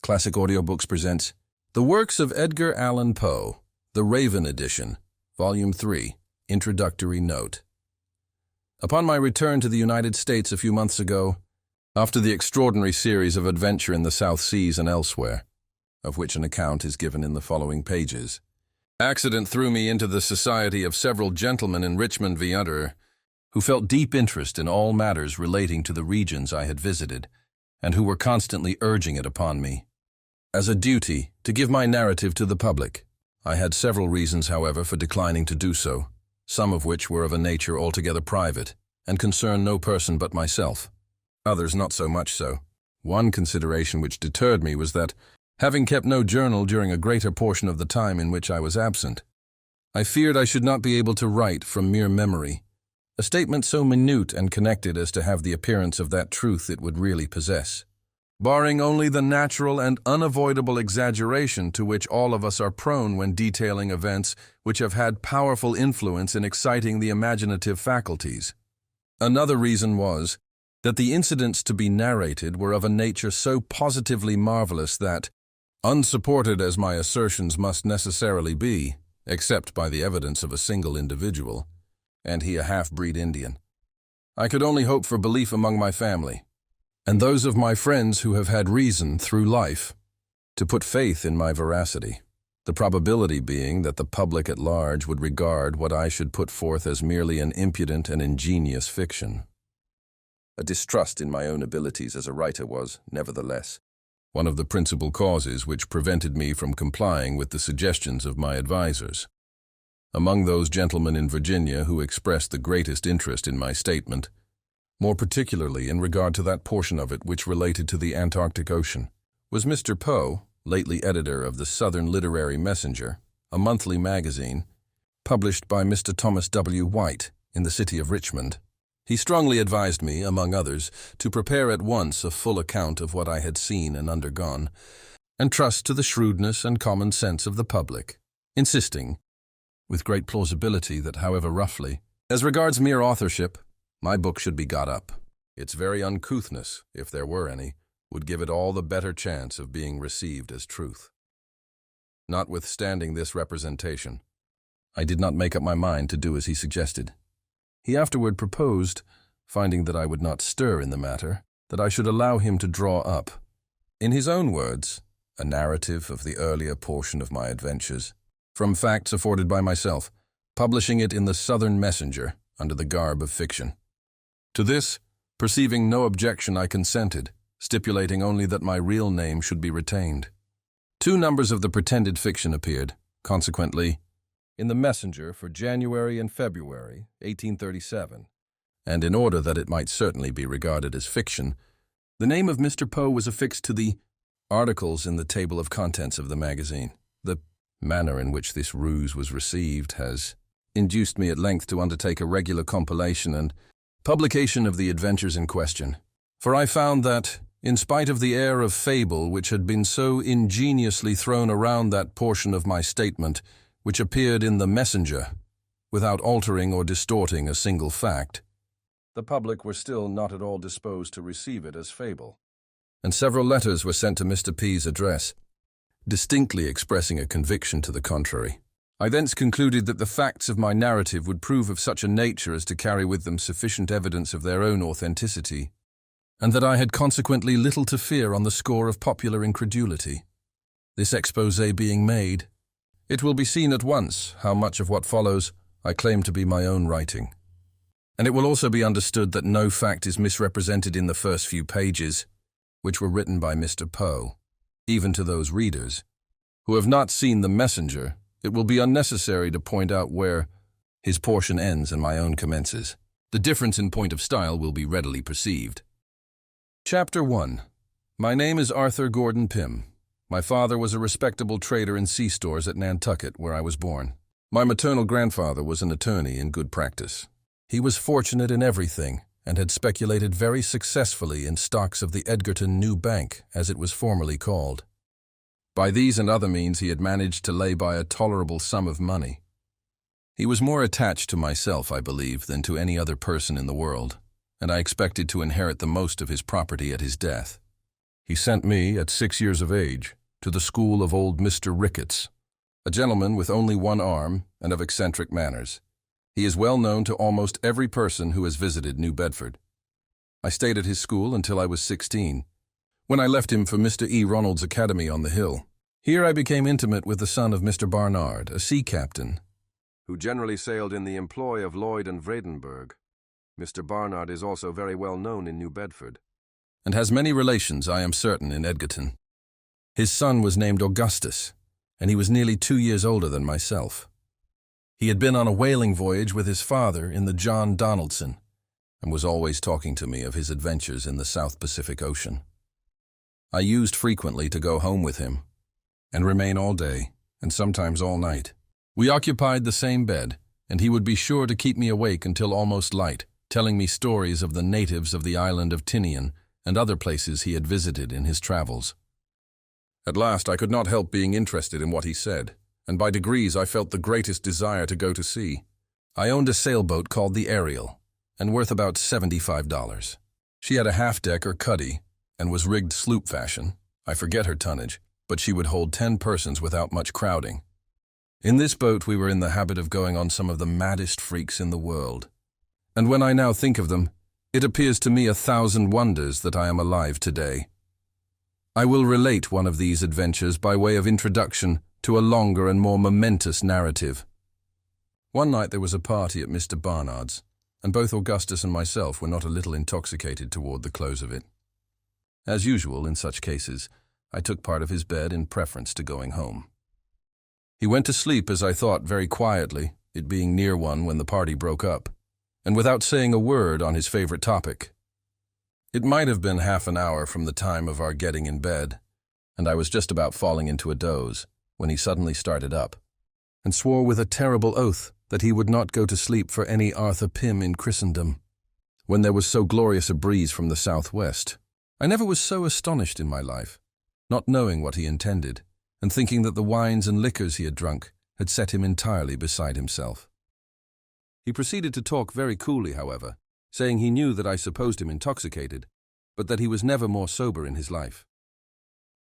Classic Audiobooks presents The Works of Edgar Allan Poe, The Raven Edition, Volume 3, Introductory Note. Upon my return to the United States a few months ago, after the extraordinary series of adventure in the South Seas and elsewhere, of which an account is given in the following pages, accident threw me into the society of several gentlemen in Richmond v. Unter, who felt deep interest in all matters relating to the regions I had visited, and who were constantly urging it upon me, as a duty, to give my narrative to the public. I had several reasons, however, for declining to do so, some of which were of a nature altogether private, and concerned no person but myself. Others not so much so. One consideration which deterred me was that, having kept no journal during a greater portion of the time in which I was absent, I feared I should not be able to write from mere memory a statement so minute and connected as to have the appearance of that truth it would really possess, barring only the natural and unavoidable exaggeration to which all of us are prone when detailing events which have had powerful influence in exciting the imaginative faculties. Another reason was that the incidents to be narrated were of a nature so positively marvelous that, unsupported as my assertions must necessarily be, except by the evidence of a single individual, and he a half-breed Indian, I could only hope for belief among my family, and those of my friends who have had reason, through life, to put faith in my veracity, the probability being that the public at large would regard what I should put forth as merely an impudent and ingenious fiction. A distrust in my own abilities as a writer was, nevertheless, one of the principal causes which prevented me from complying with the suggestions of my advisers. Among those gentlemen in Virginia who expressed the greatest interest in my statement, more particularly in regard to that portion of it which related to the Antarctic Ocean, was Mr. Poe, lately editor of the Southern Literary Messenger, a monthly magazine, published by Mr. Thomas W. White in the city of Richmond. He strongly advised me, among others, to prepare at once a full account of what I had seen and undergone, and trust to the shrewdness and common sense of the public, insisting, with great plausibility, that however roughly, as regards mere authorship, my book should be got up, its very uncouthness, if there were any, would give it all the better chance of being received as truth. Notwithstanding this representation, I did not make up my mind to do as he suggested. He afterward proposed, finding that I would not stir in the matter, that I should allow him to draw up, in his own words, a narrative of the earlier portion of my adventures, from facts afforded by myself, publishing it in the Southern Messenger under the garb of fiction. To this, perceiving no objection, I consented, stipulating only that my real name should be retained. 2 numbers of the pretended fiction appeared, consequently, in the Messenger for January and February 1837, and in order that it might certainly be regarded as fiction, the name of Mr. Poe was affixed to the articles in the table of contents of the magazine. The manner in which this ruse was received has induced me at length to undertake a regular compilation and publication of the adventures in question, for I found that, in spite of the air of fable which had been so ingeniously thrown around that portion of my statement which appeared in the Messenger, without altering or distorting a single fact, the public were still not at all disposed to receive it as fable, and several letters were sent to Mr. P.'s address, distinctly expressing a conviction to the contrary. I thence concluded that the facts of my narrative would prove of such a nature as to carry with them sufficient evidence of their own authenticity, and that I had consequently little to fear on the score of popular incredulity. This exposé being made, it will be seen at once how much of what follows I claim to be my own writing. And it will also be understood that no fact is misrepresented in the first few pages, which were written by Mr. Poe. Even to those readers who have not seen the Messenger, it will be unnecessary to point out where his portion ends and my own commences. The difference in point of style will be readily perceived. Chapter 1. My name is Arthur Gordon Pym. My father was a respectable trader in sea stores at Nantucket, where I was born. My maternal grandfather was an attorney in good practice. He was fortunate in everything, and had speculated very successfully in stocks of the Edgerton New Bank, as it was formerly called. By these and other means he had managed to lay by a tolerable sum of money. He was more attached to myself, I believe, than to any other person in the world, and I expected to inherit the most of his property at his death. He sent me, at 6 years of age, to the school of old Mr. Ricketts, a gentleman with only one arm and of eccentric manners. He is well known to almost every person who has visited New Bedford. I stayed at his school until I was 16, when I left him for Mr. E. Ronald's Academy on the hill. Here I became intimate with the son of Mr. Barnard, a sea captain, who generally sailed in the employ of Lloyd and Vredenburgh. Mr. Barnard is also very well known in New Bedford, and has many relations, I am certain, in Edgerton. His son was named Augustus, and he was nearly 2 years older than myself. He had been on a whaling voyage with his father in the John Donaldson, and was always talking to me of his adventures in the South Pacific Ocean. I used frequently to go home with him, and remain all day, and sometimes all night. We occupied the same bed, and he would be sure to keep me awake until almost light, telling me stories of the natives of the island of Tinian and other places he had visited in his travels. At last I could not help being interested in what he said, and by degrees I felt the greatest desire to go to sea. I owned a sailboat called the Ariel, and worth about $75. She had a half-deck or cuddy, and was rigged sloop fashion. I forget her tonnage, but she would hold 10 persons without much crowding. In this boat we were in the habit of going on some of the maddest freaks in the world. And when I now think of them, it appears to me 1,000 wonders that I am alive today. I will relate one of these adventures by way of introduction to a longer and more momentous narrative. One night there was a party at Mr. Barnard's, and both Augustus and myself were not a little intoxicated toward the close of it. As usual in such cases, I took part of his bed in preference to going home. He went to sleep, as I thought, very quietly, it being near one when the party broke up, and without saying a word on his favorite topic. It might have been half an hour from the time of our getting in bed, and I was just about falling into a doze, when he suddenly started up, and swore with a terrible oath that he would not go to sleep for any Arthur Pym in Christendom, when there was so glorious a breeze from the southwest. I never was so astonished in my life, not knowing what he intended, and thinking that the wines and liquors he had drunk had set him entirely beside himself. He proceeded to talk very coolly, however, saying he knew that I supposed him intoxicated, but that he was never more sober in his life.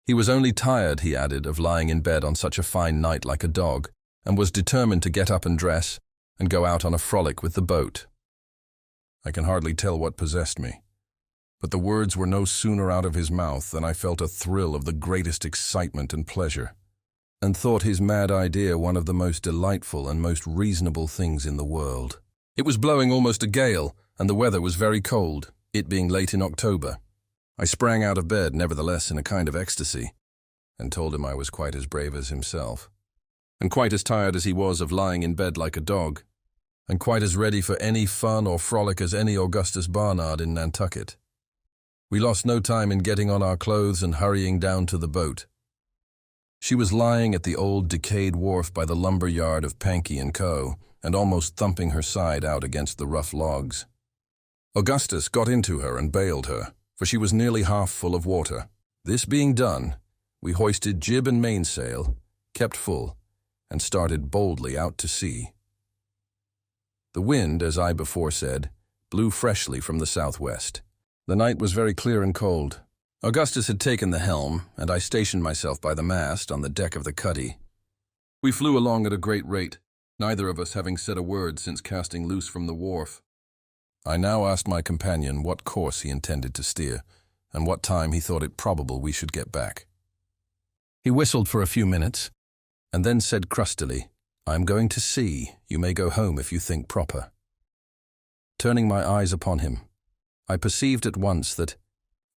He was only tired, he added, of lying in bed on such a fine night like a dog, and was determined to get up and dress, and go out on a frolic with the boat. I can hardly tell what possessed me, but the words were no sooner out of his mouth than I felt a thrill of the greatest excitement and pleasure, and thought his mad idea one of the most delightful and most reasonable things in the world. It was blowing almost a gale, and the weather was very cold, it being late in October. I sprang out of bed, nevertheless, in a kind of ecstasy, and told him I was quite as brave as himself, and quite as tired as he was of lying in bed like a dog, and quite as ready for any fun or frolic as any Augustus Barnard in Nantucket. We lost no time in getting on our clothes and hurrying down to the boat. She was lying at the old decayed wharf by the lumber yard of Pankey & Co., and almost thumping her side out against the rough logs. Augustus got into her and bailed her, for she was nearly half full of water. This being done, we hoisted jib and mainsail, kept full, and started boldly out to sea. The wind, as I before said, blew freshly from the southwest. The night was very clear and cold. Augustus had taken the helm, and I stationed myself by the mast on the deck of the cuddy. We flew along at a great rate, neither of us having said a word since casting loose from the wharf. I now asked my companion what course he intended to steer, and what time he thought it probable we should get back. He whistled for a few minutes, and then said crustily, "I am going to sea. You may go home if you think proper." Turning my eyes upon him, I perceived at once that,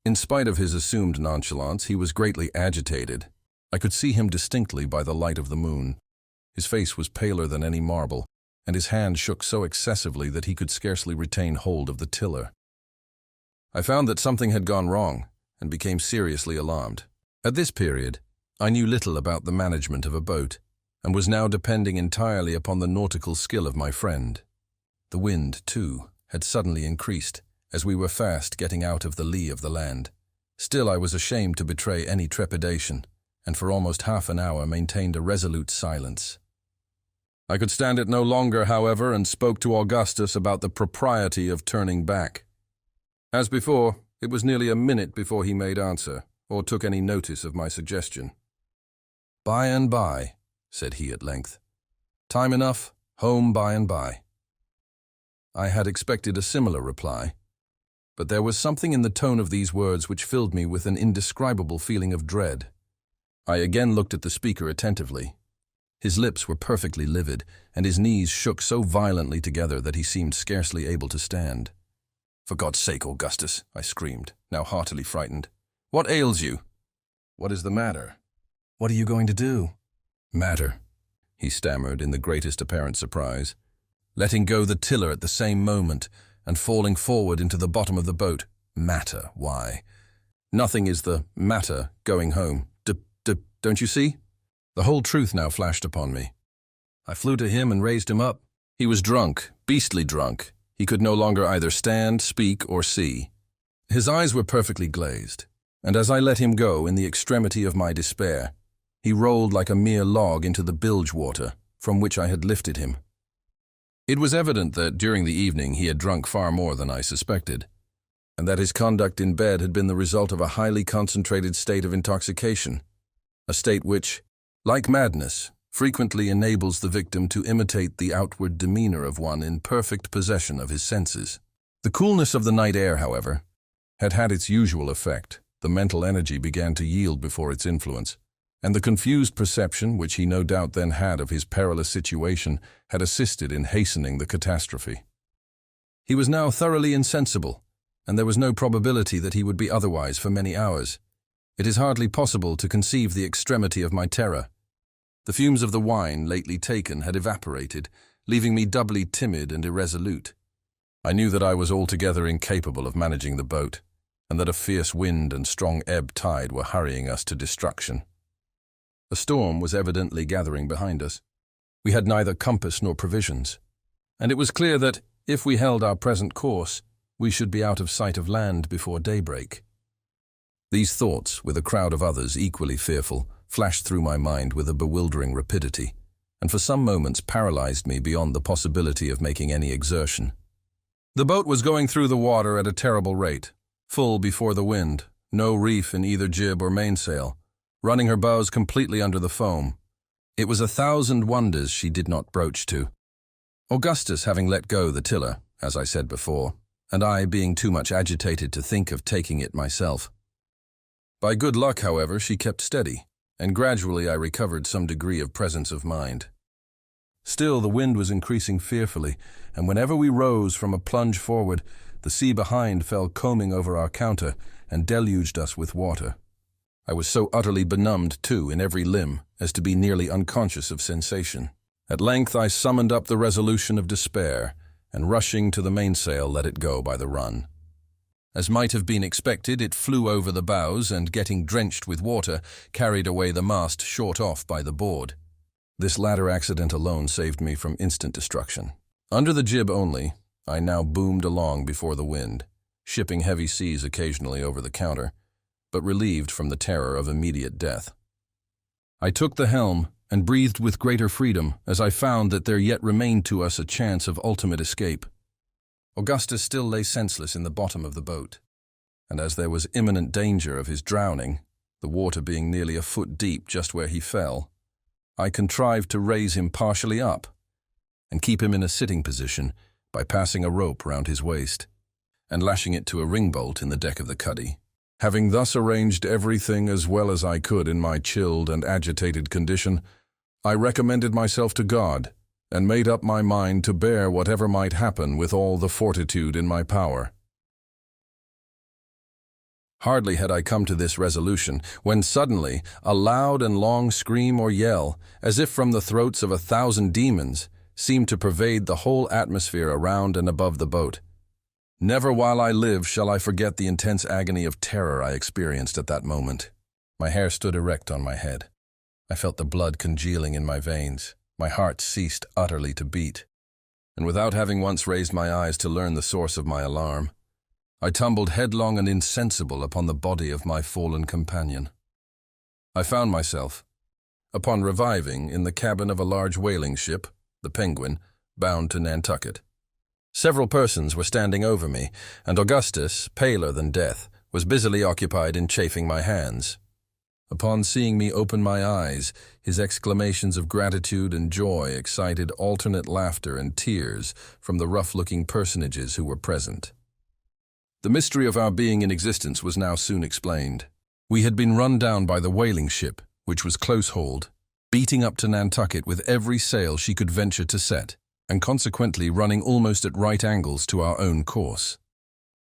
in spite of his assumed nonchalance, he was greatly agitated. I could see him distinctly by the light of the moon. His face was paler than any marble, and his hand shook so excessively that he could scarcely retain hold of the tiller. I found that something had gone wrong, and became seriously alarmed. At this period, I knew little about the management of a boat, and was now depending entirely upon the nautical skill of my friend. The wind, too, had suddenly increased, as we were fast getting out of the lee of the land. Still I was ashamed to betray any trepidation, and for almost half an hour maintained a resolute silence. I could stand it no longer, however, and spoke to Augustus about the propriety of turning back. As before, it was nearly a minute before he made answer, or took any notice of my suggestion. "By and by," said he at length. "Time enough, home by and by." I had expected a similar reply, but there was something in the tone of these words which filled me with an indescribable feeling of dread. I again looked at the speaker attentively. His lips were perfectly livid, and his knees shook so violently together that he seemed scarcely able to stand. "For God's sake, Augustus," I screamed, now heartily frightened. "What ails you? What is the matter? What are you going to do?" "Matter," he stammered in the greatest apparent surprise, letting go the tiller at the same moment and falling forward into the bottom of the boat. "Matter, why? Nothing is the matter going home. Don't you see?" The whole truth now flashed upon me. I flew to him and raised him up. He was drunk, beastly drunk. He could no longer either stand, speak, or see. His eyes were perfectly glazed, and as I let him go in the extremity of my despair, he rolled like a mere log into the bilge water from which I had lifted him. It was evident that during the evening he had drunk far more than I suspected, and that his conduct in bed had been the result of a highly concentrated state of intoxication, a state which, like madness, frequently enables the victim to imitate the outward demeanor of one in perfect possession of his senses. The coolness of the night air, however, had had its usual effect. The mental energy began to yield before its influence, and the confused perception which he no doubt then had of his perilous situation had assisted in hastening the catastrophe. He was now thoroughly insensible, and there was no probability that he would be otherwise for many hours. It is hardly possible to conceive the extremity of my terror. The fumes of the wine lately taken had evaporated, leaving me doubly timid and irresolute. I knew that I was altogether incapable of managing the boat, and that a fierce wind and strong ebb tide were hurrying us to destruction. A storm was evidently gathering behind us. We had neither compass nor provisions, and it was clear that, if we held our present course, we should be out of sight of land before daybreak. These thoughts, with a crowd of others equally fearful, flashed through my mind with a bewildering rapidity, and for some moments paralyzed me beyond the possibility of making any exertion. The boat was going through the water at a terrible rate, full before the wind, no reef in either jib or mainsail, running her bows completely under the foam. It was 1,000 wonders she did not broach to. Augustus having let go the tiller, as I said before, and I being too much agitated to think of taking it myself. By good luck, however, she kept steady, and gradually I recovered some degree of presence of mind. Still, the wind was increasing fearfully, and whenever we rose from a plunge forward, the sea behind fell combing over our counter and deluged us with water. I was so utterly benumbed, too, in every limb, as to be nearly unconscious of sensation. At length I summoned up the resolution of despair, and rushing to the mainsail let it go by the run. As might have been expected, it flew over the bows and, getting drenched with water, carried away the mast short off by the board. This latter accident alone saved me from instant destruction. Under the jib only, I now boomed along before the wind, shipping heavy seas occasionally over the counter, but relieved from the terror of immediate death. I took the helm and breathed with greater freedom as I found that there yet remained to us a chance of ultimate escape. Augustus still lay senseless in the bottom of the boat, and as there was imminent danger of his drowning, the water being nearly a foot deep just where he fell, I contrived to raise him partially up and keep him in a sitting position by passing a rope round his waist and lashing it to a ringbolt in the deck of the cuddy. Having thus arranged everything as well as I could in my chilled and agitated condition, I recommended myself to God and made up my mind to bear whatever might happen with all the fortitude in my power. Hardly had I come to this resolution, when suddenly a loud and long scream or yell, as if from the throats of 1,000 demons, seemed to pervade the whole atmosphere around and above the boat. Never while I live shall I forget the intense agony of terror I experienced at that moment. My hair stood erect on my head. I felt the blood congealing in my veins. My heart ceased utterly to beat, and without having once raised my eyes to learn the source of my alarm, I tumbled headlong and insensible upon the body of my fallen companion. I found myself, upon reviving, in the cabin of a large whaling ship, the Penguin, bound to Nantucket. Several persons were standing over me, and Augustus, paler than death, was busily occupied in chafing my hands. Upon seeing me open my eyes, his exclamations of gratitude and joy excited alternate laughter and tears from the rough-looking personages who were present. The mystery of our being in existence was now soon explained. We had been run down by the whaling ship, which was close-hauled, beating up to Nantucket with every sail she could venture to set, and consequently running almost at right angles to our own course.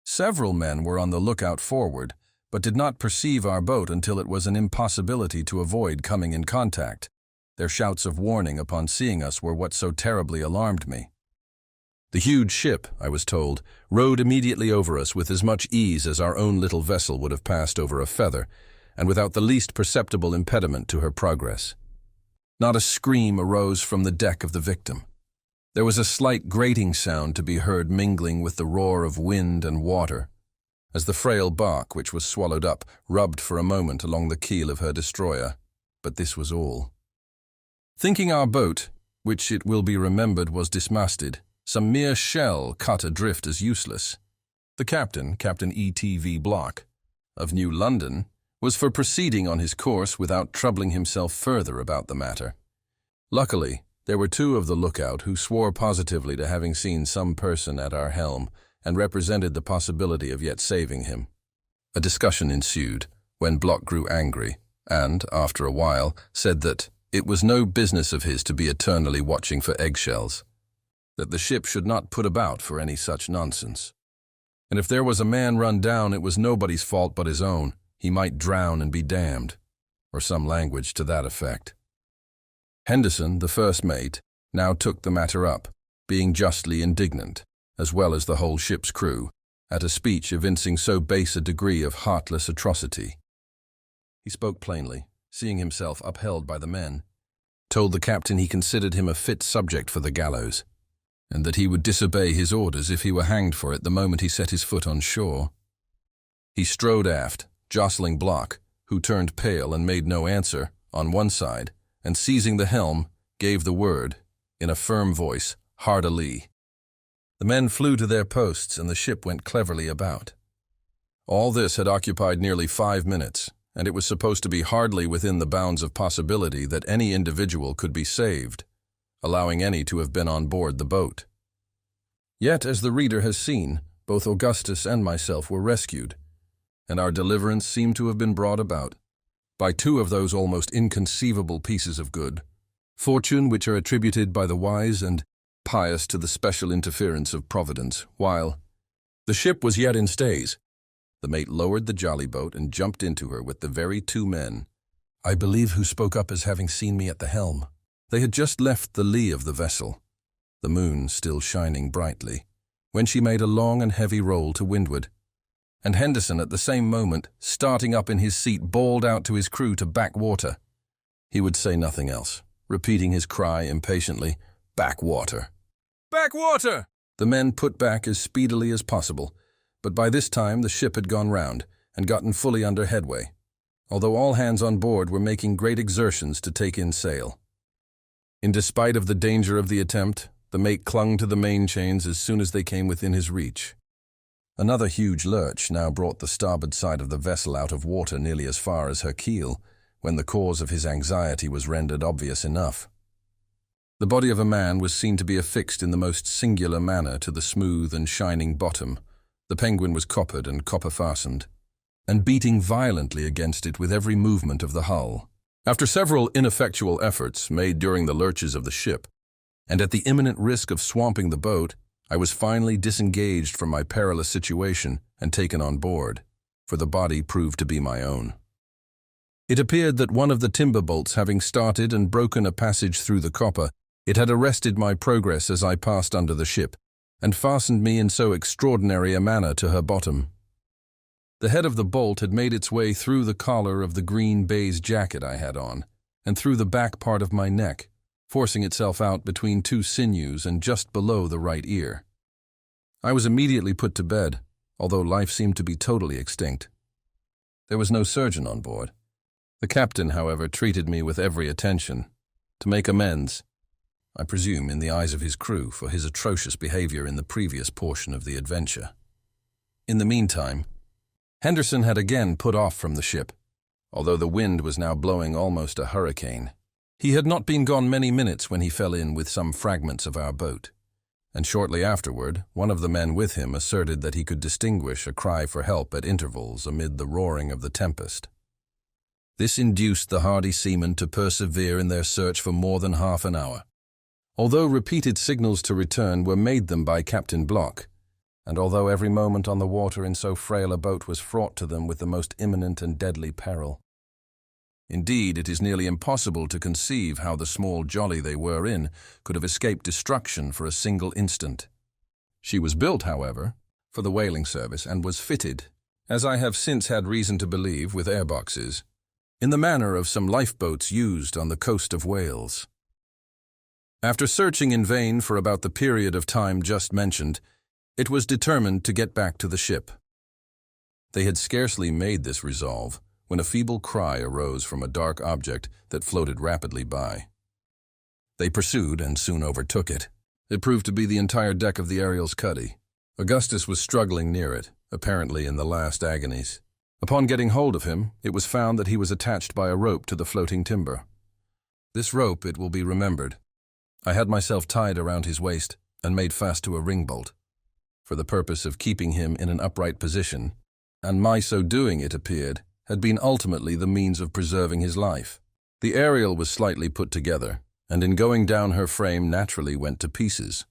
Several men were on the lookout forward, but did not perceive our boat until it was an impossibility to avoid coming in contact. Their shouts of warning upon seeing us were what so terribly alarmed me. The huge ship, I was told, rode immediately over us with as much ease as our own little vessel would have passed over a feather, and without the least perceptible impediment to her progress. Not a scream arose from the deck of the victim. There was a slight grating sound to be heard mingling with the roar of wind and water, as the frail bark, which was swallowed up, rubbed for a moment along the keel of her destroyer, but this was all. Thinking our boat, which it will be remembered was dismasted, some mere shell cut adrift as useless, the captain, Captain E.T.V. Block, of New London, was for proceeding on his course without troubling himself further about the matter. Luckily, there were two of the lookout who swore positively to having seen some person at our helm, and represented the possibility of yet saving him. A discussion ensued, when Block grew angry, and, after a while, said that it was no business of his to be eternally watching for eggshells, that the ship should not put about for any such nonsense. And if there was a man run down, it was nobody's fault but his own. He might drown and be damned, or some language to that effect. Henderson, the first mate, now took the matter up, being justly indignant, as well as the whole ship's crew, at a speech evincing so base a degree of heartless atrocity. He spoke plainly, seeing himself upheld by the men, told the captain he considered him a fit subject for the gallows, and that he would disobey his orders if he were hanged for it the moment he set his foot on shore. He strode aft, jostling Block, who turned pale and made no answer, on one side, and seizing the helm, gave the word, in a firm voice, hard a lee. The men flew to their posts and the ship went cleverly about. All this had occupied nearly 5 minutes, and it was supposed to be hardly within the bounds of possibility that any individual could be saved, allowing any to have been on board the boat. Yet, as the reader has seen, both Augustus and myself were rescued, and our deliverance seemed to have been brought about by two of those almost inconceivable pieces of good fortune which are attributed by the wise and pious to the special interference of Providence, while the ship was yet in stays. The mate lowered the jolly boat and jumped into her with the very two men, I believe, who spoke up as having seen me at the helm. They had just left the lee of the vessel, the moon still shining brightly, when she made a long and heavy roll to windward, and Henderson at the same moment, starting up in his seat, bawled out to his crew to back water. He would say nothing else, repeating his cry impatiently, back water. Back water! The men put back as speedily as possible, but by this time the ship had gone round and gotten fully under headway, although all hands on board were making great exertions to take in sail. In despite of the danger of the attempt, the mate clung to the main chains as soon as they came within his reach. Another huge lurch now brought the starboard side of the vessel out of water nearly as far as her keel, when the cause of his anxiety was rendered obvious enough. The body of a man was seen to be affixed in the most singular manner to the smooth and shining bottom. The Penguin was coppered and copper-fastened, and beating violently against it with every movement of the hull. After several ineffectual efforts made during the lurches of the ship, and at the imminent risk of swamping the boat, I was finally disengaged from my perilous situation and taken on board, for the body proved to be my own. It appeared that one of the timber bolts having started and broken a passage through the copper, it had arrested my progress as I passed under the ship, and fastened me in so extraordinary a manner to her bottom. The head of the bolt had made its way through the collar of the green baize jacket I had on, and through the back part of my neck, forcing itself out between two sinews and just below the right ear. I was immediately put to bed, although life seemed to be totally extinct. There was no surgeon on board. The captain, however, treated me with every attention, to make amends, I presume in the eyes of his crew, for his atrocious behavior in the previous portion of the adventure. In the meantime, Henderson had again put off from the ship, although the wind was now blowing almost a hurricane. He had not been gone many minutes when he fell in with some fragments of our boat, and shortly afterward, one of the men with him asserted that he could distinguish a cry for help at intervals amid the roaring of the tempest. This induced the hardy seamen to persevere in their search for more than half an hour, although repeated signals to return were made them by Captain Block, and although every moment on the water in so frail a boat was fraught to them with the most imminent and deadly peril. Indeed, it is nearly impossible to conceive how the small jolly they were in could have escaped destruction for a single instant. She was built, however, for the whaling service and was fitted, as I have since had reason to believe, with airboxes, in the manner of some lifeboats used on the coast of Wales. After searching in vain for about the period of time just mentioned, it was determined to get back to the ship. They had scarcely made this resolve when a feeble cry arose from a dark object that floated rapidly by. They pursued and soon overtook it. It proved to be the entire deck of the Ariel's cuddy. Augustus was struggling near it, apparently in the last agonies. Upon getting hold of him, it was found that he was attached by a rope to the floating timber. This rope, it will be remembered, I had myself tied around his waist and made fast to a ring bolt, for the purpose of keeping him in an upright position, and my so doing, it appeared, had been ultimately the means of preserving his life. The Ariel was slightly put together, and in going down her frame naturally went to pieces.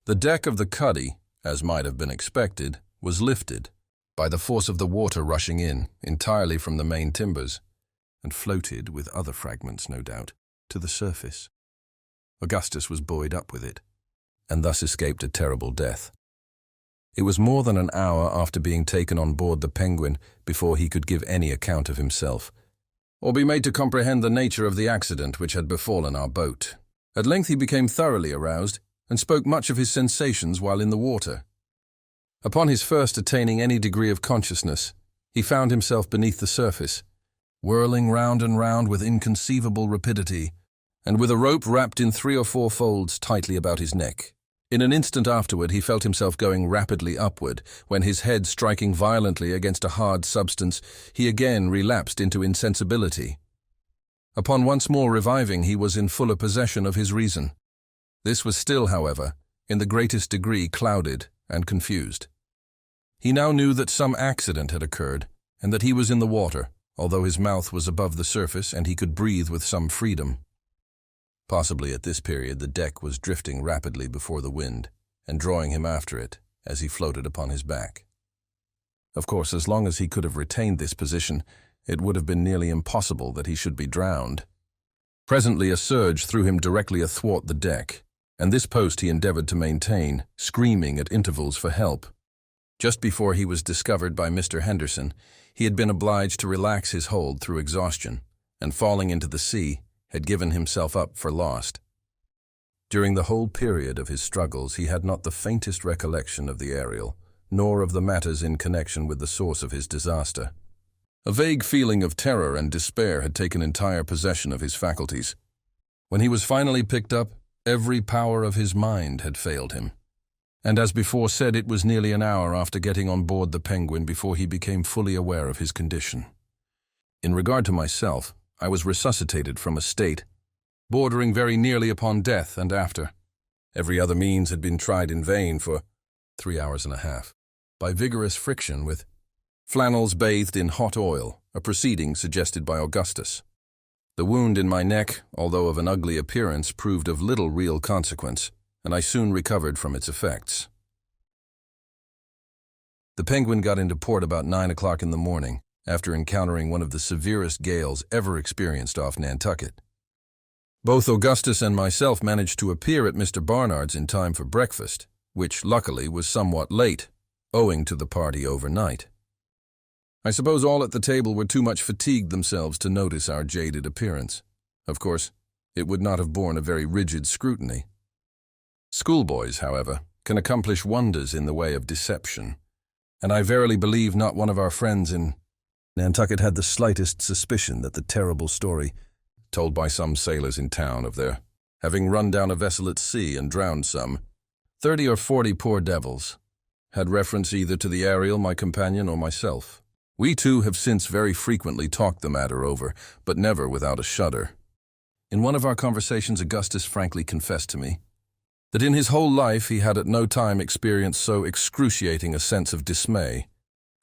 The deck of the cuddy, as might have been expected, was lifted by the force of the water rushing in, entirely from the main timbers, and floated, with other fragments no doubt, to the surface. Augustus was buoyed up with it, and thus escaped a terrible death. It was more than an hour after being taken on board the Penguin before he could give any account of himself, or be made to comprehend the nature of the accident which had befallen our boat. At length he became thoroughly aroused, and spoke much of his sensations while in the water. Upon his first attaining any degree of consciousness, he found himself beneath the surface, whirling round and round with inconceivable rapidity, and with a rope wrapped in 3 or 4 folds tightly about his neck. In an instant afterward he felt himself going rapidly upward, when his head striking violently against a hard substance, he again relapsed into insensibility. Upon once more reviving, he was in fuller possession of his reason. This was still, however, in the greatest degree clouded and confused. He now knew that some accident had occurred, and that he was in the water, although his mouth was above the surface and he could breathe with some freedom. Possibly at this period the deck was drifting rapidly before the wind and drawing him after it as he floated upon his back. Of course, as long as he could have retained this position, it would have been nearly impossible that he should be drowned. Presently a surge threw him directly athwart the deck, and this post he endeavored to maintain, screaming at intervals for help. Just before he was discovered by Mr. Henderson, he had been obliged to relax his hold through exhaustion, and falling into the sea, had given himself up for lost. During the whole period of his struggles he had not the faintest recollection of the Ariel, nor of the matters in connection with the source of his disaster. A vague feeling of terror and despair had taken entire possession of his faculties. When he was finally picked up, every power of his mind had failed him, and as before said, it was nearly an hour after getting on board the Penguin before he became fully aware of his condition. In regard to myself, I was resuscitated from a state bordering very nearly upon death, and after. Every other means had been tried in vain for 3 hours and a half, by vigorous friction with flannels bathed in hot oil, a proceeding suggested by Augustus. The wound in my neck, although of an ugly appearance, proved of little real consequence, and I soon recovered from its effects. The Penguin got into port about 9 o'clock in the morning, after encountering one of the severest gales ever experienced off Nantucket. Both Augustus and myself managed to appear at Mr. Barnard's in time for breakfast, which luckily was somewhat late, owing to the party overnight. I suppose all at the table were too much fatigued themselves to notice our jaded appearance. Of course, it would not have borne a very rigid scrutiny. Schoolboys, however, can accomplish wonders in the way of deception, and I verily believe not one of our friends in Nantucket had the slightest suspicion that the terrible story, told by some sailors in town of their having run down a vessel at sea and drowned some 30 or 40 poor devils, had reference either to the Ariel, my companion, or myself, We two have since very frequently talked the matter over, but never without a shudder. In one of our conversations, Augustus frankly confessed to me that in his whole life he had at no time experienced so excruciating a sense of dismay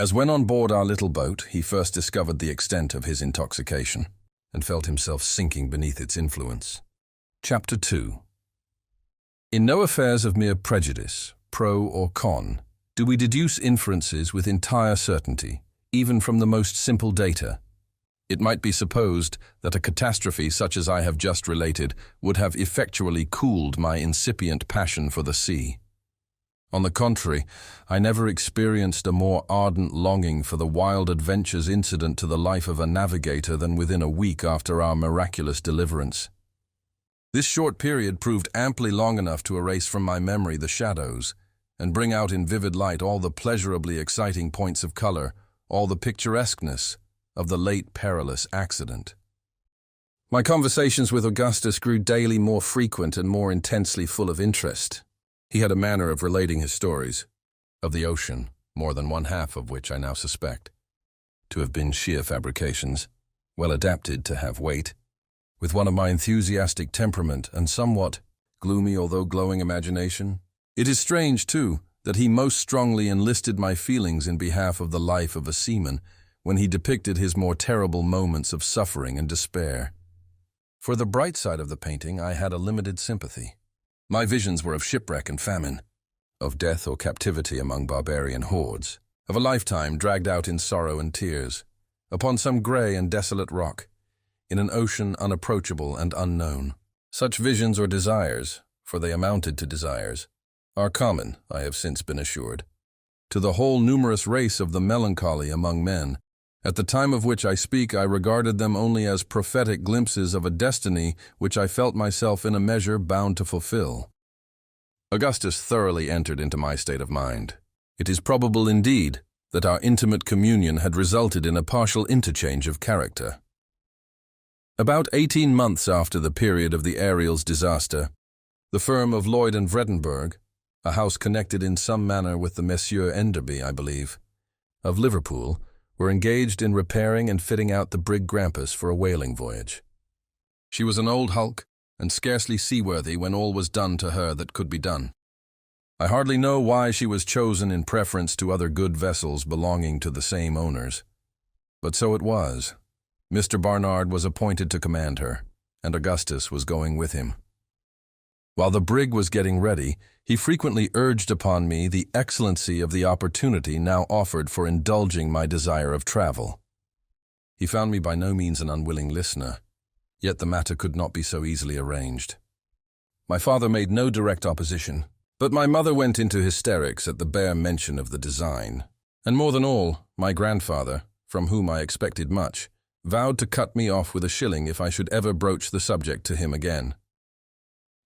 as when on board our little boat he first discovered the extent of his intoxication and felt himself sinking beneath its influence. Chapter 2. In no affairs of mere prejudice, pro or con, do we deduce inferences with entire certainty, even from the most simple data. It might be supposed that a catastrophe such as I have just related would have effectually cooled my incipient passion for the sea. On the contrary, I never experienced a more ardent longing for the wild adventures incident to the life of a navigator than within a week after our miraculous deliverance. This short period proved amply long enough to erase from my memory the shadows and bring out in vivid light all the pleasurably exciting points of color, all the picturesqueness of the late perilous accident. My conversations with Augustus grew daily more frequent and more intensely full of interest. He had a manner of relating his stories, of the ocean, more than one half of which I now suspect to have been sheer fabrications, well adapted to have weight, with one of my enthusiastic temperament and somewhat gloomy although glowing imagination. It is strange, too, that he most strongly enlisted my feelings in behalf of the life of a seaman when he depicted his more terrible moments of suffering and despair. For the bright side of the painting I had a limited sympathy. My visions were of shipwreck and famine, of death or captivity among barbarian hordes, of a lifetime dragged out in sorrow and tears, upon some grey and desolate rock, in an ocean unapproachable and unknown. Such visions or desires, for they amounted to desires, are common, I have since been assured, to the whole numerous race of the melancholy among men. At the time of which I speak, I regarded them only as prophetic glimpses of a destiny which I felt myself in a measure bound to fulfill. Augustus thoroughly entered into my state of mind. It is probable, indeed, that our intimate communion had resulted in a partial interchange of character. About 18 months after the period of the Ariel's disaster, the firm of Lloyd and Vredenburgh, a house connected in some manner with the Messieurs Enderby, I believe, of Liverpool, were engaged in repairing and fitting out the brig Grampus for a whaling voyage. She was an old hulk and scarcely seaworthy when all was done to her that could be done. I hardly know why she was chosen in preference to other good vessels belonging to the same owners. But so it was. Mr. Barnard was appointed to command her, and Augustus was going with him. While the brig was getting ready, he frequently urged upon me the excellency of the opportunity now offered for indulging my desire of travel. He found me by no means an unwilling listener, yet the matter could not be so easily arranged. My father made no direct opposition, but my mother went into hysterics at the bare mention of the design, and more than all, my grandfather, from whom I expected much, vowed to cut me off with a shilling if I should ever broach the subject to him again.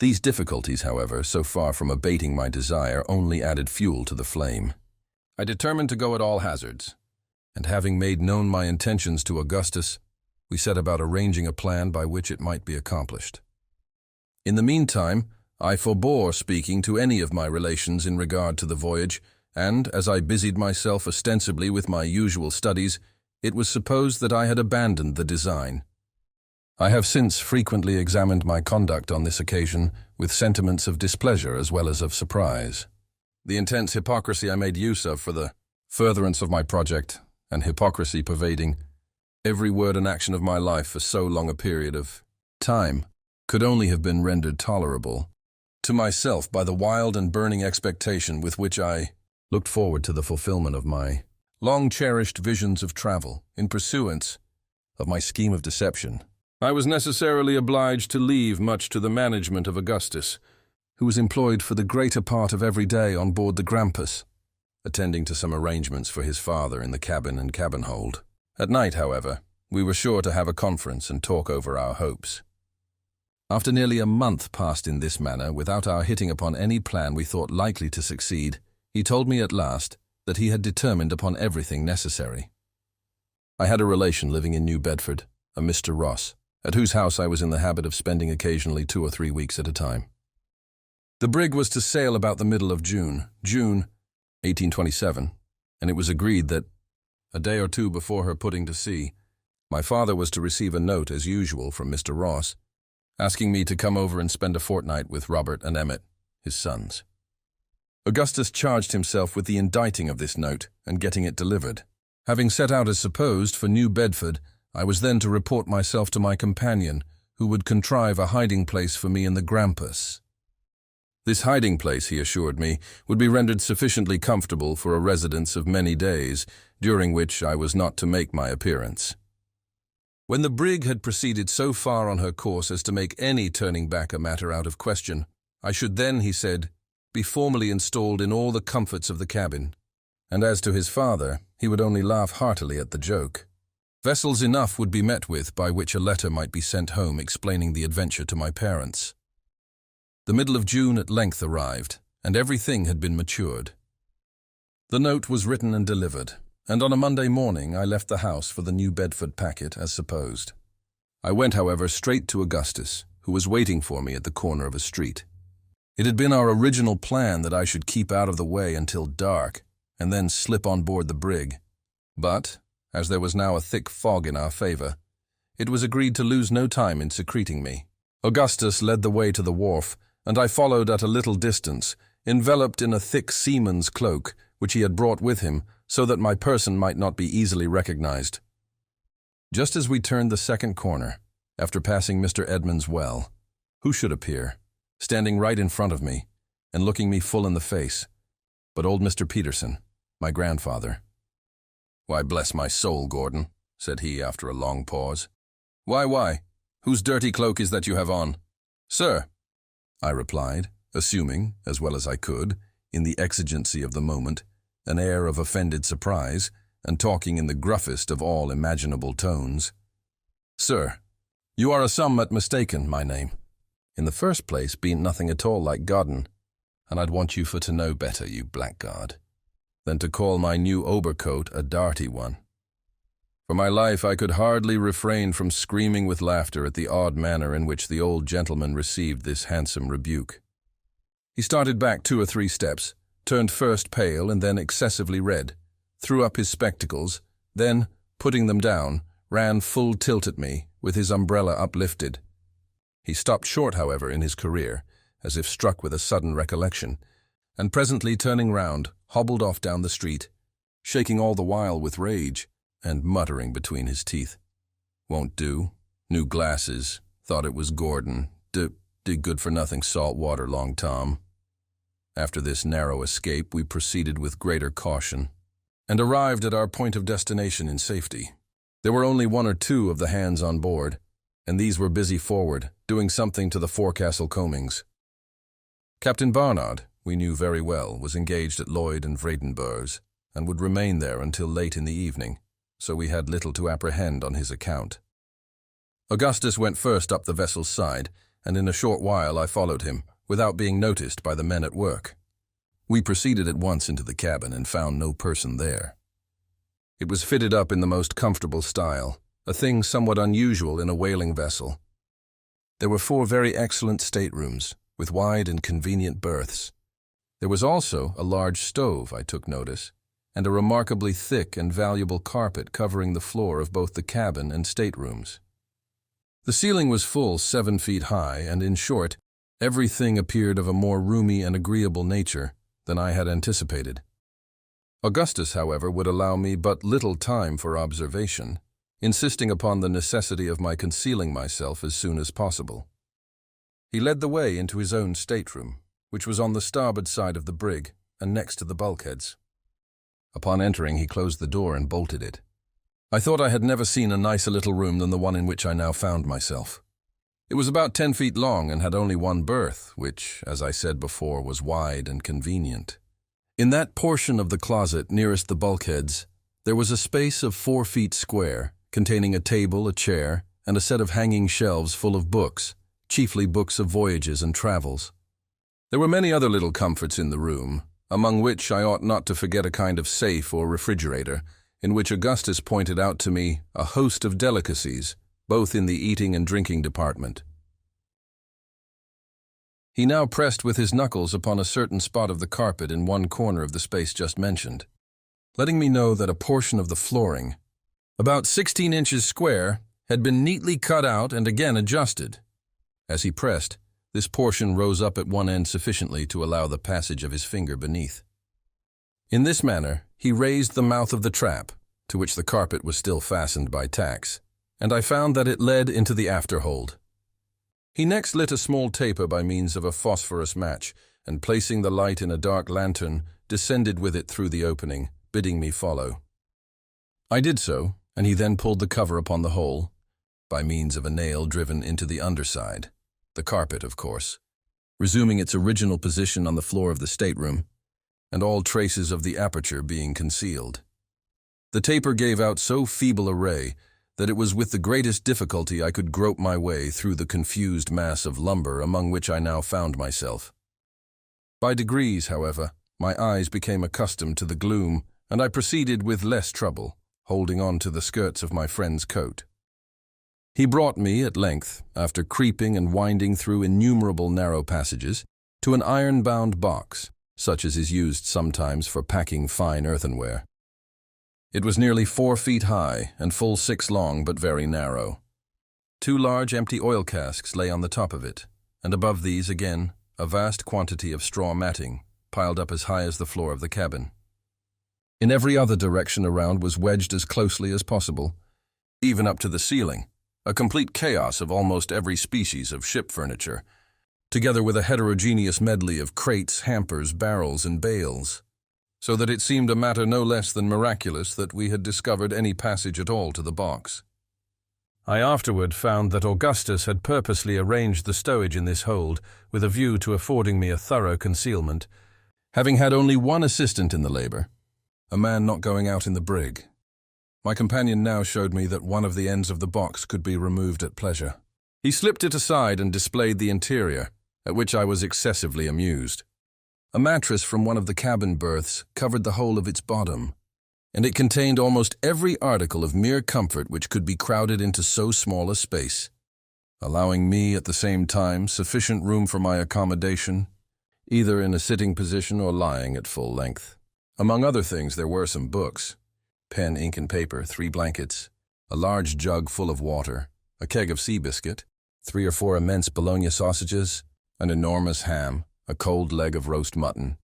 These difficulties, however, so far from abating my desire, only added fuel to the flame. I determined to go at all hazards, and having made known my intentions to Augustus, we set about arranging a plan by which it might be accomplished. In the meantime, I forbore speaking to any of my relations in regard to the voyage, and, as I busied myself ostensibly with my usual studies, it was supposed that I had abandoned the design. I have since frequently examined my conduct on this occasion with sentiments of displeasure as well as of surprise. The intense hypocrisy I made use of for the furtherance of my project, and hypocrisy pervading every word and action of my life for so long a period of time, could only have been rendered tolerable to myself by the wild and burning expectation with which I looked forward to the fulfillment of my long-cherished visions of travel in pursuance of my scheme of deception. I was necessarily obliged to leave much to the management of Augustus, who was employed for the greater part of every day on board the Grampus, attending to some arrangements for his father in the cabin and cabin hold. At night, however, we were sure to have a conference and talk over our hopes. After nearly a month passed in this manner, without our hitting upon any plan we thought likely to succeed, he told me at last that he had determined upon everything necessary. I had a relation living in New Bedford, a Mr. Ross, at whose house I was in the habit of spending occasionally 2 or 3 weeks at a time. The brig was to sail about the middle of June 1827, and it was agreed that, A day or two before her putting to sea, my father was to receive a note, as usual, from Mr. Ross, asking me to come over and spend a fortnight with Robert and Emmett, his sons. Augustus charged himself with the inditing of this note and getting it delivered. Having set out as supposed for New Bedford, I was then to report myself to my companion, who would contrive a hiding place for me in the Grampus. This hiding place, he assured me, would be rendered sufficiently comfortable for a residence of many days, during which I was not to make my appearance. When the brig had proceeded so far on her course as to make any turning back a matter out of question, I should then, he said, be formally installed in all the comforts of the cabin. And as to his father, he would only laugh heartily at the joke. Vessels enough would be met with by which a letter might be sent home explaining the adventure to my parents. The middle of June at length arrived, and everything had been matured. The note was written and delivered, and on a Monday morning I left the house for the New Bedford packet, as supposed. I went, however, straight to Augustus, who was waiting for me at the corner of a street. It had been our original plan that I should keep out of the way until dark, and then slip on board the brig. But, as there was now a thick fog in our favor, it was agreed to lose no time in secreting me. Augustus led the way to the wharf, and I followed at a little distance, enveloped in a thick seaman's cloak, which he had brought with him, so that my person might not be easily recognized. Just as we turned the second corner, after passing Mr. Edmund's well, who should appear, standing right in front of me, and looking me full in the face, but old Mr. Peterson, my grandfather. "Why, bless my soul, Gordon," said he after a long pause. Why? Whose dirty cloak is that you have on?" "Sir," I replied, assuming, as well as I could, in the exigency of the moment, an air of offended surprise, and talking in the gruffest of all imaginable tones. "Sir, you are a somewhat mistaken, my name. In the first place, bean't nothing at all like Godden, and I'd want you for to know better, you blackguard, than to call my new overcoat a darty one." For my life I could hardly refrain from screaming with laughter at the odd manner in which the old gentleman received this handsome rebuke. He started back 2 or 3 steps, turned first pale and then excessively red, threw up his spectacles, then, putting them down, ran full tilt at me, with his umbrella uplifted. He stopped short, however, in his career, as if struck with a sudden recollection, and presently turning round, hobbled off down the street, shaking all the while with rage, and muttering between his teeth. "Won't do. New glasses. Thought it was Gordon. Did good-for-nothing salt water, Long Tom." After this narrow escape, we proceeded with greater caution, and arrived at our point of destination in safety. There were only 1 or 2 of the hands on board, and these were busy forward, doing something to the forecastle combings. Captain Barnard, we knew very well, was engaged at Lloyd and Vredenburgh's, and would remain there until late in the evening, so we had little to apprehend on his account. Augustus went first up the vessel's side, and in a short while I followed him, without being noticed by the men at work. We proceeded at once into the cabin and found no person there. It was fitted up in the most comfortable style, a thing somewhat unusual in a whaling vessel. There were 4 very excellent staterooms, with wide and convenient berths. There was also a large stove, I took notice, and a remarkably thick and valuable carpet covering the floor of both the cabin and staterooms. The ceiling was full 7 feet high, and in short, everything appeared of a more roomy and agreeable nature than I had anticipated. Augustus, however, would allow me but little time for observation, insisting upon the necessity of my concealing myself as soon as possible. He led the way into his own stateroom, which was on the starboard side of the brig and next to the bulkheads. Upon entering, he closed the door and bolted it. I thought I had never seen a nicer little room than the one in which I now found myself. It was about 10 feet long and had only 1 berth, which, as I said before, was wide and convenient. In that portion of the closet nearest the bulkheads, there was a space of 4 feet square, containing a table, a chair, and a set of hanging shelves full of books, chiefly books of voyages and travels. There were many other little comforts in the room, among which I ought not to forget a kind of safe or refrigerator, in which Augustus pointed out to me a host of delicacies, both in the eating and drinking department. He now pressed with his knuckles upon a certain spot of the carpet in one corner of the space just mentioned. letting me know that a portion of the flooring, about 16 inches square, had been neatly cut out and again adjusted. As he pressed, this portion rose up at one end sufficiently to allow the passage of his finger beneath. In this manner, he raised the mouth of the trap, to which the carpet was still fastened by tacks, and I found that it led into the afterhold. He next lit a small taper by means of a phosphorus match, and placing the light in a dark lantern, descended with it through the opening, bidding me follow. I did so, and he then pulled the cover upon the hole, by means of a nail driven into the underside, the carpet, of course, resuming its original position on the floor of the stateroom, and all traces of the aperture being concealed. The taper gave out so feeble a ray that it was with the greatest difficulty I could grope my way through the confused mass of lumber among which I now found myself. By degrees, however, my eyes became accustomed to the gloom, and I proceeded with less trouble, holding on to the skirts of my friend's coat. He brought me, at length, after creeping and winding through innumerable narrow passages, to an iron-bound box, such as is used sometimes for packing fine earthenware. It was nearly 4 feet high and full 6 long, but very narrow. 2 large empty oil casks lay on the top of it, and above these, again, a vast quantity of straw matting, piled up as high as the floor of the cabin. In every other direction around was wedged as closely as possible, even up to the ceiling, a complete chaos of almost every species of ship furniture, together with a heterogeneous medley of crates, hampers, barrels, and bales, so that it seemed a matter no less than miraculous that we had discovered any passage at all to the box. I afterward found that Augustus had purposely arranged the stowage in this hold with a view to affording me a thorough concealment, having had only one assistant in the labor, a man not going out in the brig. My companion now showed me that one of the ends of the box could be removed at pleasure. He slipped it aside and displayed the interior, at which I was excessively amused. A mattress from one of the cabin berths covered the whole of its bottom, and it contained almost every article of mere comfort which could be crowded into so small a space, allowing me at the same time sufficient room for my accommodation, either in a sitting position or lying at full length. Among other things, there were some books, pen, ink, and paper, 3 blankets, a large jug full of water, a keg of sea biscuit, 3 or 4 immense bologna sausages, an enormous ham, a cold leg of roast mutton,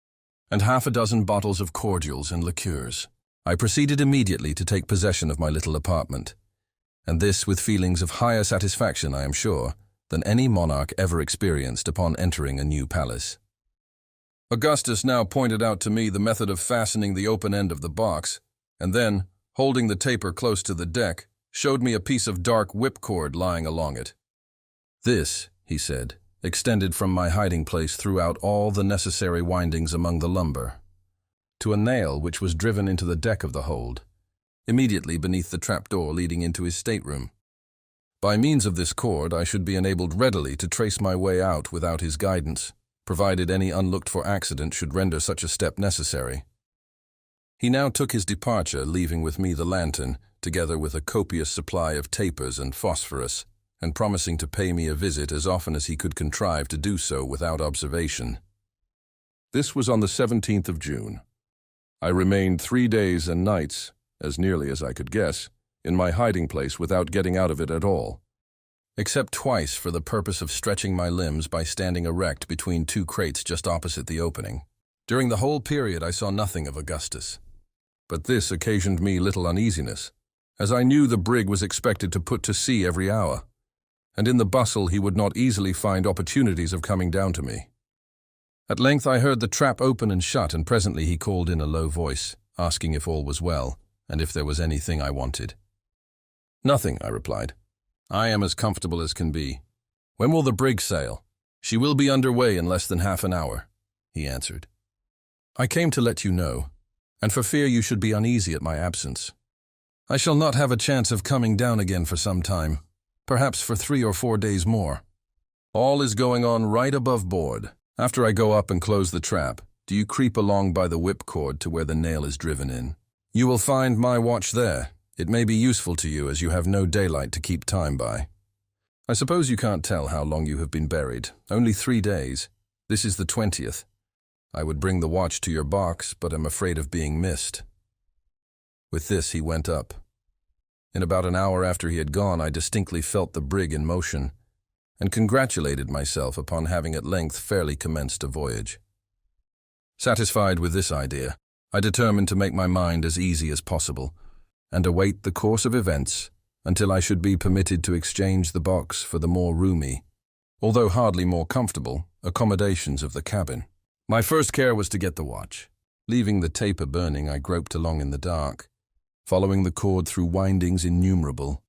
and half a dozen bottles of cordials and liqueurs. I proceeded immediately to take possession of my little apartment, and this with feelings of higher satisfaction, I am sure, than any monarch ever experienced upon entering a new palace. Augustus now pointed out to me the method of fastening the open end of the box, and then, holding the taper close to the deck, showed me a piece of dark whipcord lying along it. This, he said, extended from my hiding place throughout all the necessary windings among the lumber, to a nail which was driven into the deck of the hold, immediately beneath the trapdoor leading into his stateroom. By means of this cord, I should be enabled readily to trace my way out without his guidance, provided any unlooked-for accident should render such a step necessary. He now took his departure, leaving with me the lantern, together with a copious supply of tapers and phosphorus, and promising to pay me a visit as often as he could contrive to do so without observation. This was on the 17th of June. I remained 3 days and nights, as nearly as I could guess, in my hiding place without getting out of it at all, except twice for the purpose of stretching my limbs by standing erect between 2 crates just opposite the opening. During the whole period I saw nothing of Augustus, but this occasioned me little uneasiness, as I knew the brig was expected to put to sea every hour, and in the bustle he would not easily find opportunities of coming down to me. At length I heard the trap open and shut, and presently he called in a low voice, asking if all was well, and if there was anything I wanted. "Nothing," I replied. "I am as comfortable as can be." "When will the brig sail?" "She will be under way in less than half an hour," he answered. "I came to let you know, and for fear you should be uneasy at my absence. I shall not have a chance of coming down again for some time, perhaps for 3 or 4 days more. All is going on right above board. After I go up and close the trap, do you creep along by the whipcord to where the nail is driven in. You will find my watch there. It may be useful to you as you have no daylight to keep time by. I suppose you can't tell how long you have been buried. Only 3 days. This is the 20th. I would bring the watch to your box, but am afraid of being missed. With this, he went up. In about an hour after he had gone, I distinctly felt the brig in motion, and congratulated myself upon having at length fairly commenced a voyage. Satisfied with this idea, I determined to make my mind as easy as possible, and await the course of events until I should be permitted to exchange the box for the more roomy, although hardly more comfortable, accommodations of the cabin. My first care was to get the watch. Leaving the taper burning, I groped along in the dark, following the cord through windings innumerable,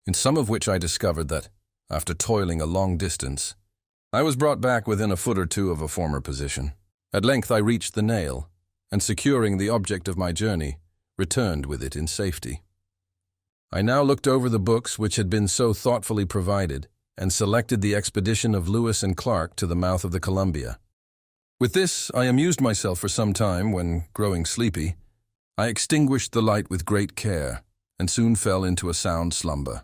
in some of which I discovered that, after toiling a long distance, I was brought back within a foot or two of a former position. At length I reached the nail, and securing the object of my journey, returned with it in safety. I now looked over the books which had been so thoughtfully provided, and selected the expedition of Lewis and Clark to the mouth of the Columbia. With this, I amused myself for some time when, growing sleepy, I extinguished the light with great care, and soon fell into a sound slumber.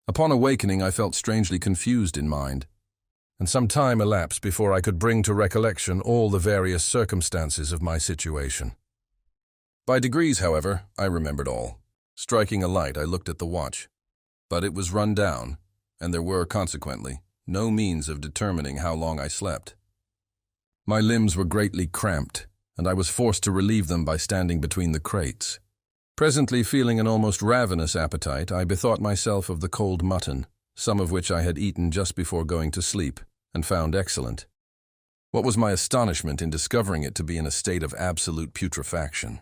Upon awakening, I felt strangely confused in mind, and some time elapsed before I could bring to recollection all the various circumstances of my situation. By degrees, however, I remembered all. Striking a light, I looked at the watch, but it was run down, and there were, consequently, no means of determining how long I slept. My limbs were greatly cramped, and I was forced to relieve them by standing between the crates. Presently, feeling an almost ravenous appetite, I bethought myself of the cold mutton, some of which I had eaten just before going to sleep, and found excellent. What was my astonishment in discovering it to be in a state of absolute putrefaction.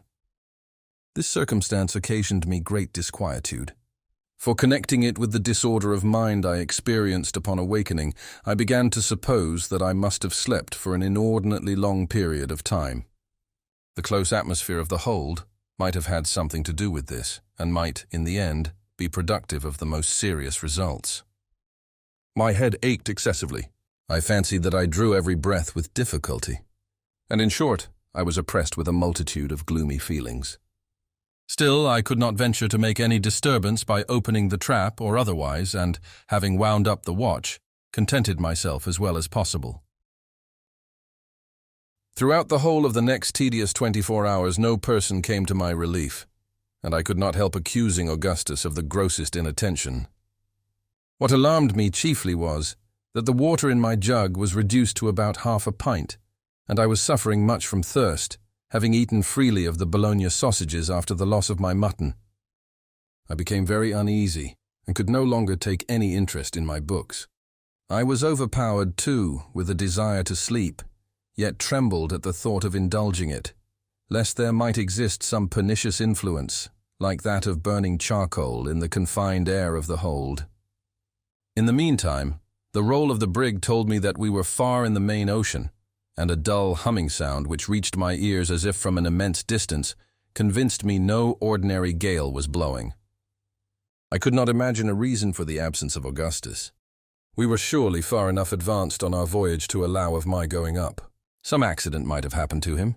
This circumstance occasioned me great disquietude, for connecting it with the disorder of mind I experienced upon awakening, I began to suppose that I must have slept for an inordinately long period of time. The close atmosphere of the hold might have had something to do with this, and might, in the end, be productive of the most serious results. My head ached excessively. I fancied that I drew every breath with difficulty, and in short, I was oppressed with a multitude of gloomy feelings. Still, I could not venture to make any disturbance by opening the trap or otherwise, and, having wound up the watch, contented myself as well as possible. Throughout the whole of the next tedious 24 hours, no person came to my relief, and I could not help accusing Augustus of the grossest inattention. What alarmed me chiefly was that the water in my jug was reduced to about half a pint, and I was suffering much from thirst, having eaten freely of the Bologna sausages after the loss of my mutton. I became very uneasy, and could no longer take any interest in my books. I was overpowered, too, with a desire to sleep, yet trembled at the thought of indulging it, lest there might exist some pernicious influence, like that of burning charcoal in the confined air of the hold. In the meantime, the roll of the brig told me that we were far in the main ocean, and a dull humming sound which reached my ears as if from an immense distance convinced me no ordinary gale was blowing. I could not imagine a reason for the absence of Augustus. We were surely far enough advanced on our voyage to allow of my going up. Some accident might have happened to him,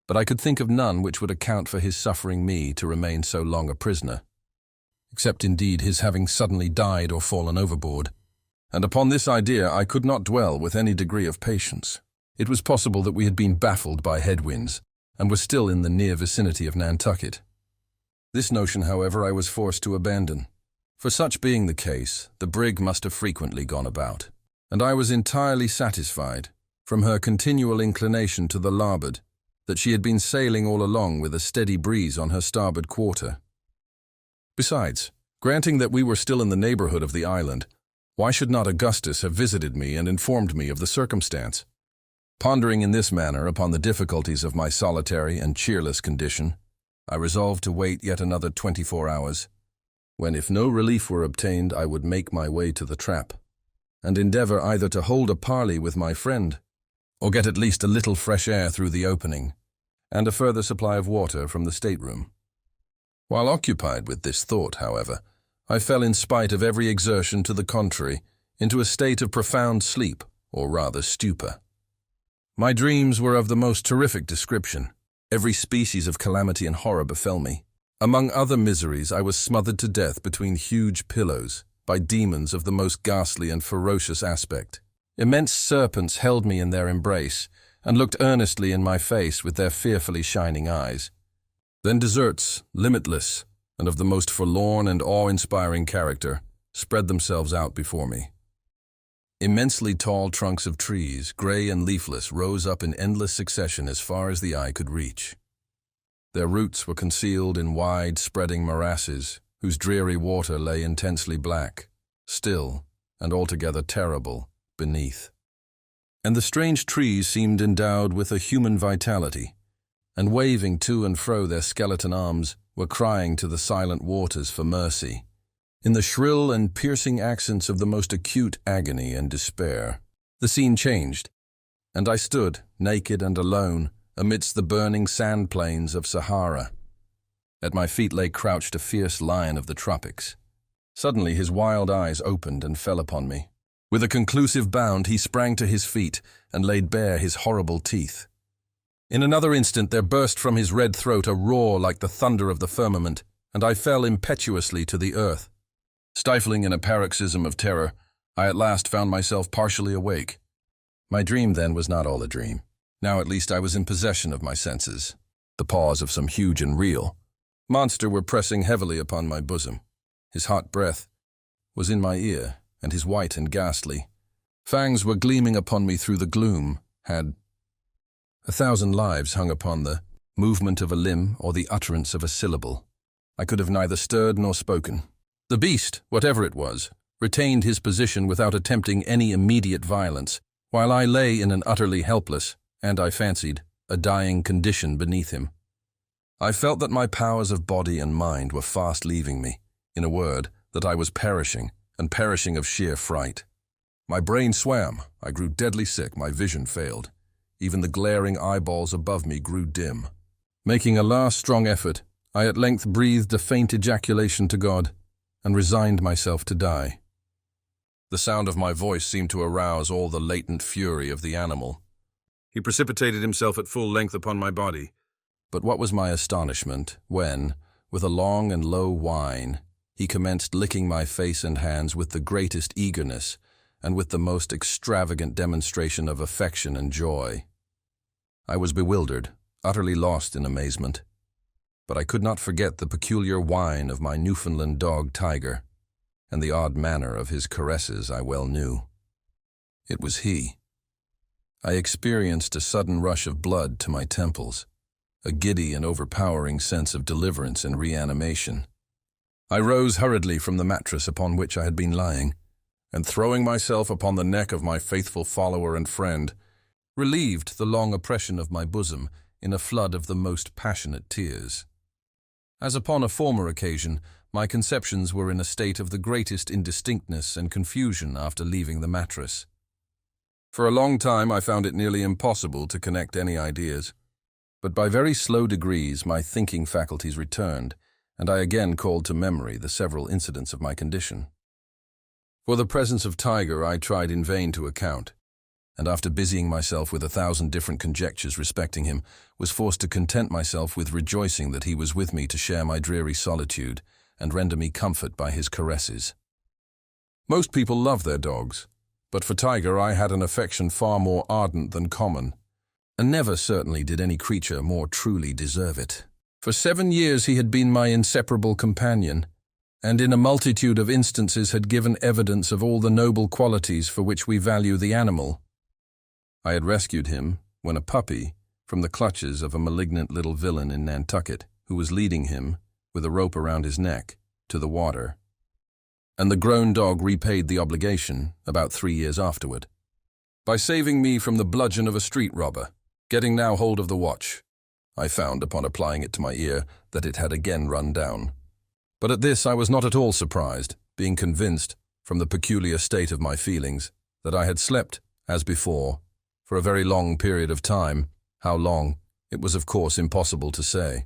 but I could think of none which would account for his suffering me to remain so long a prisoner, except indeed his having suddenly died or fallen overboard. And upon this idea I could not dwell with any degree of patience. It was possible that we had been baffled by headwinds, and were still in the near vicinity of Nantucket. This notion, however, I was forced to abandon. For such being the case, the brig must have frequently gone about, and I was entirely satisfied, from her continual inclination to the larboard, that she had been sailing all along with a steady breeze on her starboard quarter. Besides, granting that we were still in the neighborhood of the island, why should not Augustus have visited me and informed me of the circumstance? Pondering in this manner upon the difficulties of my solitary and cheerless condition, I resolved to wait yet another 24 hours, when if no relief were obtained I would make my way to the trap, and endeavor either to hold a parley with my friend, or get at least a little fresh air through the opening, and a further supply of water from the stateroom. While occupied with this thought, however, I fell in spite of every exertion to the contrary into a state of profound sleep, or rather stupor. My dreams were of the most terrific description. Every species of calamity and horror befell me. Among other miseries, I was smothered to death between huge pillows by demons of the most ghastly and ferocious aspect. Immense serpents held me in their embrace and looked earnestly in my face with their fearfully shining eyes. Then deserts, limitless, and of the most forlorn and awe-inspiring character, spread themselves out before me. Immensely tall trunks of trees, gray and leafless, rose up in endless succession as far as the eye could reach. Their roots were concealed in wide, spreading morasses, whose dreary water lay intensely black, still, and altogether terrible, beneath. And the strange trees seemed endowed with a human vitality, and waving to and fro their skeleton arms, were crying to the silent waters for mercy, in the shrill and piercing accents of the most acute agony and despair. The scene changed, and I stood, naked and alone, amidst the burning sand plains of Sahara. At my feet lay crouched a fierce lion of the tropics. Suddenly his wild eyes opened and fell upon me. With a conclusive bound he sprang to his feet and laid bare his horrible teeth. In another instant there burst from his red throat a roar like the thunder of the firmament, and I fell impetuously to the earth. Stifling in a paroxysm of terror, I at last found myself partially awake. My dream then was not all a dream. Now at least I was in possession of my senses. The paws of some huge and real monster were pressing heavily upon my bosom. His hot breath was in my ear, and his white and ghastly fangs were gleaming upon me through the gloom. Had 1,000 lives hung upon the movement of a limb or the utterance of a syllable, I could have neither stirred nor spoken. The beast, whatever it was, retained his position without attempting any immediate violence, while I lay in an utterly helpless, and I fancied, a dying condition beneath him. I felt that my powers of body and mind were fast leaving me. In a word, that I was perishing, and perishing of sheer fright. My brain swam, I grew deadly sick, my vision failed. Even the glaring eyeballs above me grew dim. Making a last strong effort, I at length breathed a faint ejaculation to God, and resigned myself to die. The sound of my voice seemed to arouse all the latent fury of the animal. He precipitated himself at full length upon my body. But what was my astonishment when, with a long and low whine, he commenced licking my face and hands with the greatest eagerness and with the most extravagant demonstration of affection and joy. I was bewildered, utterly lost in amazement. But I could not forget the peculiar whine of my Newfoundland dog Tiger, and the odd manner of his caresses I well knew. It was he. I experienced a sudden rush of blood to my temples, a giddy and overpowering sense of deliverance and reanimation. I rose hurriedly from the mattress upon which I had been lying, and throwing myself upon the neck of my faithful follower and friend, relieved the long oppression of my bosom in a flood of the most passionate tears. As upon a former occasion, my conceptions were in a state of the greatest indistinctness and confusion after leaving the mattress. For a long time I found it nearly impossible to connect any ideas, but by very slow degrees my thinking faculties returned, and I again called to memory the several incidents of my condition. For the presence of Tiger I tried in vain to account, and after busying myself with 1,000 different conjectures respecting him, was forced to content myself with rejoicing that he was with me to share my dreary solitude and render me comfort by his caresses. Most people love their dogs, but for Tiger I had an affection far more ardent than common, and never certainly did any creature more truly deserve it. For 7 years he had been my inseparable companion, and in a multitude of instances had given evidence of all the noble qualities for which we value the animal. I had rescued him, when a puppy, from the clutches of a malignant little villain in Nantucket, who was leading him, with a rope around his neck, to the water. And the grown dog repaid the obligation about 3 years afterward, by saving me from the bludgeon of a street robber. Getting now hold of the watch, I found, upon applying it to my ear, that it had again run down. But at this I was not at all surprised, being convinced, from the peculiar state of my feelings, that I had slept, as before, for a very long period of time. How long, it was of course impossible to say.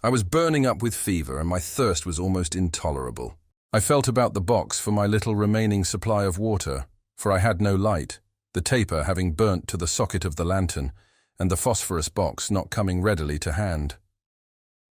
I was burning up with fever, and my thirst was almost intolerable. I felt about the box for my little remaining supply of water, for I had no light, the taper having burnt to the socket of the lantern, and the phosphorus box not coming readily to hand.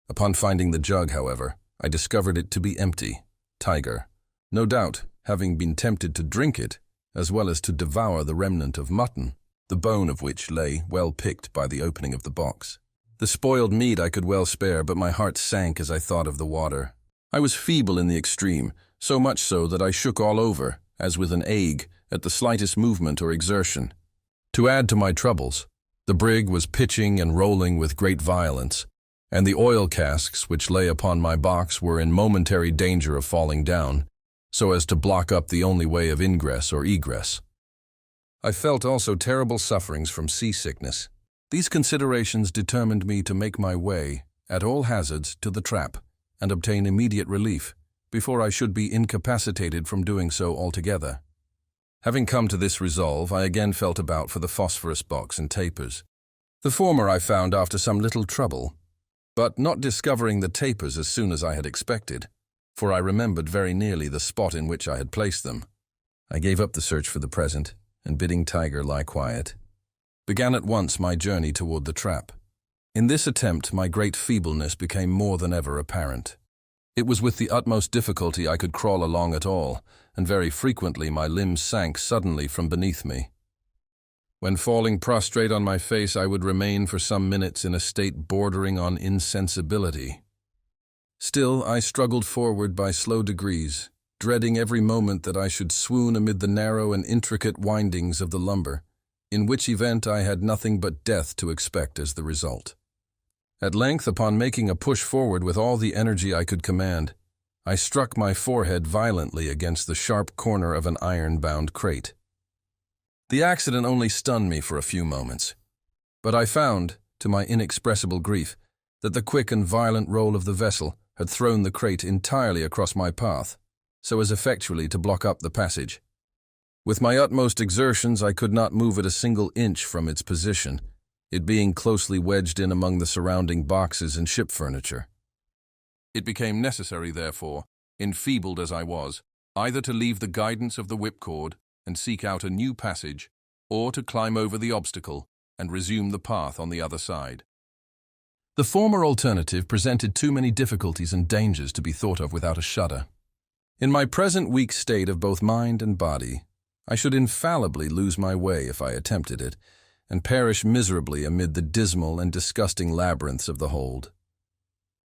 Upon finding the jug, however, I discovered it to be empty. Tiger, no doubt, having been tempted to drink it, as well as to devour the remnant of mutton, the bone of which lay well picked by the opening of the box. The spoiled meat I could well spare, but my heart sank as I thought of the water. I was feeble in the extreme, so much so that I shook all over, as with an ague, at the slightest movement or exertion. To add to my troubles, the brig was pitching and rolling with great violence, and the oil casks which lay upon my box were in momentary danger of falling down, so as to block up the only way of ingress or egress. I felt also terrible sufferings from seasickness. These considerations determined me to make my way, at all hazards, to the trap, and obtain immediate relief, before I should be incapacitated from doing so altogether. Having come to this resolve, I again felt about for the phosphorus box and tapers. The former I found after some little trouble, but not discovering the tapers as soon as I had expected, for I remembered very nearly the spot in which I had placed them. I gave up the search for the present, and bidding Tiger lie quiet, began at once my journey toward the trap. In this attempt, my great feebleness became more than ever apparent. It was with the utmost difficulty I could crawl along at all, and very frequently my limbs sank suddenly from beneath me. When falling prostrate on my face, I would remain for some minutes in a state bordering on insensibility. Still, I struggled forward by slow degrees, dreading every moment that I should swoon amid the narrow and intricate windings of the lumber, in which event I had nothing but death to expect as the result. At length, upon making a push forward with all the energy I could command, I struck my forehead violently against the sharp corner of an iron-bound crate. The accident only stunned me for a few moments, but I found, to my inexpressible grief, that the quick and violent roll of the vessel had thrown the crate entirely across my path, so as effectually to block up the passage. With my utmost exertions, I could not move it a single inch from its position, it being closely wedged in among the surrounding boxes and ship furniture. It became necessary, therefore, enfeebled as I was, either to leave the guidance of the whipcord and seek out a new passage, or to climb over the obstacle and resume the path on the other side. The former alternative presented too many difficulties and dangers to be thought of without a shudder. In my present weak state of both mind and body, I should infallibly lose my way if I attempted it, and perish miserably amid the dismal and disgusting labyrinths of the hold.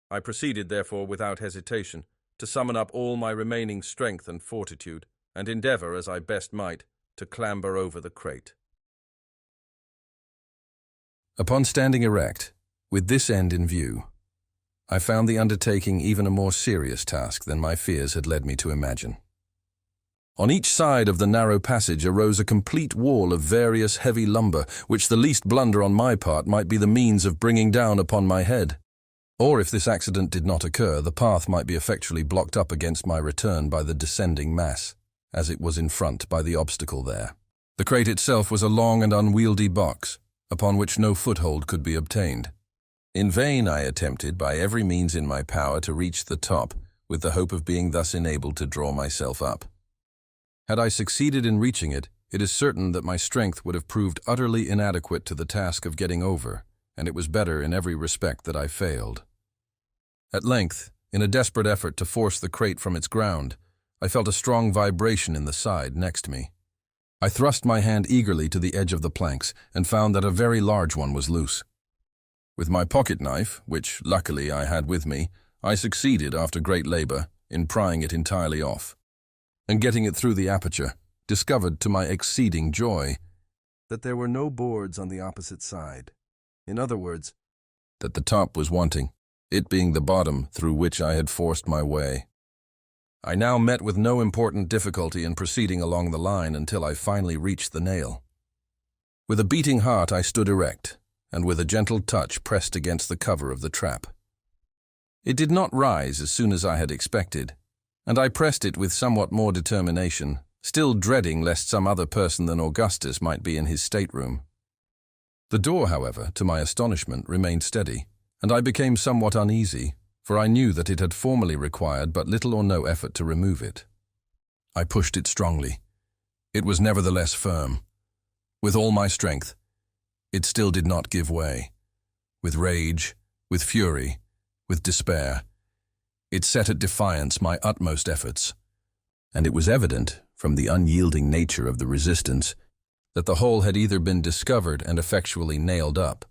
I proceeded, therefore, without hesitation, to summon up all my remaining strength and fortitude, and endeavor, as I best might, to clamber over the crate. Upon standing erect, with this end in view, I found the undertaking even a more serious task than my fears had led me to imagine. On each side of the narrow passage arose a complete wall of various heavy lumber, which the least blunder on my part might be the means of bringing down upon my head. Or if this accident did not occur, the path might be effectually blocked up against my return by the descending mass, as it was in front by the obstacle there. The crate itself was a long and unwieldy box, upon which no foothold could be obtained. In vain I attempted by every means in my power to reach the top, with the hope of being thus enabled to draw myself up. Had I succeeded in reaching it, it is certain that my strength would have proved utterly inadequate to the task of getting over, and it was better in every respect that I failed. At length, in a desperate effort to force the crate from its ground, I felt a strong vibration in the side next me. I thrust my hand eagerly to the edge of the planks and found that a very large one was loose. With my pocket knife, which luckily I had with me, I succeeded, after great labor, in prying it entirely off, and getting it through the aperture, discovered to my exceeding joy that there were no boards on the opposite side. In other words, that the top was wanting, it being the bottom through which I had forced my way. I now met with no important difficulty in proceeding along the line until I finally reached the nail. With a beating heart I stood erect, and with a gentle touch pressed against the cover of the trap. It did not rise as soon as I had expected, and I pressed it with somewhat more determination, still dreading lest some other person than Augustus might be in his stateroom. The door, however, to my astonishment, remained steady, and I became somewhat uneasy, for I knew that it had formerly required but little or no effort to remove it. I pushed it strongly. It was nevertheless firm. With all my strength, it still did not give way. With rage, with fury, with despair, it set at defiance my utmost efforts, and it was evident, from the unyielding nature of the resistance, that the hole had either been discovered and effectually nailed up,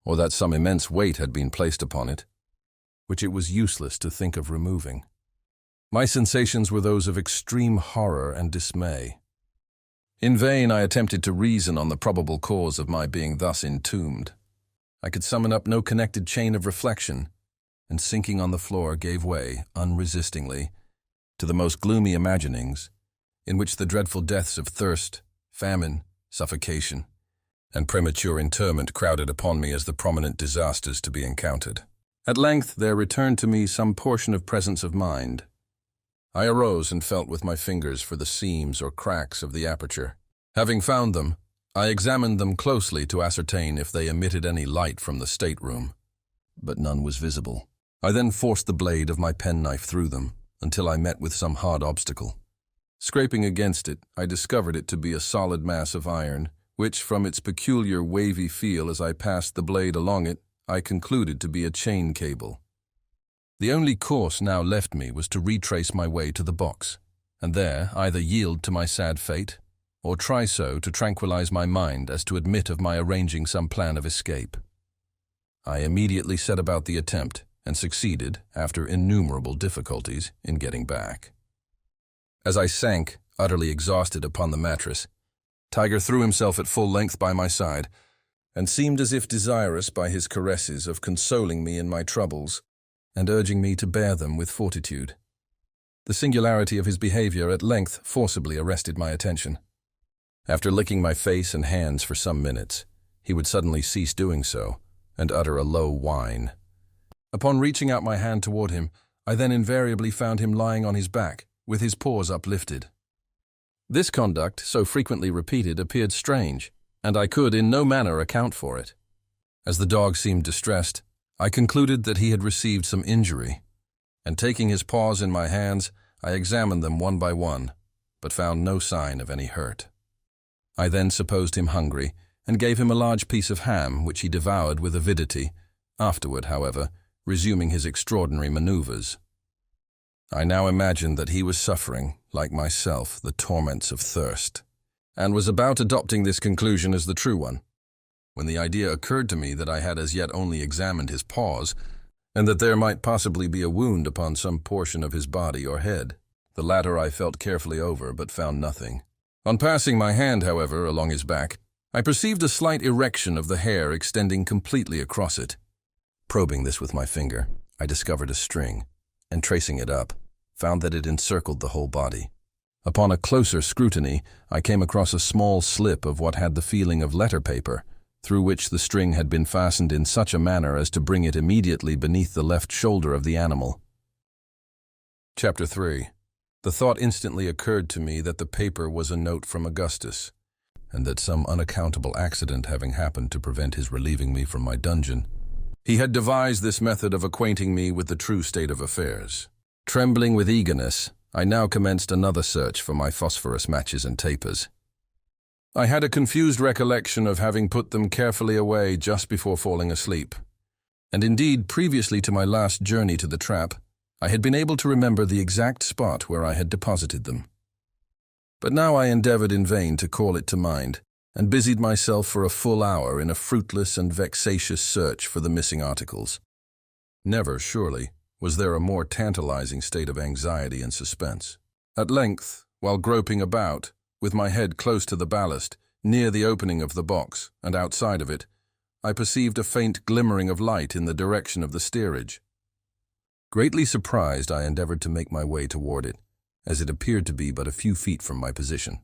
or that some immense weight had been placed upon it, which it was useless to think of removing. My sensations were those of extreme horror and dismay. In vain I attempted to reason on the probable cause of my being thus entombed. I could summon up no connected chain of reflection, and sinking on the floor gave way, unresistingly, to the most gloomy imaginings, in which the dreadful deaths of thirst, famine, suffocation, and premature interment crowded upon me as the prominent disasters to be encountered. At length there returned to me some portion of presence of mind. I arose and felt with my fingers for the seams or cracks of the aperture. Having found them, I examined them closely to ascertain if they emitted any light from the stateroom, but none was visible. I then forced the blade of my penknife through them until I met with some hard obstacle. Scraping against it, I discovered it to be a solid mass of iron, which, from its peculiar wavy feel as I passed the blade along it, I concluded to be a chain cable. The only course now left me was to retrace my way to the box, and there either yield to my sad fate, or try so to tranquilize my mind as to admit of my arranging some plan of escape. I immediately set about the attempt, and succeeded, after innumerable difficulties, in getting back. As I sank, utterly exhausted, upon the mattress, Tiger threw himself at full length by my side, and seemed as if desirous by his caresses of consoling me in my troubles, and urging me to bear them with fortitude. The singularity of his behavior at length forcibly arrested my attention. After licking my face and hands for some minutes, he would suddenly cease doing so, and utter a low whine. Upon reaching out my hand toward him, I then invariably found him lying on his back, with his paws uplifted. This conduct, so frequently repeated, appeared strange, and I could in no manner account for it. As the dog seemed distressed, I concluded that he had received some injury, and taking his paws in my hands, I examined them one by one, but found no sign of any hurt. I then supposed him hungry, and gave him a large piece of ham, which he devoured with avidity, afterward, however, resuming his extraordinary maneuvers. I now imagined that he was suffering, like myself, the torments of thirst, and was about adopting this conclusion as the true one, when the idea occurred to me that I had as yet only examined his paws, and that there might possibly be a wound upon some portion of his body or head. The latter I felt carefully over, but found nothing. On passing my hand, however, along his back, I perceived a slight erection of the hair extending completely across it. Probing this with my finger, I discovered a string, and tracing it up, found that it encircled the whole body. Upon a closer scrutiny, I came across a small slip of what had the feeling of letter paper, through which the string had been fastened in such a manner as to bring it immediately beneath the left shoulder of the animal. Chapter 3. The thought instantly occurred to me that the paper was a note from Augustus, and that some unaccountable accident having happened to prevent his relieving me from my dungeon, he had devised this method of acquainting me with the true state of affairs. Trembling with eagerness, I now commenced another search for my phosphorus matches and tapers. I had a confused recollection of having put them carefully away just before falling asleep, and indeed, previously to my last journey to the trap, I had been able to remember the exact spot where I had deposited them. But now I endeavored in vain to call it to mind, and busied myself for a full hour in a fruitless and vexatious search for the missing articles. Never, surely, was there a more tantalizing state of anxiety and suspense. At length, while groping about, with my head close to the ballast, near the opening of the box, and outside of it, I perceived a faint glimmering of light in the direction of the steerage. Greatly surprised, I endeavored to make my way toward it, as it appeared to be but a few feet from my position.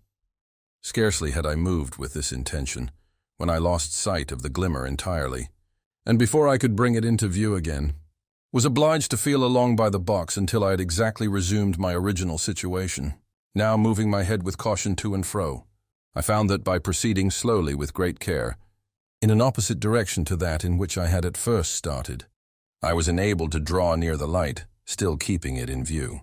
Scarcely had I moved with this intention, when I lost sight of the glimmer entirely, and before I could bring it into view again, was obliged to feel along by the box until I had exactly resumed my original situation. Now moving my head with caution to and fro, I found that by proceeding slowly with great care, in an opposite direction to that in which I had at first started, I was enabled to draw near the light, still keeping it in view.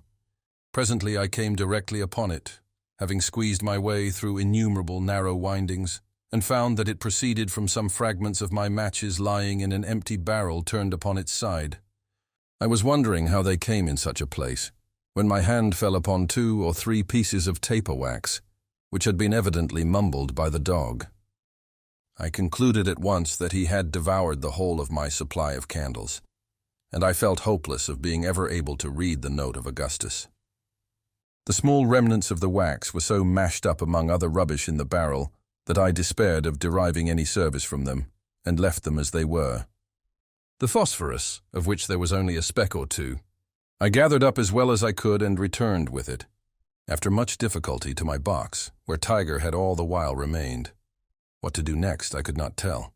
Presently I came directly upon it, having squeezed my way through innumerable narrow windings, and found that it proceeded from some fragments of my matches lying in an empty barrel turned upon its side. I was wondering how they came in such a place, when my hand fell upon 2 or 3 pieces of taper wax, which had been evidently mumbled by the dog. I concluded at once that he had devoured the whole of my supply of candles, and I felt hopeless of being ever able to read the note of Augustus. The small remnants of the wax were so mashed up among other rubbish in the barrel that I despaired of deriving any service from them, and left them as they were. The phosphorus, of which there was only a speck or two, I gathered up as well as I could and returned with it, after much difficulty, to my box, where Tiger had all the while remained. What to do next I could not tell.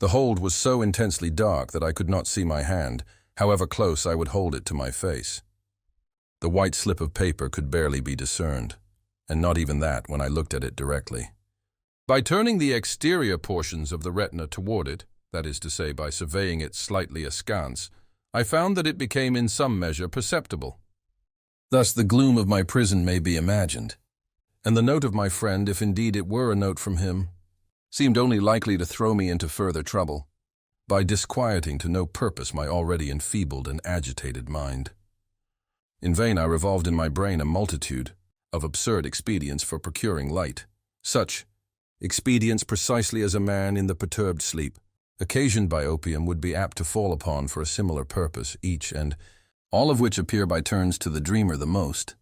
The hold was so intensely dark that I could not see my hand, however close I would hold it to my face. The white slip of paper could barely be discerned, and not even that when I looked at it directly. By turning the exterior portions of the retina toward it, that is to say, by surveying it slightly askance, I found that it became in some measure perceptible. Thus the gloom of my prison may be imagined, and the note of my friend, if indeed it were a note from him, seemed only likely to throw me into further trouble, by disquieting to no purpose my already enfeebled and agitated mind. In vain I revolved in my brain a multitude of absurd expedients for procuring light, such expedients precisely as a man in the perturbed sleep, occasioned by opium, would be apt to fall upon for a similar purpose, each and all of which appear by turns to the dreamer the most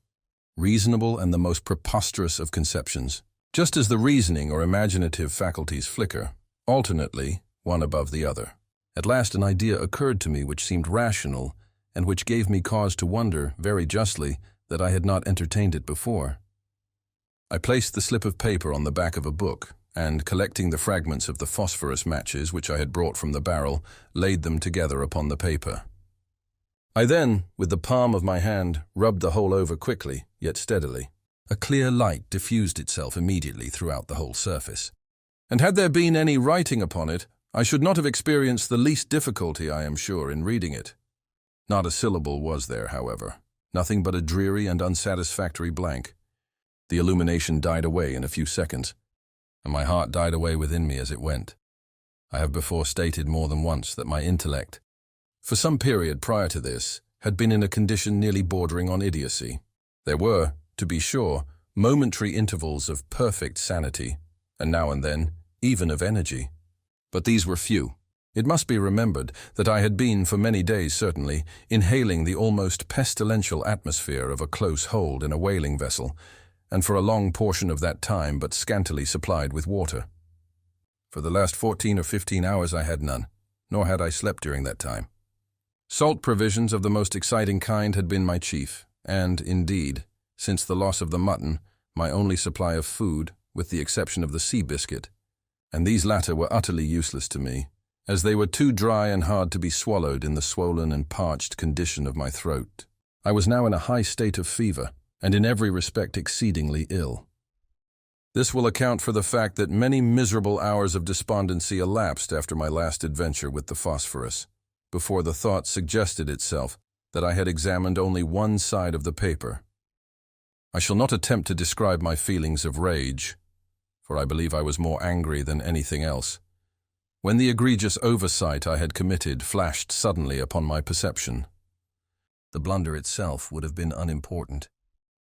reasonable and the most preposterous of conceptions, just as the reasoning or imaginative faculties flicker, alternately, one above the other. At last an idea occurred to me which seemed rational, and which gave me cause to wonder, very justly, that I had not entertained it before. I placed the slip of paper on the back of a book, and, collecting the fragments of the phosphorus matches which I had brought from the barrel, laid them together upon the paper. I then, with the palm of my hand, rubbed the whole over quickly, yet steadily. A clear light diffused itself immediately throughout the whole surface, and had there been any writing upon it, I should not have experienced the least difficulty, I am sure, in reading it. Not a syllable was there, however, nothing but a dreary and unsatisfactory blank. The illumination died away in a few seconds, and my heart died away within me as it went. I have before stated more than once that my intellect, for some period prior to this, had been in a condition nearly bordering on idiocy. There were, to be sure, momentary intervals of perfect sanity, and now and then, even of energy. But these were few. It must be remembered that I had been, for many days certainly, inhaling the almost pestilential atmosphere of a close hold in a whaling vessel, and for a long portion of that time but scantily supplied with water. For the last 14 or 15 hours I had none, nor had I slept during that time. Salt provisions of the most exciting kind had been my chief, and, indeed, since the loss of the mutton, my only supply of food, with the exception of the sea biscuit, and these latter were utterly useless to me, as they were too dry and hard to be swallowed in the swollen and parched condition of my throat. I was now in a high state of fever, and in every respect exceedingly ill. This will account for the fact that many miserable hours of despondency elapsed after my last adventure with the phosphorus, before the thought suggested itself that I had examined only one side of the paper. I shall not attempt to describe my feelings of rage, for I believe I was more angry than anything else, when the egregious oversight I had committed flashed suddenly upon my perception. The blunder itself would have been unimportant,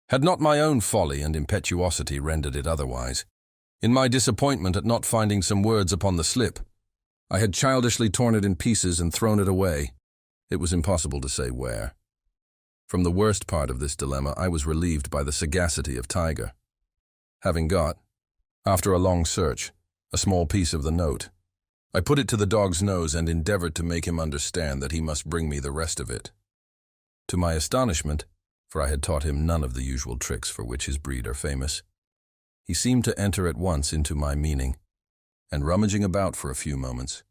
had not my own folly and impetuosity rendered it otherwise. In my disappointment at not finding some words upon the slip, I had childishly torn it in pieces and thrown it away. It was impossible to say where. From the worst part of this dilemma I was relieved by the sagacity of Tiger. Having got, after a long search, a small piece of the note, I put it to the dog's nose and endeavored to make him understand that he must bring me the rest of it. To my astonishment, for I had taught him none of the usual tricks for which his breed are famous, he seemed to enter at once into my meaning, and rummaging about for a few moments,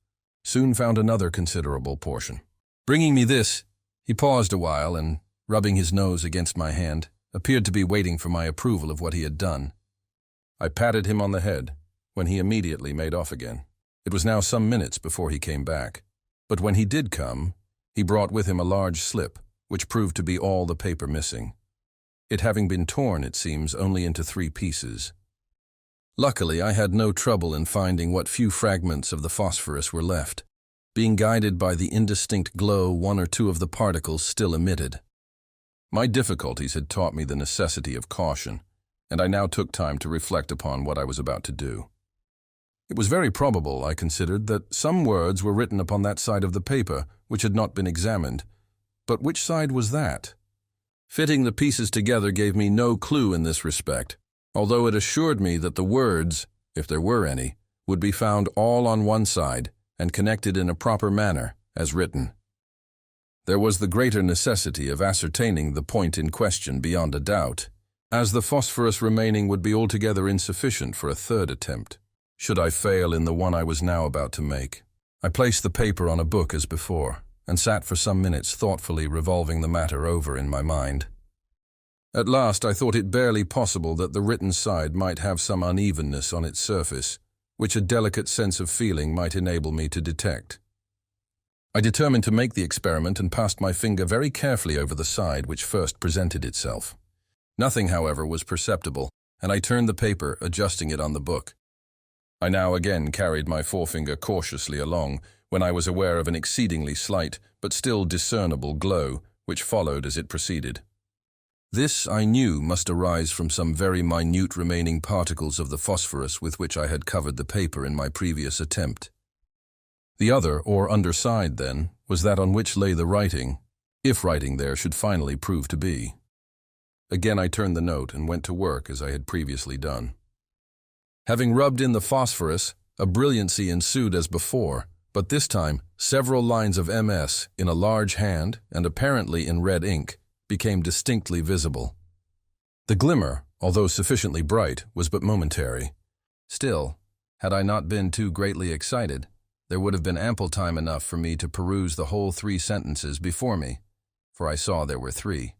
soon found another considerable portion. Bringing me this, he paused a while and, rubbing his nose against my hand, appeared to be waiting for my approval of what he had done. I patted him on the head, when he immediately made off again. It was now some minutes before he came back, but when he did come, he brought with him a large slip, which proved to be all the paper missing, it having been torn, it seems, only into 3 pieces. Luckily, I had no trouble in finding what few fragments of the phosphorus were left, being guided by the indistinct glow 1 or 2 of the particles still emitted. My difficulties had taught me the necessity of caution, and I now took time to reflect upon what I was about to do. It was very probable, I considered, that some words were written upon that side of the paper which had not been examined. But which side was that? Fitting the pieces together gave me no clue in this respect, although it assured me that the words, if there were any, would be found all on one side and connected in a proper manner, as written. There was the greater necessity of ascertaining the point in question beyond a doubt, as the phosphorus remaining would be altogether insufficient for a third attempt, should I fail in the one I was now about to make. I placed the paper on a book as before, and sat for some minutes thoughtfully revolving the matter over in my mind. At last I thought it barely possible that the written side might have some unevenness on its surface, which a delicate sense of feeling might enable me to detect. I determined to make the experiment and passed my finger very carefully over the side which first presented itself. Nothing, however, was perceptible, and I turned the paper, adjusting it on the book. I now again carried my forefinger cautiously along, when I was aware of an exceedingly slight, but still discernible glow, which followed as it proceeded. This, I knew, must arise from some very minute remaining particles of the phosphorus with which I had covered the paper in my previous attempt. The other, or underside, then, was that on which lay the writing, if writing there should finally prove to be. Again I turned the note and went to work as I had previously done. Having rubbed in the phosphorus, a brilliancy ensued as before, but this time several lines of MS in a large hand and apparently in red ink became distinctly visible. The glimmer, although sufficiently bright, was but momentary. Still, had I not been too greatly excited, there would have been ample time enough for me to peruse the whole 3 sentences before me, for I saw there were 3.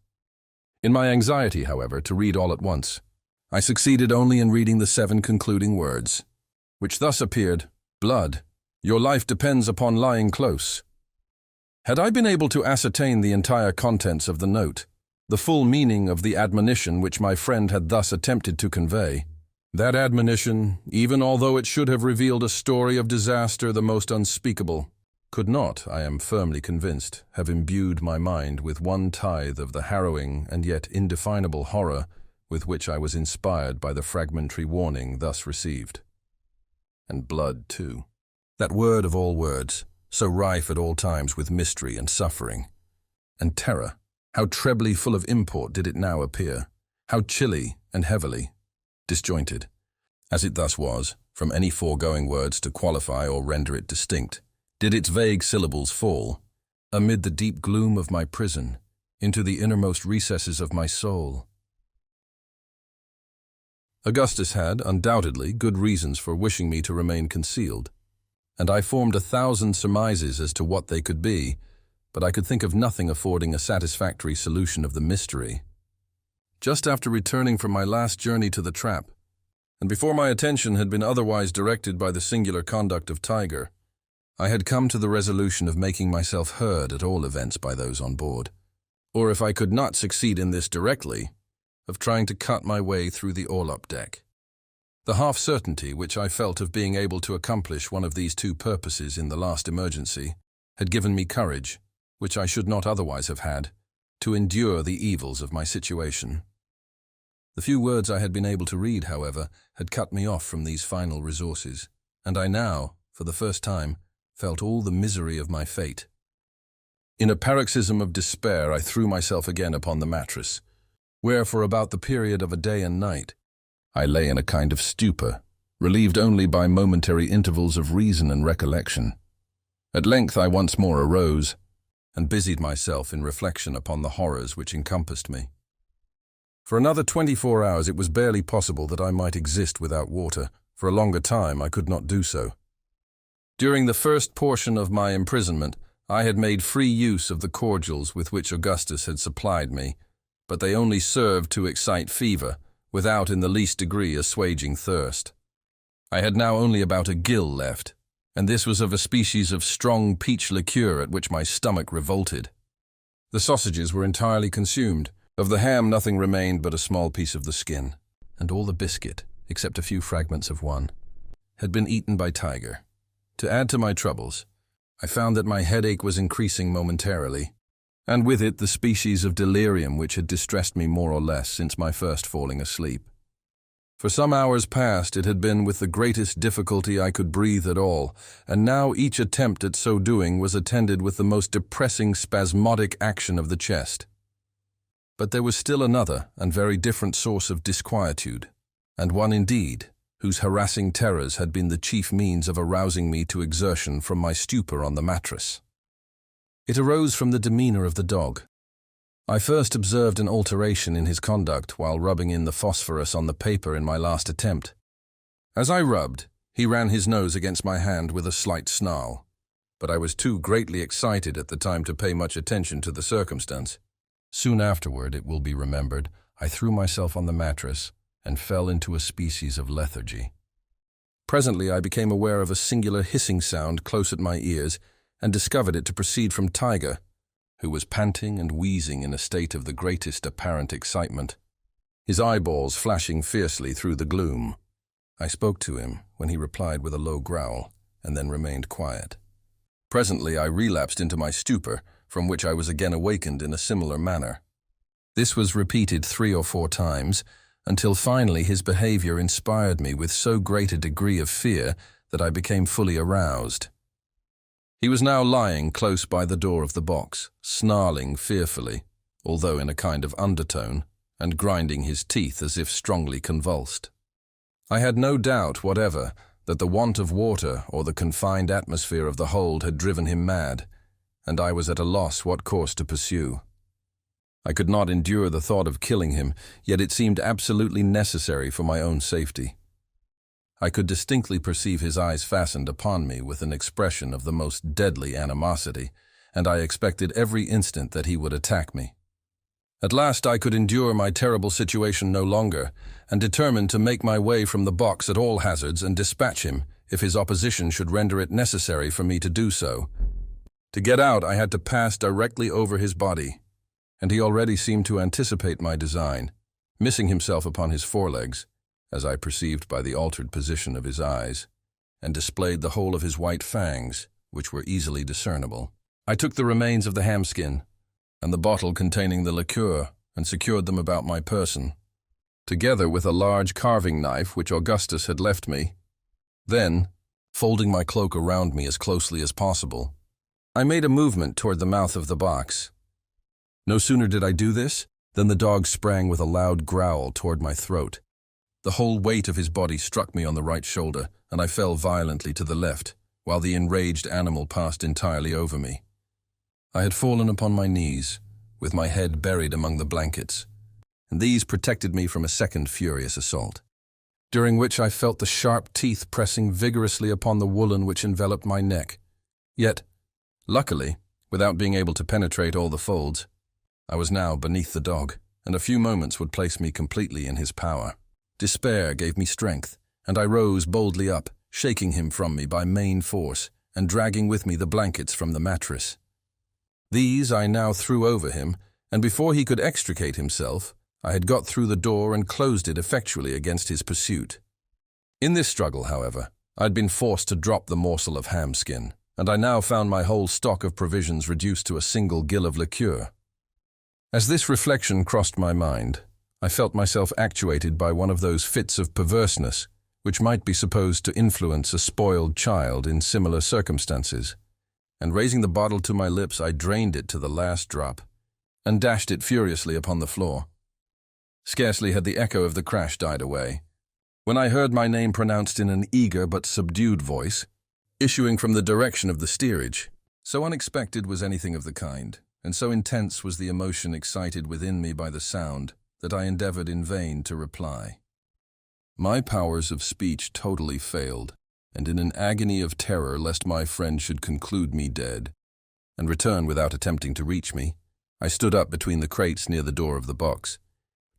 In my anxiety, however, to read all at once, I succeeded only in reading the 7 concluding words, which thus appeared: "Blood, your life depends upon lying close." Had I been able to ascertain the entire contents of the note, the full meaning of the admonition which my friend had thus attempted to convey, that admonition, even although it should have revealed a story of disaster the most unspeakable, could not, I am firmly convinced, have imbued my mind with 1/10 of the harrowing and yet indefinable horror with which I was inspired by the fragmentary warning thus received. And blood, too. That word of all words, so rife at all times with mystery and suffering. And terror, how trebly full of import did it now appear, how chilly and heavily disjointed, as it thus was, from any foregoing words to qualify or render it distinct, did its vague syllables fall, amid the deep gloom of my prison, into the innermost recesses of my soul. Augustus had, undoubtedly, good reasons for wishing me to remain concealed, and I formed 1,000 surmises as to what they could be, but I could think of nothing affording a satisfactory solution of the mystery. Just after returning from my last journey to the trap, and before my attention had been otherwise directed by the singular conduct of Tiger, I had come to the resolution of making myself heard at all events by those on board, or if I could not succeed in this directly, of trying to cut my way through the orlop deck. The half-certainty which I felt of being able to accomplish one of these 2 purposes in the last emergency had given me courage, which I should not otherwise have had, to endure the evils of my situation. The few words I had been able to read, however, had cut me off from these final resources, and I now, for the first time, felt all the misery of my fate. In a paroxysm of despair, I threw myself again upon the mattress, where for about the period of a day and night, I lay in a kind of stupor, relieved only by momentary intervals of reason and recollection. At length I once more arose, and busied myself in reflection upon the horrors which encompassed me. For another 24 hours it was barely possible that I might exist without water. For a longer time I could not do so. During the first portion of my imprisonment, I had made free use of the cordials with which Augustus had supplied me, but they only served to excite fever, without in the least degree assuaging thirst. I had now only about a gill left, and this was of a species of strong peach liqueur at which my stomach revolted. The sausages were entirely consumed. Of the ham nothing remained but a small piece of the skin, and all the biscuit, except a few fragments of one, had been eaten by Tiger. To add to my troubles, I found that my headache was increasing momentarily, and with it the species of delirium which had distressed me more or less since my first falling asleep. For some hours past it had been with the greatest difficulty I could breathe at all, and now each attempt at so doing was attended with the most depressing spasmodic action of the chest. But there was still another and very different source of disquietude, and one indeed, whose harassing terrors had been the chief means of arousing me to exertion from my stupor on the mattress. It arose from the demeanor of the dog. I first observed an alteration in his conduct while rubbing in the phosphorus on the paper in my last attempt. As I rubbed, he ran his nose against my hand with a slight snarl, but I was too greatly excited at the time to pay much attention to the circumstance. Soon afterward, it will be remembered, I threw myself on the mattress and fell into a species of lethargy. Presently I became aware of a singular hissing sound close at my ears and discovered it to proceed from Tiger, who was panting and wheezing in a state of the greatest apparent excitement, his eyeballs flashing fiercely through the gloom. I spoke to him, when he replied with a low growl, and then remained quiet. Presently I relapsed into my stupor, from which I was again awakened in a similar manner. This was repeated 3 or 4 times, until finally his behavior inspired me with so great a degree of fear that I became fully aroused. He was now lying close by the door of the box, snarling fearfully, although in a kind of undertone, and grinding his teeth as if strongly convulsed. I had no doubt whatever that the want of water or the confined atmosphere of the hold had driven him mad, and I was at a loss what course to pursue. I could not endure the thought of killing him, yet it seemed absolutely necessary for my own safety. I could distinctly perceive his eyes fastened upon me with an expression of the most deadly animosity, and I expected every instant that he would attack me. At last I could endure my terrible situation no longer, and determined to make my way from the box at all hazards and dispatch him, if his opposition should render it necessary for me to do so. To get out, I had to pass directly over his body, and he already seemed to anticipate my design, missing himself upon his forelegs, as I perceived by the altered position of his eyes, and displayed the whole of his white fangs, which were easily discernible. I took the remains of the ham-skin, and the bottle containing the liqueur, and secured them about my person, together with a large carving knife which Augustus had left me. Then, folding my cloak around me as closely as possible, I made a movement toward the mouth of the box. No sooner did I do this than the dog sprang with a loud growl toward my throat. The whole weight of his body struck me on the right shoulder, and I fell violently to the left, while the enraged animal passed entirely over me. I had fallen upon my knees, with my head buried among the blankets, and these protected me from a second furious assault, during which I felt the sharp teeth pressing vigorously upon the woolen which enveloped my neck. Yet, luckily, without being able to penetrate all the folds, I was now beneath the dog, and a few moments would place me completely in his power. Despair gave me strength, and I rose boldly up, shaking him from me by main force, and dragging with me the blankets from the mattress. These I now threw over him, and before he could extricate himself, I had got through the door and closed it effectually against his pursuit. In this struggle, however, I had been forced to drop the morsel of ham-skin, and I now found my whole stock of provisions reduced to a single gill of liqueur. As this reflection crossed my mind, I felt myself actuated by one of those fits of perverseness which might be supposed to influence a spoiled child in similar circumstances, and raising the bottle to my lips, I drained it to the last drop, and dashed it furiously upon the floor. Scarcely had the echo of the crash died away, when I heard my name pronounced in an eager but subdued voice, issuing from the direction of the steerage. So unexpected was anything of the kind, and so intense was the emotion excited within me by the sound, that I endeavored in vain to reply. My powers of speech totally failed, and in an agony of terror lest my friend should conclude me dead, and return without attempting to reach me, I stood up between the crates near the door of the box,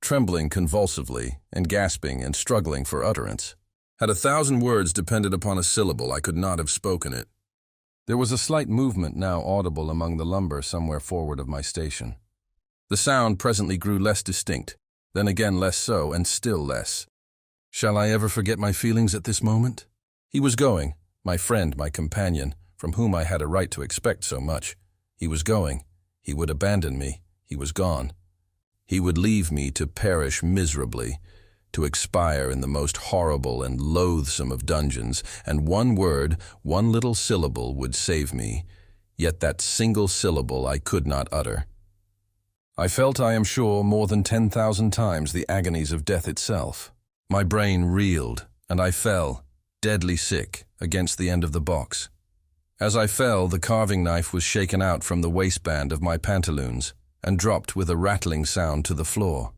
trembling convulsively and gasping and struggling for utterance. Had 1,000 words depended upon a syllable, I could not have spoken it. There was a slight movement now audible among the lumber somewhere forward of my station. The sound presently grew less distinct, then again less so, and still less. Shall I ever forget my feelings at this moment? He was going, my friend, my companion, from whom I had a right to expect so much. He was going. He would abandon me. He was gone. He would leave me to perish miserably, to expire in the most horrible and loathsome of dungeons, and one word, one little syllable would save me, yet that single syllable I could not utter. I felt, I am sure, more than 10,000 times the agonies of death itself. My brain reeled, and I fell, deadly sick, against the end of the box. As I fell, the carving knife was shaken out from the waistband of my pantaloons and dropped with a rattling sound to the floor.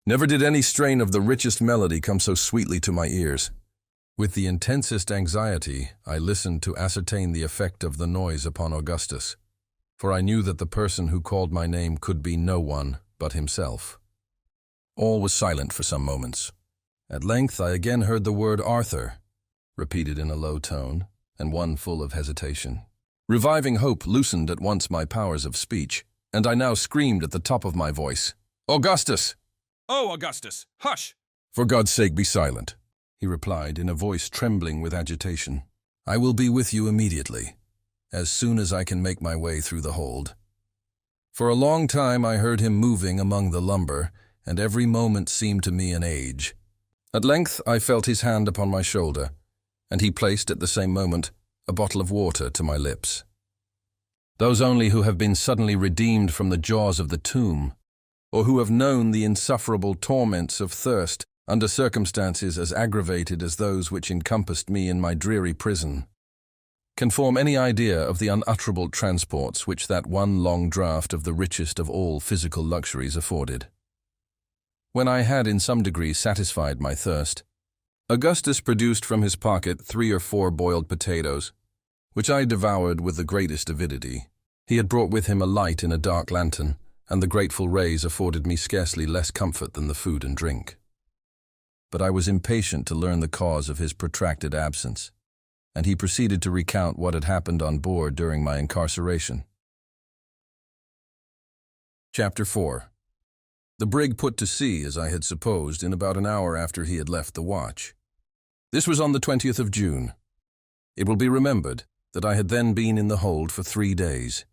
Never did any strain of the richest melody come so sweetly to my ears. With the intensest anxiety, I listened to ascertain the effect of the noise upon Augustus, for I knew that the person who called my name could be no one but himself. All was silent for some moments. At length I again heard the word Arthur, repeated in a low tone, and one full of hesitation. Reviving hope loosened at once my powers of speech, and I now screamed at the top of my voice, "Augustus!" "Oh, Augustus, hush!" "For God's sake, be silent," he replied in a voice trembling with agitation. "I will be with you immediately, as soon as I can make my way through the hold." For a long time I heard him moving among the lumber, and every moment seemed to me an age. At length I felt his hand upon my shoulder, and he placed at the same moment a bottle of water to my lips. Those only who have been suddenly redeemed from the jaws of the tomb, or who have known the insufferable torments of thirst under circumstances as aggravated as those which encompassed me in my dreary prison, can form any idea of the unutterable transports which that one long draught of the richest of all physical luxuries afforded. When I had in some degree satisfied my thirst, Augustus produced from his pocket 3 or 4 boiled potatoes, which I devoured with the greatest avidity. He had brought with him a light in a dark lantern, and the grateful rays afforded me scarcely less comfort than the food and drink. But I was impatient to learn the cause of his protracted absence, and he proceeded to recount what had happened on board during my incarceration. Chapter 4. The brig put to sea, as I had supposed, in about an hour after he had left the watch. This was on the 20th of June. It will be remembered that I had then been in the hold for 3 days,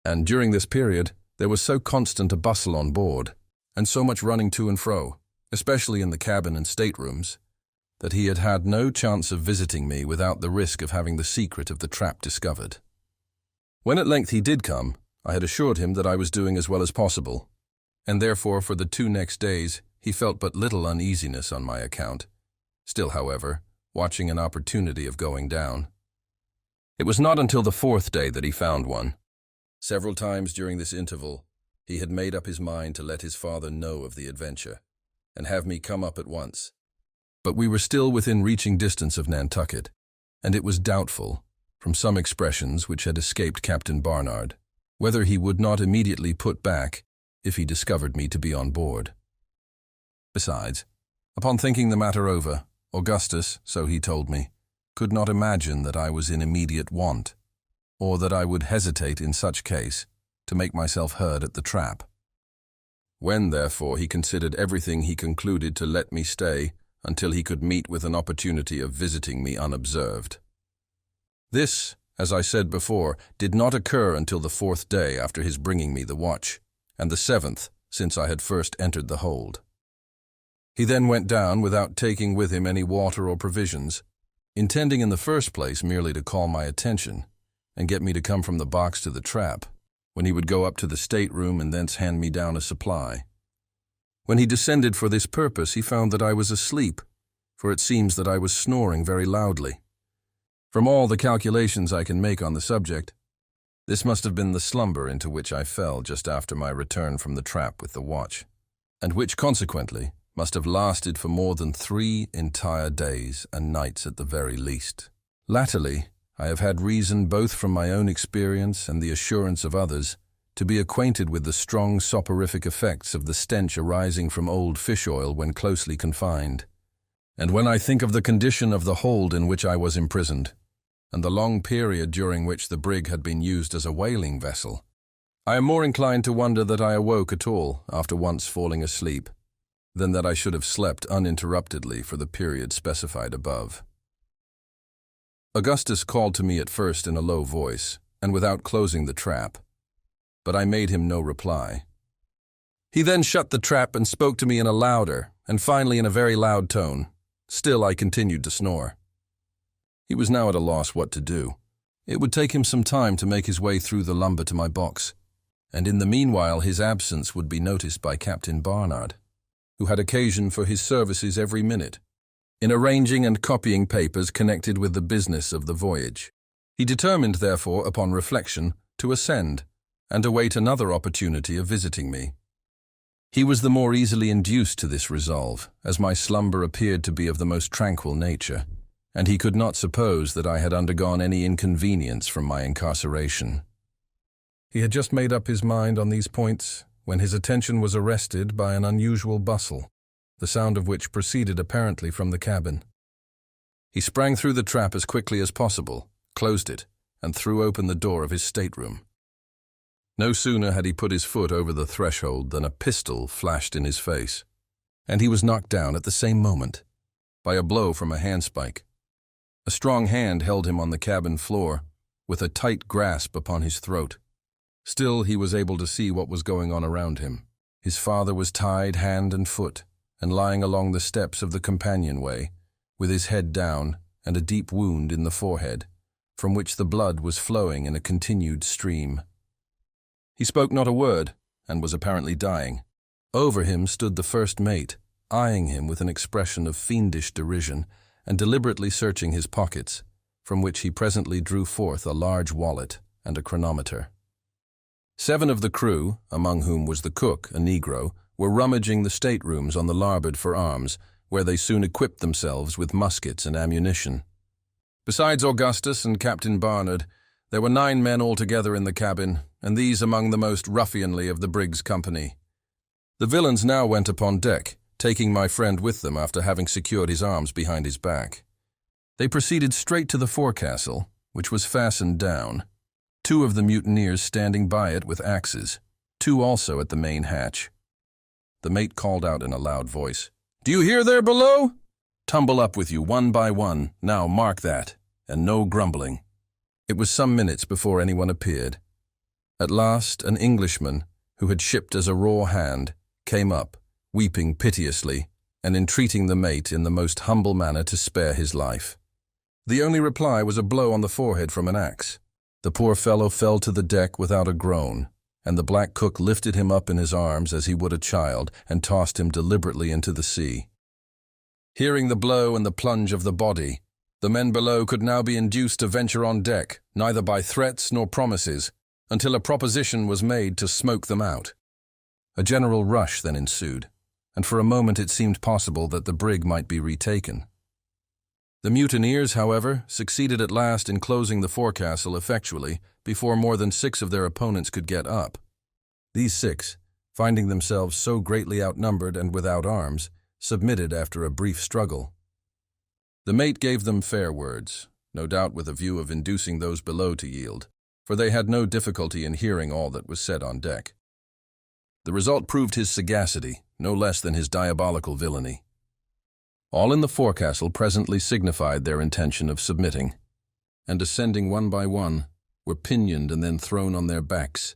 and during this period there was so constant a bustle on board, and so much running to and fro, especially in the cabin and staterooms, that he had had no chance of visiting me without the risk of having the secret of the trap discovered. When at length he did come, I had assured him that I was doing as well as possible, and therefore for the 2 next days he felt but little uneasiness on my account, still, however, watching an opportunity of going down. It was not until the 4th day that he found one. Several times during this interval he had made up his mind to let his father know of the adventure, and have me come up at once. But we were still within reaching distance of Nantucket, and it was doubtful, from some expressions which had escaped Captain Barnard, whether he would not immediately put back if he discovered me to be on board. Besides, upon thinking the matter over, Augustus, so he told me, could not imagine that I was in immediate want, or that I would hesitate in such case to make myself heard at the trap. When, therefore, he considered everything, he concluded to let me stay until he could meet with an opportunity of visiting me unobserved. This, as I said before, did not occur until the 4th day after his bringing me the watch, and the 7th since I had first entered the hold. He then went down without taking with him any water or provisions, intending in the first place merely to call my attention and get me to come from the box to the trap, when he would go up to the stateroom and thence hand me down a supply. When he descended for this purpose, he found that I was asleep, for it seems that I was snoring very loudly. From all the calculations I can make on the subject, this must have been the slumber into which I fell just after my return from the trap with the watch, and which consequently must have lasted for more than 3 entire days and nights at the very least. Latterly, I have had reason, both from my own experience and the assurance of others, to be acquainted with the strong soporific effects of the stench arising from old fish oil when closely confined. And when I think of the condition of the hold in which I was imprisoned, and the long period during which the brig had been used as a whaling vessel, I am more inclined to wonder that I awoke at all after once falling asleep, than that I should have slept uninterruptedly for the period specified above. Augustus called to me at first in a low voice, and without closing the trap, but I made him no reply. He then shut the trap and spoke to me in a louder and finally in a very loud tone. Still, I continued to snore. He was now at a loss what to do. It would take him some time to make his way through the lumber to my box, and in the meanwhile his absence would be noticed by Captain Barnard, who had occasion for his services every minute, in arranging and copying papers connected with the business of the voyage. He determined, therefore, upon reflection, to ascend, and await another opportunity of visiting me. He was the more easily induced to this resolve, as my slumber appeared to be of the most tranquil nature, and he could not suppose that I had undergone any inconvenience from my incarceration. He had just made up his mind on these points when his attention was arrested by an unusual bustle, the sound of which proceeded apparently from the cabin. He sprang through the trap as quickly as possible, closed it, and threw open the door of his stateroom. No sooner had he put his foot over the threshold than a pistol flashed in his face, and he was knocked down at the same moment by a blow from a handspike. A strong hand held him on the cabin floor, with a tight grasp upon his throat. Still, he was able to see what was going on around him. His father was tied hand and foot, and lying along the steps of the companionway, with his head down and a deep wound in the forehead, from which the blood was flowing in a continued stream. He spoke not a word, and was apparently dying. Over him stood the first mate, eyeing him with an expression of fiendish derision, and deliberately searching his pockets, from which he presently drew forth a large wallet and a chronometer. 7 of the crew, among whom was the cook, a Negro, were rummaging the staterooms on the larboard for arms, where they soon equipped themselves with muskets and ammunition. Besides Augustus and Captain Barnard, there were 9 men altogether in the cabin, and these among the most ruffianly of the brig's company. The villains now went upon deck, taking my friend with them after having secured his arms behind his back. They proceeded straight to the forecastle, which was fastened down, 2 of the mutineers standing by it with axes, 2 also at the main hatch. The mate called out in a loud voice, "Do you hear there below? Tumble up with you one by one, now mark that, and no grumbling." It was some minutes before anyone appeared. At last, an Englishman, who had shipped as a raw hand, came up, weeping piteously, and entreating the mate in the most humble manner to spare his life. The only reply was a blow on the forehead from an axe. The poor fellow fell to the deck without a groan, and the black cook lifted him up in his arms as he would a child, and tossed him deliberately into the sea. Hearing the blow and the plunge of the body, the men below could now be induced to venture on deck, neither by threats nor promises, until a proposition was made to smoke them out. A general rush then ensued, and for a moment it seemed possible that the brig might be retaken. The mutineers, however, succeeded at last in closing the forecastle effectually before more than 6 of their opponents could get up. These 6, finding themselves so greatly outnumbered and without arms, submitted after a brief struggle. The mate gave them fair words, no doubt with a view of inducing those below to yield, for they had no difficulty in hearing all that was said on deck. The result proved his sagacity, no less than his diabolical villainy. All in the forecastle presently signified their intention of submitting, and descending one by one, were pinioned and then thrown on their backs,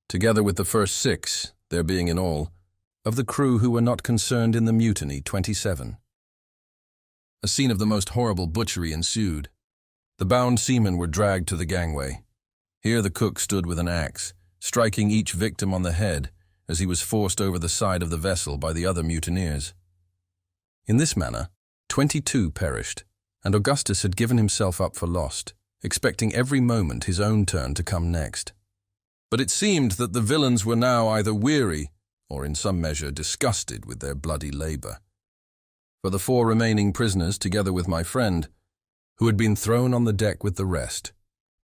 together with the first 6, there being in all, of the crew who were not concerned in the mutiny, 27. A scene of the most horrible butchery ensued. The bound seamen were dragged to the gangway. Here the cook stood with an axe, striking each victim on the head as he was forced over the side of the vessel by the other mutineers. In this manner, 22 perished, and Augustus had given himself up for lost, expecting every moment his own turn to come next. But it seemed that the villains were now either weary or in some measure disgusted with their bloody labor. For the 4 remaining prisoners, together with my friend, who had been thrown on the deck with the rest,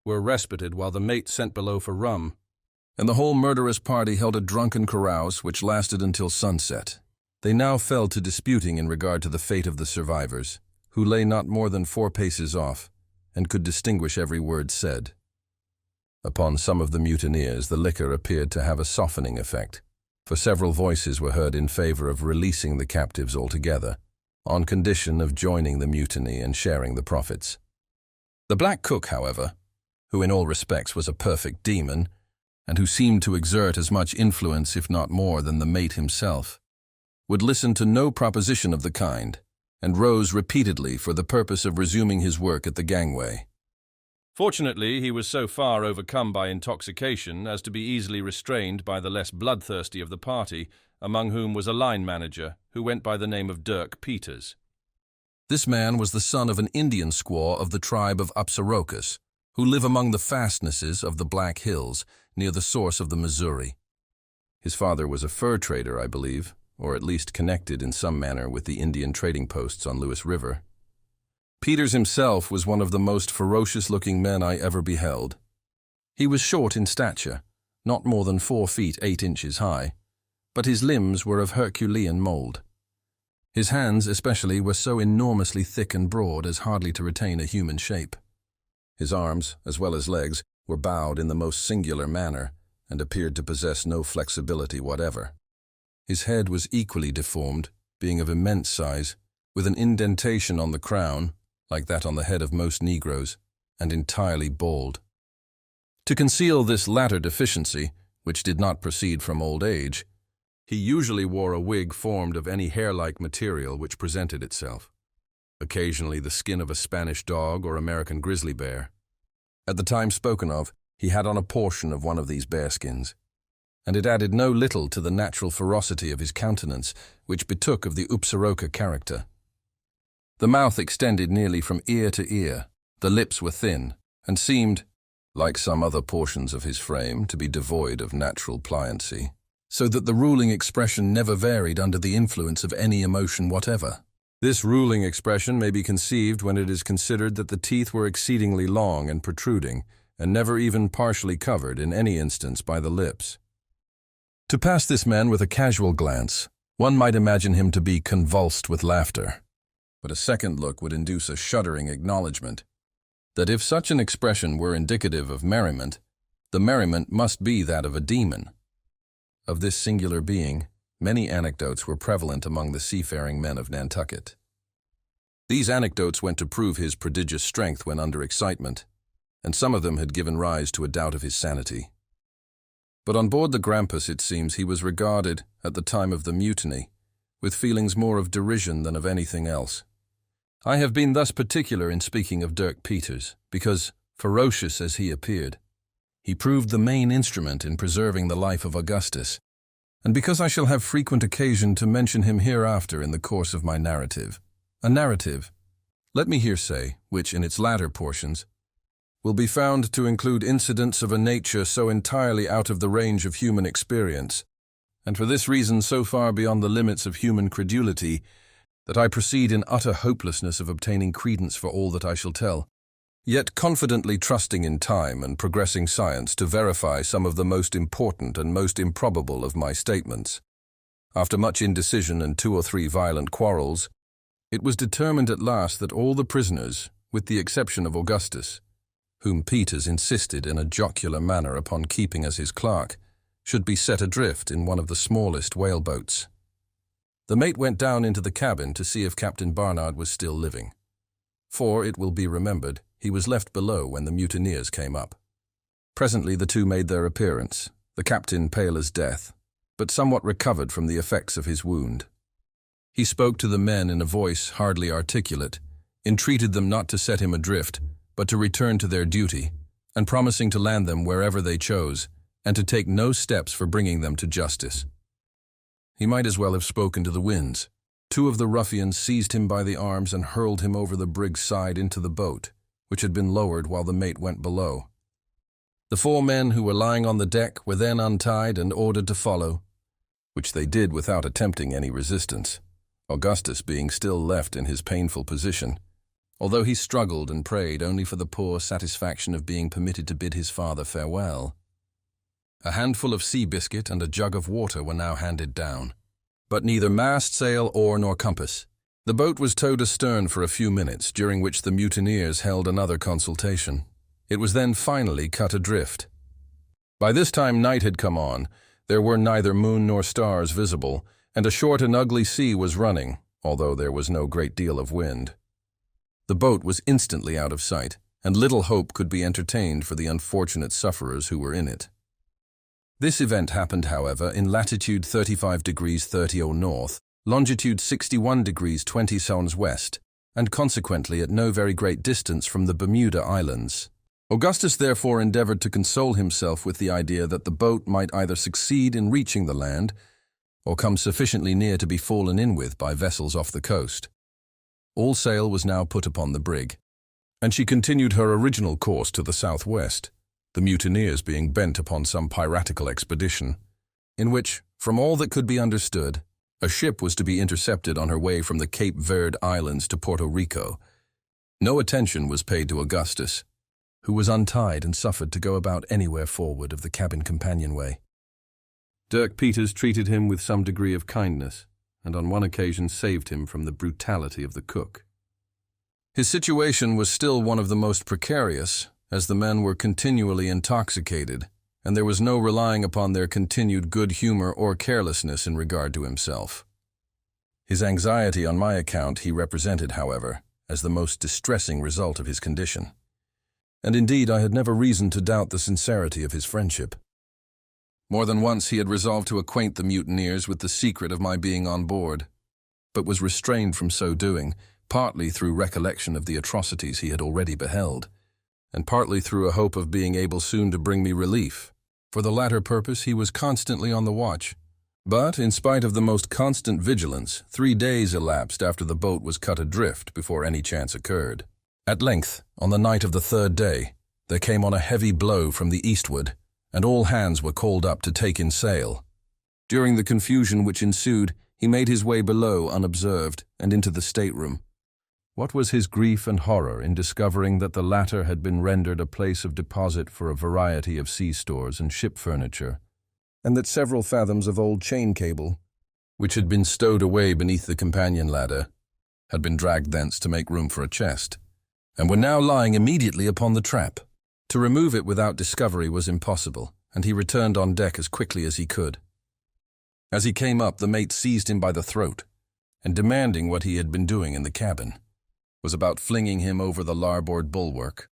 were respited while the mate sent below for rum, and the whole murderous party held a drunken carouse which lasted until sunset. They now fell to disputing in regard to the fate of the survivors, who lay not more than 4 paces off, and could distinguish every word said. Upon some of the mutineers the liquor appeared to have a softening effect, for several voices were heard in favor of releasing the captives altogether, on condition of joining the mutiny and sharing the profits. The black cook, however, who in all respects was a perfect demon, and who seemed to exert as much influence, if not more, than the mate himself, would listen to no proposition of the kind, and rose repeatedly for the purpose of resuming his work at the gangway. Fortunately, he was so far overcome by intoxication as to be easily restrained by the less bloodthirsty of the party, among whom was a line manager who went by the name of Dirk Peters. This man was the son of an Indian squaw of the tribe of Upsarokas, who live among the fastnesses of the Black Hills near the source of the Missouri. His father was a fur trader, I believe, or at least connected in some manner with the Indian trading posts on Lewis River. Peters himself was one of the most ferocious-looking men I ever beheld. He was short in stature, not more than 4 feet 8 inches high, but his limbs were of Herculean mold. His hands especially were so enormously thick and broad as hardly to retain a human shape. His arms, as well as legs, were bowed in the most singular manner, and appeared to possess no flexibility whatever. His head was equally deformed, being of immense size, with an indentation on the crown, like that on the head of most Negroes, and entirely bald. To conceal this latter deficiency, which did not proceed from old age, he usually wore a wig formed of any hair-like material which presented itself, occasionally the skin of a Spanish dog or American grizzly bear. At the time spoken of, he had on a portion of one of these bearskins, and it added no little to the natural ferocity of his countenance, which betook of the Upsaroka character. The mouth extended nearly from ear to ear, the lips were thin, and seemed, like some other portions of his frame, to be devoid of natural pliancy, so that the ruling expression never varied under the influence of any emotion whatever. This ruling expression may be conceived when it is considered that the teeth were exceedingly long and protruding, and never even partially covered in any instance by the lips. To pass this man with a casual glance, one might imagine him to be convulsed with laughter, but a second look would induce a shuddering acknowledgment that if such an expression were indicative of merriment, the merriment must be that of a demon. Of this singular being, many anecdotes were prevalent among the seafaring men of Nantucket. These anecdotes went to prove his prodigious strength when under excitement, and some of them had given rise to a doubt of his sanity. But on board the Grampus, it seems, he was regarded, at the time of the mutiny, with feelings more of derision than of anything else. I have been thus particular in speaking of Dirk Peters, because, ferocious as he appeared, he proved the main instrument in preserving the life of Augustus, and because I shall have frequent occasion to mention him hereafter in the course of my narrative. A narrative, let me here say, which in its latter portions will be found to include incidents of a nature so entirely out of the range of human experience, and for this reason so far beyond the limits of human credulity, that I proceed in utter hopelessness of obtaining credence for all that I shall tell, yet confidently trusting in time and progressing science to verify some of the most important and most improbable of my statements. After much indecision and 2 or 3 violent quarrels, it was determined at last that all the prisoners, with the exception of Augustus, whom Peters insisted in a jocular manner upon keeping as his clerk, should be set adrift in one of the smallest whaleboats. The mate went down into the cabin to see if Captain Barnard was still living, for, it will be remembered, he was left below when the mutineers came up. Presently the two made their appearance, the captain pale as death, but somewhat recovered from the effects of his wound. He spoke to the men in a voice hardly articulate, entreated them not to set him adrift, but to return to their duty, and promising to land them wherever they chose, and to take no steps for bringing them to justice. He might as well have spoken to the winds. 2 of the ruffians seized him by the arms and hurled him over the brig's side into the boat, which had been lowered while the mate went below. The 4 men who were lying on the deck were then untied and ordered to follow, which they did without attempting any resistance, Augustus being still left in his painful position, although he struggled and prayed only for the poor satisfaction of being permitted to bid his father farewell. A handful of sea biscuit and a jug of water were now handed down, but neither mast, sail, oar, nor compass. The boat was towed astern for a few minutes, during which the mutineers held another consultation. It was then finally cut adrift. By this time night had come on, there were neither moon nor stars visible, and a short and ugly sea was running, although there was no great deal of wind. The boat was instantly out of sight, and little hope could be entertained for the unfortunate sufferers who were in it. This event happened, however, in latitude 35 degrees 30' north, longitude 61 degrees 20 souls west, and consequently at no very great distance from the Bermuda Islands. Augustus therefore endeavored to console himself with the idea that the boat might either succeed in reaching the land or come sufficiently near to be fallen in with by vessels off the coast. All sail was now put upon the brig, and she continued her original course to the southwest, the mutineers being bent upon some piratical expedition, in which, from all that could be understood, a ship was to be intercepted on her way from the Cape Verde Islands to Puerto Rico. No attention was paid to Augustus, who was untied and suffered to go about anywhere forward of the cabin companionway. Dirk Peters treated him with some degree of kindness, and on one occasion saved him from the brutality of the cook. His situation was still one of the most precarious, as the men were continually intoxicated, and there was no relying upon their continued good humor or carelessness in regard to himself. His anxiety on my account he represented, however, as the most distressing result of his condition. And indeed I had never reason to doubt the sincerity of his friendship. More than once he had resolved to acquaint the mutineers with the secret of my being on board, but was restrained from so doing, partly through recollection of the atrocities he had already beheld, and partly through a hope of being able soon to bring me relief. For the latter purpose he was constantly on the watch. But, in spite of the most constant vigilance, 3 days elapsed after the boat was cut adrift before any chance occurred. At length, on the night of the 3rd day, there came on a heavy blow from the eastward, and all hands were called up to take in sail. During the confusion which ensued, he made his way below unobserved and into the stateroom. What was his grief and horror in discovering that the latter had been rendered a place of deposit for a variety of sea stores and ship furniture, and that several fathoms of old chain cable, which had been stowed away beneath the companion ladder, had been dragged thence to make room for a chest, and were now lying immediately upon the trap. To remove it without discovery was impossible, and he returned on deck as quickly as he could. As he came up, the mate seized him by the throat, and demanding what he had been doing in the cabin, was about flinging him over the larboard bulwark,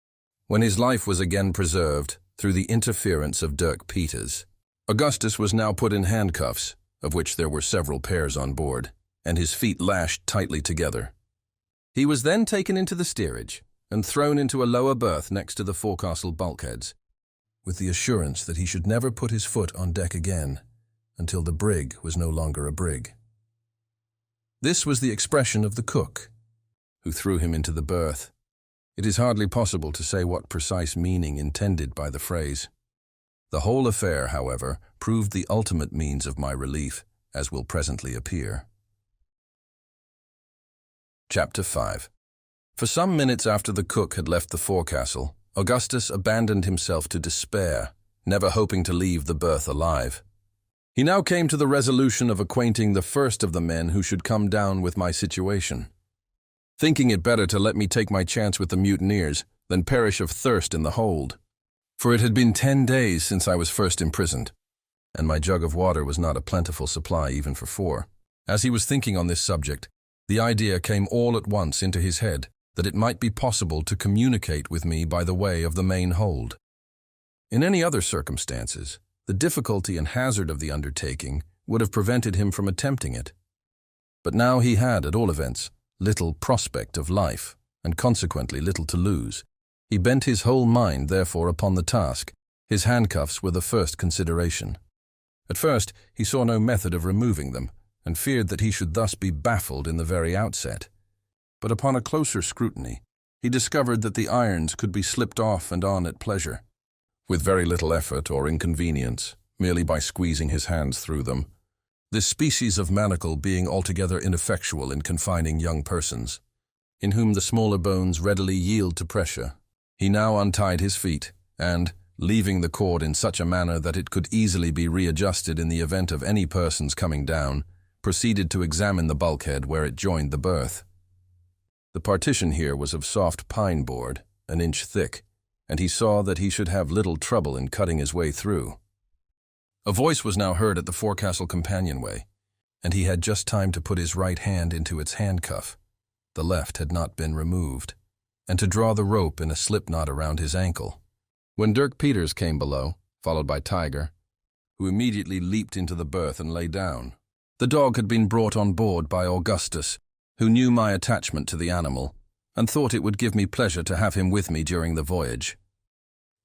when his life was again preserved through the interference of Dirk Peters. Augustus was now put in handcuffs, of which there were several pairs on board, and his feet lashed tightly together. He was then taken into the steerage and thrown into a lower berth next to the forecastle bulkheads, with the assurance that he should never put his foot on deck again until the brig was no longer a brig. This was the expression of the cook, who threw him into the berth. It is hardly possible to say what precise meaning intended by the phrase. The whole affair, however, proved the ultimate means of my relief, as will presently appear. Chapter 5. For some minutes after the cook had left the forecastle, Augustus abandoned himself to despair, never hoping to leave the berth alive. He now came to the resolution of acquainting the first of the men who should come down with my situation, thinking it better to let me take my chance with the mutineers than perish of thirst in the hold. For it had been 10 days since I was first imprisoned, and my jug of water was not a plentiful supply even for 4. As he was thinking on this subject, the idea came all at once into his head that it might be possible to communicate with me by the way of the main hold. In any other circumstances, the difficulty and hazard of the undertaking would have prevented him from attempting it. But now he had, at all events, little prospect of life, and consequently little to lose. He bent his whole mind, therefore, upon the task. His handcuffs were the first consideration. At first, he saw no method of removing them, and feared that he should thus be baffled in the very outset. But upon a closer scrutiny, he discovered that the irons could be slipped off and on at pleasure, with very little effort or inconvenience, merely by squeezing his hands through them. This species of manacle being altogether ineffectual in confining young persons, in whom the smaller bones readily yield to pressure. He now untied his feet, and, leaving the cord in such a manner that it could easily be readjusted in the event of any person's coming down, proceeded to examine the bulkhead where it joined the berth. The partition here was of soft pine board, an inch thick, and he saw that he should have little trouble in cutting his way through. A voice was now heard at the forecastle companionway, and he had just time to put his right hand into its handcuff. The left had not been removed, and to draw the rope in a slip knot around his ankle, when Dirk Peters came below, followed by Tiger, who immediately leaped into the berth and lay down, The dog had been brought on board by Augustus, who knew my attachment to the animal, and thought it would give me pleasure to have him with me during the voyage.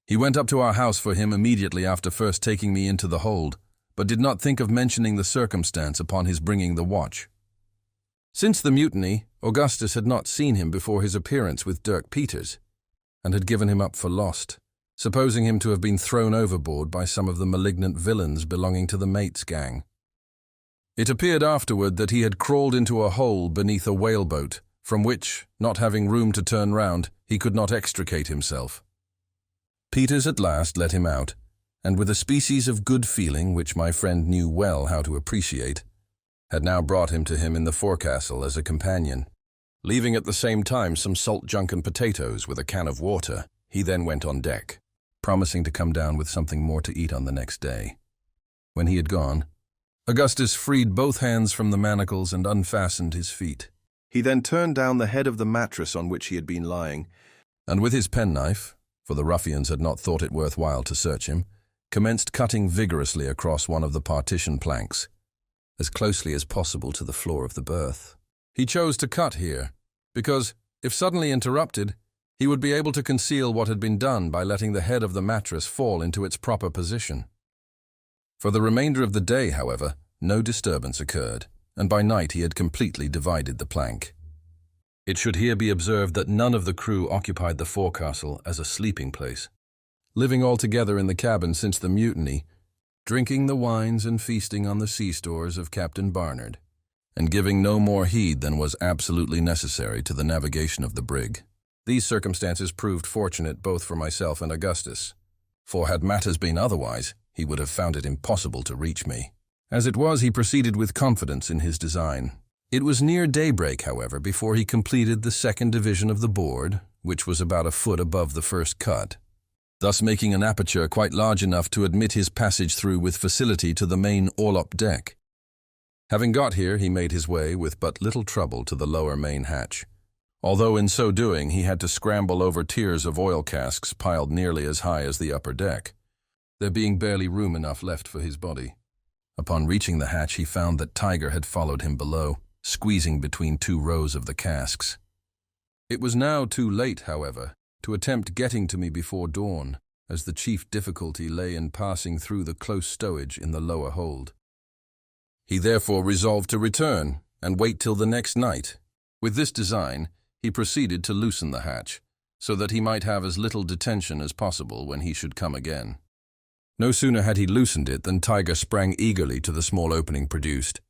He went up to our house for him immediately after first taking me into the hold, but did not think of mentioning the circumstance upon his bringing the watch. Since the mutiny, Augustus had not seen him before his appearance with Dirk Peters, and had given him up for lost, supposing him to have been thrown overboard by some of the malignant villains belonging to the mate's gang. It appeared afterward that he had crawled into a hole beneath a whaleboat, from which, not having room to turn round, he could not extricate himself. Peters at last let him out, and with a species of good feeling which my friend knew well how to appreciate, had now brought him to him in the forecastle as a companion. Leaving at the same time some salt junk and potatoes with a can of water, he then went on deck, promising to come down with something more to eat on the next day. When he had gone, Augustus freed both hands from the manacles and unfastened his feet. He then turned down the head of the mattress on which he had been lying, and with his penknife, for the ruffians had not thought it worthwhile to search him, commenced cutting vigorously across one of the partition planks, as closely as possible to the floor of the berth. He chose to cut here, because, if suddenly interrupted, he would be able to conceal what had been done by letting the head of the mattress fall into its proper position. For the remainder of the day, however, no disturbance occurred, and by night he had completely divided the plank. It should here be observed that none of the crew occupied the forecastle as a sleeping place, living all together in the cabin since the mutiny, drinking the wines and feasting on the sea stores of Captain Barnard, and giving no more heed than was absolutely necessary to the navigation of the brig. These circumstances proved fortunate both for myself and Augustus, for had matters been otherwise, he would have found it impossible to reach me. As it was, he proceeded with confidence in his design. It was near daybreak, however, before he completed the second division of the board, which was about a foot above the first cut, thus making an aperture quite large enough to admit his passage through with facility to the main orlop deck. Having got here, he made his way with but little trouble to the lower main hatch, although in so doing he had to scramble over tiers of oil casks piled nearly as high as the upper deck, there being barely room enough left for his body. Upon reaching the hatch, he found that Tiger had followed him below, squeezing between two rows of the casks. It was now too late, however, to attempt getting to me before dawn, as the chief difficulty lay in passing through the close stowage in the lower hold. He therefore resolved to return and wait till the next night. With this design, he proceeded to loosen the hatch, so that he might have as little detention as possible when he should come again. No sooner had he loosened it than Tiger sprang eagerly to the small opening produced,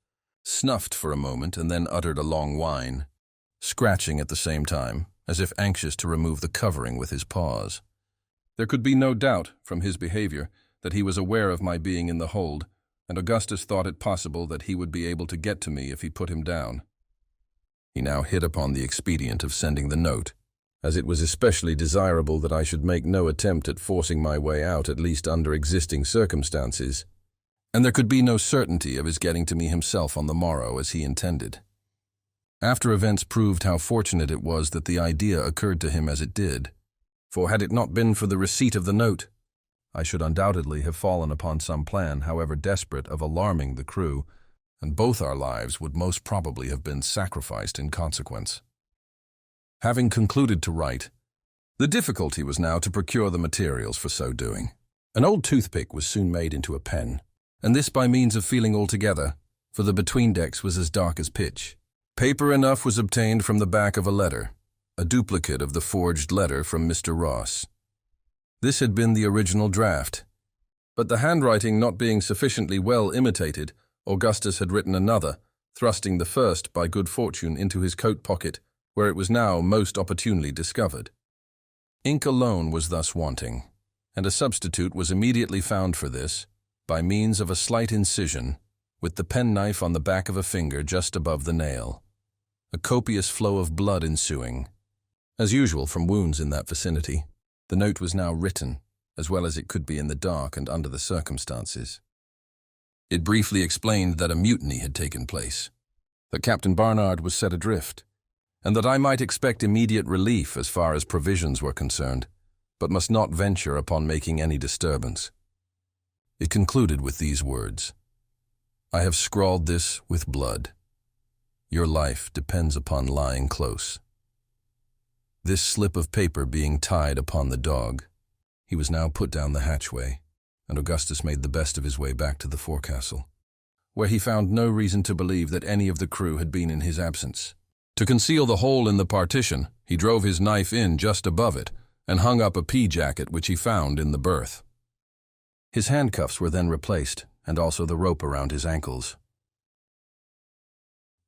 snuffed for a moment and then uttered a long whine, scratching at the same time, as if anxious to remove the covering with his paws. There could be no doubt, from his behavior, that he was aware of my being in the hold, and Augustus thought it possible that he would be able to get to me if he put him down. He now hit upon the expedient of sending the note, as it was especially desirable that I should make no attempt at forcing my way out, at least under existing circumstances, and there could be no certainty of his getting to me himself on the morrow as he intended. After events proved how fortunate it was that the idea occurred to him as it did, for had it not been for the receipt of the note, I should undoubtedly have fallen upon some plan, however desperate, of alarming the crew, and both our lives would most probably have been sacrificed in consequence. Having concluded to write, the difficulty was now to procure the materials for so doing. An old toothpick was soon made into a pen, and this by means of feeling all together, for the between-decks was as dark as pitch. Paper enough was obtained from the back of a letter, a duplicate of the forged letter from Mr. Ross. This had been the original draft, but the handwriting not being sufficiently well imitated, Augustus had written another, thrusting the first by good fortune into his coat pocket, where it was now most opportunely discovered. Ink alone was thus wanting, and a substitute was immediately found for this, by means of a slight incision, with the penknife on the back of a finger just above the nail, a copious flow of blood ensuing. As usual from wounds in that vicinity, the note was now written, as well as it could be in the dark and under the circumstances. It briefly explained that a mutiny had taken place, that Captain Barnard was set adrift, and that I might expect immediate relief as far as provisions were concerned, but must not venture upon making any disturbance. It concluded with these words: I have scrawled this with blood. Your life depends upon lying close. This slip of paper being tied upon the dog. He was now put down the hatchway, and Augustus made the best of his way back to the forecastle, where he found no reason to believe that any of the crew had been in his absence. To conceal the hole in the partition, he drove his knife in just above it and hung up a pea jacket which he found in the berth. His handcuffs were then replaced, and also the rope around his ankles.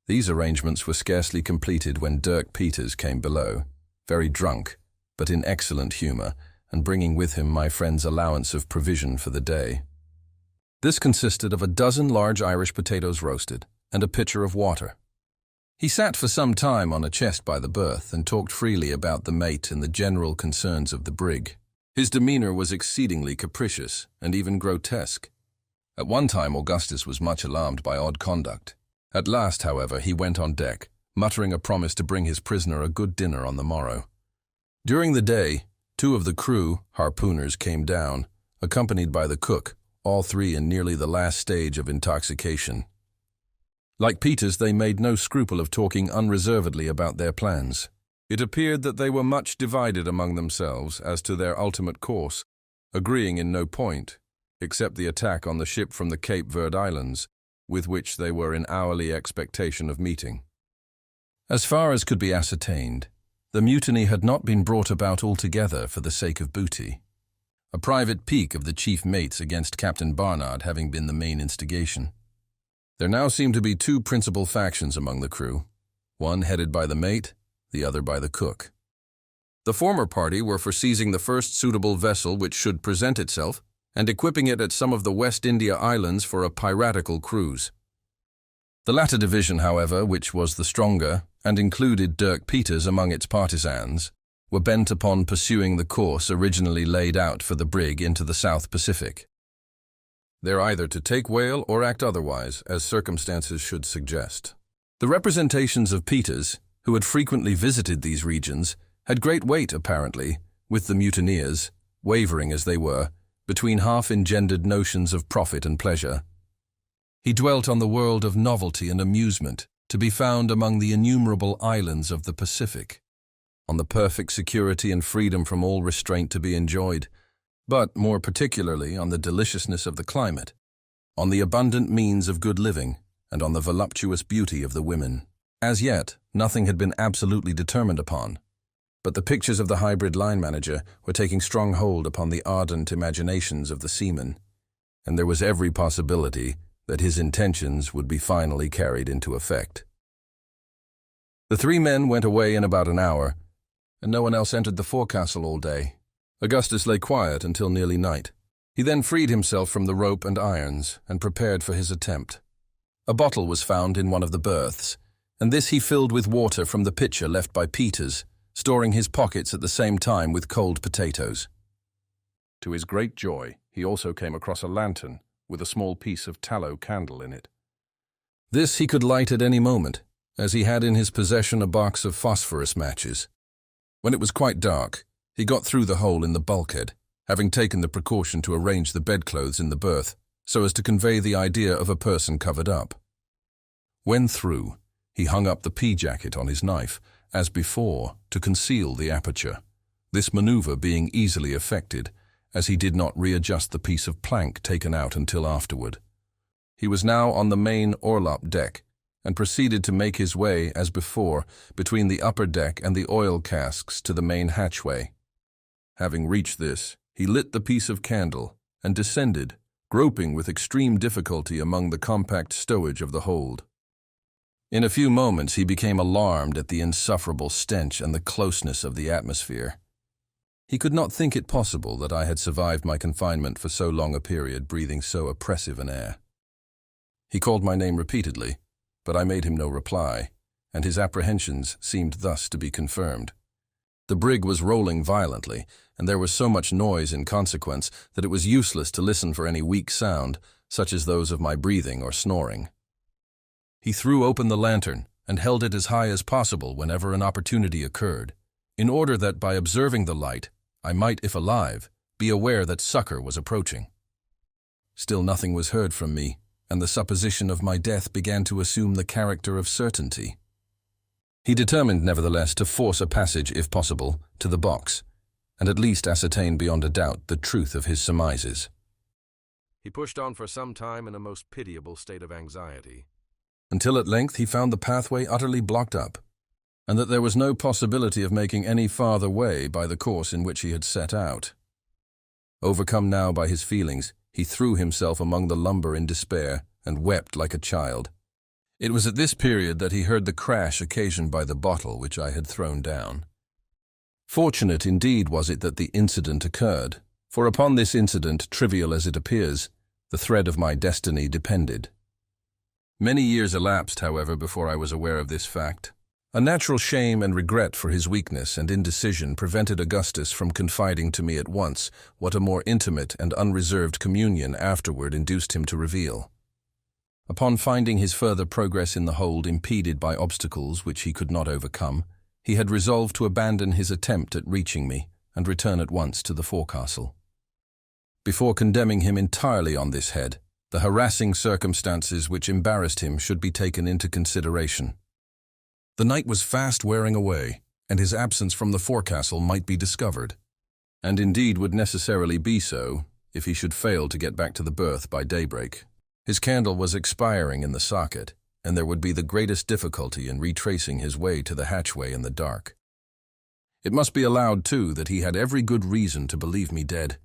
These arrangements were scarcely completed when Dirk Peters came below, very drunk, but in excellent humor, and bringing with him my friend's allowance of provision for the day. This consisted of a dozen large Irish potatoes roasted, and a pitcher of water. He sat for some time on a chest by the berth and talked freely about the mate and the general concerns of the brig. His demeanor was exceedingly capricious and even grotesque. At one time Augustus was much alarmed by odd conduct. At last, however, he went on deck, muttering a promise to bring his prisoner a good dinner on the morrow. During the day, 2 of the crew, harpooners, came down, accompanied by the cook, all 3 in nearly the last stage of intoxication. Like Peters, they made no scruple of talking unreservedly about their plans. It appeared that they were much divided among themselves as to their ultimate course, agreeing in no point, except the attack on the ship from the Cape Verde Islands, with which they were in hourly expectation of meeting. As far as could be ascertained, the mutiny had not been brought about altogether for the sake of booty, a private pique of the chief mates against Captain Barnard having been the main instigation. There now seemed to be 2 principal factions among the crew, one headed by the mate, the other by the cook. The former party were for seizing the first suitable vessel which should present itself, and equipping it at some of the West India Islands for a piratical cruise. The latter division, however, which was the stronger, and included Dirk Peters among its partisans, were bent upon pursuing the course originally laid out for the brig into the South Pacific. They're either to take whale or act otherwise, as circumstances should suggest. The representations of Peters, who had frequently visited these regions, had great weight, apparently, with the mutineers, wavering as they were, between half-engendered notions of profit and pleasure. He dwelt on the world of novelty and amusement, to be found among the innumerable islands of the Pacific, on the perfect security and freedom from all restraint to be enjoyed, but more particularly on the deliciousness of the climate, on the abundant means of good living, and on the voluptuous beauty of the women. As yet, nothing had been absolutely determined upon, but the pictures of the hybrid line manager were taking strong hold upon the ardent imaginations of the seamen, and there was every possibility that his intentions would be finally carried into effect. The 3 men went away in about an hour, and no one else entered the forecastle all day. Augustus lay quiet until nearly night. He then freed himself from the rope and irons and prepared for his attempt. A bottle was found in one of the berths, and this he filled with water from the pitcher left by Peters, storing his pockets at the same time with cold potatoes. To his great joy, he also came across a lantern with a small piece of tallow candle in it. This he could light at any moment, as he had in his possession a box of phosphorus matches. When it was quite dark, he got through the hole in the bulkhead, having taken the precaution to arrange the bedclothes in the berth so as to convey the idea of a person covered up. When through, he hung up the pea jacket on his knife, as before, to conceal the aperture, this maneuver being easily effected, as he did not readjust the piece of plank taken out until afterward. He was now on the main orlop deck, and proceeded to make his way, as before, between the upper deck and the oil casks to the main hatchway. Having reached this, he lit the piece of candle, and descended, groping with extreme difficulty among the compact stowage of the hold. In a few moments he became alarmed at the insufferable stench and the closeness of the atmosphere. He could not think it possible that I had survived my confinement for so long a period breathing so oppressive an air. He called my name repeatedly, but I made him no reply, and his apprehensions seemed thus to be confirmed. The brig was rolling violently, and there was so much noise in consequence that it was useless to listen for any weak sound, such as those of my breathing or snoring. He threw open the lantern and held it as high as possible whenever an opportunity occurred, in order that by observing the light, I might, if alive, be aware that succor was approaching. Still nothing was heard from me, and the supposition of my death began to assume the character of certainty. He determined, nevertheless, to force a passage, if possible, to the box, and at least ascertain beyond a doubt the truth of his surmises. He pushed on for some time in a most pitiable state of anxiety, until at length he found the pathway utterly blocked up, and that there was no possibility of making any farther way by the course in which he had set out. Overcome now by his feelings, he threw himself among the lumber in despair and wept like a child. It was at this period that he heard the crash occasioned by the bottle which I had thrown down. Fortunate indeed was it that the incident occurred, for upon this incident, trivial as it appears, the thread of my destiny depended. Many years elapsed, however, before I was aware of this fact. A natural shame and regret for his weakness and indecision prevented Augustus from confiding to me at once what a more intimate and unreserved communion afterward induced him to reveal. Upon finding his further progress in the hold impeded by obstacles which he could not overcome, he had resolved to abandon his attempt at reaching me and return at once to the forecastle. Before condemning him entirely on this head, the harassing circumstances which embarrassed him should be taken into consideration. The night was fast wearing away, and his absence from the forecastle might be discovered, and indeed would necessarily be so if he should fail to get back to the berth by daybreak. His candle was expiring in the socket, and there would be the greatest difficulty in retracing his way to the hatchway in the dark. It must be allowed, too, that he had every good reason to believe me dead,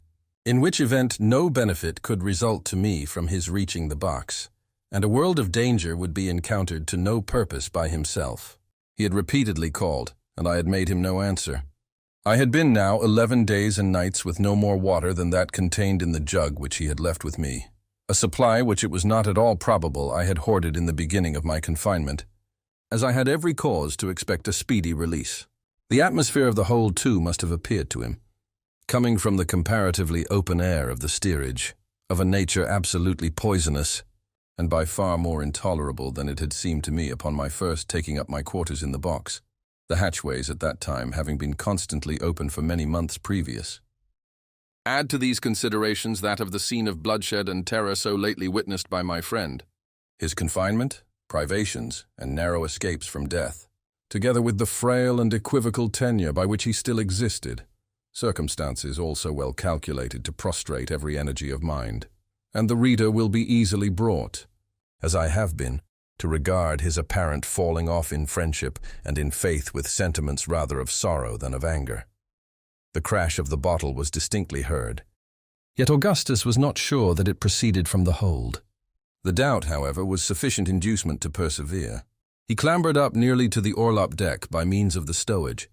in which event no benefit could result to me from his reaching the box, and a world of danger would be encountered to no purpose by himself. He had repeatedly called, and I had made him no answer. I had been now 11 days and nights with no more water than that contained in the jug which he had left with me, a supply which it was not at all probable I had hoarded in the beginning of my confinement, as I had every cause to expect a speedy release. The atmosphere of the hold, too, must have appeared to him, coming from the comparatively open air of the steerage, of a nature absolutely poisonous, and by far more intolerable than it had seemed to me upon my first taking up my quarters in the box, the hatchways at that time having been constantly open for many months previous. Add to these considerations that of the scene of bloodshed and terror so lately witnessed by my friend, his confinement, privations, and narrow escapes from death, together with the frail and equivocal tenure by which he still existed, circumstances also well calculated to prostrate every energy of mind, and the reader will be easily brought, as I have been, to regard his apparent falling off in friendship and in faith with sentiments rather of sorrow than of anger. The crash of the bottle was distinctly heard, yet Augustus was not sure that it proceeded from the hold. The doubt, however, was sufficient inducement to persevere. He clambered up nearly to the orlop deck by means of the stowage,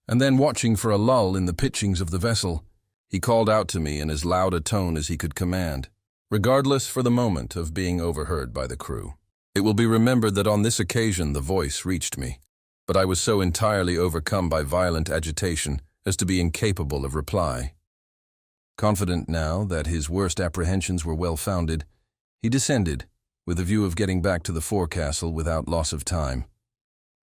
and then, watching for a lull in the pitchings of the vessel, he called out to me in as loud a tone as he could command, regardless for the moment of being overheard by the crew. It will be remembered that on this occasion the voice reached me, but I was so entirely overcome by violent agitation as to be incapable of reply. Confident now that his worst apprehensions were well founded, he descended, with a view of getting back to the forecastle without loss of time.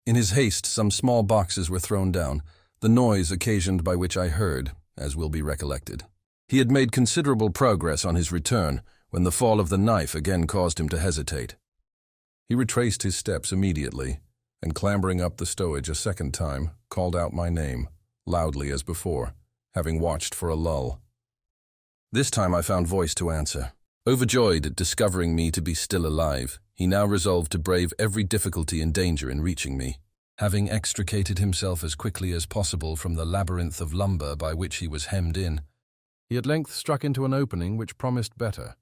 In his haste, some small boxes were thrown down, the noise occasioned by which I heard, as will be recollected. He had made considerable progress on his return, when the fall of the knife again caused him to hesitate. He retraced his steps immediately, and clambering up the stowage a second time, called out my name, loudly as before, having watched for a lull. This time I found voice to answer. Overjoyed at discovering me to be still alive, he now resolved to brave every difficulty and danger in reaching me. Having extricated himself as quickly as possible from the labyrinth of lumber by which he was hemmed in, he at length struck into an opening which promised better,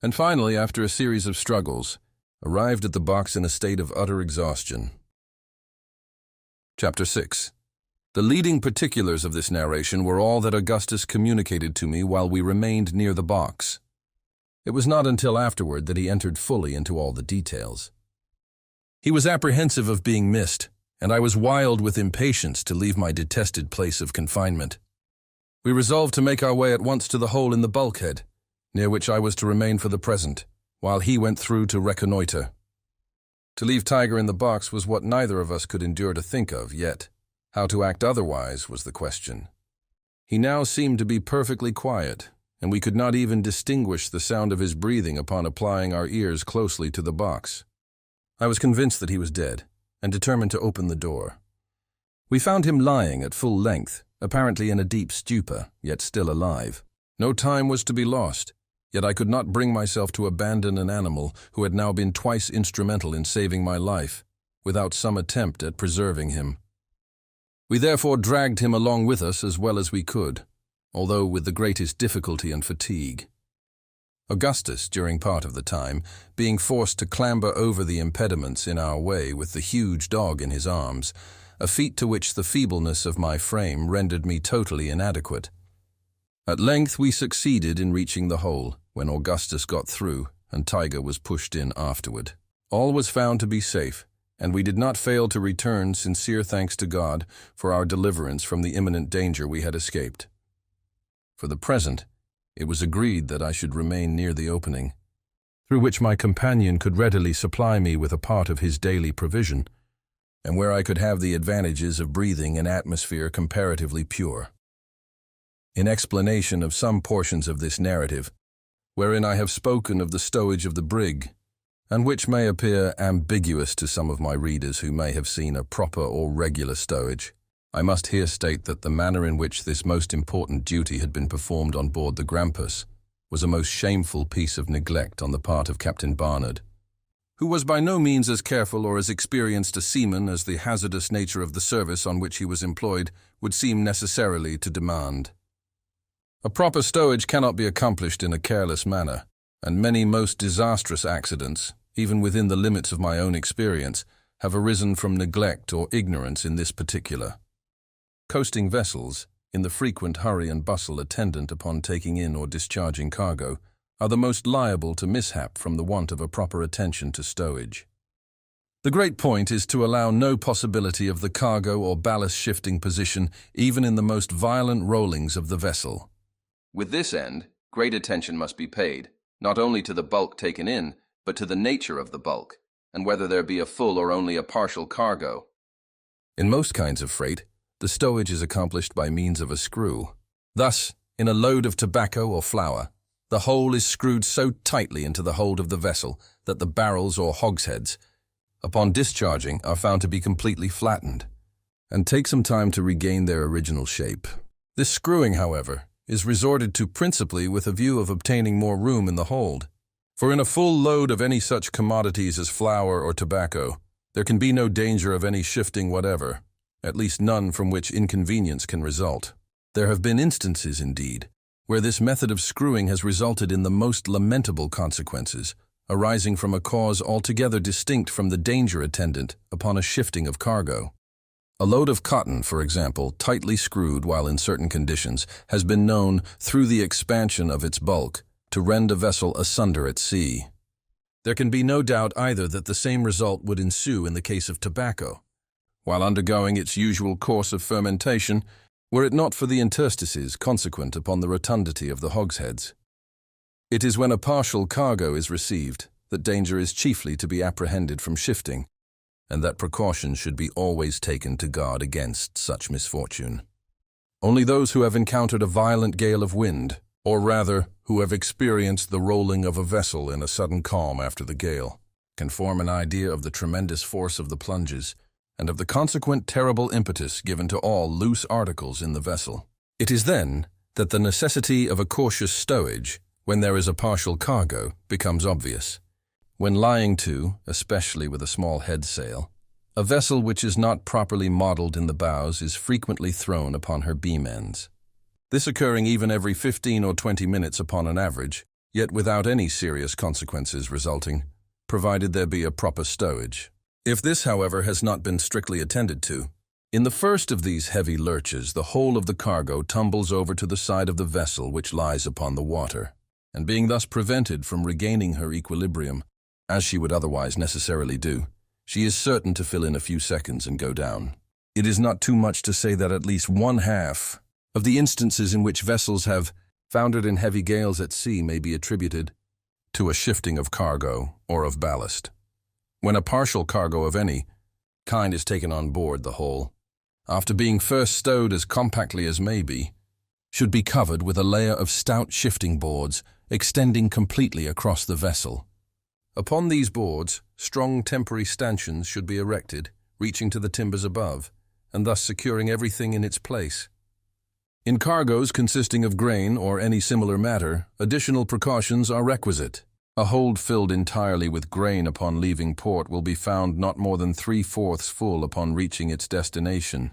and finally, after a series of struggles, arrived at the box in a state of utter exhaustion. Chapter 6. The leading particulars of this narration were all that Augustus communicated to me while we remained near the box. It was not until afterward that he entered fully into all the details. He was apprehensive of being missed, and I was wild with impatience to leave my detested place of confinement. We resolved to make our way at once to the hole in the bulkhead, near which I was to remain for the present, while he went through to reconnoiter. To leave Tiger in the box was what neither of us could endure to think of, yet how to act otherwise was the question. He now seemed to be perfectly quiet, and we could not even distinguish the sound of his breathing upon applying our ears closely to the box. I was convinced that he was dead, and determined to open the door. We found him lying at full length, apparently in a deep stupor, yet still alive. No time was to be lost, yet I could not bring myself to abandon an animal who had now been twice instrumental in saving my life, without some attempt at preserving him. We therefore dragged him along with us as well as we could, although with the greatest difficulty and fatigue. Augustus, during part of the time, being forced to clamber over the impediments in our way with the huge dog in his arms, a feat to which the feebleness of my frame rendered me totally inadequate. At length we succeeded in reaching the hole, when Augustus got through and Tiger was pushed in afterward. All was found to be safe, and we did not fail to return sincere thanks to God for our deliverance from the imminent danger we had escaped. For the present, it was agreed that I should remain near the opening, through which my companion could readily supply me with a part of his daily provision, and where I could have the advantages of breathing an atmosphere comparatively pure. In explanation of some portions of this narrative, wherein I have spoken of the stowage of the brig, and which may appear ambiguous to some of my readers who may have seen a proper or regular stowage, I must here state that the manner in which this most important duty had been performed on board the Grampus was a most shameful piece of neglect on the part of Captain Barnard, who was by no means as careful or as experienced a seaman as the hazardous nature of the service on which he was employed would seem necessarily to demand. A proper stowage cannot be accomplished in a careless manner, and many most disastrous accidents, even within the limits of my own experience, have arisen from neglect or ignorance in this particular. Coasting vessels, in the frequent hurry and bustle attendant upon taking in or discharging cargo, are the most liable to mishap from the want of a proper attention to stowage. The great point is to allow no possibility of the cargo or ballast shifting position even in the most violent rollings of the vessel. With this end, great attention must be paid, not only to the bulk taken in, but to the nature of the bulk, and whether there be a full or only a partial cargo. In most kinds of freight, the stowage is accomplished by means of a screw. Thus, in a load of tobacco or flour, the whole is screwed so tightly into the hold of the vessel that the barrels or hogsheads, upon discharging, are found to be completely flattened, and take some time to regain their original shape. This screwing, however, is resorted to principally with a view of obtaining more room in the hold. For in a full load of any such commodities as flour or tobacco, there can be no danger of any shifting whatever, at least none from which inconvenience can result. There have been instances, indeed, where this method of screwing has resulted in the most lamentable consequences, arising from a cause altogether distinct from the danger attendant upon a shifting of cargo. A load of cotton, for example, tightly screwed while in certain conditions, has been known, through the expansion of its bulk, to rend a vessel asunder at sea. There can be no doubt either that the same result would ensue in the case of tobacco, while undergoing its usual course of fermentation, were it not for the interstices consequent upon the rotundity of the hogsheads. It is when a partial cargo is received that danger is chiefly to be apprehended from shifting, and that precautions should be always taken to guard against such misfortune. Only those who have encountered a violent gale of wind, or rather, who have experienced the rolling of a vessel in a sudden calm after the gale, can form an idea of the tremendous force of the plunges, and of the consequent terrible impetus given to all loose articles in the vessel. It is then that the necessity of a cautious stowage, when there is a partial cargo, becomes obvious. When lying to, especially with a small head sail, a vessel which is not properly modelled in the bows is frequently thrown upon her beam ends. This occurring even every 15 or 20 minutes upon an average, yet without any serious consequences resulting, provided there be a proper stowage. If this, however, has not been strictly attended to, in the first of these heavy lurches the whole of the cargo tumbles over to the side of the vessel which lies upon the water, and being thus prevented from regaining her equilibrium, as she would otherwise necessarily do, she is certain to fill in a few seconds and go down. It is not too much to say that at least 1/2 of the instances in which vessels have foundered in heavy gales at sea may be attributed to a shifting of cargo or of ballast. When a partial cargo of any kind is taken on board the whole, after being first stowed as compactly as may be, should be covered with a layer of stout shifting boards extending completely across the vessel. Upon these boards, strong temporary stanchions should be erected, reaching to the timbers above, and thus securing everything in its place. In cargoes consisting of grain or any similar matter, additional precautions are requisite. A hold filled entirely with grain upon leaving port will be found not more than 3/4 full upon reaching its destination.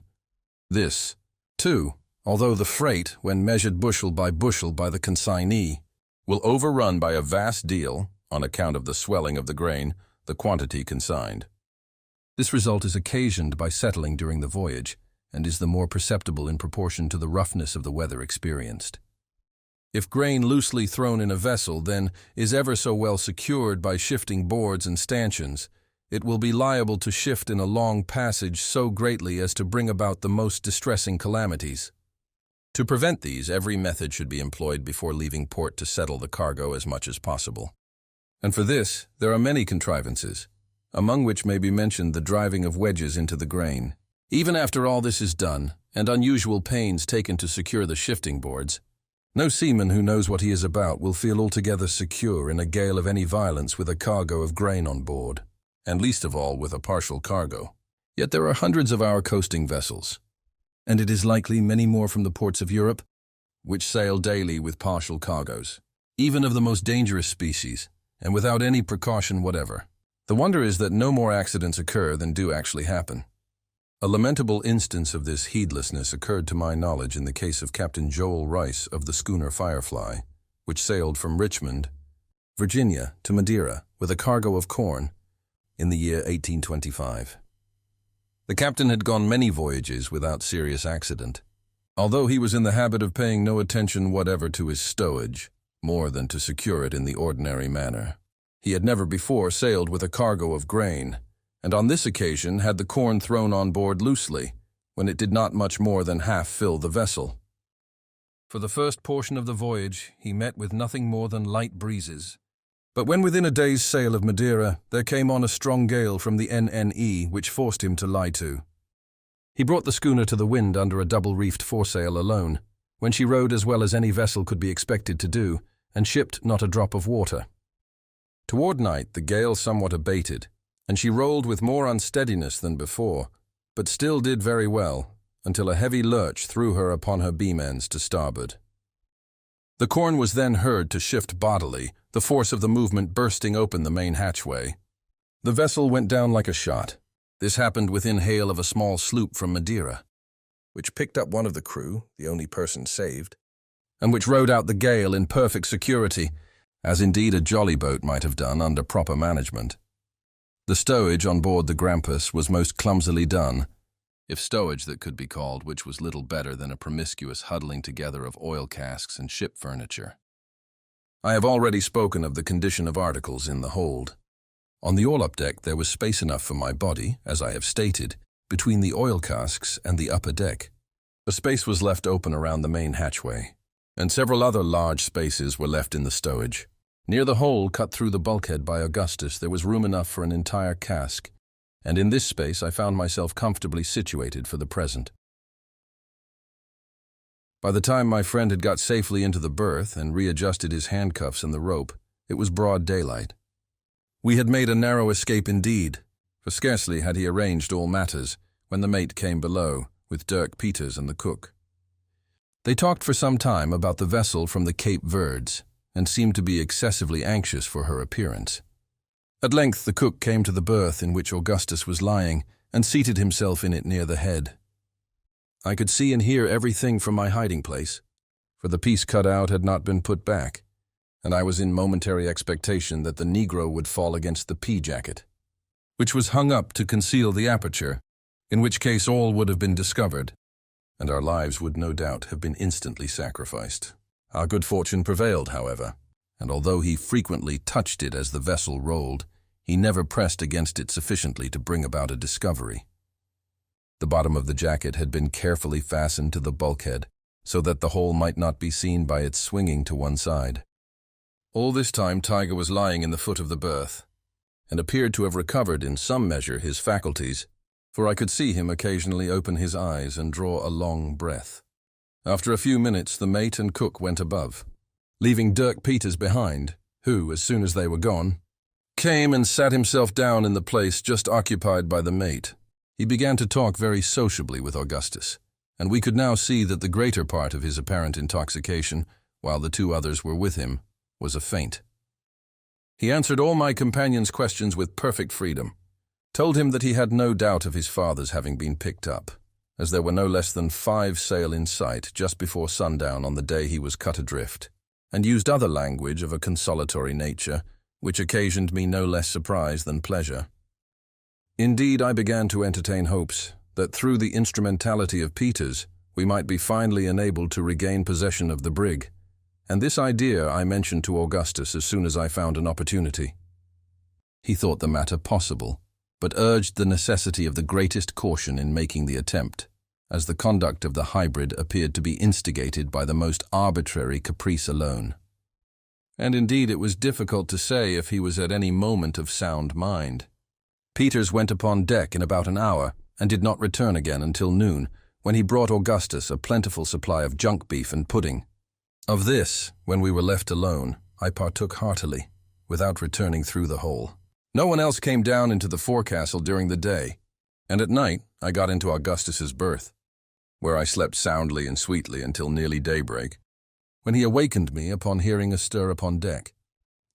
This, too, although the freight, when measured bushel by the consignee, will overrun by a vast deal, on account of the swelling of the grain, the quantity consigned. This result is occasioned by settling during the voyage, and is the more perceptible in proportion to the roughness of the weather experienced. If grain loosely thrown in a vessel, then, is ever so well secured by shifting boards and stanchions, it will be liable to shift in a long passage so greatly as to bring about the most distressing calamities. To prevent these, every method should be employed before leaving port to settle the cargo as much as possible. And for this, there are many contrivances, among which may be mentioned the driving of wedges into the grain. Even after all this is done, and unusual pains taken to secure the shifting boards, no seaman who knows what he is about will feel altogether secure in a gale of any violence with a cargo of grain on board, and least of all with a partial cargo. Yet there are hundreds of our coasting vessels, and it is likely many more from the ports of Europe, which sail daily with partial cargoes, even of the most dangerous species, and without any precaution whatever. The wonder is that no more accidents occur than do actually happen. A lamentable instance of this heedlessness occurred to my knowledge in the case of Captain Joel Rice of the schooner Firefly, which sailed from Richmond, Virginia, to Madeira with a cargo of corn in the year 1825. The captain had gone many voyages without serious accident, although he was in the habit of paying no attention whatever to his stowage, more than to secure it in the ordinary manner. He had never before sailed with a cargo of grain, and on this occasion had the corn thrown on board loosely, when it did not much more than half fill the vessel. For the first portion of the voyage he met with nothing more than light breezes, but when within a day's sail of Madeira there came on a strong gale from the NNE which forced him to lie to. He brought the schooner to the wind under a double-reefed foresail alone, when she rode as well as any vessel could be expected to do, and shipped not a drop of water. Toward night the gale somewhat abated, and she rolled with more unsteadiness than before, but still did very well, until a heavy lurch threw her upon her beam ends to starboard. The corn was then heard to shift bodily, the force of the movement bursting open the main hatchway. The vessel went down like a shot. This happened within hail of a small sloop from Madeira, which picked up one of the crew, the only person saved, and which rode out the gale in perfect security, as indeed a jolly boat might have done under proper management. The stowage on board the Grampus was most clumsily done, if stowage that could be called, which was little better than a promiscuous huddling together of oil casks and ship furniture. I have already spoken of the condition of articles in the hold. On the orlop deck there was space enough for my body, as I have stated, between the oil casks and the upper deck. A space was left open around the main hatchway, and several other large spaces were left in the stowage. Near the hole cut through the bulkhead by Augustus there was room enough for an entire cask, and in this space I found myself comfortably situated for the present. By the time my friend had got safely into the berth and readjusted his handcuffs and the rope, it was broad daylight. We had made a narrow escape indeed, for scarcely had he arranged all matters when the mate came below, with Dirk Peters and the cook. They talked for some time about the vessel from the Cape Verds, and seemed to be excessively anxious for her appearance. At length the cook came to the berth in which Augustus was lying, and seated himself in it near the head. I could see and hear everything from my hiding place, for the piece cut out had not been put back, and I was in momentary expectation that the Negro would fall against the pea-jacket, which was hung up to conceal the aperture, in which case all would have been discovered, and our lives would no doubt have been instantly sacrificed. Our good fortune prevailed, however, and although he frequently touched it as the vessel rolled, he never pressed against it sufficiently to bring about a discovery. The bottom of the jacket had been carefully fastened to the bulkhead, so that the hole might not be seen by its swinging to one side. All this time Tiger was lying in the foot of the berth, and appeared to have recovered in some measure his faculties, for I could see him occasionally open his eyes and draw a long breath, After a few minutes, the mate and cook went above, leaving Dirk Peters behind, who, as soon as they were gone, came and sat himself down in the place just occupied by the mate. He began to talk very sociably with Augustus, and we could now see that the greater part of his apparent intoxication, while the two others were with him, was a feint. He answered all my companion's questions with perfect freedom, told him that he had no doubt of his father's having been picked up, as there were no less than 5 sail in sight just before sundown on the day he was cut adrift, and used other language of a consolatory nature, which occasioned me no less surprise than pleasure. Indeed, I began to entertain hopes that through the instrumentality of Peters, we might be finally enabled to regain possession of the brig, and this idea I mentioned to Augustus as soon as I found an opportunity. He thought the matter possible, but urged the necessity of the greatest caution in making the attempt, as the conduct of the hybrid appeared to be instigated by the most arbitrary caprice alone. And indeed it was difficult to say if he was at any moment of sound mind. Peters went upon deck in about an hour, and did not return again until noon, when he brought Augustus a plentiful supply of junk beef and pudding. Of this, when we were left alone, I partook heartily, without returning through the hole. No one else came down into the forecastle during the day, and at night I got into Augustus's berth, where I slept soundly and sweetly until nearly daybreak, when he awakened me upon hearing a stir upon deck,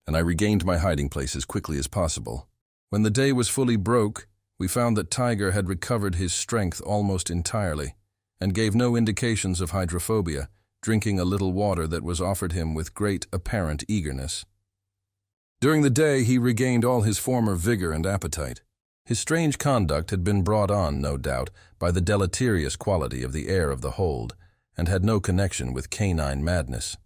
and I regained my hiding place as quickly as possible. When the day was fully broke, we found that Tiger had recovered his strength almost entirely, and gave no indications of hydrophobia, drinking a little water that was offered him with great apparent eagerness. During the day he regained all his former vigor and appetite. His strange conduct had been brought on, no doubt, by the deleterious quality of the air of the hold, and had no connection with canine madness.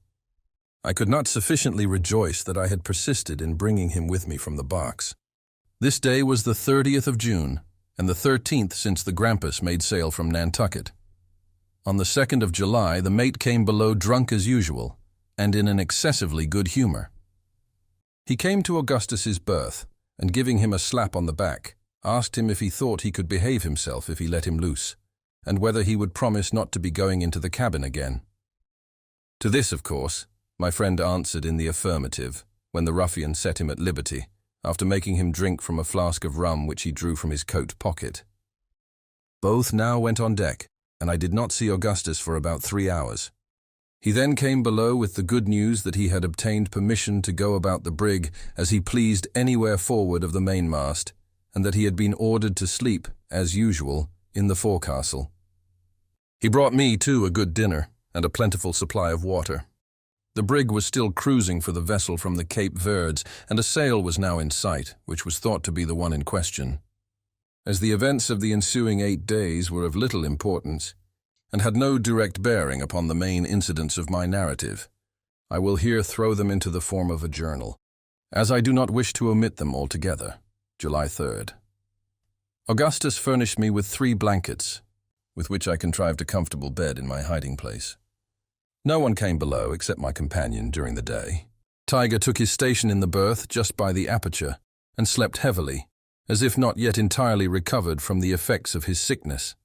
I could not sufficiently rejoice that I had persisted in bringing him with me from the box. This day was the 30th of June, and the 13th since the Grampus made sail from Nantucket. On the 2nd of July, the mate came below drunk as usual, and in an excessively good humor. He came to Augustus's berth, and giving him a slap on the back, asked him if he thought he could behave himself if he let him loose, and whether he would promise not to be going into the cabin again. To this, of course, my friend answered in the affirmative, when the ruffian set him at liberty, after making him drink from a flask of rum which he drew from his coat pocket. Both now went on deck, and I did not see Augustus for about 3 hours. He then came below with the good news that he had obtained permission to go about the brig as he pleased anywhere forward of the mainmast, and that he had been ordered to sleep, as usual, in the forecastle. He brought me, too, a good dinner and a plentiful supply of water. The brig was still cruising for the vessel from the Cape Verds, and a sail was now in sight, which was thought to be the one in question. As the events of the ensuing 8 days were of little importance, and had no direct bearing upon the main incidents of my narrative, I will here throw them into the form of a journal, as I do not wish to omit them altogether. July 3rd. Augustus furnished me with 3 blankets, with which I contrived a comfortable bed in my hiding place. No one came below except my companion during the day. Tiger took his station in the berth just by the aperture, and slept heavily, as if not yet entirely recovered from the effects of his sickness.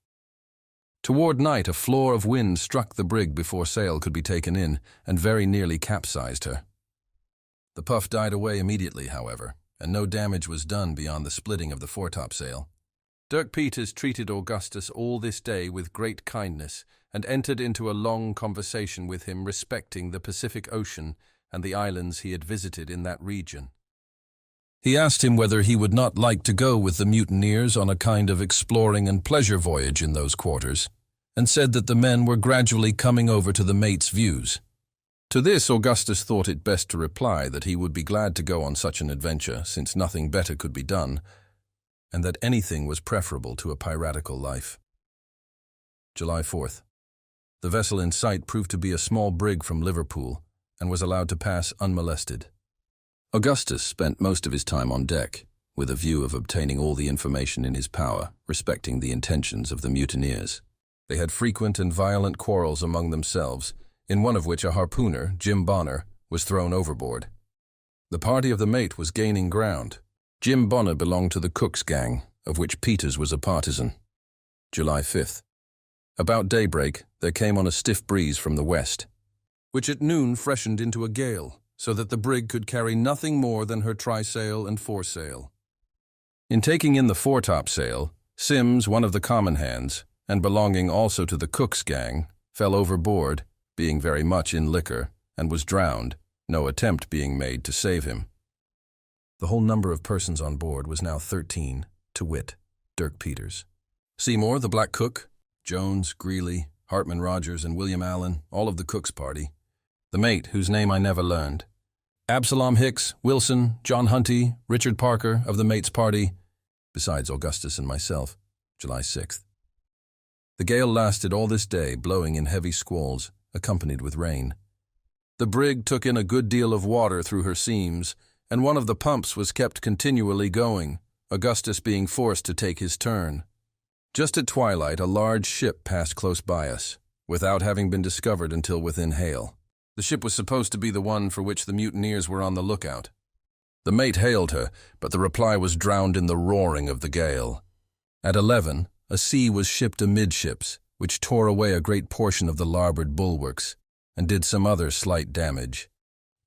Toward night, a flaw of wind struck the brig before sail could be taken in, and very nearly capsized her. The puff died away immediately, however, and no damage was done beyond the splitting of the foretopsail. Dirk Peters treated Augustus all this day with great kindness, and entered into a long conversation with him respecting the Pacific Ocean and the islands he had visited in that region. He asked him whether he would not like to go with the mutineers on a kind of exploring and pleasure voyage in those quarters, and said that the men were gradually coming over to the mate's views. To this Augustus thought it best to reply that he would be glad to go on such an adventure, since nothing better could be done, and that anything was preferable to a piratical life. July 4th. The vessel in sight proved to be a small brig from Liverpool, and was allowed to pass unmolested. Augustus spent most of his time on deck, with a view of obtaining all the information in his power respecting the intentions of the mutineers. They had frequent and violent quarrels among themselves, in one of which a harpooner, Jim Bonner, was thrown overboard. The party of the mate was gaining ground. Jim Bonner belonged to the cook's gang, of which Peters was a partisan. July 5th. About daybreak, there came on a stiff breeze from the west, which at noon freshened into a gale, so that the brig could carry nothing more than her trysail and foresail. In taking in the foretopsail, Sims, one of the common hands, and belonging also to the cook's gang, fell overboard, being very much in liquor, and was drowned, no attempt being made to save him. The whole number of persons on board was now 13, to wit, Dirk Peters, Seymour, the black cook, Jones, Greeley, Hartman Rogers, and William Allen, all of the cook's party, the mate, whose name I never learned, Absalom Hicks, Wilson, John Hunty, Richard Parker, of the mate's party, besides Augustus and myself, July 6th. The gale lasted all this day, blowing in heavy squalls, accompanied with rain. The brig took in a good deal of water through her seams, and one of the pumps was kept continually going, Augustus being forced to take his turn. Just at twilight, a large ship passed close by us, without having been discovered until within hail. The ship was supposed to be the one for which the mutineers were on the lookout. The mate hailed her, but the reply was drowned in the roaring of the gale. At 11, a sea was shipped amidships, which tore away a great portion of the larboard bulwarks, and did some other slight damage.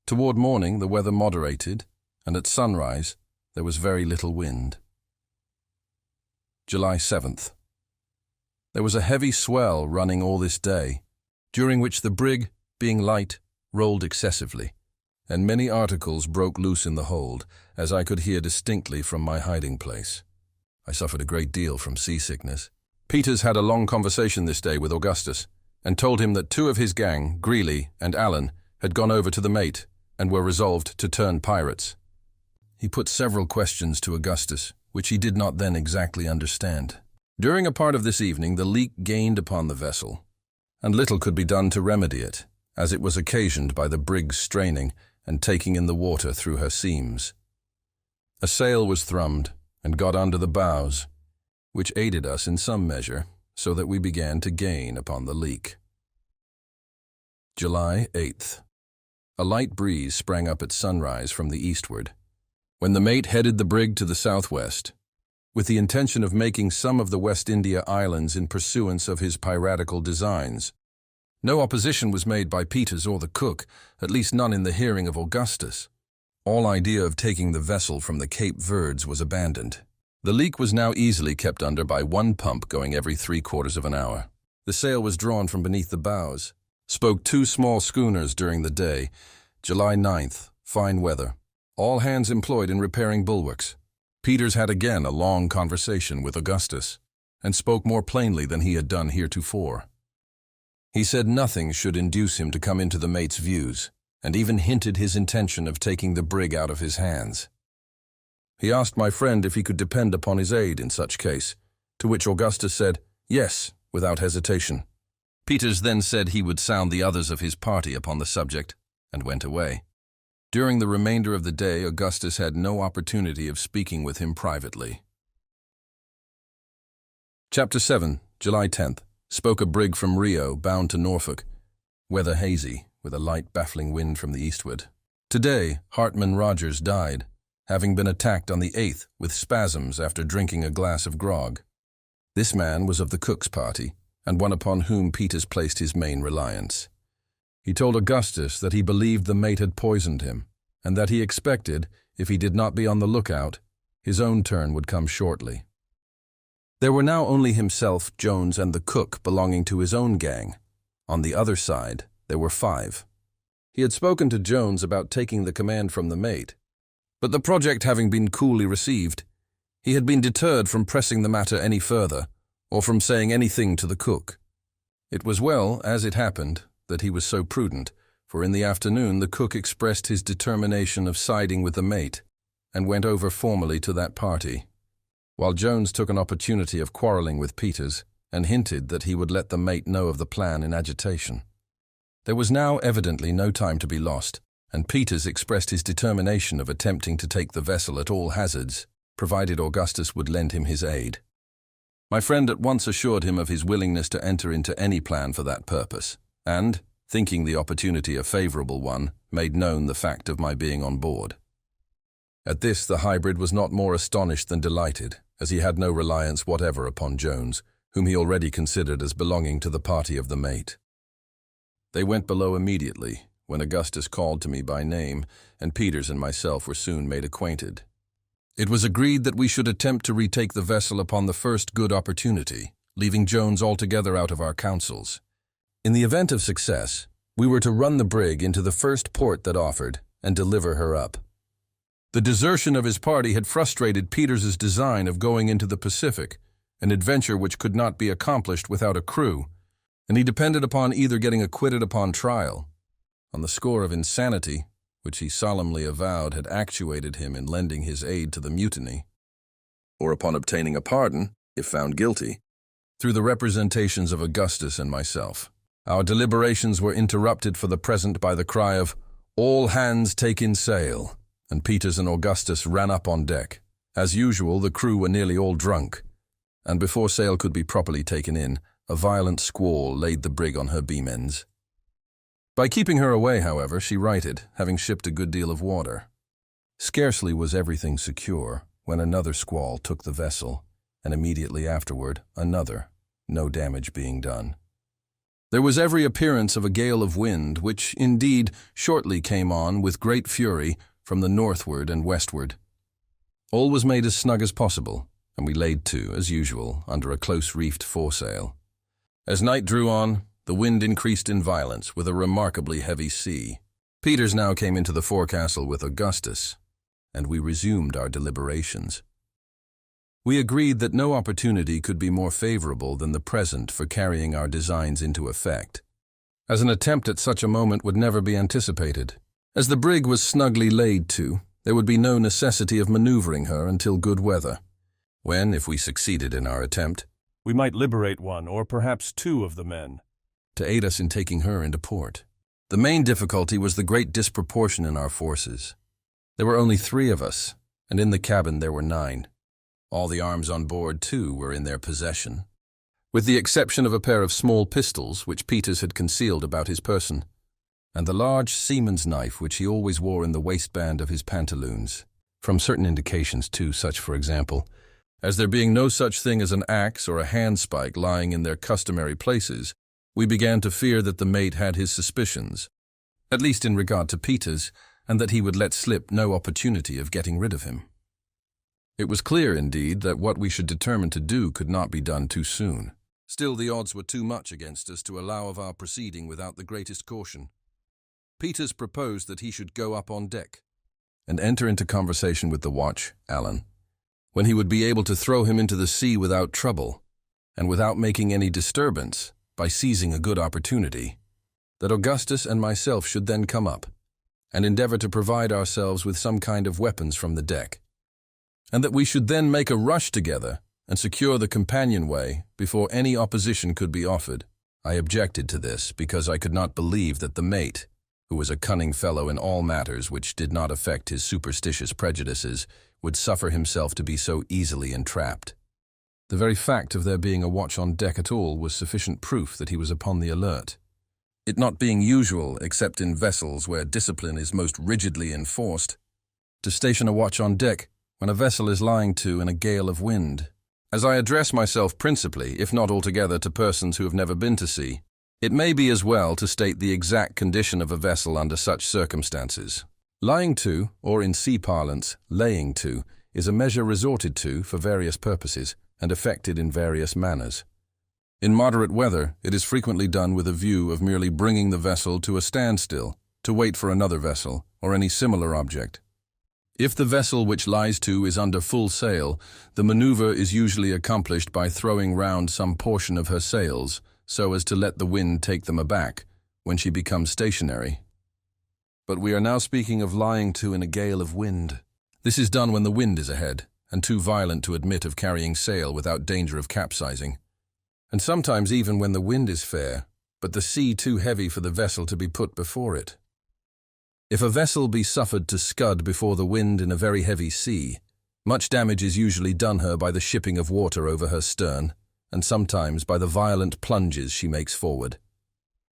Toward morning, the weather moderated, and at sunrise, there was very little wind. July 7th. There was a heavy swell running all this day, during which the brig, being light, rolled excessively, and many articles broke loose in the hold, as I could hear distinctly from my hiding place. I suffered a great deal from seasickness. Peters had a long conversation this day with Augustus, and told him that 2 of his gang, Greeley and Allen, had gone over to the mate, and were resolved to turn pirates. He put several questions to Augustus, which he did not then exactly understand. During a part of this evening, the leak gained upon the vessel, and little could be done to remedy it, as it was occasioned by the brig's straining and taking in the water through her seams. A sail was thrummed and got under the bows, which aided us in some measure, so that we began to gain upon the leak. July 8th. A light breeze sprang up at sunrise from the eastward, when the mate headed the brig to the southwest, with the intention of making some of the West India Islands in pursuance of his piratical designs. No opposition was made by Peters or the cook, at least none in the hearing of Augustus. All idea of taking the vessel from the Cape Verds was abandoned. The leak was now easily kept under by 1 pump going every 3/4 of an hour. The sail was drawn from beneath the bows. Spoke 2 small schooners during the day. July 9th, fine weather. All hands employed in repairing bulwarks. Peters had again a long conversation with Augustus, and spoke more plainly than he had done heretofore. He said nothing should induce him to come into the mate's views, and even hinted his intention of taking the brig out of his hands. He asked my friend if he could depend upon his aid in such case, to which Augustus said, yes, without hesitation. Peters then said he would sound the others of his party upon the subject, and went away. During the remainder of the day, Augustus had no opportunity of speaking with him privately. Chapter 7, July 10th. Spoke a brig from Rio, bound to Norfolk. Weather hazy, with a light baffling wind from the eastward. Today, Hartman Rogers died, having been attacked on the 8th with spasms after drinking a glass of grog. This man was of the cook's party, and one upon whom Peters placed his main reliance. He told Augustus that he believed the mate had poisoned him, and that he expected, if he did not be on the lookout, his own turn would come shortly. There were now only himself, Jones, and the cook belonging to his own gang. On the other side, there were 5. He had spoken to Jones about taking the command from the mate, but the project having been coolly received, he had been deterred from pressing the matter any further, or from saying anything to the cook. It was well, as it happened, that he was so prudent, for in the afternoon the cook expressed his determination of siding with the mate, and went over formally to that party, while Jones took an opportunity of quarrelling with Peters, and hinted that he would let the mate know of the plan in agitation. There was now evidently no time to be lost, and Peters expressed his determination of attempting to take the vessel at all hazards, provided Augustus would lend him his aid. My friend at once assured him of his willingness to enter into any plan for that purpose, and, thinking the opportunity a favorable one, made known the fact of my being on board. At this the hybrid was not more astonished than delighted, as he had no reliance whatever upon Jones, whom he already considered as belonging to the party of the mate. They went below immediately, when Augustus called to me by name, and Peters and myself were soon made acquainted. It was agreed that we should attempt to retake the vessel upon the first good opportunity, leaving Jones altogether out of our counsels. In the event of success, we were to run the brig into the first port that offered and deliver her up. The desertion of his party had frustrated Peters's design of going into the Pacific, an adventure which could not be accomplished without a crew, and he depended upon either getting acquitted upon trial, on the score of insanity, which he solemnly avowed had actuated him in lending his aid to the mutiny, or upon obtaining a pardon, if found guilty, through the representations of Augustus and myself. Our deliberations were interrupted for the present by the cry of, "All hands take in sail," and Peters and Augustus ran up on deck. As usual, the crew were nearly all drunk, and before sail could be properly taken in, a violent squall laid the brig on her beam ends. By keeping her away, however, she righted, having shipped a good deal of water. Scarcely was everything secure when another squall took the vessel, and immediately afterward another, no damage being done. There was every appearance of a gale of wind, which, indeed, shortly came on with great fury from the northward and westward. All was made as snug as possible, and we laid to, as usual, under a close-reefed foresail. As night drew on, the wind increased in violence with a remarkably heavy sea. Peters now came into the forecastle with Augustus, and we resumed our deliberations. We agreed that no opportunity could be more favorable than the present for carrying our designs into effect, as an attempt at such a moment would never be anticipated. As the brig was snugly laid to, there would be no necessity of maneuvering her until good weather, when, if we succeeded in our attempt, We might liberate one or perhaps two of the men to aid us in taking her into port. The main difficulty was the great disproportion in our forces. There were only 3 of us, and in the cabin there were 9. All the arms on board, too, were in their possession, with the exception of a pair of small pistols which Peters had concealed about his person, and the large seaman's knife which he always wore in the waistband of his pantaloons. From certain indications, too, such, for example, as there being no such thing as an axe or a handspike lying in their customary places, we began to fear that the mate had his suspicions, at least in regard to Peters, and that he would let slip no opportunity of getting rid of him. It was clear, indeed, that what we should determine to do could not be done too soon. Still, the odds were too much against us to allow of our proceeding without the greatest caution. Peters proposed that he should go up on deck and enter into conversation with the watch, Allan, when he would be able to throw him into the sea without trouble, and without making any disturbance, by seizing a good opportunity, that Augustus and myself should then come up, and endeavor to provide ourselves with some kind of weapons from the deck, and that we should then make a rush together and secure the companionway before any opposition could be offered. I objected to this because I could not believe that the mate, who was a cunning fellow in all matters which did not affect his superstitious prejudices, would suffer himself to be so easily entrapped. The very fact of there being a watch on deck at all was sufficient proof that he was upon the alert. It not being usual, except in vessels where discipline is most rigidly enforced, to station a watch on deck when a vessel is lying to in a gale of wind. As I address myself principally, if not altogether, to persons who have never been to sea, it may be as well to state the exact condition of a vessel under such circumstances. Lying to, or in sea parlance, laying to, is a measure resorted to for various purposes and effected in various manners. In moderate weather, it is frequently done with a view of merely bringing the vessel to a standstill, to wait for another vessel, or any similar object. If the vessel which lies to is under full sail, the maneuver is usually accomplished by throwing round some portion of her sails, so as to let the wind take them aback, when she becomes stationary. But we are now speaking of lying to in a gale of wind. This is done when the wind is ahead, and too violent to admit of carrying sail without danger of capsizing, and sometimes even when the wind is fair, but the sea too heavy for the vessel to be put before it. If a vessel be suffered to scud before the wind in a very heavy sea, much damage is usually done her by the shipping of water over her stern, and sometimes by the violent plunges she makes forward.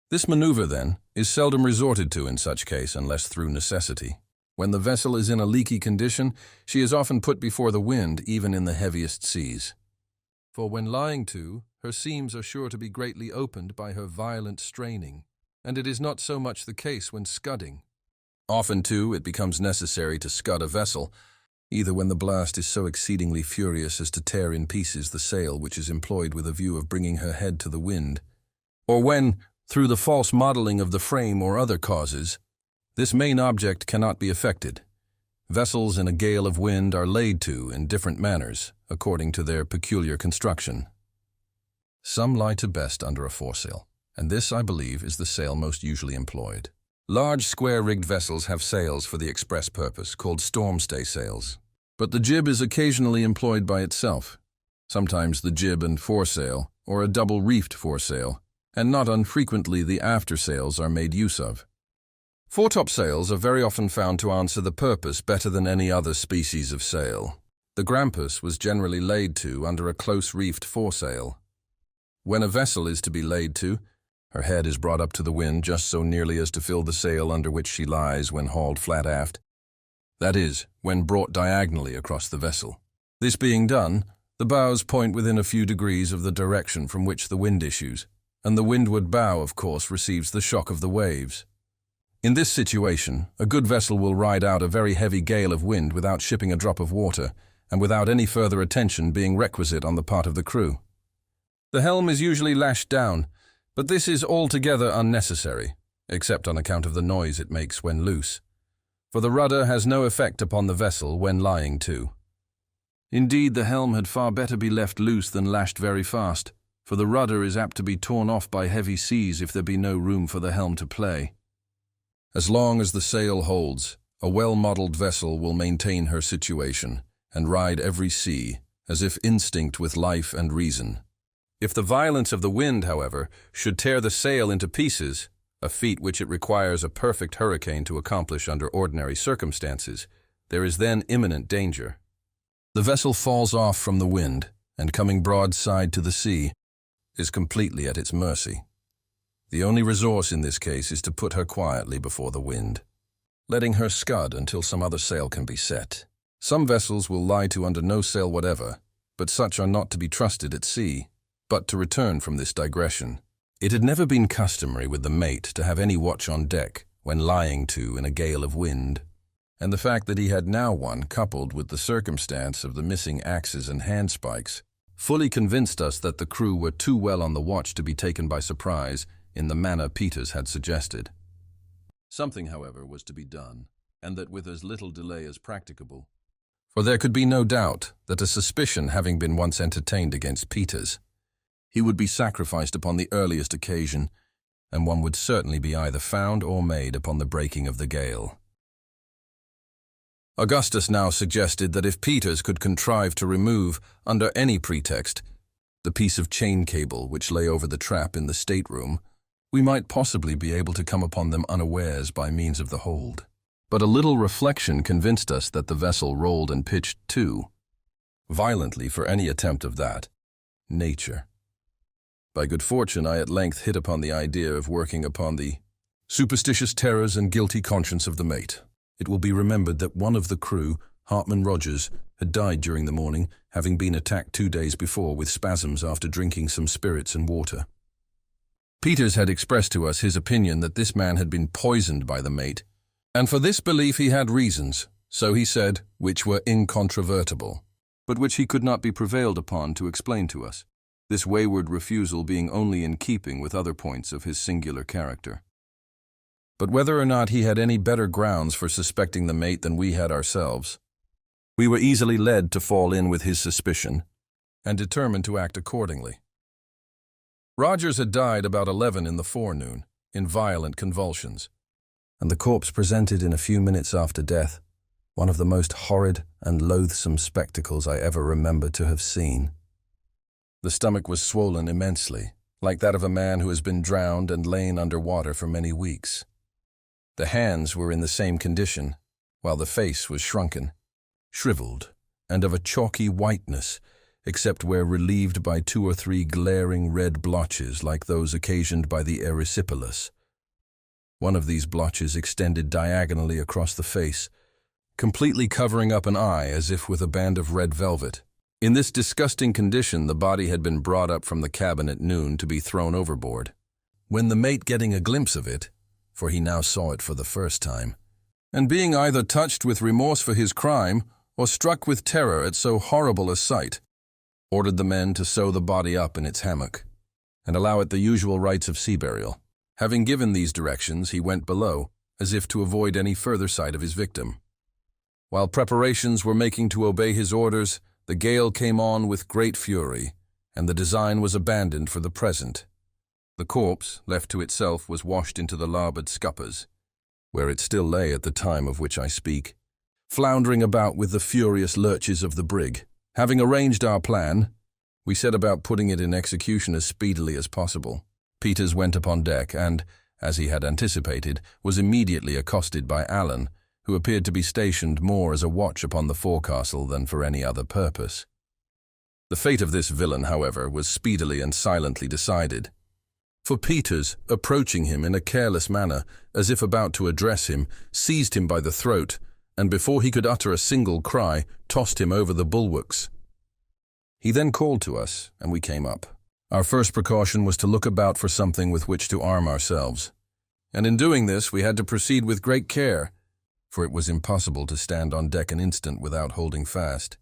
This maneuver, then, is seldom resorted to in such case unless through necessity. When the vessel is in a leaky condition, she is often put before the wind even in the heaviest seas. For when lying to, her seams are sure to be greatly opened by her violent straining, and it is not so much the case when scudding. Often, too, it becomes necessary to scud a vessel, either when the blast is so exceedingly furious as to tear in pieces the sail which is employed with a view of bringing her head to the wind, or when, through the false modeling of the frame or other causes, this main object cannot be effected. Vessels in a gale of wind are laid to in different manners, according to their peculiar construction. Some lie to best under a foresail, and this, I believe, is the sail most usually employed. Large square-rigged vessels have sails for the express purpose, called storm-stay sails. But the jib is occasionally employed by itself, sometimes the jib and foresail, or a double-reefed foresail, and not unfrequently the aftersails are made use of. Foretopsails are very often found to answer the purpose better than any other species of sail. The grampus was generally laid to under a close-reefed foresail. When a vessel is to be laid to, her head is brought up to the wind just so nearly as to fill the sail under which she lies when hauled flat aft. That is, when brought diagonally across the vessel. This being done, the bows point within a few degrees of the direction from which the wind issues, and the windward bow, of course, receives the shock of the waves. In this situation, a good vessel will ride out a very heavy gale of wind without shipping a drop of water, and without any further attention being requisite on the part of the crew. The helm is usually lashed down, but this is altogether unnecessary, except on account of the noise it makes when loose, for the rudder has no effect upon the vessel when lying to. Indeed, the helm had far better be left loose than lashed very fast, for the rudder is apt to be torn off by heavy seas if there be no room for the helm to play. As long as the sail holds, a well-modelled vessel will maintain her situation and ride every sea as if instinct with life and reason. If the violence of the wind, however, should tear the sail into pieces, a feat which it requires a perfect hurricane to accomplish under ordinary circumstances, there is then imminent danger. The vessel falls off from the wind, and coming broadside to the sea, is completely at its mercy. The only resource in this case is to put her quietly before the wind, letting her scud until some other sail can be set. Some vessels will lie to under no sail whatever, but such are not to be trusted at sea. But to return from this digression, it had never been customary with the mate to have any watch on deck when lying to in a gale of wind, and the fact that he had now one, coupled with the circumstance of the missing axes and handspikes, fully convinced us that the crew were too well on the watch to be taken by surprise in the manner Peters had suggested. Something, however, was to be done, and that with as little delay as practicable. For there could be no doubt that a suspicion having been once entertained against Peters, he would be sacrificed upon the earliest occasion, and one would certainly be either found or made upon the breaking of the gale. Augustus now suggested that if Peters could contrive to remove, under any pretext, the piece of chain cable which lay over the trap in the stateroom, we might possibly be able to come upon them unawares by means of the hold. But a little reflection convinced us that the vessel rolled and pitched too violently for any attempt of that nature. By good fortune, I at length hit upon the idea of working upon the superstitious terrors and guilty conscience of the mate. It will be remembered that one of the crew, Hartman Rogers, had died during the morning, having been attacked 2 days before with spasms after drinking some spirits and water. Peters had expressed to us his opinion that this man had been poisoned by the mate, and for this belief he had reasons, so he said, which were incontrovertible, but which he could not be prevailed upon to explain to us, this wayward refusal being only in keeping with other points of his singular character. But whether or not he had any better grounds for suspecting the mate than we had ourselves, we were easily led to fall in with his suspicion, and determined to act accordingly. Rogers had died about 11 in the forenoon, in violent convulsions, and the corpse presented in a few minutes after death one of the most horrid and loathsome spectacles I ever remember to have seen. The stomach was swollen immensely, like that of a man who has been drowned and lain under water for many weeks. The hands were in the same condition, while the face was shrunken, shriveled, and of a chalky whiteness, except where relieved by 2 or 3 glaring red blotches like those occasioned by the erysipelas. One of these blotches extended diagonally across the face, completely covering up an eye as if with a band of red velvet. In this disgusting condition, the body had been brought up from the cabin at noon to be thrown overboard. When the mate, getting a glimpse of it, for he now saw it for the first time, and being either touched with remorse for his crime or struck with terror at so horrible a sight, ordered the men to sew the body up in its hammock and allow it the usual rites of sea burial. Having given these directions, he went below, as if to avoid any further sight of his victim. While preparations were making to obey his orders, the gale came on with great fury, and the design was abandoned for the present. The corpse, left to itself, was washed into the larboard scuppers, where it still lay at the time of which I speak, floundering about with the furious lurches of the brig. Having arranged our plan, we set about putting it in execution as speedily as possible. Peters went upon deck and, as he had anticipated, was immediately accosted by Allan, who appeared to be stationed more as a watch upon the forecastle than for any other purpose. The fate of this villain, however, was speedily and silently decided. For Peters, approaching him in a careless manner, as if about to address him, seized him by the throat, and before he could utter a single cry, tossed him over the bulwarks. He then called to us, and we came up. Our first precaution was to look about for something with which to arm ourselves, and in doing this we had to proceed with great care, for it was impossible to stand on deck an instant without holding fast,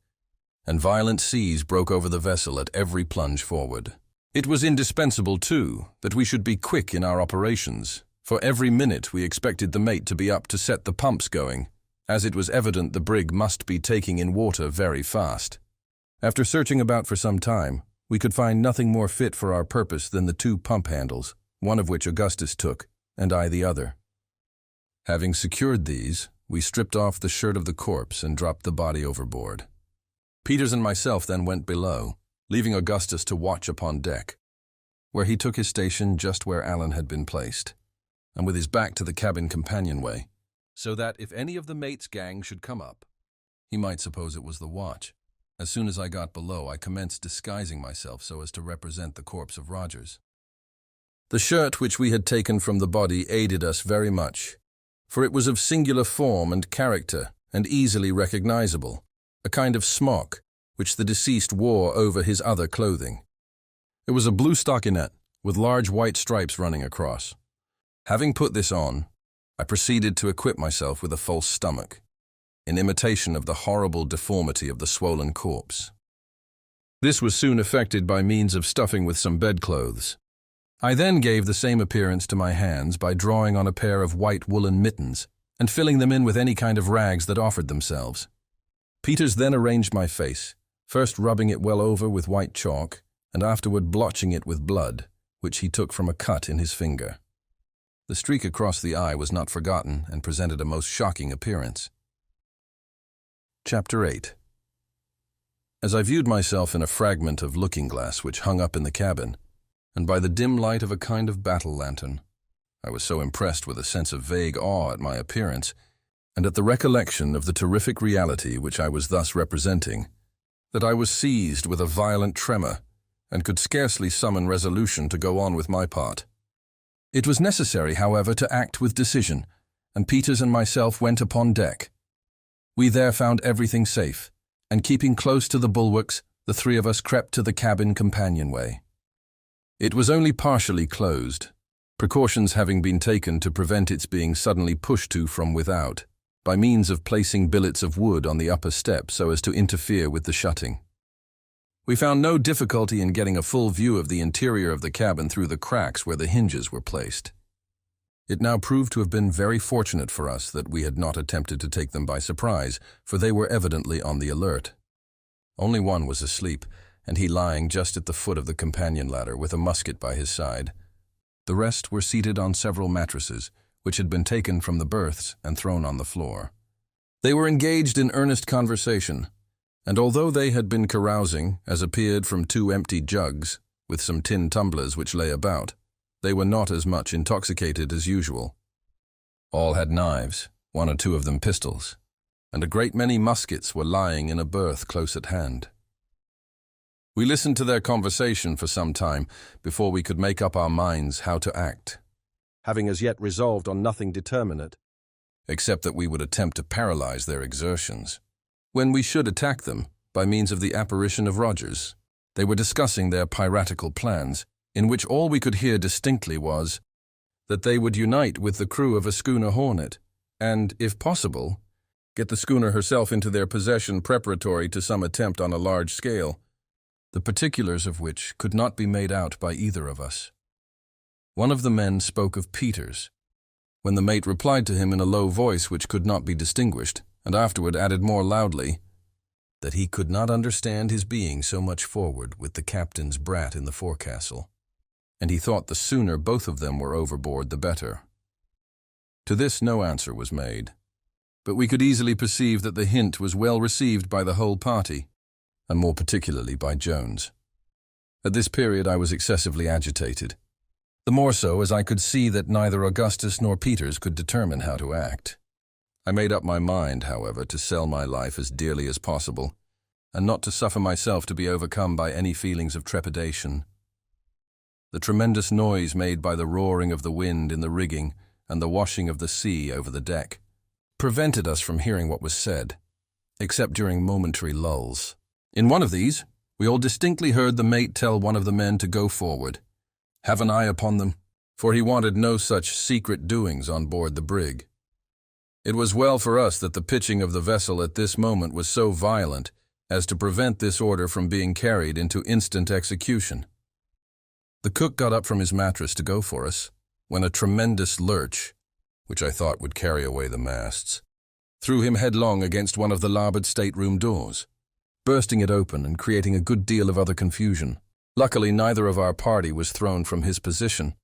and violent seas broke over the vessel at every plunge forward. It was indispensable, too, that we should be quick in our operations, for every minute we expected the mate to be up to set the pumps going, as it was evident the brig must be taking in water very fast. After searching about for some time, we could find nothing more fit for our purpose than the 2 pump handles, one of which Augustus took, and I the other. Having secured these, we stripped off the shirt of the corpse and dropped the body overboard. Peters and myself then went below, leaving Augustus to watch upon deck, where he took his station just where Allan had been placed, and with his back to the cabin companionway, so that if any of the mate's gang should come up, he might suppose it was the watch. As soon as I got below, I commenced disguising myself so as to represent the corpse of Rogers. The shirt which we had taken from the body aided us very much, for it was of singular form and character and easily recognizable, a kind of smock which the deceased wore over his other clothing. It was a blue stockinette with large white stripes running across. Having put this on, I proceeded to equip myself with a false stomach, in imitation of the horrible deformity of the swollen corpse. This was soon effected by means of stuffing with some bedclothes. I then gave the same appearance to my hands by drawing on a pair of white woolen mittens and filling them in with any kind of rags that offered themselves. Peters then arranged my face, first rubbing it well over with white chalk and afterward blotching it with blood, which he took from a cut in his finger. The streak across the eye was not forgotten and presented a most shocking appearance. Chapter 8. As I viewed myself in a fragment of looking-glass which hung up in the cabin, and by the dim light of a kind of battle lantern, I was so impressed with a sense of vague awe at my appearance, and at the recollection of the terrific reality which I was thus representing, that I was seized with a violent tremor, and could scarcely summon resolution to go on with my part. It was necessary, however, to act with decision, and Peters and myself went upon deck. We there found everything safe, and keeping close to the bulwarks, the 3 of us crept to the cabin companionway. It was only partially closed, precautions having been taken to prevent its being suddenly pushed to from without, by means of placing billets of wood on the upper step so as to interfere with the shutting. We found no difficulty in getting a full view of the interior of the cabin through the cracks where the hinges were placed. It now proved to have been very fortunate for us that we had not attempted to take them by surprise, for they were evidently on the alert. Only one was asleep, and he lying just at the foot of the companion ladder with a musket by his side. The rest were seated on several mattresses, which had been taken from the berths and thrown on the floor. They were engaged in earnest conversation, and although they had been carousing, as appeared from 2 empty jugs, with some tin tumblers which lay about, they were not as much intoxicated as usual. All had knives, 1 or 2 of them pistols, and a great many muskets were lying in a berth close at hand. We listened to their conversation for some time before we could make up our minds how to act, having as yet resolved on nothing determinate, except that we would attempt to paralyze their exertions. When we should attack them, by means of the apparition of Rogers. They were discussing their piratical plans, in which all we could hear distinctly was that they would unite with the crew of a schooner Hornet, and, if possible, get the schooner herself into their possession preparatory to some attempt on a large scale, the particulars of which could not be made out by either of us. One of the men spoke of Peters, when the mate replied to him in a low voice which could not be distinguished, and afterward added more loudly that he could not understand his being so much forward with the captain's brat in the forecastle, and he thought the sooner both of them were overboard the better. To this no answer was made, but we could easily perceive that the hint was well received by the whole party, and more particularly by Jones. At this period I was excessively agitated, the more so as I could see that neither Augustus nor Peters could determine how to act. I made up my mind, however, to sell my life as dearly as possible, and not to suffer myself to be overcome by any feelings of trepidation. The tremendous noise made by the roaring of the wind in the rigging and the washing of the sea over the deck prevented us from hearing what was said, except during momentary lulls. In one of these, we all distinctly heard the mate tell one of the men to go forward, have an eye upon them, for he wanted no such secret doings on board the brig. It was well for us that the pitching of the vessel at this moment was so violent as to prevent this order from being carried into instant execution. The cook got up from his mattress to go for us, when a tremendous lurch, which I thought would carry away the masts, threw him headlong against one of the larboard stateroom doors, bursting it open and creating a good deal of other confusion. Luckily, neither of our party was thrown from his position,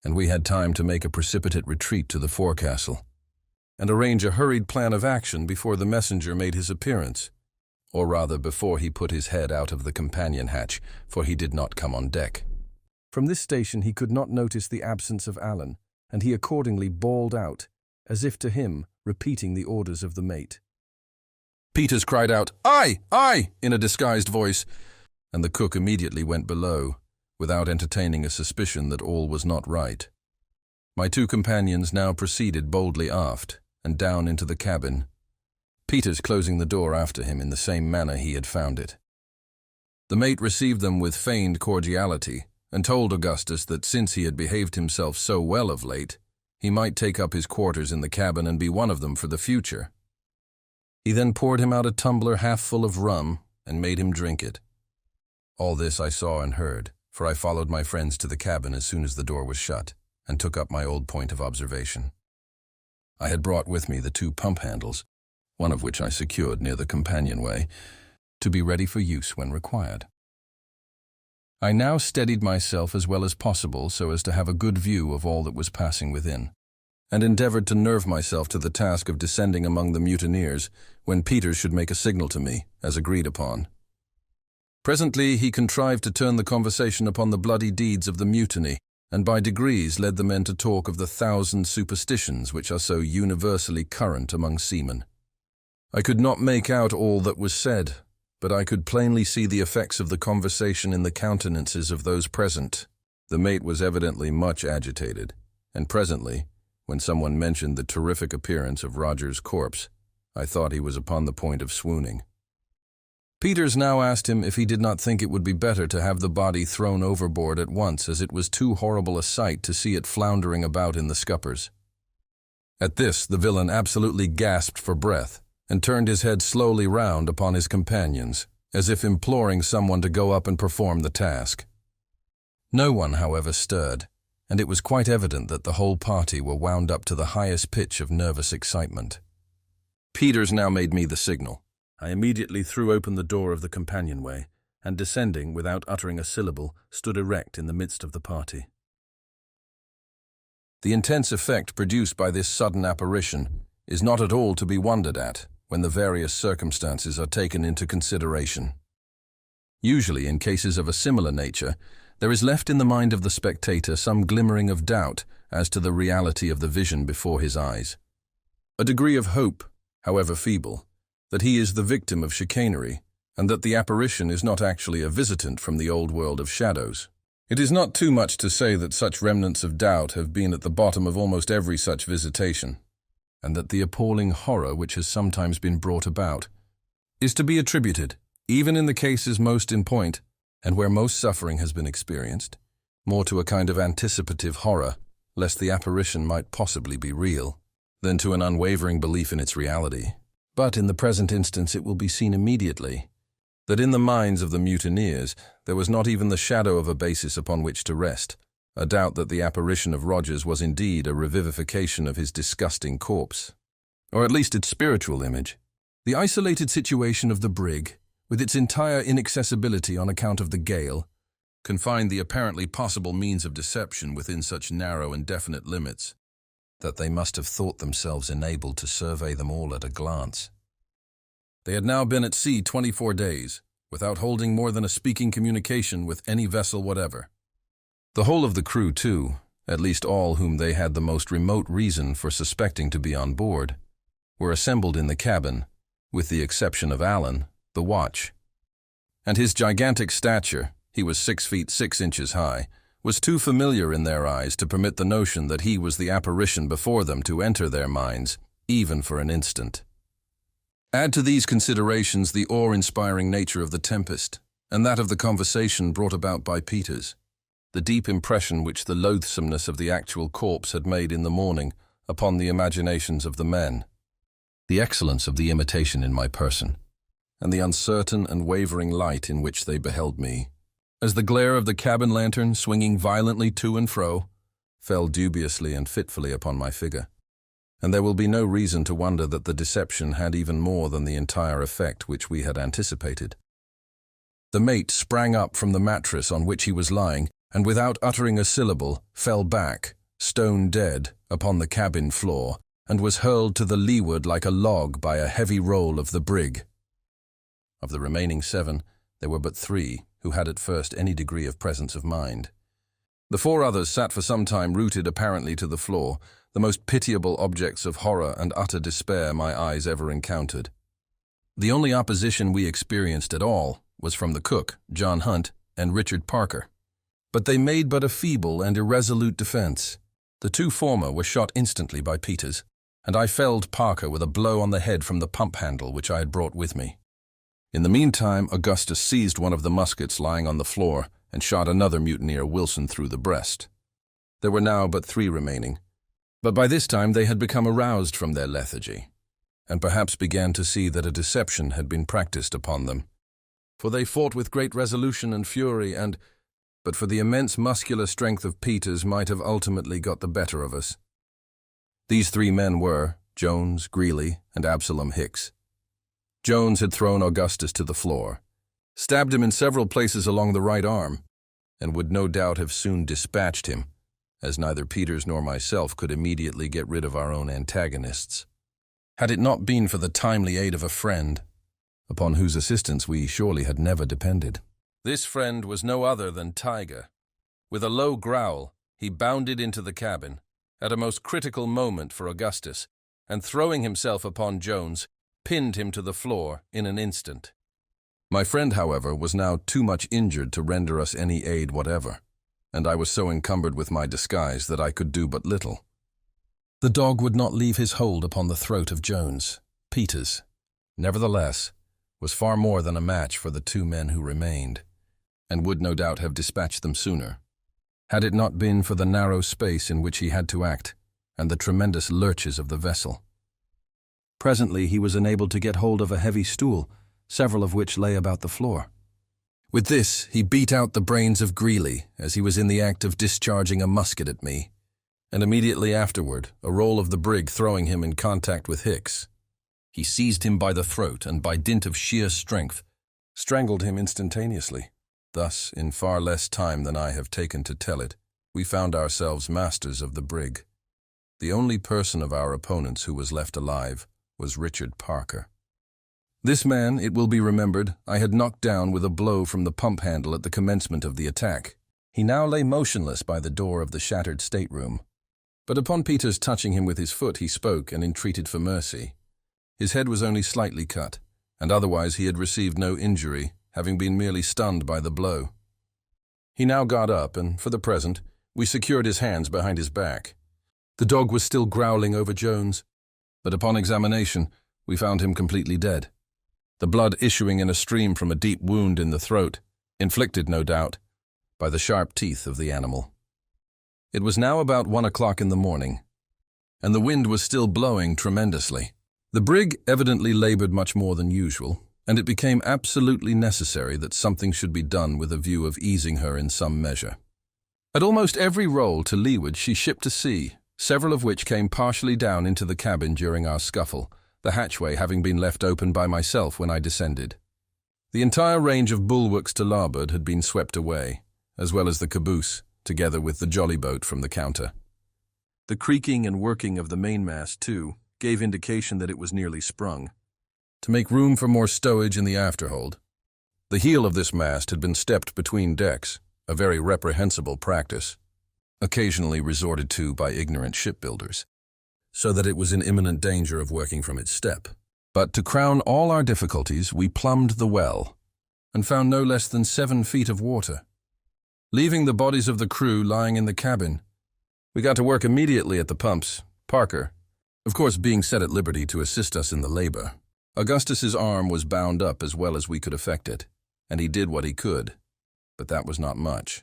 and we had time to make a precipitate retreat to the forecastle and arrange a hurried plan of action before the messenger made his appearance, or rather before he put his head out of the companion hatch, for he did not come on deck. From this station he could not notice the absence of Allan, and he accordingly bawled out, as if to him, repeating the orders of the mate. Peters cried out, "Aye, aye," in a disguised voice, and the cook immediately went below, without entertaining a suspicion that all was not right. My two companions now proceeded boldly aft, and down into the cabin, Peters closing the door after him in the same manner he had found it. The mate received them with feigned cordiality, and told Augustus that since he had behaved himself so well of late, he might take up his quarters in the cabin and be one of them for the future. He then poured him out a tumbler half full of rum and made him drink it. All this I saw and heard, for I followed my friends to the cabin as soon as the door was shut, and took up my old point of observation. I had brought with me the two pump handles, one of which I secured near the companionway, to be ready for use when required. I now steadied myself as well as possible so as to have a good view of all that was passing within, and endeavored to nerve myself to the task of descending among the mutineers when Peters should make a signal to me, as agreed upon. Presently he contrived to turn the conversation upon the bloody deeds of the mutiny, and by degrees led the men to talk of the 1,000 superstitions which are so universally current among seamen. I could not make out all that was said, but I could plainly see the effects of the conversation in the countenances of those present. The mate was evidently much agitated, and presently, when someone mentioned the terrific appearance of Roger's corpse, I thought he was upon the point of swooning. Peters now asked him if he did not think it would be better to have the body thrown overboard at once, as it was too horrible a sight to see it floundering about in the scuppers. At this the villain absolutely gasped for breath, and turned his head slowly round upon his companions, as if imploring someone to go up and perform the task. No one, however, stirred, and it was quite evident that the whole party were wound up to the highest pitch of nervous excitement. Peters now made me the signal. I immediately threw open the door of the companionway, and descending without uttering a syllable, stood erect in the midst of the party. The intense effect produced by this sudden apparition is not at all to be wondered at when the various circumstances are taken into consideration. Usually, in cases of a similar nature, there is left in the mind of the spectator some glimmering of doubt as to the reality of the vision before his eyes. A degree of hope, however feeble, that he is the victim of chicanery, and that the apparition is not actually a visitant from the old world of shadows. It is not too much to say that such remnants of doubt have been at the bottom of almost every such visitation, and that the appalling horror which has sometimes been brought about is to be attributed, Even in the cases most in point, and where most suffering has been experienced, more to a kind of anticipative horror, lest the apparition might possibly be real, than to an unwavering belief in its reality. But in the present instance it will be seen immediately that in the minds of the mutineers there was not even the shadow of a basis upon which to rest, a doubt that the apparition of Rogers was indeed a revivification of his disgusting corpse, or at least its spiritual image. The isolated situation of the brig, with its entire inaccessibility on account of the gale, confined the apparently possible means of deception within such narrow and definite limits that they must have thought themselves enabled to survey them all at a glance. They had now been at sea 24 days, without holding more than a speaking communication with any vessel whatever. The whole of the crew, too, at least all whom they had the most remote reason for suspecting to be on board, were assembled in the cabin, with the exception of Allan, the watch. And his gigantic stature, he was 6 feet 6 inches high, was too familiar in their eyes to permit the notion that he was the apparition before them to enter their minds, even for an instant. Add to these considerations the awe-inspiring nature of the tempest, and that of the conversation brought about by Peters, the deep impression which the loathsomeness of the actual corpse had made in the morning upon the imaginations of the men, the excellence of the imitation in my person, and the uncertain and wavering light in which they beheld me, as the glare of the cabin lantern, swinging violently to and fro, fell dubiously and fitfully upon my figure. And there will be no reason to wonder that the deception had even more than the entire effect which we had anticipated. The mate sprang up from the mattress on which he was lying, and without uttering a syllable, fell back, stone dead, upon the cabin floor, and was hurled to the leeward like a log by a heavy roll of the brig. Of the remaining 7, there were but 3 who had at first any degree of presence of mind. The 4 others sat for some time rooted apparently to the floor, the most pitiable objects of horror and utter despair my eyes ever encountered. The only opposition we experienced at all was from the cook, John Hunt, and Richard Parker. But they made but a feeble and irresolute defense. The 2 former were shot instantly by Peters, and I felled Parker with a blow on the head from the pump handle which I had brought with me. In the meantime, Augustus seized one of the muskets lying on the floor and shot another mutineer, Wilson, through the breast. There were now but 3 remaining, but by this time they had become aroused from their lethargy, and perhaps began to see that a deception had been practiced upon them. For they fought with great resolution and fury, and, but for the immense muscular strength of Peters, might have ultimately got the better of us. These 3 men were Jones, Greeley, and Absalom Hicks. Jones had thrown Augustus to the floor, stabbed him in several places along the right arm, and would no doubt have soon dispatched him, as neither Peters nor myself could immediately get rid of our own antagonists, had it not been for the timely aid of a friend, upon whose assistance we surely had never depended. This friend was no other than Tiger. With a low growl, he bounded into the cabin, at a most critical moment for Augustus, and throwing himself upon Jones, pinned him to the floor in an instant. My friend, however, was now too much injured to render us any aid whatever, and I was so encumbered with my disguise that I could do but little. The dog would not leave his hold upon the throat of Jones. Peters, nevertheless, was far more than a match for the 2 men who remained, and would no doubt have dispatched them sooner, had it not been for the narrow space in which he had to act and the tremendous lurches of the vessel. Presently he was enabled to get hold of a heavy stool, several of which lay about the floor. With this he beat out the brains of Greeley as he was in the act of discharging a musket at me, and immediately afterward a roll of the brig throwing him in contact with Hicks. He seized him by the throat and by dint of sheer strength strangled him instantaneously. Thus, in far less time than I have taken to tell it, we found ourselves masters of the brig. The only person of our opponents who was left alive was Richard Parker. This man, it will be remembered, I had knocked down with a blow from the pump handle at the commencement of the attack. He now lay motionless by the door of the shattered stateroom. But upon Peters touching him with his foot, he spoke and entreated for mercy. His head was only slightly cut, and otherwise he had received no injury, having been merely stunned by the blow. He now got up, and, for the present, we secured his hands behind his back. The dog was still growling over Jones, but upon examination we found him completely dead. the blood issuing in a stream from a deep wound in the throat, inflicted, no doubt, by the sharp teeth of the animal. It was now about 1 o'clock in the morning, and the wind was still blowing tremendously. The brig evidently labored much more than usual, and it became absolutely necessary that something should be done with a view of easing her in some measure. At almost every roll to leeward she shipped to sea, several of which came partially down into the cabin during our scuffle, the hatchway having been left open by myself when I descended. The entire range of bulwarks to larboard had been swept away, as well as the caboose, together with the jolly boat from the counter. The creaking and working of the mainmast, too, gave indication that it was nearly sprung. To make room for more stowage in the afterhold, the heel of this mast had been stepped between decks, a very reprehensible practice, occasionally resorted to by ignorant shipbuilders, so that it was in imminent danger of working from its step. But to crown all our difficulties, we plumbed the well, and found no less than 7 feet of water. Leaving the bodies of the crew lying in the cabin, we got to work immediately at the pumps, Parker, of course, being set at liberty to assist us in the labor. Augustus's arm was bound up as well as we could effect it, and he did what he could, but that was not much.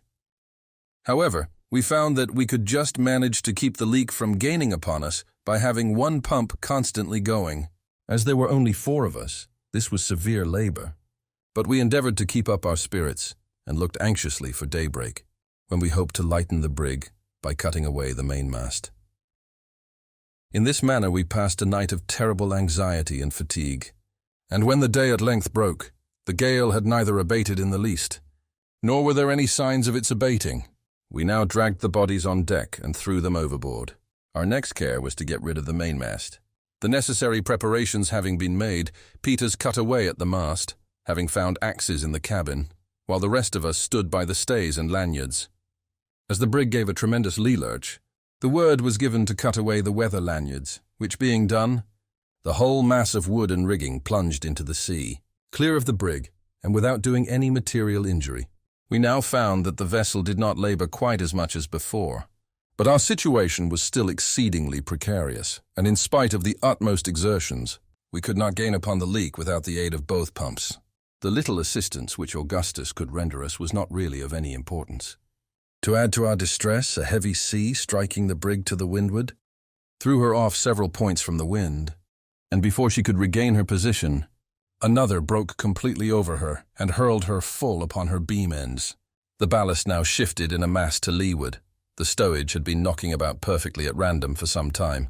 However, we found that we could just manage to keep the leak from gaining upon us by having one pump constantly going. As there were only 4 of us, this was severe labor, but we endeavored to keep up our spirits and looked anxiously for daybreak, when we hoped to lighten the brig by cutting away the mainmast. In this manner we passed a night of terrible anxiety and fatigue, and when the day at length broke, the gale had neither abated in the least, nor were there any signs of its abating. We now dragged the bodies on deck and threw them overboard. Our next care was to get rid of the mainmast. The necessary preparations having been made, Peters cut away at the mast, having found axes in the cabin, while the rest of us stood by the stays and lanyards. As the brig gave a tremendous lee lurch, the word was given to cut away the weather lanyards, which being done, the whole mass of wood and rigging plunged into the sea, clear of the brig, and without doing any material injury. We now found that the vessel did not labor quite as much as before, but our situation was still exceedingly precarious, and in spite of the utmost exertions, we could not gain upon the leak without the aid of both pumps. The little assistance which Augustus could render us was not really of any importance. To add to our distress, a heavy sea striking the brig to the windward threw her off several points from the wind, and before she could regain her position, another broke completely over her and hurled her full upon her beam ends. The ballast now shifted in a mass to leeward. The stowage had been knocking about perfectly at random for some time,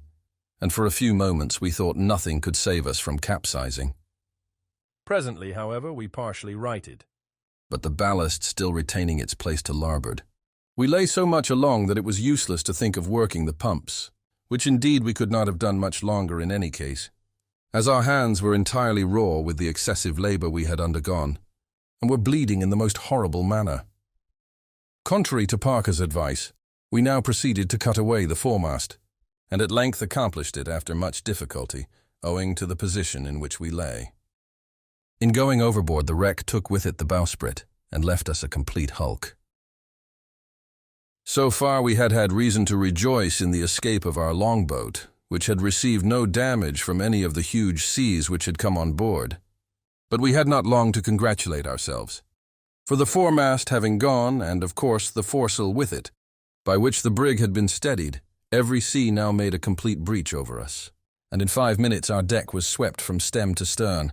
and for a few moments we thought nothing could save us from capsizing. Presently, however, we partially righted, but the ballast still retaining its place to larboard. We lay so much along that it was useless to think of working the pumps, which indeed we could not have done much longer in any case, as our hands were entirely raw with the excessive labor we had undergone, and were bleeding in the most horrible manner. Contrary to Parker's advice, we now proceeded to cut away the foremast, and at length accomplished it after much difficulty, owing to the position in which we lay. In going overboard, the wreck took with it the bowsprit, and left us a complete hulk. So far we had had reason to rejoice in the escape of our longboat, which had received no damage from any of the huge seas which had come on board. But we had not long to congratulate ourselves, for the foremast having gone, and of course the foresail with it, by which the brig had been steadied, every sea now made a complete breach over us, and in 5 minutes our deck was swept from stem to stern,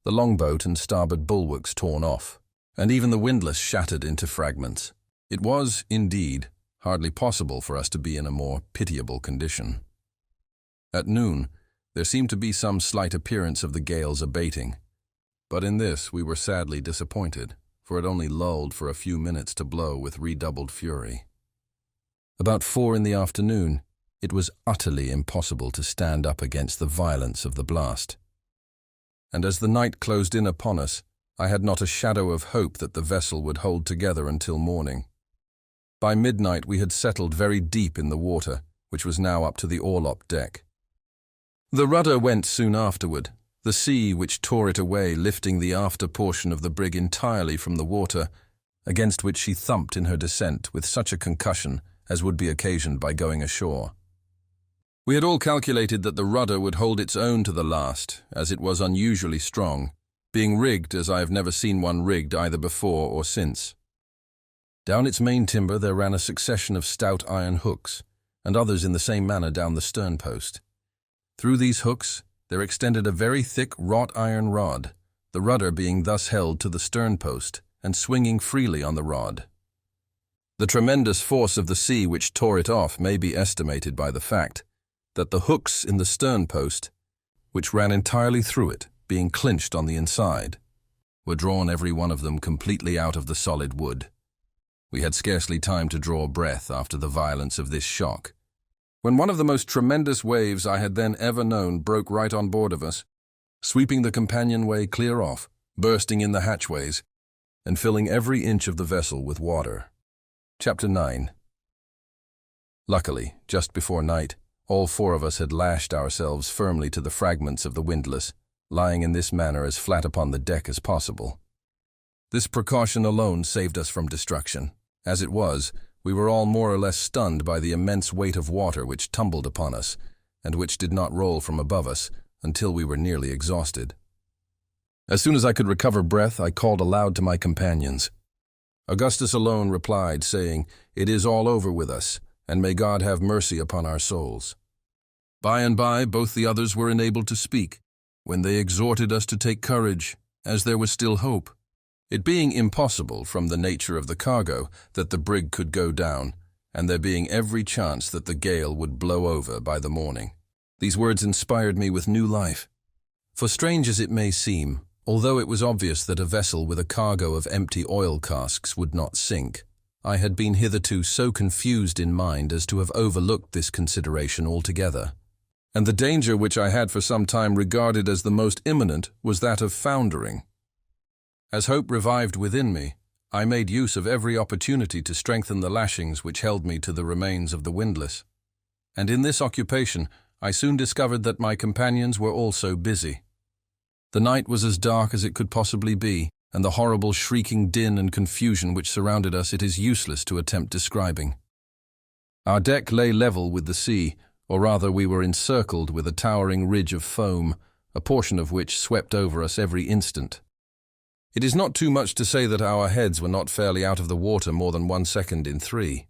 the longboat and starboard bulwarks torn off, and even the windlass shattered into fragments. It was, indeed, hardly possible for us to be in a more pitiable condition. At noon, there seemed to be some slight appearance of the gale's abating, but in this we were sadly disappointed, for it only lulled for a few minutes to blow with redoubled fury. About 4 in the afternoon, it was utterly impossible to stand up against the violence of the blast, and as the night closed in upon us, I had not a shadow of hope that the vessel would hold together until morning. By midnight we had settled very deep in the water, which was now up to the orlop deck. The rudder went soon afterward, the sea which tore it away lifting the after portion of the brig entirely from the water, against which she thumped in her descent with such a concussion as would be occasioned by going ashore. We had all calculated that the rudder would hold its own to the last, as it was unusually strong, being rigged as I have never seen one rigged either before or since. Down its main timber there ran a succession of stout iron hooks, and others in the same manner down the sternpost. Through these hooks there extended a very thick wrought iron rod, the rudder being thus held to the sternpost and swinging freely on the rod. The tremendous force of the sea which tore it off may be estimated by the fact that the hooks in the sternpost, which ran entirely through it, being clinched on the inside, were drawn every one of them completely out of the solid wood. We had scarcely time to draw breath after the violence of this shock, when one of the most tremendous waves I had then ever known broke right on board of us, sweeping the companionway clear off, bursting in the hatchways, and filling every inch of the vessel with water. Chapter 9. Luckily, just before night, all four of us had lashed ourselves firmly to the fragments of the windlass, lying in this manner as flat upon the deck as possible. This precaution alone saved us from destruction. As it was, we were all more or less stunned by the immense weight of water which tumbled upon us, and which did not roll from above us until we were nearly exhausted. As soon as I could recover breath, I called aloud to my companions. Augustus alone replied, saying, "It is all over with us, and may God have mercy upon our souls." By and by, both the others were enabled to speak, when they exhorted us to take courage, as there was still hope. It being impossible, from the nature of the cargo, that the brig could go down, and there being every chance that the gale would blow over by the morning. These words inspired me with new life. For strange as it may seem, although it was obvious that a vessel with a cargo of empty oil casks would not sink, I had been hitherto so confused in mind as to have overlooked this consideration altogether. And the danger which I had for some time regarded as the most imminent was that of foundering. As hope revived within me, I made use of every opportunity to strengthen the lashings which held me to the remains of the windlass. And in this occupation, I soon discovered that my companions were also busy. The night was as dark as it could possibly be, and the horrible shrieking din and confusion which surrounded us it is useless to attempt describing. Our deck lay level with the sea, or rather we were encircled with a towering ridge of foam, a portion of which swept over us every instant. It is not too much to say that our heads were not fairly out of the water more than 1 second in 3.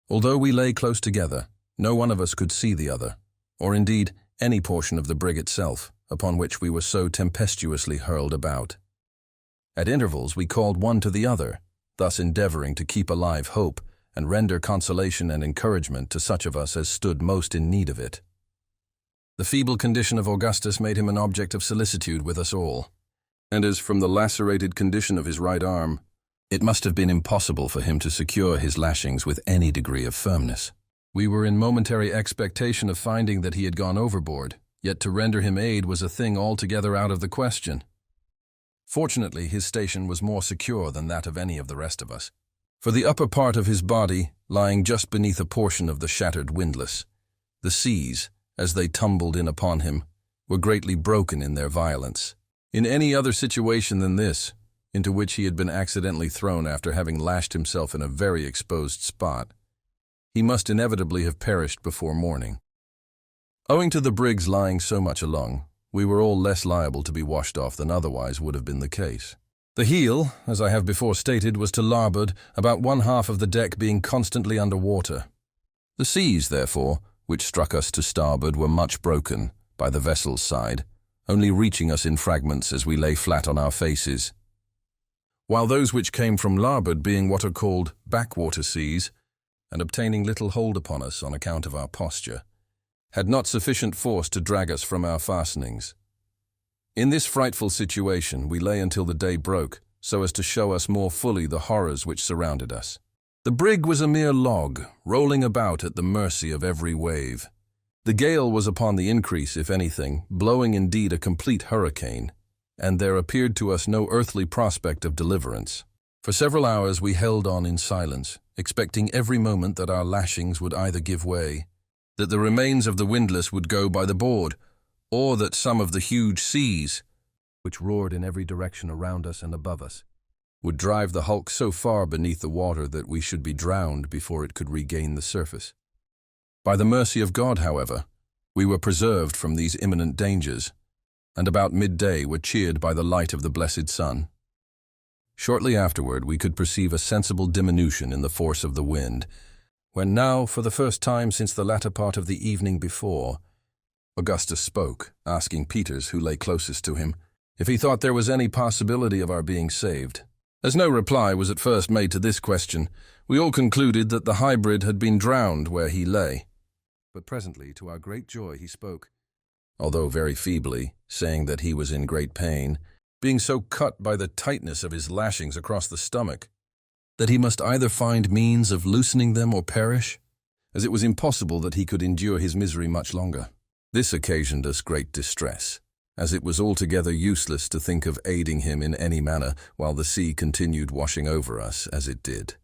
Although we lay close together, no one of us could see the other, or indeed any portion of the brig itself, upon which we were so tempestuously hurled about. At intervals we called one to the other, thus endeavoring to keep alive hope and render consolation and encouragement to such of us as stood most in need of it. The feeble condition of Augustus made him an object of solicitude with us all, and as from the lacerated condition of his right arm, it must have been impossible for him to secure his lashings with any degree of firmness. We were in momentary expectation of finding that he had gone overboard, yet to render him aid was a thing altogether out of the question. Fortunately, his station was more secure than that of any of the rest of us, for the upper part of his body, lying just beneath a portion of the shattered windlass, the seas, as they tumbled in upon him, were greatly broken in their violence. In any other situation than this, into which he had been accidentally thrown after having lashed himself in a very exposed spot, he must inevitably have perished before morning. Owing to the brig's lying so much along, we were all less liable to be washed off than otherwise would have been the case. The heel, as I have before stated, was to larboard, about 1/2 of the deck being constantly under water. The seas, therefore, which struck us to starboard were much broken by the vessel's side, only reaching us in fragments as we lay flat on our faces, while those which came from larboard, being what are called backwater seas, and obtaining little hold upon us on account of our posture, had not sufficient force to drag us from our fastenings. In this frightful situation we lay until the day broke, so as to show us more fully the horrors which surrounded us. The brig was a mere log, rolling about at the mercy of every wave. The gale was upon the increase, if anything, blowing indeed a complete hurricane, and there appeared to us no earthly prospect of deliverance. For several hours we held on in silence, expecting every moment that our lashings would either give way, that the remains of the windlass would go by the board, or that some of the huge seas, which roared in every direction around us and above us, would drive the hulk so far beneath the water that we should be drowned before it could regain the surface. By the mercy of God, however, we were preserved from these imminent dangers, and about midday were cheered by the light of the blessed sun. Shortly afterward, we could perceive a sensible diminution in the force of the wind, when now, for the first time since the latter part of the evening before, Augustus spoke, asking Peters, who lay closest to him, if he thought there was any possibility of our being saved. As no reply was at first made to this question, we all concluded that the hybrid had been drowned where he lay. But presently, to our great joy, he spoke, although very feebly, saying that he was in great pain, being so cut by the tightness of his lashings across the stomach, that he must either find means of loosening them or perish, as it was impossible that he could endure his misery much longer. This occasioned us great distress, as it was altogether useless to think of aiding him in any manner while the sea continued washing over us as it did.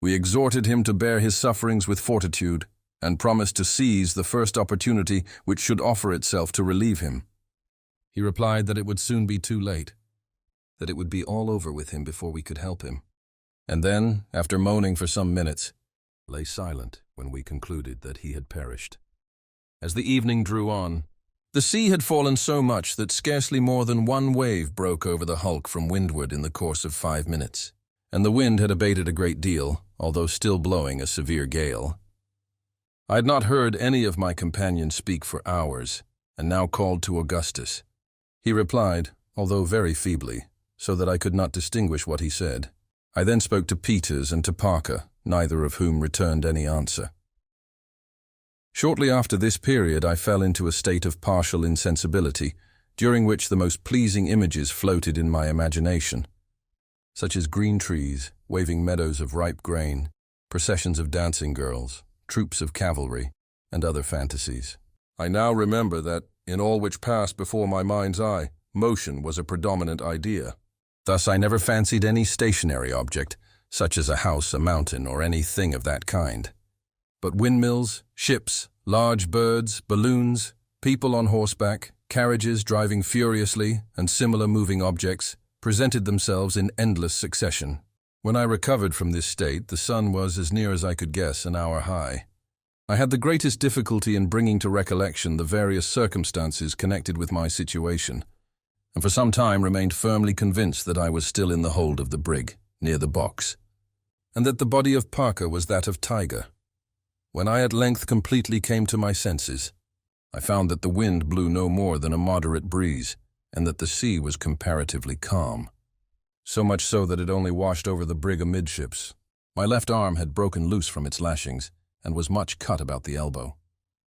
We exhorted him to bear his sufferings with fortitude, and promised to seize the first opportunity which should offer itself to relieve him. He replied that it would soon be too late, that it would be all over with him before we could help him, and then, after moaning for some minutes, lay silent when we concluded that he had perished. As the evening drew on, the sea had fallen so much that scarcely more than one wave broke over the hulk from windward in the course of 5 minutes, and the wind had abated a great deal, although still blowing a severe gale. I had not heard any of my companions speak for hours, and now called to Augustus. He replied, although very feebly, so that I could not distinguish what he said. I then spoke to Peters and to Parker, neither of whom returned any answer. Shortly after this period, I fell into a state of partial insensibility, during which the most pleasing images floated in my imagination, such as green trees, waving meadows of ripe grain, processions of dancing girls, troops of cavalry, and other fantasies. I now remember that, in all which passed before my mind's eye, motion was a predominant idea. Thus I never fancied any stationary object, such as a house, a mountain, or any thing of that kind. But windmills, ships, large birds, balloons, people on horseback, carriages driving furiously, and similar moving objects presented themselves in endless succession. When I recovered from this state, the sun was, as near as I could guess, an hour high. I had the greatest difficulty in bringing to recollection the various circumstances connected with my situation, and for some time remained firmly convinced that I was still in the hold of the brig, near the box, and that the body of Parker was that of Tiger. When I at length completely came to my senses, I found that the wind blew no more than a moderate breeze, and that the sea was comparatively calm. So much so that it only washed over the brig amidships. My left arm had broken loose from its lashings, and was much cut about the elbow.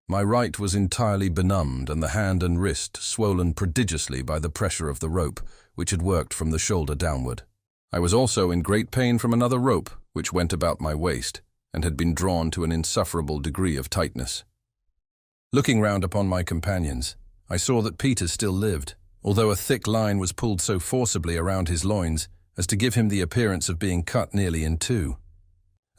My right was entirely benumbed, and the hand and wrist swollen prodigiously by the pressure of the rope, which had worked from the shoulder downward. I was also in great pain from another rope, which went about my waist, and had been drawn to an insufferable degree of tightness. Looking round upon my companions, I saw that Peters still lived, although a thick line was pulled so forcibly around his loins as to give him the appearance of being cut nearly in two.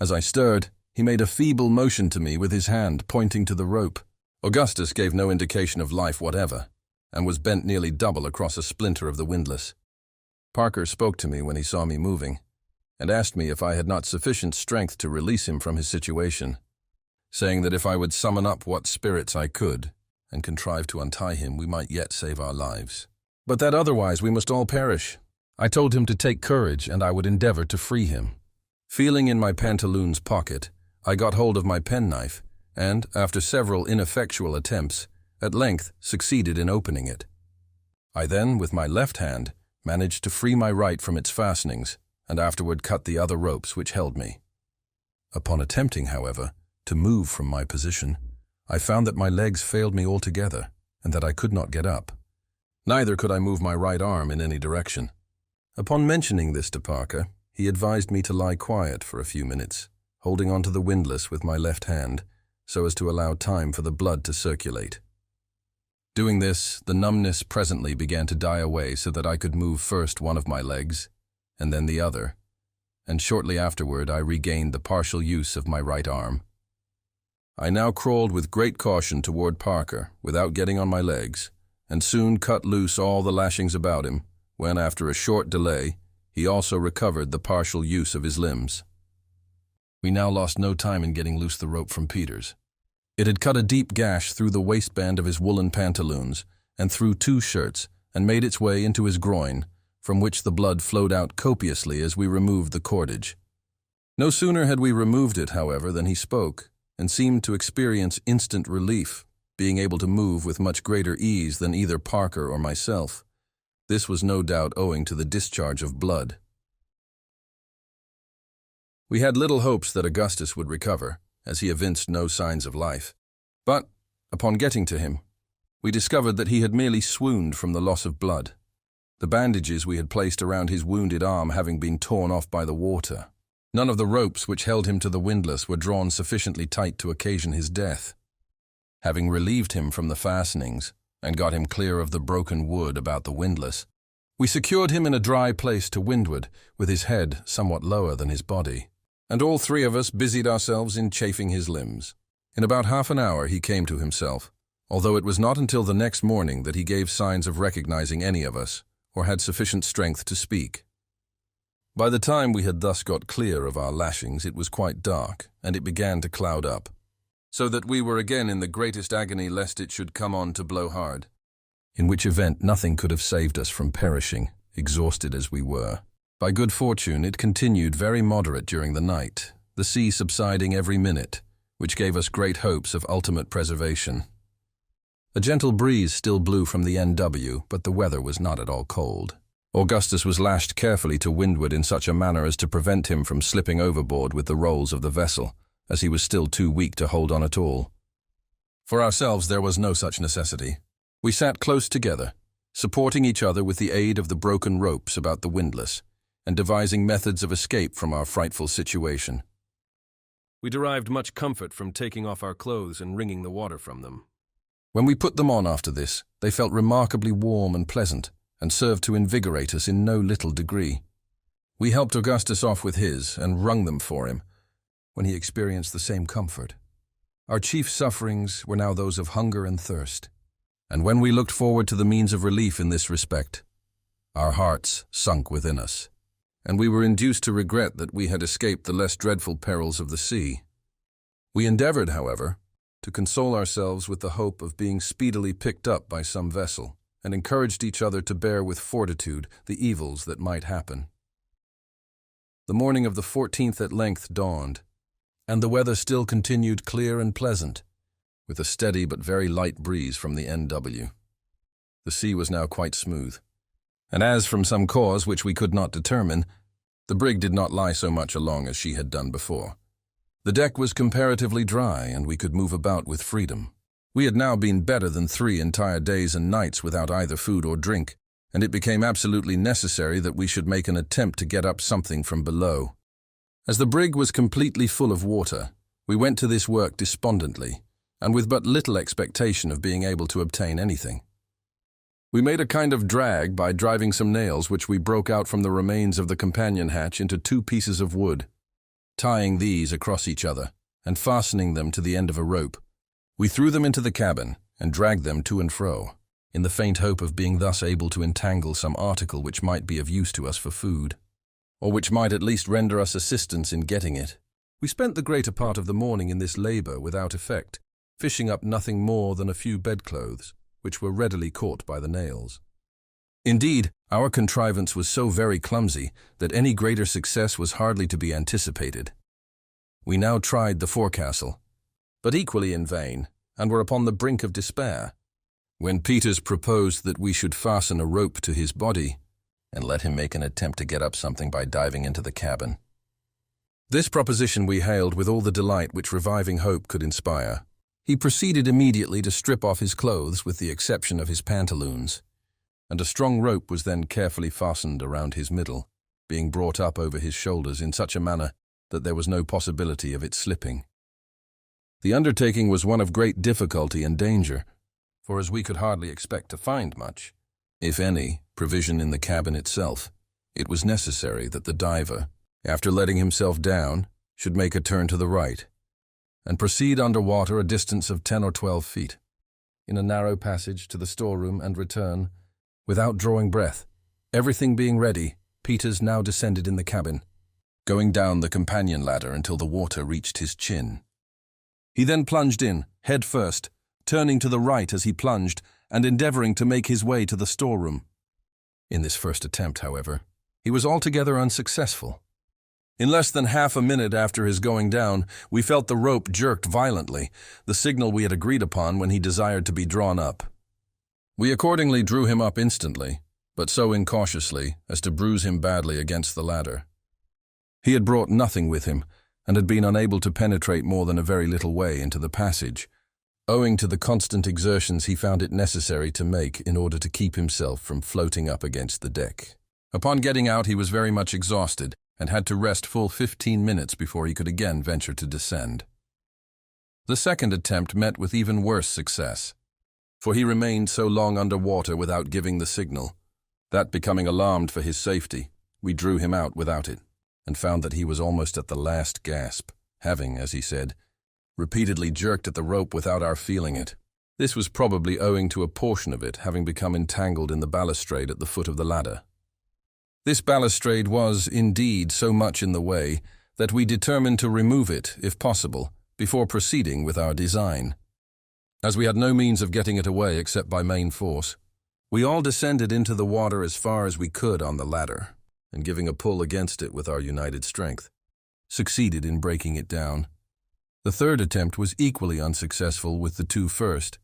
As I stirred, he made a feeble motion to me with his hand, pointing to the rope. Augustus gave no indication of life whatever, and was bent nearly double across a splinter of the windlass. Parker spoke to me when he saw me moving, and asked me if I had not sufficient strength to release him from his situation, saying that if I would summon up what spirits I could, and contrive to untie him, we might yet save our lives, but that otherwise we must all perish. I told him to take courage, and I would endeavor to free him. Feeling in my pantaloons pocket, I got hold of my penknife, and, after several ineffectual attempts, at length succeeded in opening it. I then, with my left hand, managed to free my right from its fastenings, and afterward cut the other ropes which held me. Upon attempting, however, to move from my position, I found that my legs failed me altogether, and that I could not get up. Neither could I move my right arm in any direction. Upon mentioning this to Parker, he advised me to lie quiet for a few minutes, holding onto the windlass with my left hand, so as to allow time for the blood to circulate. Doing this, the numbness presently began to die away so that I could move first one of my legs, and then the other, and shortly afterward I regained the partial use of my right arm. I now crawled with great caution toward Parker, without getting on my legs, and soon cut loose all the lashings about him, when, after a short delay, he also recovered the partial use of his limbs. We now lost no time in getting loose the rope from Peters. It had cut a deep gash through the waistband of his woolen pantaloons, and through 2 shirts, and made its way into his groin, from which the blood flowed out copiously as we removed the cordage. No sooner had we removed it, however, than he spoke, and seemed to experience instant relief, being able to move with much greater ease than either Parker or myself. This was no doubt owing to the discharge of blood. We had little hopes that Augustus would recover, as he evinced no signs of life. But, upon getting to him, we discovered that he had merely swooned from the loss of blood, the bandages we had placed around his wounded arm having been torn off by the water. None of the ropes which held him to the windlass were drawn sufficiently tight to occasion his death. Having relieved him from the fastenings, and got him clear of the broken wood about the windlass, we secured him in a dry place to windward, with his head somewhat lower than his body, and all 3 of us busied ourselves in chafing his limbs. In about half an hour he came to himself, although it was not until the next morning that he gave signs of recognizing any of us, or had sufficient strength to speak. By the time we had thus got clear of our lashings, it was quite dark, and it began to cloud up, so that we were again in the greatest agony lest it should come on to blow hard, in which event nothing could have saved us from perishing, exhausted as we were. By good fortune, it continued very moderate during the night, the sea subsiding every minute, which gave us great hopes of ultimate preservation. A gentle breeze still blew from the NW, but the weather was not at all cold. Augustus was lashed carefully to windward in such a manner as to prevent him from slipping overboard with the rolls of the vessel, as he was still too weak to hold on at all. For ourselves there was no such necessity. We sat close together, supporting each other with the aid of the broken ropes about the windlass, and devising methods of escape from our frightful situation. We derived much comfort from taking off our clothes and wringing the water from them. When we put them on after this, they felt remarkably warm and pleasant, and served to invigorate us in no little degree. We helped Augustus off with his, and wrung them for him, when he experienced the same comfort. Our chief sufferings were now those of hunger and thirst, and when we looked forward to the means of relief in this respect, our hearts sunk within us, and we were induced to regret that we had escaped the less dreadful perils of the sea. We endeavored, however, to console ourselves with the hope of being speedily picked up by some vessel, and encouraged each other to bear with fortitude the evils that might happen. The morning of the 14th at length dawned, and the weather still continued clear and pleasant, with a steady but very light breeze from the NW. The sea was now quite smooth, and as from some cause which we could not determine, the brig did not lie so much along as she had done before. The deck was comparatively dry, and we could move about with freedom. We had now been better than 3 entire days and nights without either food or drink, and it became absolutely necessary that we should make an attempt to get up something from below. As the brig was completely full of water, we went to this work despondently, and with but little expectation of being able to obtain anything. We made a kind of drag by driving some nails which we broke out from the remains of the companion hatch into 2 pieces of wood. Tying these across each other, and fastening them to the end of a rope, we threw them into the cabin and dragged them to and fro, in the faint hope of being thus able to entangle some article which might be of use to us for food, or which might at least render us assistance in getting it. We spent the greater part of the morning in this labor without effect, fishing up nothing more than a few bedclothes, which were readily caught by the nails. Indeed, our contrivance was so very clumsy that any greater success was hardly to be anticipated. We now tried the forecastle, but equally in vain, and were upon the brink of despair, when Peters proposed that we should fasten a rope to his body and let him make an attempt to get up something by diving into the cabin. This proposition we hailed with all the delight which reviving hope could inspire. He proceeded immediately to strip off his clothes with the exception of his pantaloons, and a strong rope was then carefully fastened around his middle, being brought up over his shoulders in such a manner that there was no possibility of its slipping. The undertaking was one of great difficulty and danger, for as we could hardly expect to find much, if any, provision in the cabin itself, it was necessary that the diver, after letting himself down, should make a turn to the right, and proceed under water a distance of 10 or 12 feet, in a narrow passage to the storeroom and return, without drawing breath. Everything being ready, Peters now descended in the cabin, going down the companion ladder until the water reached his chin. He then plunged in, head first, turning to the right as he plunged, and endeavoring to make his way to the storeroom. In this first attempt, however, he was altogether unsuccessful. In less than half a minute after his going down, we felt the rope jerked violently, the signal we had agreed upon when he desired to be drawn up. We accordingly drew him up instantly, but so incautiously as to bruise him badly against the ladder. He had brought nothing with him, and had been unable to penetrate more than a very little way into the passage, owing to the constant exertions he found it necessary to make in order to keep himself from floating up against the deck. Upon getting out, he was very much exhausted, and had to rest full 15 minutes before he could again venture to descend. The second attempt met with even worse success, for he remained so long under water without giving the signal, that, becoming alarmed for his safety, we drew him out without it, and found that he was almost at the last gasp, having, as he said, repeatedly jerked at the rope without our feeling it. This was probably owing to a portion of it having become entangled in the balustrade at the foot of the ladder. This balustrade was, indeed, so much in the way that we determined to remove it, if possible, before proceeding with our design. As we had no means of getting it away except by main force, we all descended into the water as far as we could on the ladder, and giving a pull against it with our united strength, succeeded in breaking it down. The third attempt was equally unsuccessful with the two first,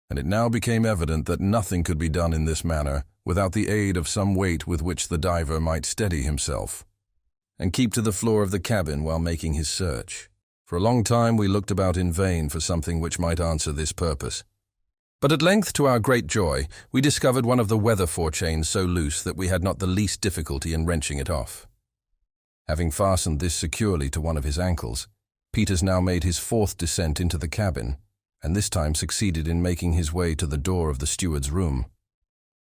and it now became evident that nothing could be done in this manner without the aid of some weight with which the diver might steady himself, and keep to the floor of the cabin while making his search. For a long time we looked about in vain for something which might answer this purpose. But at length, to our great joy, we discovered one of the weather forechains so loose that we had not the least difficulty in wrenching it off. Having fastened this securely to one of his ankles, Peters now made his fourth descent into the cabin, and this time succeeded in making his way to the door of the steward's room.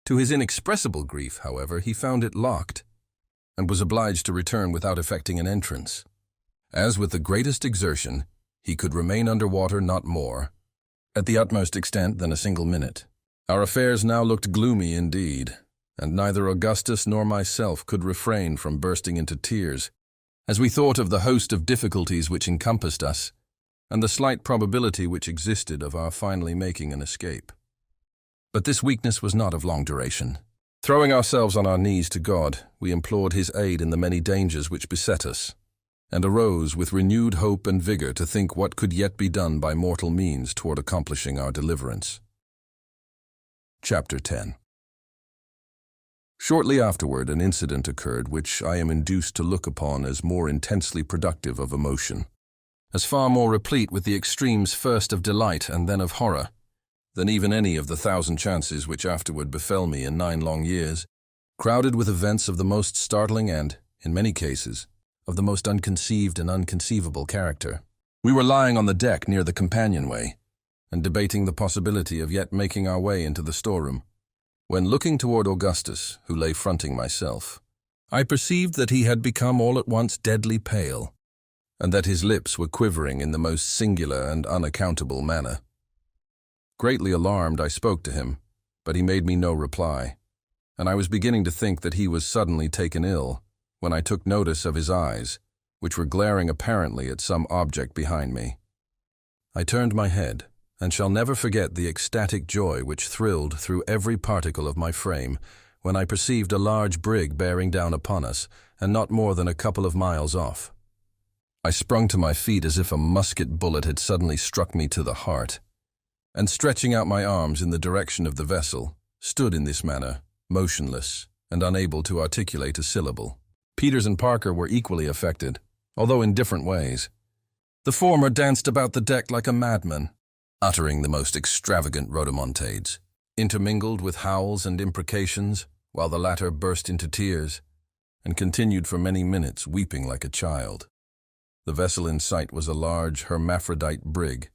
To his inexpressible grief, however, he found it locked, and was obliged to return without effecting an entrance, as with the greatest exertion he could remain under water not more, at the utmost extent, than a single minute. Our affairs now looked gloomy indeed, and neither Augustus nor myself could refrain from bursting into tears, as we thought of the host of difficulties which encompassed us, and the slight probability which existed of our finally making an escape. But this weakness was not of long duration. Throwing ourselves on our knees to God, we implored his aid in the many dangers which beset us, and arose with renewed hope and vigor to think what could yet be done by mortal means toward accomplishing our deliverance. Chapter 10. Shortly afterward, an incident occurred which I am induced to look upon as more intensely productive of emotion, as far more replete with the extremes first of delight and then of horror, than even any of the 1,000 chances which afterward befell me in 9 long years, crowded with events of the most startling and, in many cases, of the most unconceived and unconceivable character. We were lying on the deck near the companionway, and debating the possibility of yet making our way into the storeroom, when, looking toward Augustus, who lay fronting myself, I perceived that he had become all at once deadly pale, and that his lips were quivering in the most singular and unaccountable manner. Greatly alarmed, I spoke to him, but he made me no reply, and I was beginning to think that he was suddenly taken ill, when I took notice of his eyes, which were glaring apparently at some object behind me. I turned my head, and shall never forget the ecstatic joy which thrilled through every particle of my frame when I perceived a large brig bearing down upon us, and not more than a couple of miles off. I sprung to my feet as if a musket bullet had suddenly struck me to the heart, and stretching out my arms in the direction of the vessel, stood in this manner, motionless and unable to articulate a syllable. Peters and Parker were equally affected, although in different ways. The former danced about the deck like a madman, uttering the most extravagant rhodomontades, intermingled with howls and imprecations, while the latter burst into tears, and continued for many minutes weeping like a child. The vessel in sight was a large hermaphrodite brig,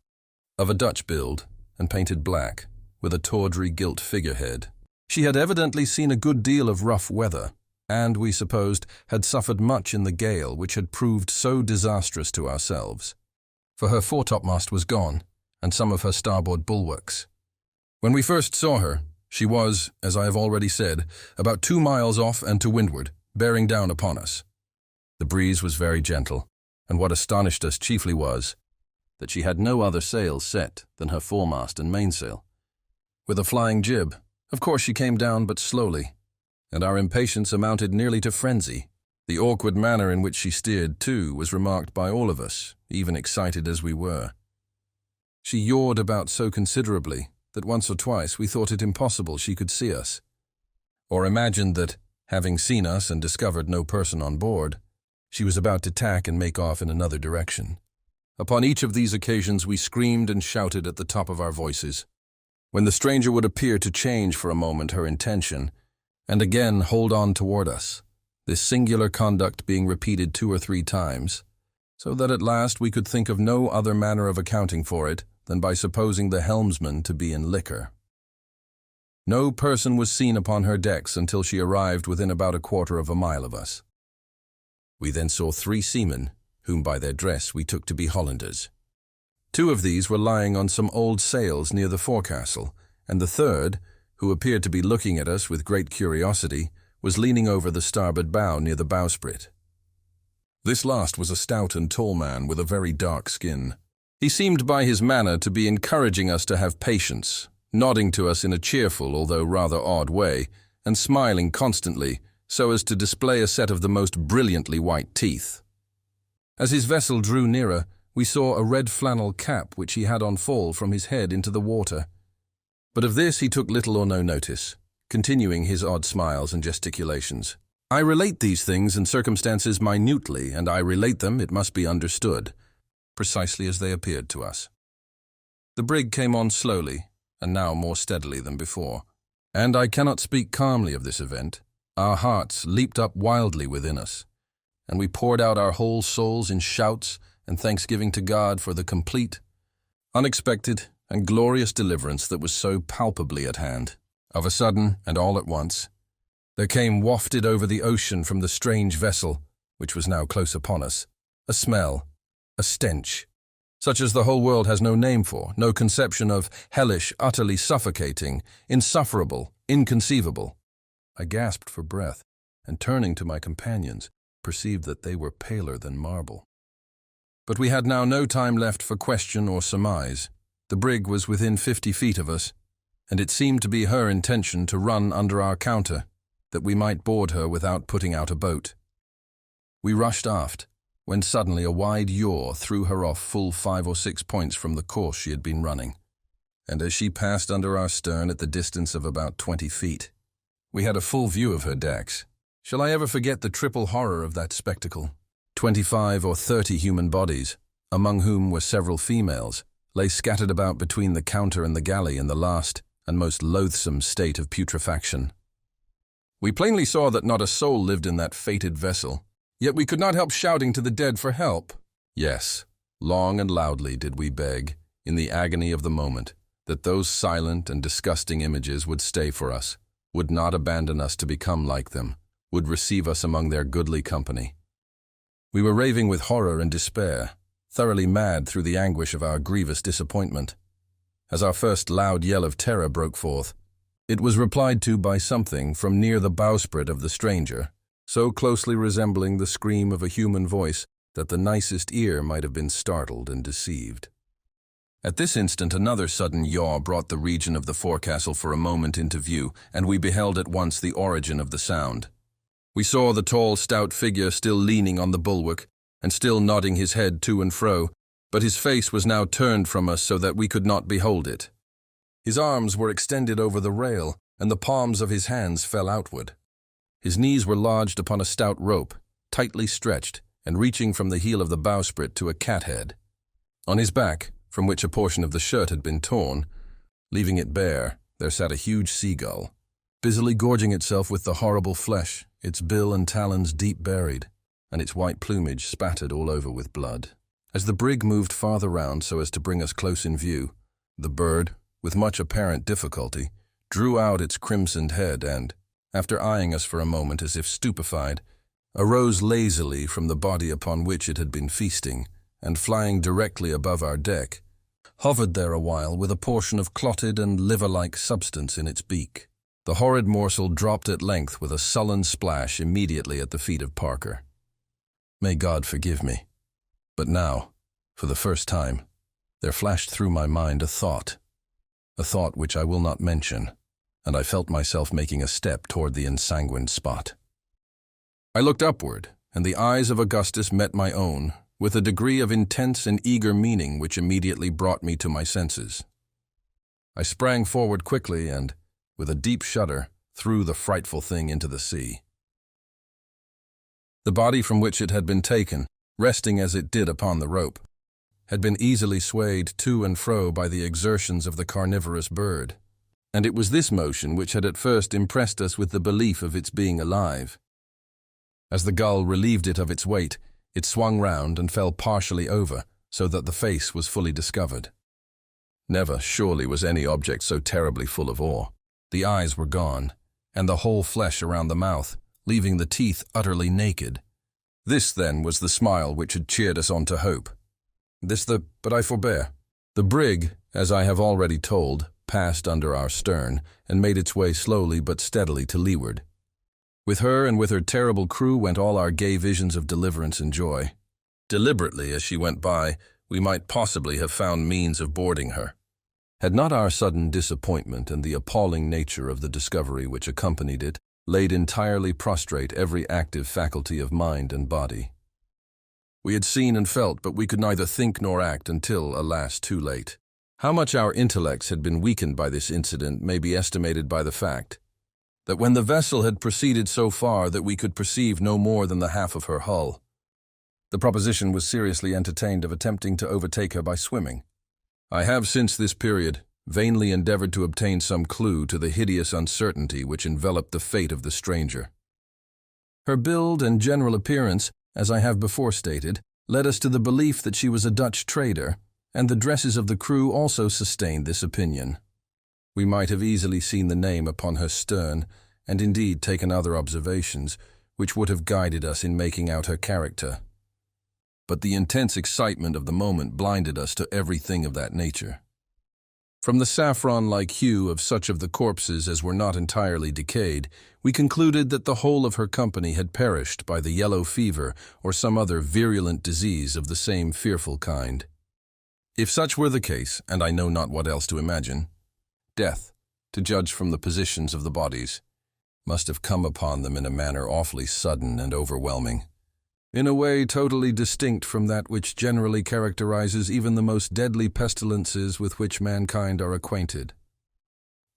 of a Dutch build, and painted black, with a tawdry gilt figurehead. She had evidently seen a good deal of rough weather, and, we supposed, had suffered much in the gale which had proved so disastrous to ourselves, for her foretopmast was gone, and some of her starboard bulwarks. When we first saw her, she was, as I have already said, about 2 miles off and to windward, bearing down upon us. The breeze was very gentle, and what astonished us chiefly was, that she had no other sails set than her foremast and mainsail, with a flying jib. Of course she came down but slowly, and our impatience amounted nearly to frenzy. The awkward manner in which she steered, too, was remarked by all of us, even excited as we were. She yawed about so considerably that once or twice we thought it impossible she could see us, or imagined that, having seen us and discovered no person on board, she was about to tack and make off in another direction. Upon each of these occasions we screamed and shouted at the top of our voices. When the stranger would appear to change for a moment her intention, and again hold on toward us, this singular conduct being repeated 2 or 3 times, so that at last we could think of no other manner of accounting for it than by supposing the helmsman to be in liquor. No person was seen upon her decks until she arrived within about 1/4 mile of us. We then saw 3 seamen, whom by their dress we took to be Hollanders. 2 of these were lying on some old sails near the forecastle, and the third, who appeared to be looking at us with great curiosity, was leaning over the starboard bow near the bowsprit. This last was a stout and tall man with a very dark skin. He seemed by his manner to be encouraging us to have patience, nodding to us in a cheerful, although rather odd way, and smiling constantly, so as to display a set of the most brilliantly white teeth. As his vessel drew nearer, we saw a red flannel cap which he had on fall from his head into the water. But of this he took little or no notice, continuing his odd smiles and gesticulations. I relate these things and circumstances minutely, and I relate them, it must be understood, precisely as they appeared to us. The brig came on slowly, and now more steadily than before. And I cannot speak calmly of this event. Our hearts leaped up wildly within us, and we poured out our whole souls in shouts and thanksgiving to God for the complete, unexpected, and glorious deliverance that was so palpably at hand. Of a sudden, and all at once, there came wafted over the ocean from the strange vessel, which was now close upon us, a smell, a stench, such as the whole world has no name for, no conception of, hellish, utterly suffocating, insufferable, inconceivable. I gasped for breath, and turning to my companions, perceived that they were paler than marble. But we had now no time left for question or surmise. The brig was within 50 feet of us, and it seemed to be her intention to run under our counter, that we might board her without putting out a boat. We rushed aft, when suddenly a wide yaw threw her off full 5 or 6 points from the course she had been running, and as she passed under our stern at the distance of about 20 feet, we had a full view of her decks. Shall I ever forget the triple horror of that spectacle? 25 or 30 human bodies, among whom were several females, lay scattered about between the counter and the galley in the last and most loathsome state of putrefaction. We plainly saw that not a soul lived in that fated vessel, yet we could not help shouting to the dead for help. Yes, long and loudly did we beg, in the agony of the moment, that those silent and disgusting images would stay for us, would not abandon us to become like them, would receive us among their goodly company. We were raving with horror and despair, thoroughly mad through the anguish of our grievous disappointment. As our first loud yell of terror broke forth, it was replied to by something from near the bowsprit of the stranger, so closely resembling the scream of a human voice that the nicest ear might have been startled and deceived. At this instant another sudden yaw brought the region of the forecastle for a moment into view, and we beheld at once the origin of the sound. We saw the tall, stout figure still leaning on the bulwark, and still nodding his head to and fro, but his face was now turned from us so that we could not behold it. His arms were extended over the rail, and the palms of his hands fell outward. His knees were lodged upon a stout rope, tightly stretched, and reaching from the heel of the bowsprit to a cathead. On his back, from which a portion of the shirt had been torn, leaving it bare, there sat a huge seagull, busily gorging itself with the horrible flesh, its bill and talons deep buried, and its white plumage spattered all over with blood. As the brig moved farther round so as to bring us close in view, the bird, with much apparent difficulty, drew out its crimsoned head and, after eyeing us for a moment as if stupefied, arose lazily from the body upon which it had been feasting, and flying directly above our deck, hovered there a while with a portion of clotted and liver-like substance in its beak. The horrid morsel dropped at length with a sullen splash immediately at the feet of Parker. May God forgive me. But now, for the first time, there flashed through my mind a thought. a thought which I will not mention, and I felt myself making a step toward the ensanguined spot. I looked upward, and the eyes of Augustus met my own, with a degree of intense and eager meaning which immediately brought me to my senses. I sprang forward quickly and, with a deep shudder, threw the frightful thing into the sea. The body from which it had been taken, resting as it did upon the rope, had been easily swayed to and fro by the exertions of the carnivorous bird, and it was this motion which had at first impressed us with the belief of its being alive. As the gull relieved it of its weight, it swung round and fell partially over, so that the face was fully discovered. Never, surely, was any object so terribly full of awe. The eyes were gone, and the whole flesh around the mouth, leaving the teeth utterly naked. This, then, was the smile which had cheered us on to hope. But I forbear. The brig, as I have already told, passed under our stern, and made its way slowly but steadily to leeward. With her and with her terrible crew went all our gay visions of deliverance and joy. Deliberately, as she went by, we might possibly have found means of boarding her, had not our sudden disappointment and the appalling nature of the discovery which accompanied it laid entirely prostrate every active faculty of mind and body. We had seen and felt, but we could neither think nor act until, alas, too late. How much our intellects had been weakened by this incident may be estimated by the fact that when the vessel had proceeded so far that we could perceive no more than the half of her hull, the proposition was seriously entertained of attempting to overtake her by swimming. I have since this period vainly endeavored to obtain some clue to the hideous uncertainty which enveloped the fate of the stranger. Her build and general appearance, as I have before stated, led us to the belief that she was a Dutch trader, and the dresses of the crew also sustained this opinion. We might have easily seen the name upon her stern, and indeed taken other observations, which would have guided us in making out her character. But the intense excitement of the moment blinded us to everything of that nature. From the saffron-like hue of such of the corpses as were not entirely decayed, we concluded that the whole of her company had perished by the yellow fever or some other virulent disease of the same fearful kind. If such were the case, and I know not what else to imagine, death, to judge from the positions of the bodies, must have come upon them in a manner awfully sudden and overwhelming, in a way totally distinct from that which generally characterizes even the most deadly pestilences with which mankind are acquainted.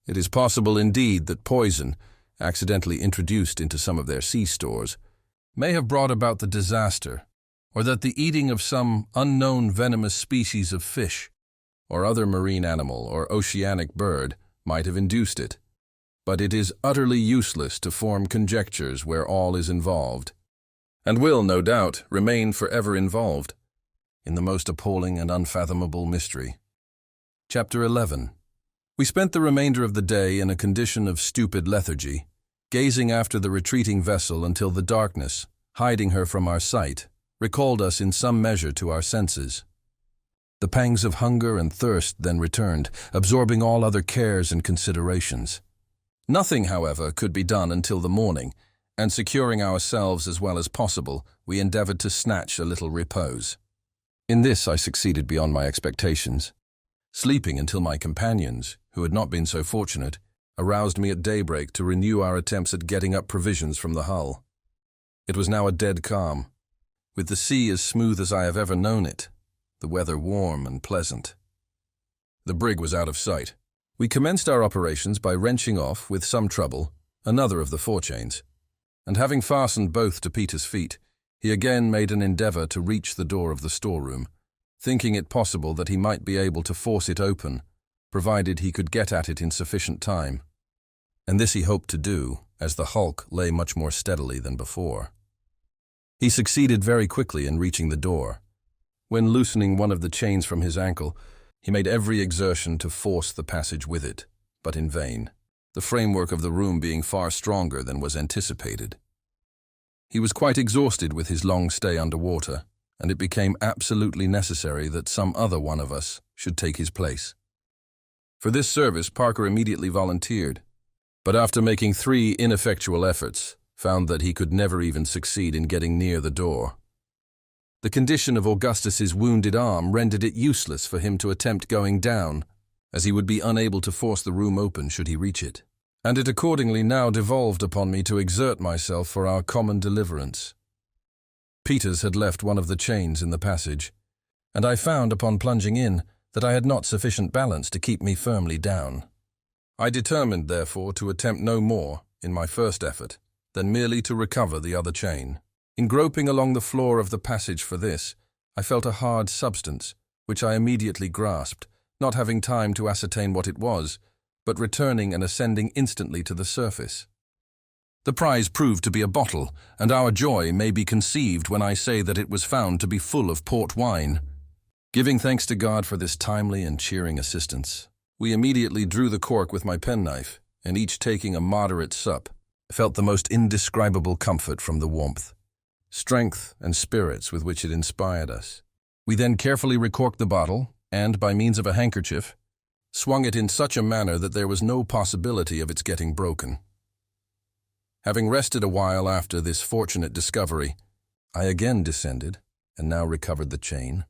It is possible, indeed, that poison, accidentally introduced into some of their sea stores, may have brought about the disaster, or that the eating of some unknown venomous species of fish, or other marine animal or oceanic bird, might have induced it. But it is utterly useless to form conjectures where all is involved, and will, no doubt, remain forever involved in the most appalling and unfathomable mystery. Chapter 11. We spent the remainder of the day in a condition of stupid lethargy, gazing after the retreating vessel until the darkness, hiding her from our sight, recalled us in some measure to our senses. The pangs of hunger and thirst then returned, absorbing all other cares and considerations. Nothing, however, could be done until the morning, and securing ourselves as well as possible, we endeavored to snatch a little repose. In this I succeeded beyond my expectations, sleeping until my companions, who had not been so fortunate, aroused me at daybreak to renew our attempts at getting up provisions from the hull. It was now a dead calm, with the sea as smooth as I have ever known it, the weather warm and pleasant. The brig was out of sight. We commenced our operations by wrenching off, with some trouble, another of the forechains, and having fastened both to Peter's feet, he again made an endeavor to reach the door of the storeroom, thinking it possible that he might be able to force it open, provided he could get at it in sufficient time. And this he hoped to do, as the hulk lay much more steadily than before. He succeeded very quickly in reaching the door. When loosening one of the chains from his ankle, he made every exertion to force the passage with it, but in vain, the framework of the room being far stronger than was anticipated. He was quite exhausted with his long stay under water, and it became absolutely necessary that some other one of us should take his place. For this service Parker immediately volunteered, but after making 3 ineffectual efforts, found that he could never even succeed in getting near the door. The condition of Augustus's wounded arm rendered it useless for him to attempt going down, as he would be unable to force the room open should he reach it, and it accordingly now devolved upon me to exert myself for our common deliverance. Peters had left one of the chains in the passage, and I found upon plunging in that I had not sufficient balance to keep me firmly down. I determined, therefore, to attempt no more, in my first effort, than merely to recover the other chain. In groping along the floor of the passage for this, I felt a hard substance, which I immediately grasped, not having time to ascertain what it was, but returning and ascending instantly to the surface. The prize proved to be a bottle, and our joy may be conceived when I say that it was found to be full of port wine. Giving thanks to God for this timely and cheering assistance, we immediately drew the cork with my penknife, and each taking a moderate sup, felt the most indescribable comfort from the warmth, strength, and spirits with which it inspired us. We then carefully recorked the bottle, and, by means of a handkerchief, swung it in such a manner that there was no possibility of its getting broken. Having rested a while after this fortunate discovery, I again descended, and now recovered the chain,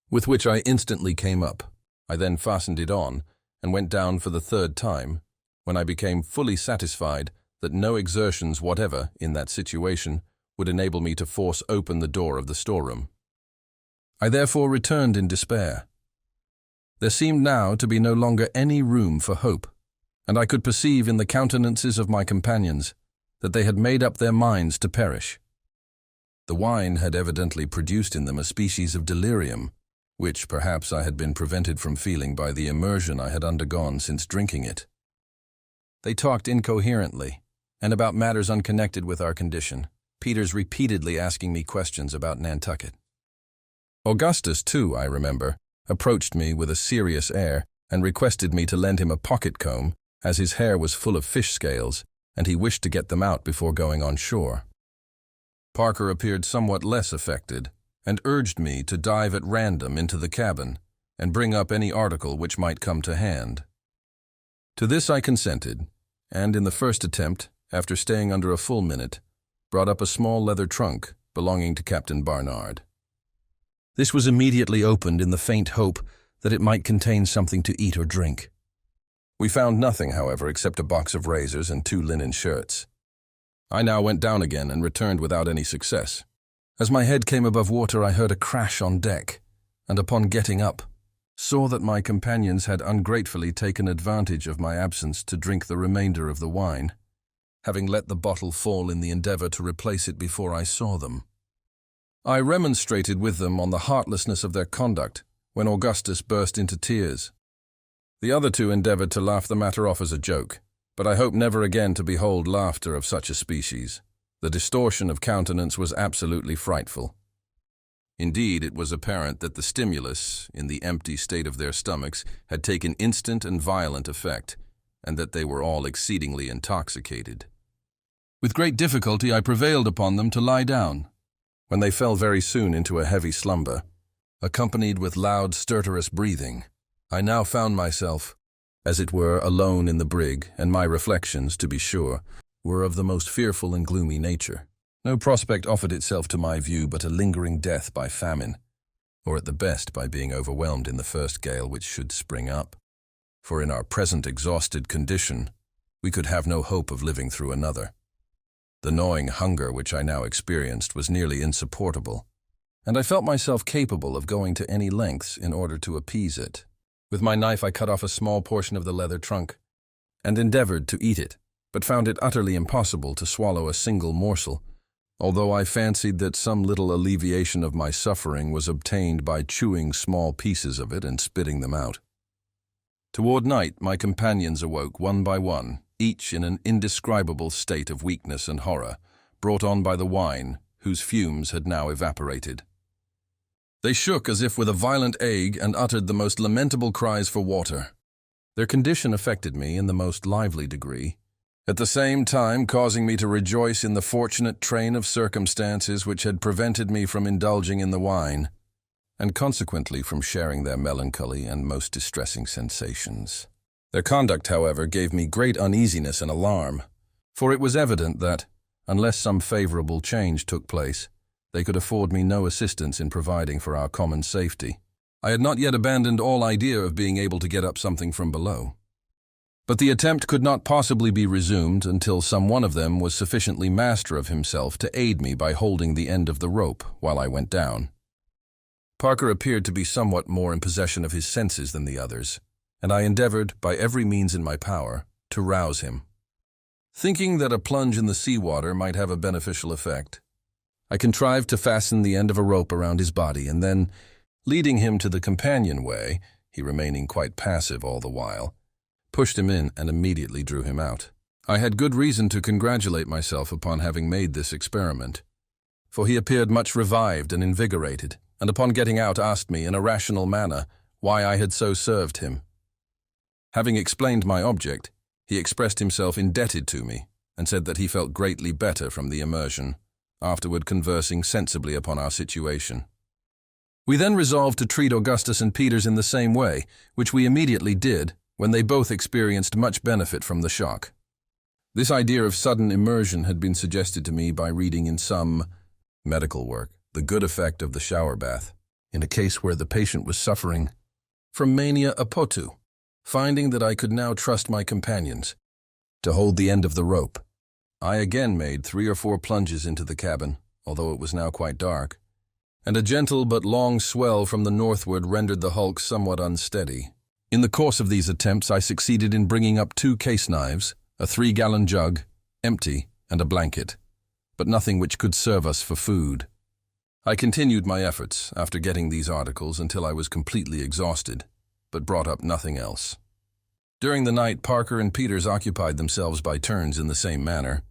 with which I instantly came up. I then fastened it on, and went down for the third time, when I became fully satisfied that no exertions whatever in that situation would enable me to force open the door of the storeroom. I therefore returned in despair. There seemed now to be no longer any room for hope, and I could perceive in the countenances of my companions that they had made up their minds to perish. The wine had evidently produced in them a species of delirium, which perhaps I had been prevented from feeling by the immersion I had undergone since drinking it. They talked incoherently, and about matters unconnected with our condition, Peters repeatedly asking me questions about Nantucket. Augustus, too, I remember, approached me with a serious air and requested me to lend him a pocket comb, as his hair was full of fish scales, and he wished to get them out before going on shore. Parker appeared somewhat less affected, and urged me to dive at random into the cabin and bring up any article which might come to hand. To this I consented, and in the first attempt, after staying under a full minute, brought up a small leather trunk belonging to Captain Barnard. This was immediately opened in the faint hope that it might contain something to eat or drink. We found nothing, however, except a box of razors and 2 linen shirts. I now went down again and returned without any success. As my head came above water, I heard a crash on deck, and upon getting up, saw that my companions had ungratefully taken advantage of my absence to drink the remainder of the wine, having let the bottle fall in the endeavor to replace it before I saw them. I remonstrated with them on the heartlessness of their conduct, when Augustus burst into tears. The other 2 endeavored to laugh the matter off as a joke, but I hope never again to behold laughter of such a species. The distortion of countenance was absolutely frightful. Indeed, it was apparent that the stimulus, in the empty state of their stomachs, had taken instant and violent effect, and that they were all exceedingly intoxicated. With great difficulty I prevailed upon them to lie down, when they fell very soon into a heavy slumber, accompanied with loud, stertorous breathing. I now found myself, as it were, alone in the brig, and my reflections, to be sure, were of the most fearful and gloomy nature. No prospect offered itself to my view but a lingering death by famine, or at the best by being overwhelmed in the first gale which should spring up. For in our present exhausted condition, we could have no hope of living through another. The gnawing hunger which I now experienced was nearly insupportable, and I felt myself capable of going to any lengths in order to appease it. With my knife I cut off a small portion of the leather trunk, and endeavored to eat it, but found it utterly impossible to swallow a single morsel, although I fancied that some little alleviation of my suffering was obtained by chewing small pieces of it and spitting them out. Toward night my companions awoke one by one, each in an indescribable state of weakness and horror, brought on by the wine, whose fumes had now evaporated. They shook as if with a violent ague and uttered the most lamentable cries for water. Their condition affected me in the most lively degree, at the same time causing me to rejoice in the fortunate train of circumstances which had prevented me from indulging in the wine, and consequently from sharing their melancholy and most distressing sensations. Their conduct, however, gave me great uneasiness and alarm, for it was evident that, unless some favorable change took place, they could afford me no assistance in providing for our common safety. I had not yet abandoned all idea of being able to get up something from below. But the attempt could not possibly be resumed until some one of them was sufficiently master of himself to aid me by holding the end of the rope while I went down. Parker appeared to be somewhat more in possession of his senses than the others, and I endeavored, by every means in my power, to rouse him. Thinking that a plunge in the seawater might have a beneficial effect, I contrived to fasten the end of a rope around his body and then, leading him to the companionway, he remaining quite passive all the while, pushed him in and immediately drew him out. I had good reason to congratulate myself upon having made this experiment, for he appeared much revived and invigorated, and upon getting out asked me in a rational manner why I had so served him. Having explained my object, he expressed himself indebted to me and said that he felt greatly better from the immersion, afterward conversing sensibly upon our situation. We then resolved to treat Augustus and Peters in the same way, which we immediately did, when they both experienced much benefit from the shock. This idea of sudden immersion had been suggested to me by reading in some medical work the good effect of the shower bath, in a case where the patient was suffering from mania apotu. Finding that I could now trust my companions to hold the end of the rope, I again made 3 or 4 plunges into the cabin, although it was now quite dark, and a gentle but long swell from the northward rendered the hulk somewhat unsteady. In the course of these attempts, I succeeded in bringing up 2 case knives, a 3-gallon jug, empty, and a blanket, but nothing which could serve us for food. I continued my efforts after getting these articles until I was completely exhausted, but brought up nothing else. During the night, Parker and Peters occupied themselves by turns in the same manner,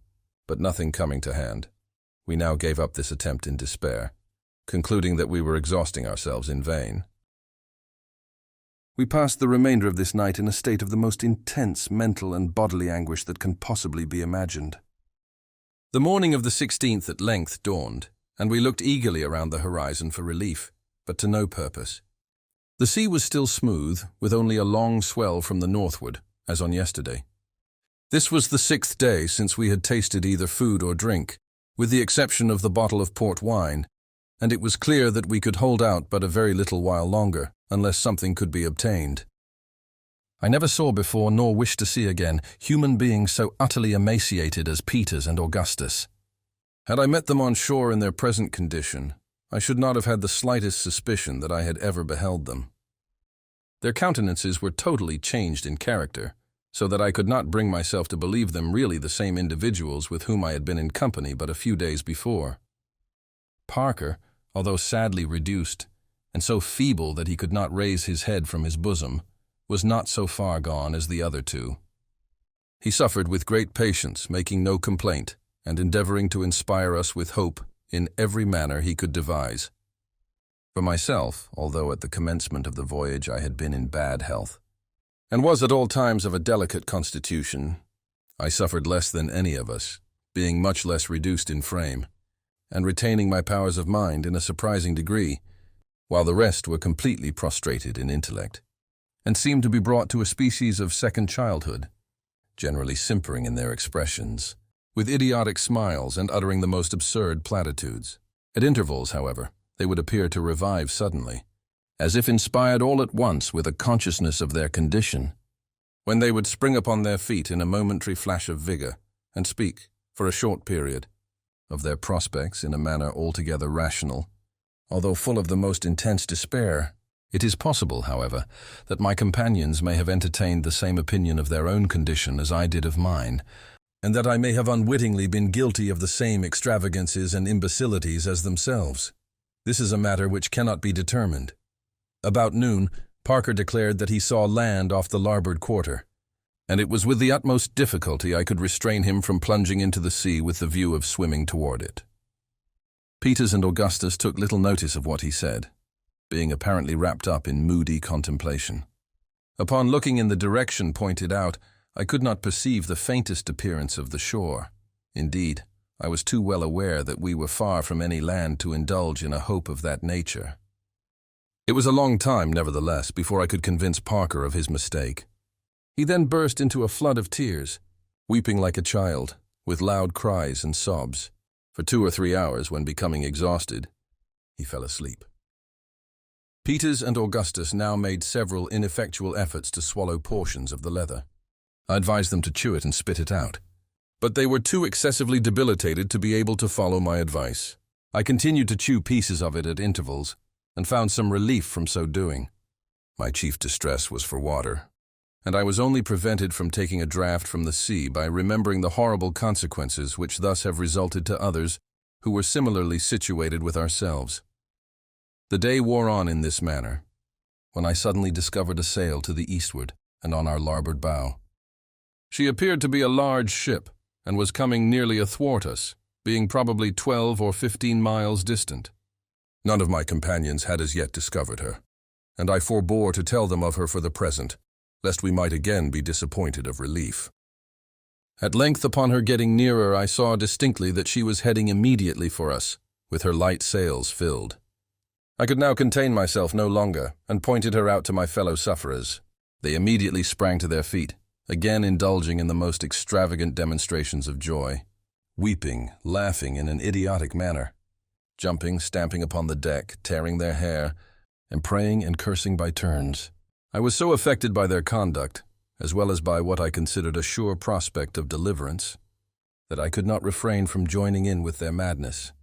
but nothing coming to hand. We now gave up this attempt in despair, concluding that we were exhausting ourselves in vain. We passed the remainder of this night in a state of the most intense mental and bodily anguish that can possibly be imagined. The morning of the 16th at length dawned, and we looked eagerly around the horizon for relief, but to no purpose. The sea was still smooth, with only a long swell from the northward, as on yesterday. This was the 6th day since we had tasted either food or drink, with the exception of the bottle of port wine, and it was clear that we could hold out but a very little while longer, unless something could be obtained. I never saw before, nor wish to see again, human beings so utterly emaciated as Peters and Augustus. Had I met them on shore in their present condition, I should not have had the slightest suspicion that I had ever beheld them. Their countenances were totally changed in character, so that I could not bring myself to believe them really the same individuals with whom I had been in company but a few days before. Parker, although sadly reduced, and so feeble that he could not raise his head from his bosom, was not so far gone as the other 2. He suffered with great patience, making no complaint, and endeavoring to inspire us with hope in every manner he could devise. For myself, although at the commencement of the voyage I had been in bad health, and was at all times of a delicate constitution, I suffered less than any of us, being much less reduced in frame, and retaining my powers of mind in a surprising degree, while the rest were completely prostrated in intellect, and seemed to be brought to a species of second childhood, generally simpering in their expressions, with idiotic smiles and uttering the most absurd platitudes. At intervals, however, they would appear to revive suddenly, as if inspired all at once with a consciousness of their condition, when they would spring upon their feet in a momentary flash of vigor and speak, for a short period, of their prospects in a manner altogether rational, although full of the most intense despair. It is possible, however, that my companions may have entertained the same opinion of their own condition as I did of mine, and that I may have unwittingly been guilty of the same extravagances and imbecilities as themselves. This is a matter which cannot be determined. About noon, Parker declared that he saw land off the larboard quarter, and it was with the utmost difficulty I could restrain him from plunging into the sea with the view of swimming toward it. Peters and Augustus took little notice of what he said, being apparently wrapped up in moody contemplation. Upon looking in the direction pointed out, I could not perceive the faintest appearance of the shore. Indeed, I was too well aware that we were far from any land to indulge in a hope of that nature. It was a long time, nevertheless, before I could convince Parker of his mistake. He then burst into a flood of tears, weeping like a child, with loud cries and sobs. For 2 or 3 hours, when becoming exhausted, he fell asleep. Peters and Augustus now made several ineffectual efforts to swallow portions of the leather. I advised them to chew it and spit it out, but they were too excessively debilitated to be able to follow my advice. I continued to chew pieces of it at intervals and found some relief from so doing. My chief distress was for water, and I was only prevented from taking a draught from the sea by remembering the horrible consequences which thus have resulted to others who were similarly situated with ourselves. The day wore on in this manner, when I suddenly discovered a sail to the eastward and on our larboard bow. She appeared to be a large ship, and was coming nearly athwart us, being probably 12 or 15 miles distant. None of my companions had as yet discovered her, and I forbore to tell them of her for the present, lest we might again be disappointed of relief. At length, upon her getting nearer, I saw distinctly that she was heading immediately for us, with her light sails filled. I could now contain myself no longer, and pointed her out to my fellow sufferers. They immediately sprang to their feet, again indulging in the most extravagant demonstrations of joy, weeping, laughing in an idiotic manner, jumping, stamping upon the deck, tearing their hair, and praying and cursing by turns. I was so affected by their conduct, as well as by what I considered a sure prospect of deliverance, that I could not refrain from joining in with their madness,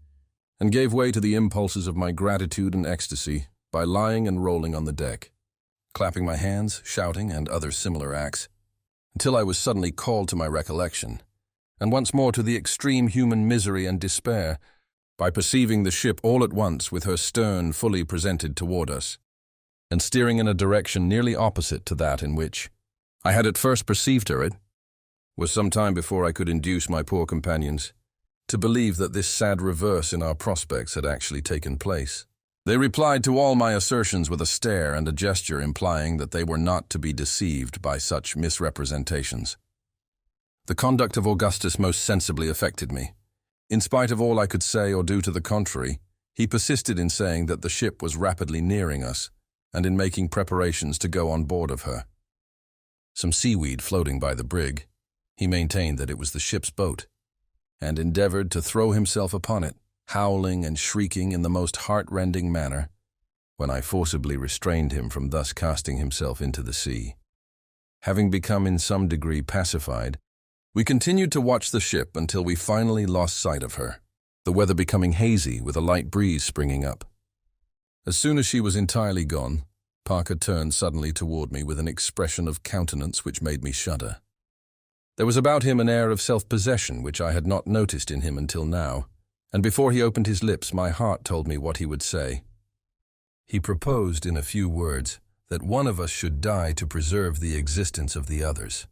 and gave way to the impulses of my gratitude and ecstasy by lying and rolling on the deck, clapping my hands, shouting, and other similar acts, until I was suddenly called to my recollection, and once more to the extreme human misery and despair, by perceiving the ship all at once with her stern fully presented toward us, and steering in a direction nearly opposite to that in which I had at first perceived her. It was some time before I could induce my poor companions to believe that this sad reverse in our prospects had actually taken place. They replied to all my assertions with a stare and a gesture implying that they were not to be deceived by such misrepresentations. The conduct of Augustus most sensibly affected me. In spite of all I could say or do to the contrary, he persisted in saying that the ship was rapidly nearing us, and in making preparations to go on board of her. Some seaweed floating by the brig, he maintained that it was the ship's boat, and endeavored to throw himself upon it, howling and shrieking in the most heart-rending manner, when I forcibly restrained him from thus casting himself into the sea. Having become in some degree pacified, we continued to watch the ship until we finally lost sight of her, the weather becoming hazy with a light breeze springing up. As soon as she was entirely gone, Parker turned suddenly toward me with an expression of countenance which made me shudder. There was about him an air of self-possession which I had not noticed in him until now, and before he opened his lips, my heart told me what he would say. He proposed in a few words that one of us should die to preserve the existence of the others.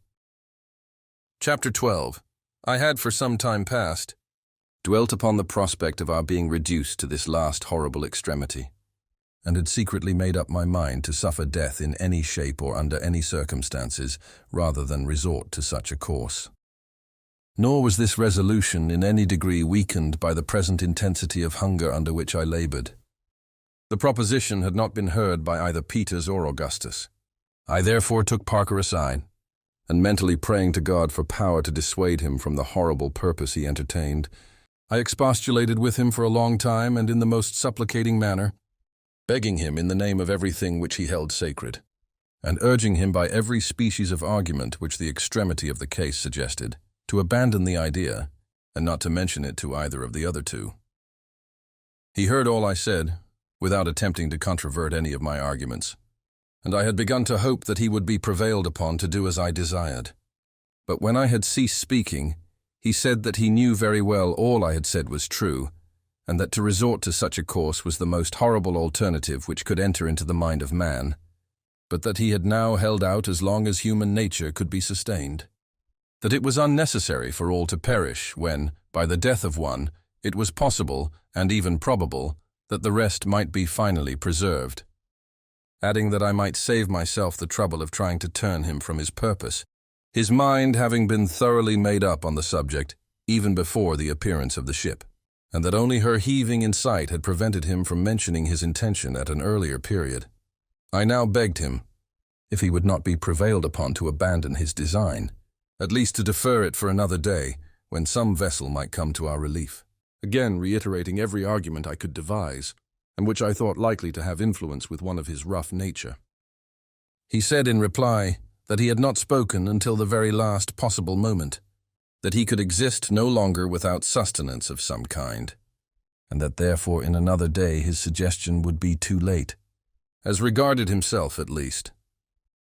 Chapter 12. I had for some time past dwelt upon the prospect of our being reduced to this last horrible extremity, and had secretly made up my mind to suffer death in any shape or under any circumstances rather than resort to such a course. Nor was this resolution in any degree weakened by the present intensity of hunger under which I labored. The proposition had not been heard by either Peters or Augustus. I therefore took Parker aside, and mentally praying to God for power to dissuade him from the horrible purpose he entertained, I expostulated with him for a long time and in the most supplicating manner, begging him in the name of everything which he held sacred, and urging him by every species of argument which the extremity of the case suggested, to abandon the idea, and not to mention it to either of the other two. He heard all I said, without attempting to controvert any of my arguments, and I had begun to hope that he would be prevailed upon to do as I desired. But when I had ceased speaking, he said that he knew very well all I had said was true, and that to resort to such a course was the most horrible alternative which could enter into the mind of man, but that he had now held out as long as human nature could be sustained, that it was unnecessary for all to perish when, by the death of one, it was possible, and even probable, that the rest might be finally preserved, adding that I might save myself the trouble of trying to turn him from his purpose, his mind having been thoroughly made up on the subject even before the appearance of the ship, and that only her heaving in sight had prevented him from mentioning his intention at an earlier period. I now begged him, if he would not be prevailed upon to abandon his design, at least to defer it for another day, when some vessel might come to our relief, again reiterating every argument I could devise, and which I thought likely to have influence with one of his rough nature. He said in reply that he had not spoken until the very last possible moment, that he could exist no longer without sustenance of some kind, and that therefore in another day his suggestion would be too late, as regarded himself at least.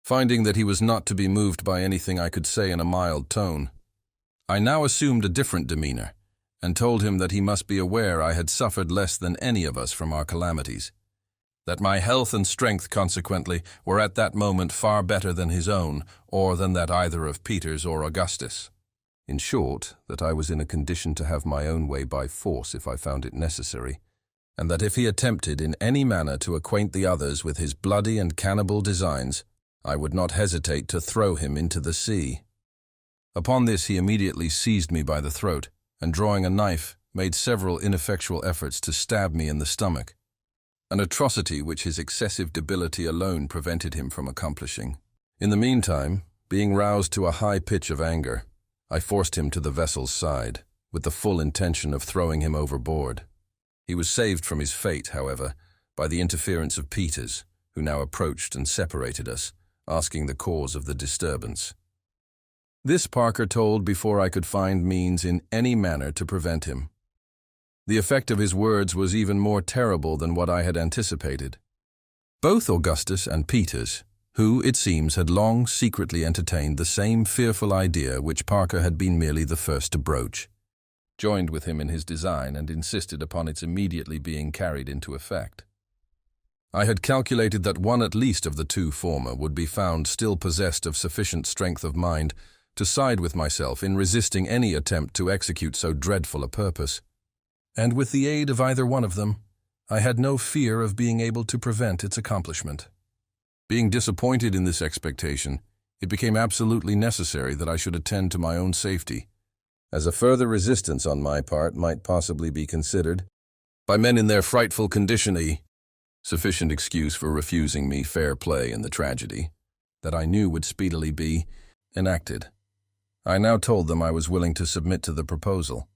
Finding that he was not to be moved by anything I could say in a mild tone, I now assumed a different demeanor, and told him that he must be aware I had suffered less than any of us from our calamities, that my health and strength, consequently, were at that moment far better than his own, or than that either of Peter's or Augustus. In short, that I was in a condition to have my own way by force if I found it necessary, and that if he attempted in any manner to acquaint the others with his bloody and cannibal designs, I would not hesitate to throw him into the sea. Upon this he immediately seized me by the throat, and drawing a knife, made several ineffectual efforts to stab me in the stomach, an atrocity which his excessive debility alone prevented him from accomplishing. In the meantime, being roused to a high pitch of anger, I forced him to the vessel's side, with the full intention of throwing him overboard. He was saved from his fate, however, by the interference of Peters, who now approached and separated us, asking the cause of the disturbance. This Parker told before I could find means in any manner to prevent him. The effect of his words was even more terrible than what I had anticipated. Both Augustus and Peters, who, it seems, had long secretly entertained the same fearful idea which Parker had been merely the first to broach, joined with him in his design and insisted upon its immediately being carried into effect. I had calculated that one at least of the two former would be found still possessed of sufficient strength of mind to side with myself in resisting any attempt to execute so dreadful a purpose, and with the aid of either one of them, I had no fear of being able to prevent its accomplishment. Being disappointed in this expectation, it became absolutely necessary that I should attend to my own safety, as a further resistance on my part might possibly be considered, by men in their frightful condition, a sufficient excuse for refusing me fair play in the tragedy that I knew would speedily be enacted. I now told them I was willing to submit to the proposal,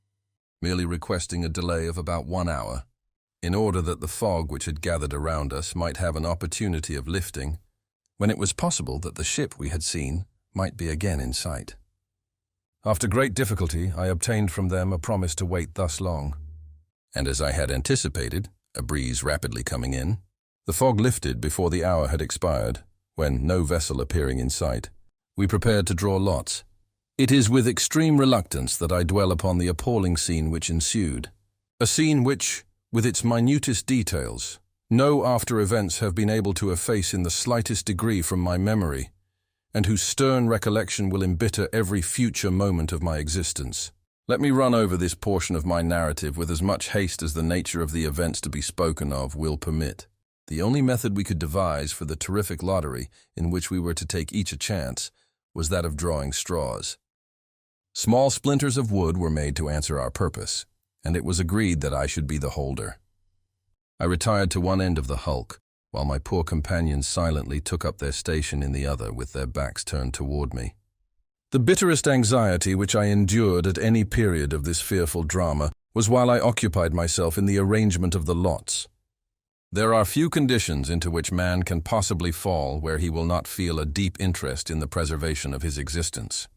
merely requesting a delay of about 1 hour, in order that the fog which had gathered around us might have an opportunity of lifting, when it was possible that the ship we had seen might be again in sight. After great difficulty, I obtained from them a promise to wait thus long, and as I had anticipated, a breeze rapidly coming in, the fog lifted before the hour had expired, when, no vessel appearing in sight, we prepared to draw lots. It is with extreme reluctance that I dwell upon the appalling scene which ensued, a scene which, with its minutest details, no after events have been able to efface in the slightest degree from my memory, and whose stern recollection will embitter every future moment of my existence. Let me run over this portion of my narrative with as much haste as the nature of the events to be spoken of will permit. The only method we could devise for the terrific lottery in which we were to take each a chance was that of drawing straws. Small splinters of wood were made to answer our purpose, and it was agreed that I should be the holder. I retired to one end of the hulk, while my poor companions silently took up their station in the other with their backs turned toward me. The bitterest anxiety which I endured at any period of this fearful drama was while I occupied myself in the arrangement of the lots. There are few conditions into which man can possibly fall where he will not feel a deep interest in the preservation of his existence,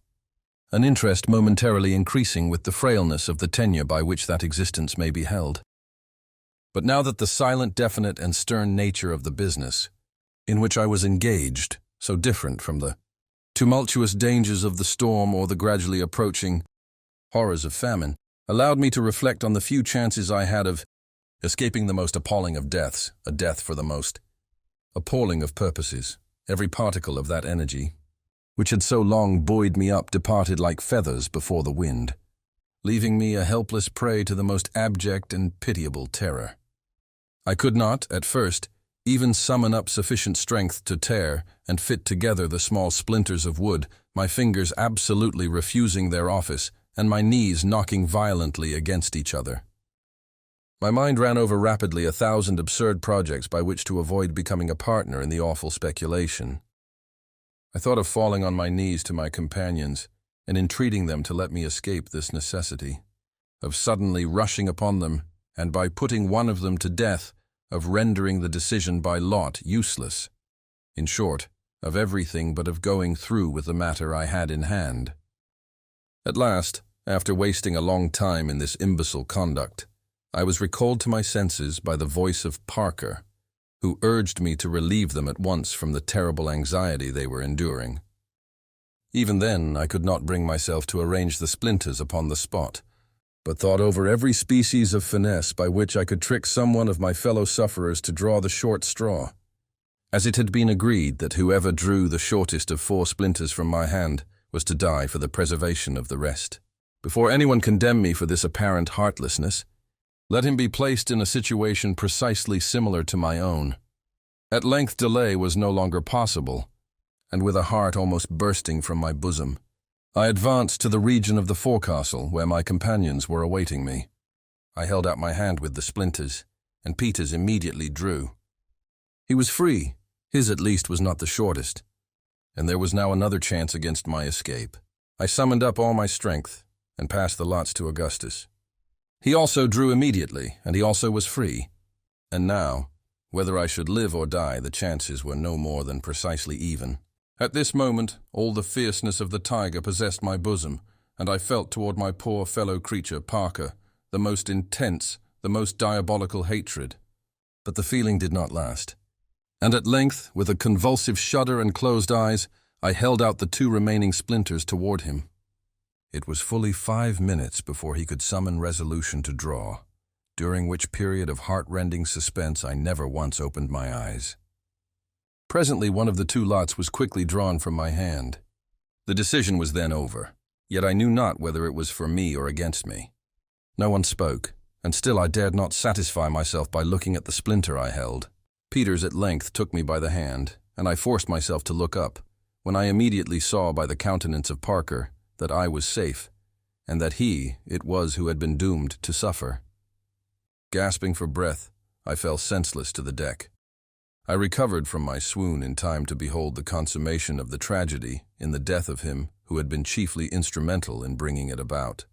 an interest momentarily increasing with the frailness of the tenure by which that existence may be held. But now that the silent, definite, and stern nature of the business, in which I was engaged, so different from the tumultuous dangers of the storm or the gradually approaching horrors of famine, allowed me to reflect on the few chances I had of escaping the most appalling of deaths, a death for the most appalling of purposes. Every particle of that energy, which had so long buoyed me up, departed like feathers before the wind, leaving me a helpless prey to the most abject and pitiable terror. I could not, at first, even summon up sufficient strength to tear and fit together the small splinters of wood, my fingers absolutely refusing their office and my knees knocking violently against each other. My mind ran over rapidly 1,000 absurd projects by which to avoid becoming a partner in the awful speculation. I thought of falling on my knees to my companions and entreating them to let me escape this necessity, of suddenly rushing upon them, and by putting one of them to death, of rendering the decision by lot useless. In short, of everything but of going through with the matter I had in hand. At last, after wasting a long time in this imbecile conduct, I was recalled to my senses by the voice of Parker, who urged me to relieve them at once from the terrible anxiety they were enduring. Even then, I could not bring myself to arrange the splinters upon the spot, but thought over every species of finesse by which I could trick someone of my fellow sufferers to draw the short straw. As it had been agreed that whoever drew the shortest of 4 splinters from my hand was to die for the preservation of the rest. Before anyone condemn me for this apparent heartlessness, let him be placed in a situation precisely similar to my own. At length delay was no longer possible, and with a heart almost bursting from my bosom, I advanced to the region of the forecastle where my companions were awaiting me. I held out my hand with the splinters, and Peters immediately drew. He was free. His at least was not the shortest, and there was now another chance against my escape. I summoned up all my strength and passed the lots to Augustus. He also drew immediately, and he also was free. And now, whether I should live or die, the chances were no more than precisely even. At this moment, all the fierceness of the tiger possessed my bosom, and I felt toward my poor fellow creature, Parker, the most intense, the most diabolical hatred. But the feeling did not last. And at length, with a convulsive shudder and closed eyes, I held out the 2 remaining splinters toward him. It was fully 5 minutes before he could summon resolution to draw, during which period of heart-rending suspense I never once opened my eyes. Presently, one of the 2 lots was quickly drawn from my hand. The decision was then over, yet I knew not whether it was for me or against me. No one spoke, and still I dared not satisfy myself by looking at the splinter I held. Peters at length took me by the hand, and I forced myself to look up, when I immediately saw by the countenance of Parker that I was safe, and that he it was who had been doomed to suffer. Gasping for breath, I fell senseless to the deck. I recovered from my swoon in time to behold the consummation of the tragedy in the death of him who had been chiefly instrumental in bringing it about.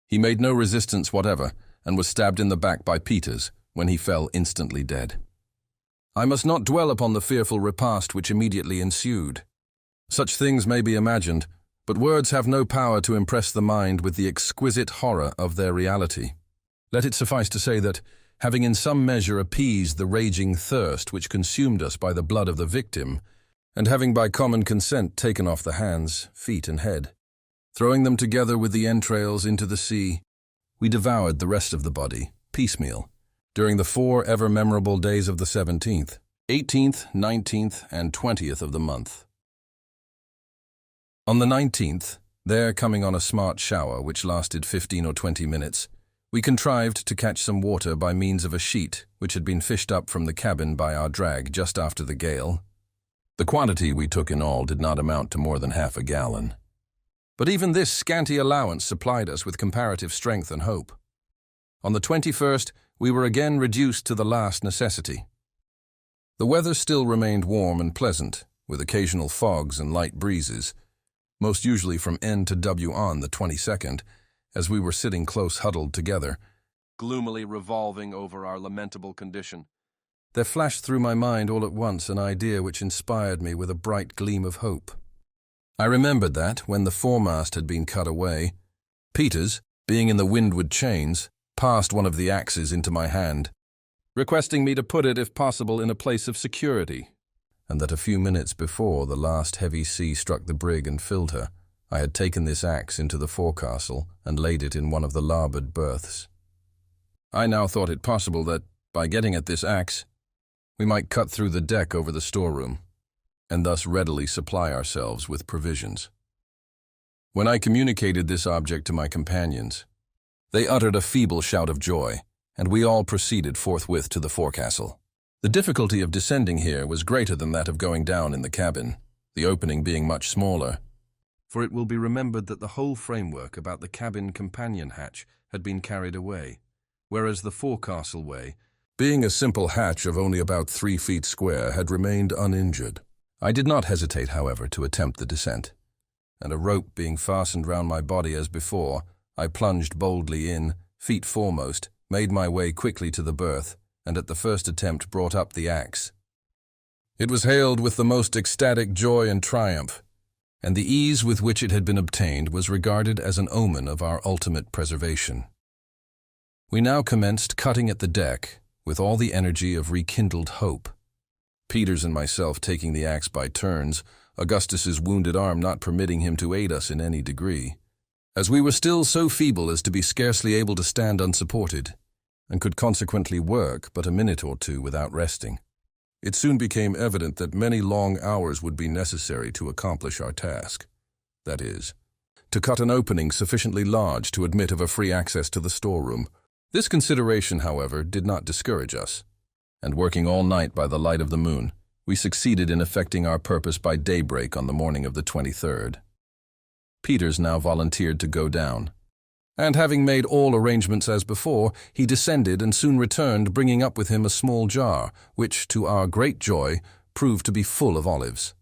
He made no resistance whatever, and was stabbed in the back by Peters, when he fell instantly dead. I must not dwell upon the fearful repast which immediately ensued. Such things may be imagined, but words have no power to impress the mind with the exquisite horror of their reality. Let it suffice to say that, having in some measure appeased the raging thirst which consumed us by the blood of the victim, and having by common consent taken off the hands, feet, and head, throwing them together with the entrails into the sea, we devoured the rest of the body, piecemeal, during the 4 ever memorable days of the 17th, 18th, 19th, and 20th of the month. On the 19th, there coming on a smart shower which lasted 15 or 20 minutes, we contrived to catch some water by means of a sheet which had been fished up from the cabin by our drag just after the gale. The quantity we took in all did not amount to more than half a gallon. But even this scanty allowance supplied us with comparative strength and hope. On the 21st, we were again reduced to the last necessity. The weather still remained warm and pleasant, with occasional fogs and light breezes, most usually from N to W on the 22nd, as we were sitting close huddled together, gloomily revolving over our lamentable condition. There flashed through my mind all at once an idea which inspired me with a bright gleam of hope. I remembered that, when the foremast had been cut away, Peters, being in the windward chains, passed one of the axes into my hand, requesting me to put it, if possible, in a place of security, and that a few minutes before the last heavy sea struck the brig and filled her, I had taken this axe into the forecastle and laid it in one of the larboard berths. I now thought it possible that, by getting at this axe, we might cut through the deck over the storeroom, and thus readily supply ourselves with provisions. When I communicated this object to my companions, they uttered a feeble shout of joy, and we all proceeded forthwith to the forecastle. The difficulty of descending here was greater than that of going down in the cabin, the opening being much smaller, for it will be remembered that the whole framework about the cabin companion hatch had been carried away, whereas the forecastle way, being a simple hatch of only about 3 feet square, had remained uninjured. I did not hesitate, however, to attempt the descent, and a rope being fastened round my body as before, I plunged boldly in, feet foremost, made my way quickly to the berth, and at the first attempt brought up the axe. It was hailed with the most ecstatic joy and triumph, and the ease with which it had been obtained was regarded as an omen of our ultimate preservation. We now commenced cutting at the deck with all the energy of rekindled hope. Peters and myself taking the axe by turns, Augustus's wounded arm not permitting him to aid us in any degree, as we were still so feeble as to be scarcely able to stand unsupported, and could consequently work but a minute or two without resting. It soon became evident that many long hours would be necessary to accomplish our task. That is, to cut an opening sufficiently large to admit of a free access to the storeroom. This consideration, however, did not discourage us, and working all night by the light of the moon, we succeeded in effecting our purpose by daybreak on the morning of the 23rd. Peters now volunteered to go down, and having made all arrangements as before, he descended and soon returned, bringing up with him a small jar, which, to our great joy, proved to be full of olives.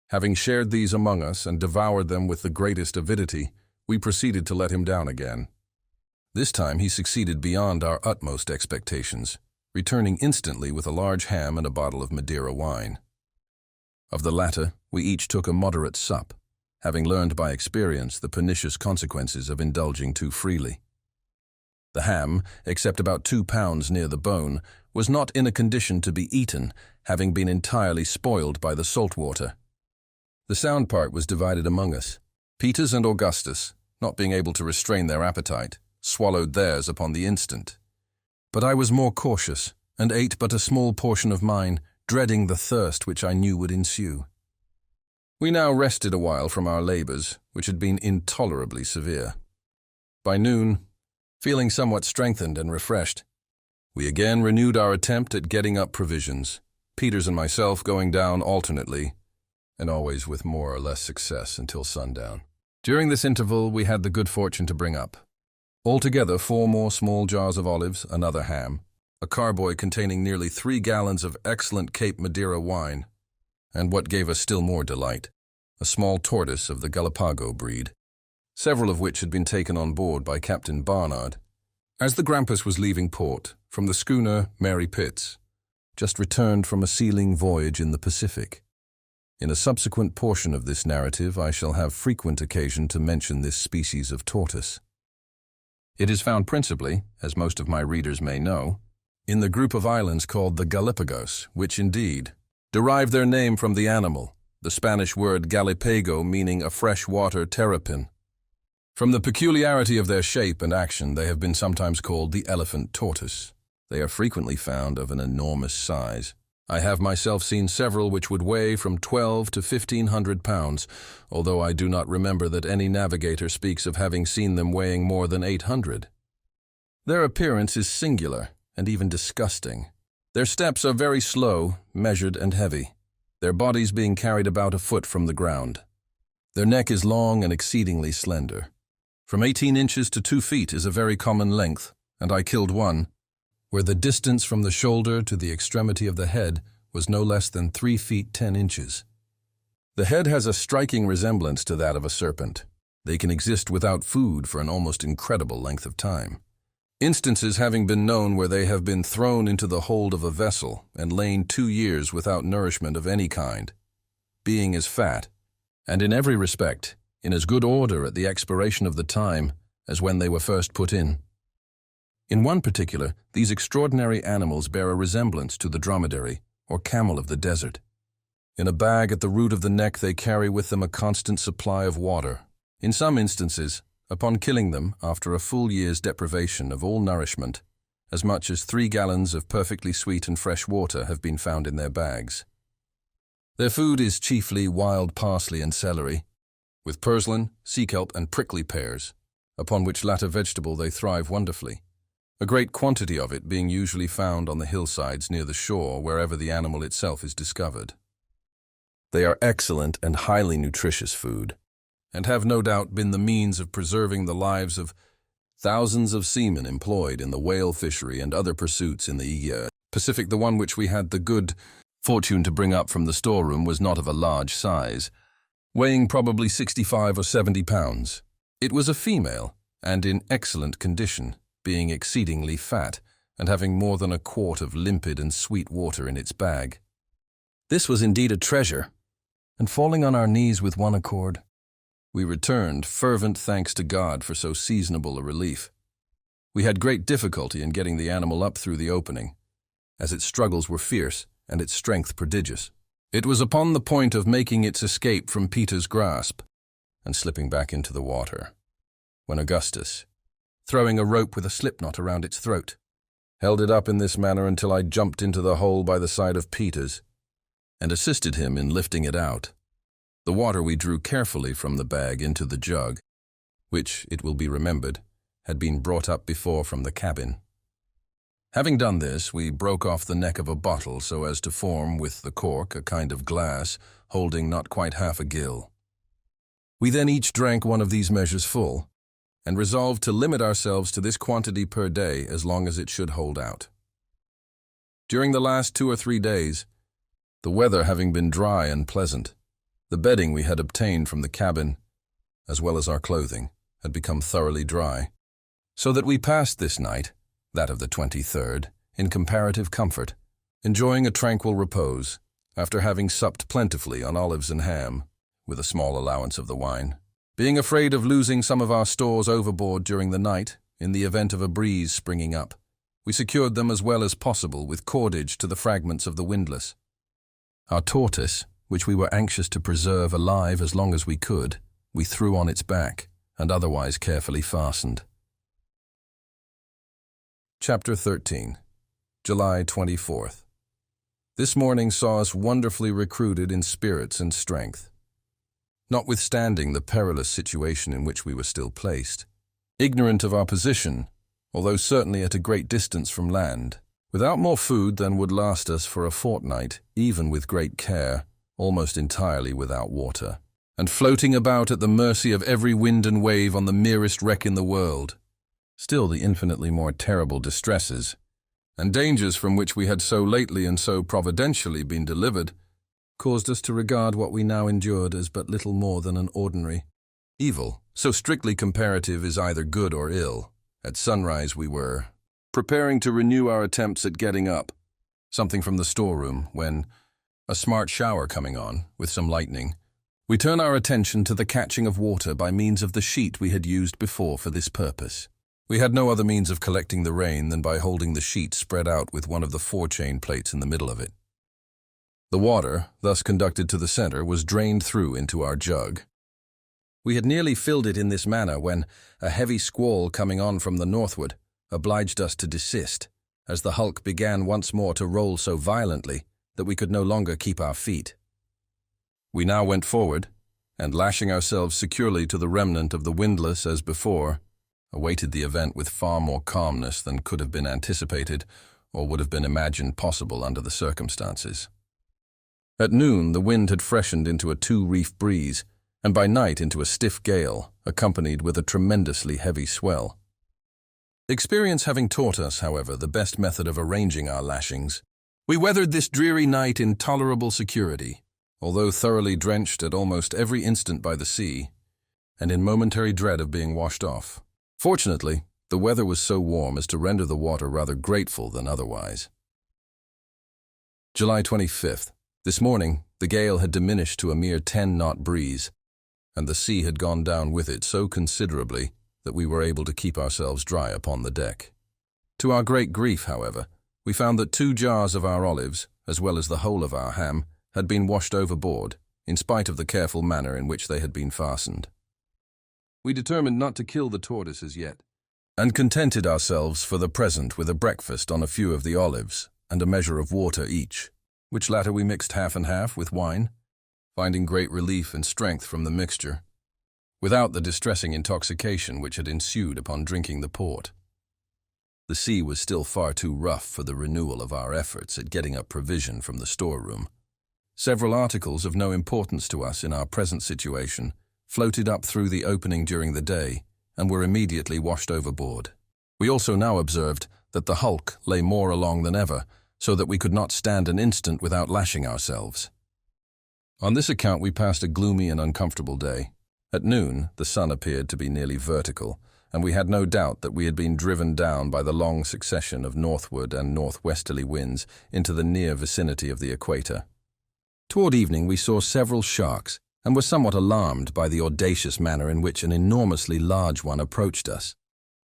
Having shared these among us and devoured them with the greatest avidity, we proceeded to let him down again. This time he succeeded beyond our utmost expectations, returning instantly with a large ham and a bottle of Madeira wine. Of the latter, we each took a moderate sup, having learned by experience the pernicious consequences of indulging too freely. The ham, except about 2 pounds near the bone, was not in a condition to be eaten, having been entirely spoiled by the salt water. The sound part was divided among us. Peters and Augustus, not being able to restrain their appetite, swallowed theirs upon the instant. But I was more cautious, and ate but a small portion of mine, dreading the thirst which I knew would ensue. We now rested a while from our labors, which had been intolerably severe. By noon, feeling somewhat strengthened and refreshed, we again renewed our attempt at getting up provisions, Peters and myself going down alternately, and always with more or less success until sundown. During this interval, we had the good fortune to bring up altogether 4 more small jars of olives, another ham, a carboy containing nearly 3 gallons of excellent Cape Madeira wine, and what gave us still more delight, a small tortoise of the Galapagos breed, several of which had been taken on board by Captain Barnard, as the Grampus was leaving port from the schooner Mary Pitts, just returned from a sealing voyage in the Pacific. In a subsequent portion of this narrative, I shall have frequent occasion to mention this species of tortoise. It is found principally, as most of my readers may know, in the group of islands called the Galapagos, which indeed derive their name from the animal, the Spanish word Galipago meaning a freshwater terrapin. From the peculiarity of their shape and action, they have been sometimes called the elephant tortoise. They are frequently found of an enormous size. I have myself seen several which would weigh from 12 to 1,500 pounds, although I do not remember that any navigator speaks of having seen them weighing more than 800. Their appearance is singular and even disgusting. Their steps are very slow, measured, and heavy, their bodies being carried about a foot from the ground. Their neck is long and exceedingly slender. From 18 inches to 2 feet is a very common length, and I killed one, where the distance from the shoulder to the extremity of the head was no less than 3 feet 10 inches. The head has a striking resemblance to that of a serpent. They can exist without food for an almost incredible length of time. Instances having been known where they have been thrown into the hold of a vessel and lain 2 years without nourishment of any kind, being as fat, and in every respect, in as good order at the expiration of the time as when they were first put in. In one particular, these extraordinary animals bear a resemblance to the dromedary, or camel of the desert. In a bag at the root of the neck they carry with them a constant supply of water. In some instances, upon killing them, after a full year's deprivation of all nourishment, as much as 3 gallons of perfectly sweet and fresh water have been found in their bags. Their food is chiefly wild parsley and celery, with purslane, sea kelp, and prickly pears, upon which latter vegetable they thrive wonderfully, a great quantity of it being usually found on the hillsides near the shore wherever the animal itself is discovered. They are excellent and highly nutritious food, and have no doubt been the means of preserving the lives of thousands of seamen employed in the whale fishery and other pursuits in the Pacific. The one which we had the good fortune to bring up from the storeroom was not of a large size, weighing probably 65 or 70 pounds. It was a female, and in excellent condition, being exceedingly fat, and having more than a quart of limpid and sweet water in its bag. This was indeed a treasure, and falling on our knees with one accord, we returned fervent thanks to God for so seasonable a relief. We had great difficulty in getting the animal up through the opening, as its struggles were fierce and its strength prodigious. It was upon the point of making its escape from Peter's grasp and slipping back into the water, when Augustus, throwing a rope with a slipknot around its throat, held it up in this manner until I jumped into the hole by the side of Peter's and assisted him in lifting it out. The water we drew carefully from the bag into the jug, which, it will be remembered, had been brought up before from the cabin. Having done this, we broke off the neck of a bottle so as to form with the cork a kind of glass holding not quite half a gill. We then each drank one of these measures full, and resolved to limit ourselves to this quantity per day as long as it should hold out. During the last 2 or 3 days, the weather having been dry and pleasant, the bedding we had obtained from the cabin, as well as our clothing, had become thoroughly dry, so that we passed this night, that of the 23rd, in comparative comfort, enjoying a tranquil repose, after having supped plentifully on olives and ham, with a small allowance of the wine. Being afraid of losing some of our stores overboard during the night, in the event of a breeze springing up, we secured them as well as possible with cordage to the fragments of the windlass. Our tortoise, which we were anxious to preserve alive as long as we could, we threw on its back, and otherwise carefully fastened. Chapter 13. July 24th. This morning saw us wonderfully recruited in spirits and strength. Notwithstanding the perilous situation in which we were still placed, ignorant of our position, although certainly at a great distance from land, without more food than would last us for a fortnight, even with great care, almost entirely without water, and floating about at the mercy of every wind and wave on the merest wreck in the world, still the infinitely more terrible distresses, and dangers from which we had so lately and so providentially been delivered, caused us to regard what we now endured as but little more than an ordinary evil. So strictly comparative is either good or ill. At sunrise we were preparing to renew our attempts at getting up, something from the storeroom, when, a smart shower coming on, with some lightning, we turn our attention to the catching of water by means of the sheet we had used before for this purpose. We had no other means of collecting the rain than by holding the sheet spread out with one of the forechain plates in the middle of it. The water, thus conducted to the center, was drained through into our jug. We had nearly filled it in this manner when a heavy squall coming on from the northward obliged us to desist, as the hulk began once more to roll so violently that we could no longer keep our feet. We now went forward, and lashing ourselves securely to the remnant of the windlass as before, awaited the event with far more calmness than could have been anticipated or would have been imagined possible under the circumstances. At noon the wind had freshened into a 2-reef breeze, and by night into a stiff gale, accompanied with a tremendously heavy swell. Experience having taught us, however, the best method of arranging our lashings, we weathered this dreary night in tolerable security, although thoroughly drenched at almost every instant by the sea, and in momentary dread of being washed off. Fortunately, the weather was so warm as to render the water rather grateful than otherwise. July 25th. This morning, the gale had diminished to a mere 10-knot breeze, and the sea had gone down with it so considerably that we were able to keep ourselves dry upon the deck. To our great grief, however, we found that 2 jars of our olives, as well as the whole of our ham, had been washed overboard, in spite of the careful manner in which they had been fastened. We determined not to kill the tortoise as yet, and contented ourselves for the present with a breakfast on a few of the olives and a measure of water each, which latter we mixed half and half with wine, finding great relief and strength from the mixture, without the distressing intoxication which had ensued upon drinking the port. The sea was still far too rough for the renewal of our efforts at getting up provision from the storeroom. Several articles of no importance to us in our present situation floated up through the opening during the day and were immediately washed overboard. We also now observed that the hulk lay more along than ever, so that we could not stand an instant without lashing ourselves. On this account we passed a gloomy and uncomfortable day. At noon, the sun appeared to be nearly vertical, and we had no doubt that we had been driven down by the long succession of northward and northwesterly winds into the near vicinity of the equator. Toward evening we saw several sharks, and were somewhat alarmed by the audacious manner in which an enormously large one approached us.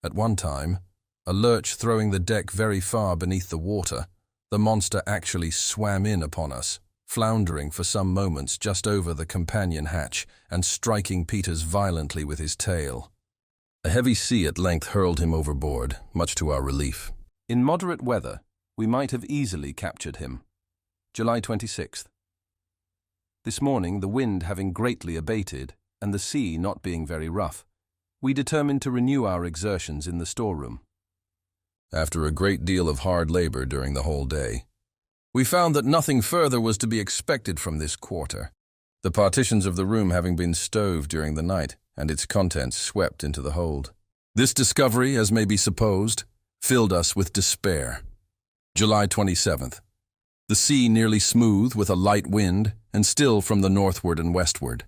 At one time, a lurch throwing the deck very far beneath the water, the monster actually swam in upon us, floundering for some moments just over the companion hatch and striking Peters violently with his tail. A heavy sea at length hurled him overboard, much to our relief. In moderate weather, we might have easily captured him. July 26th. This morning, the wind having greatly abated, and the sea not being very rough, we determined to renew our exertions in the storeroom. After a great deal of hard labor during the whole day, we found that nothing further was to be expected from this quarter, the partitions of the room having been stoved during the night, and its contents swept into the hold. This discovery, as may be supposed, filled us with despair. July 27th. The sea nearly smooth with a light wind, and still from the northward and westward.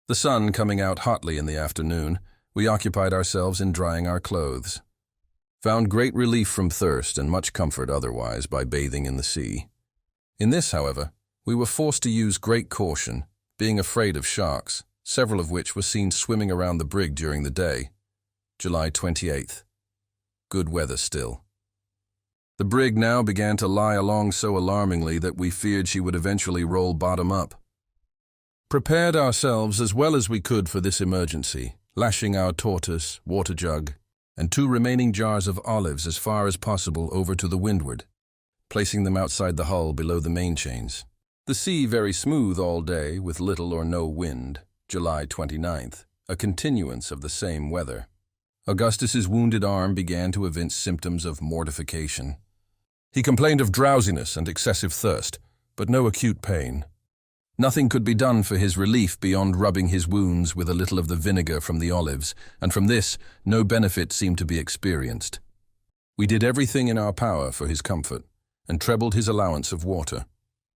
The sun coming out hotly in the afternoon, we occupied ourselves in drying our clothes. Found great relief from thirst and much comfort otherwise by bathing in the sea. In this, however, we were forced to use great caution, being afraid of sharks, several of which were seen swimming around the brig during the day. July 28th. Good weather still. The brig now began to lie along so alarmingly that we feared she would eventually roll bottom up. Prepared ourselves as well as we could for this emergency, lashing our tortoise, water jug, and 2 remaining jars of olives as far as possible over to the windward, placing them outside the hull below the main chains. The sea very smooth all day with little or no wind. July 29th, a continuance of the same weather. Augustus's wounded arm began to evince symptoms of mortification. He complained of drowsiness and excessive thirst, but no acute pain. Nothing could be done for his relief beyond rubbing his wounds with a little of the vinegar from the olives, and from this no benefit seemed to be experienced. We did everything in our power for his comfort, and trebled his allowance of water.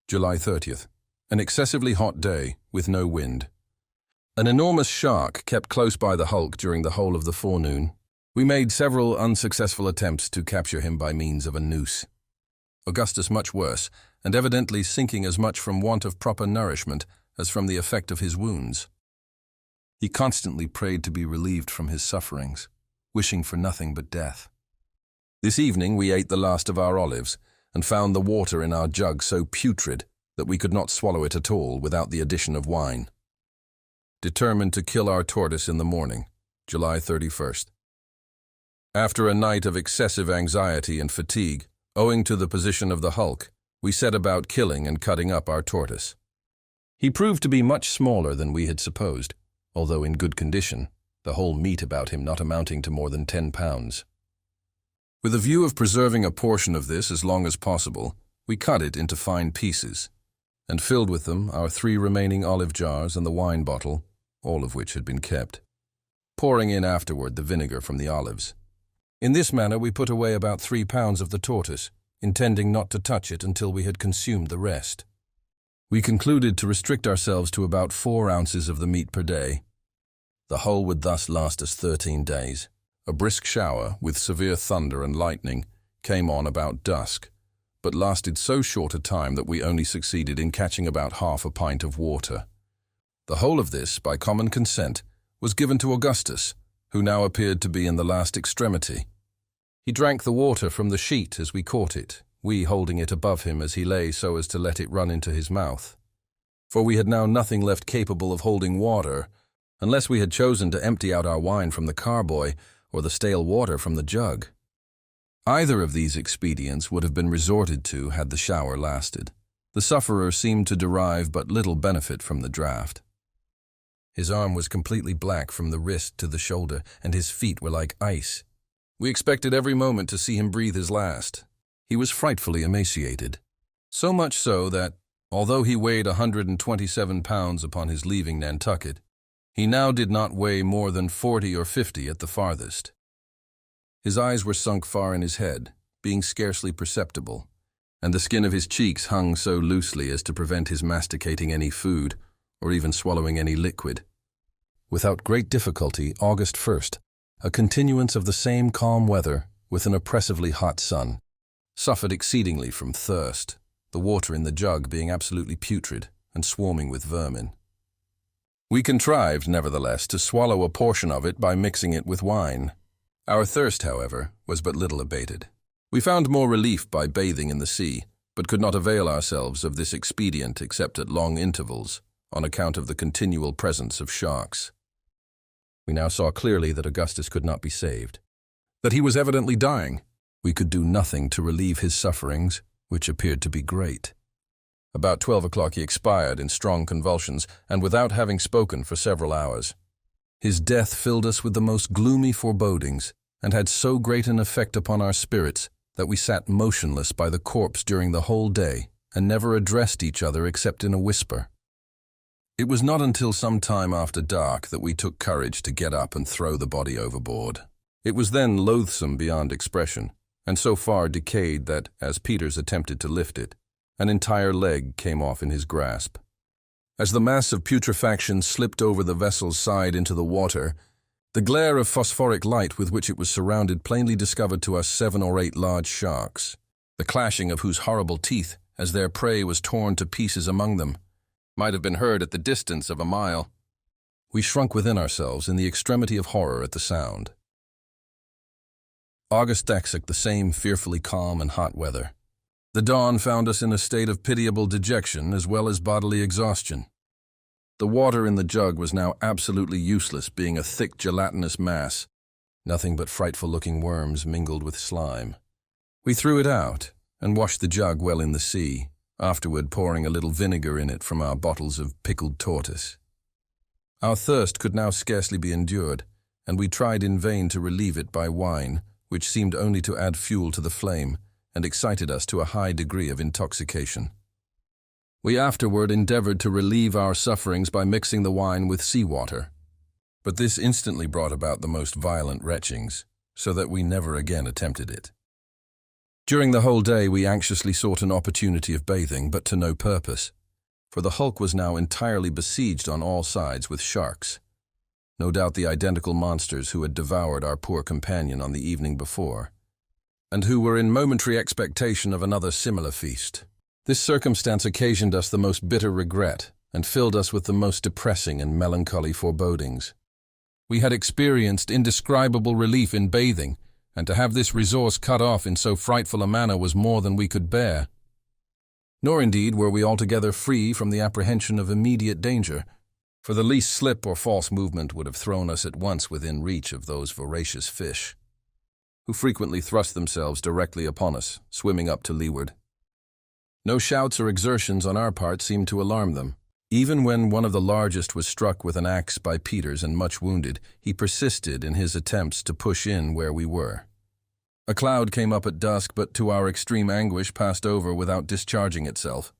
July 30th, an excessively hot day with no wind. An enormous shark kept close by the hulk during the whole of the forenoon. We made several unsuccessful attempts to capture him by means of a noose. Augustus much worse, and evidently sinking as much from want of proper nourishment as from the effect of his wounds. He constantly prayed to be relieved from his sufferings, wishing for nothing but death. This evening we ate the last of our olives, and found the water in our jug so putrid that we could not swallow it at all without the addition of wine. Determined to kill our tortoise in the morning, July 31st. After a night of excessive anxiety and fatigue, owing to the position of the hulk, we set about killing and cutting up our tortoise. He proved to be much smaller than we had supposed, although in good condition, the whole meat about him not amounting to more than 10 pounds. With a view of preserving a portion of this as long as possible, we cut it into fine pieces, and filled with them our 3 remaining olive jars and the wine bottle, all of which had been kept, pouring in afterward the vinegar from the olives. In this manner we put away about 3 pounds of the tortoise, intending not to touch it until we had consumed the rest. We concluded to restrict ourselves to about 4 ounces of the meat per day. The whole would thus last us 13 days. A brisk shower, with severe thunder and lightning, came on about dusk, but lasted so short a time that we only succeeded in catching about half a pint of water. The whole of this, by common consent, was given to Augustus, who now appeared to be in the last extremity. He drank the water from the sheet as we caught it, we holding it above him as he lay so as to let it run into his mouth. For we had now nothing left capable of holding water, unless we had chosen to empty out our wine from the carboy or the stale water from the jug. Either of these expedients would have been resorted to had the shower lasted. The sufferer seemed to derive but little benefit from the draught. His arm was completely black from the wrist to the shoulder, and his feet were like ice. We expected every moment to see him breathe his last. He was frightfully emaciated. So much so that, although he weighed 127 pounds upon his leaving Nantucket, he now did not weigh more than 40 or 50 at the farthest. His eyes were sunk far in his head, being scarcely perceptible, and the skin of his cheeks hung so loosely as to prevent his masticating any food, or even swallowing any liquid. Without great difficulty, August 1st, a continuance of the same calm weather with an oppressively hot sun. Suffered exceedingly from thirst, the water in the jug being absolutely putrid and swarming with vermin. We contrived, nevertheless, to swallow a portion of it by mixing it with wine. Our thirst, however, was but little abated. We found more relief by bathing in the sea, but could not avail ourselves of this expedient except at long intervals, on account of the continual presence of sharks. We now saw clearly that Augustus could not be saved, that he was evidently dying. We could do nothing to relieve his sufferings, which appeared to be great. About 12 o'clock he expired in strong convulsions, and without having spoken for several hours. His death filled us with the most gloomy forebodings, and had so great an effect upon our spirits that we sat motionless by the corpse during the whole day, and never addressed each other except in a whisper. It was not until some time after dark that we took courage to get up and throw the body overboard. It was then loathsome beyond expression, and so far decayed that, as Peters attempted to lift it, an entire leg came off in his grasp. As the mass of putrefaction slipped over the vessel's side into the water, the glare of phosphoric light with which it was surrounded plainly discovered to us 7 or 8 large sharks, the clashing of whose horrible teeth, as their prey was torn to pieces among them, might have been heard at the distance of a mile. We shrunk within ourselves in the extremity of horror at the sound. August the same fearfully calm and hot weather. The dawn found us in a state of pitiable dejection as well as bodily exhaustion. The water in the jug was now absolutely useless, being a thick gelatinous mass, nothing but frightful-looking worms mingled with slime. We threw it out and washed the jug well in the sea, afterward pouring a little vinegar in it from our bottles of pickled tortoise. Our thirst could now scarcely be endured, and we tried in vain to relieve it by wine, which seemed only to add fuel to the flame, and excited us to a high degree of intoxication. We afterward endeavored to relieve our sufferings by mixing the wine with seawater, but this instantly brought about the most violent retchings, so that we never again attempted it. During the whole day we anxiously sought an opportunity of bathing, but to no purpose, for the hulk was now entirely besieged on all sides with sharks, no doubt the identical monsters who had devoured our poor companion on the evening before, and who were in momentary expectation of another similar feast. This circumstance occasioned us the most bitter regret, and filled us with the most depressing and melancholy forebodings. We had experienced indescribable relief in bathing, and to have this resource cut off in so frightful a manner was more than we could bear. Nor indeed were we altogether free from the apprehension of immediate danger, for the least slip or false movement would have thrown us at once within reach of those voracious fish, who frequently thrust themselves directly upon us, swimming up to leeward. No shouts or exertions on our part seemed to alarm them. Even when one of the largest was struck with an axe by Peters and much wounded, he persisted in his attempts to push in where we were. A cloud came up at dusk, but to our extreme anguish passed over without discharging itself.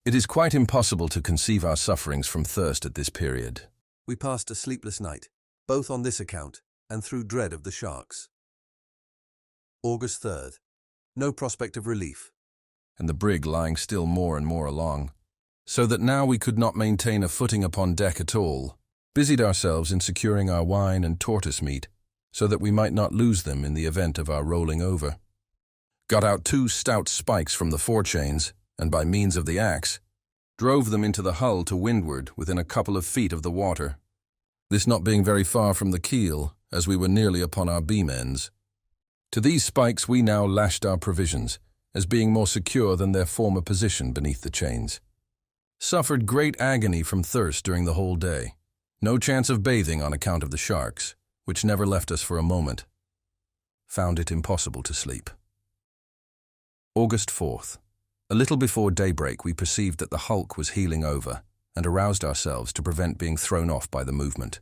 It is quite impossible to conceive our sufferings from thirst at this period. We passed a sleepless night, both on this account and through dread of the sharks. August 3rd. No prospect of relief, and the brig lying still more and more along, so that now we could not maintain a footing upon deck at all. Busied ourselves in securing our wine and tortoise meat, so that we might not lose them in the event of our rolling over. Got out 2 stout spikes from the forechains, and by means of the axe, drove them into the hull to windward within a couple of feet of the water, this not being very far from the keel, as we were nearly upon our beam ends. To these spikes we now lashed our provisions, as being more secure than their former position beneath the chains. Suffered great agony from thirst during the whole day. No chance of bathing on account of the sharks, which never left us for a moment. Found it impossible to sleep. August 4th. A little before daybreak we perceived that the hulk was heeling over, and aroused ourselves to prevent being thrown off by the movement.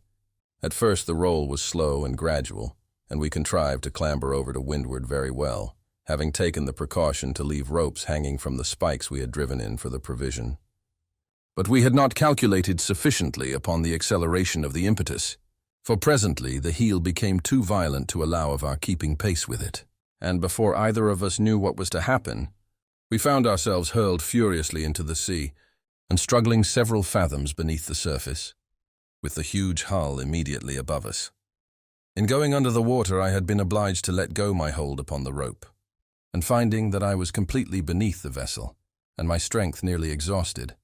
At first the roll was slow and gradual, and we contrived to clamber over to windward very well, having taken the precaution to leave ropes hanging from the spikes we had driven in for the provision. But we had not calculated sufficiently upon the acceleration of the impetus, for presently the heel became too violent to allow of our keeping pace with it, and before either of us knew what was to happen, we found ourselves hurled furiously into the sea, and struggling several fathoms beneath the surface, with the huge hull immediately above us. In going under the water, I had been obliged to let go my hold upon the rope, and finding that I was completely beneath the vessel, and my strength nearly exhausted,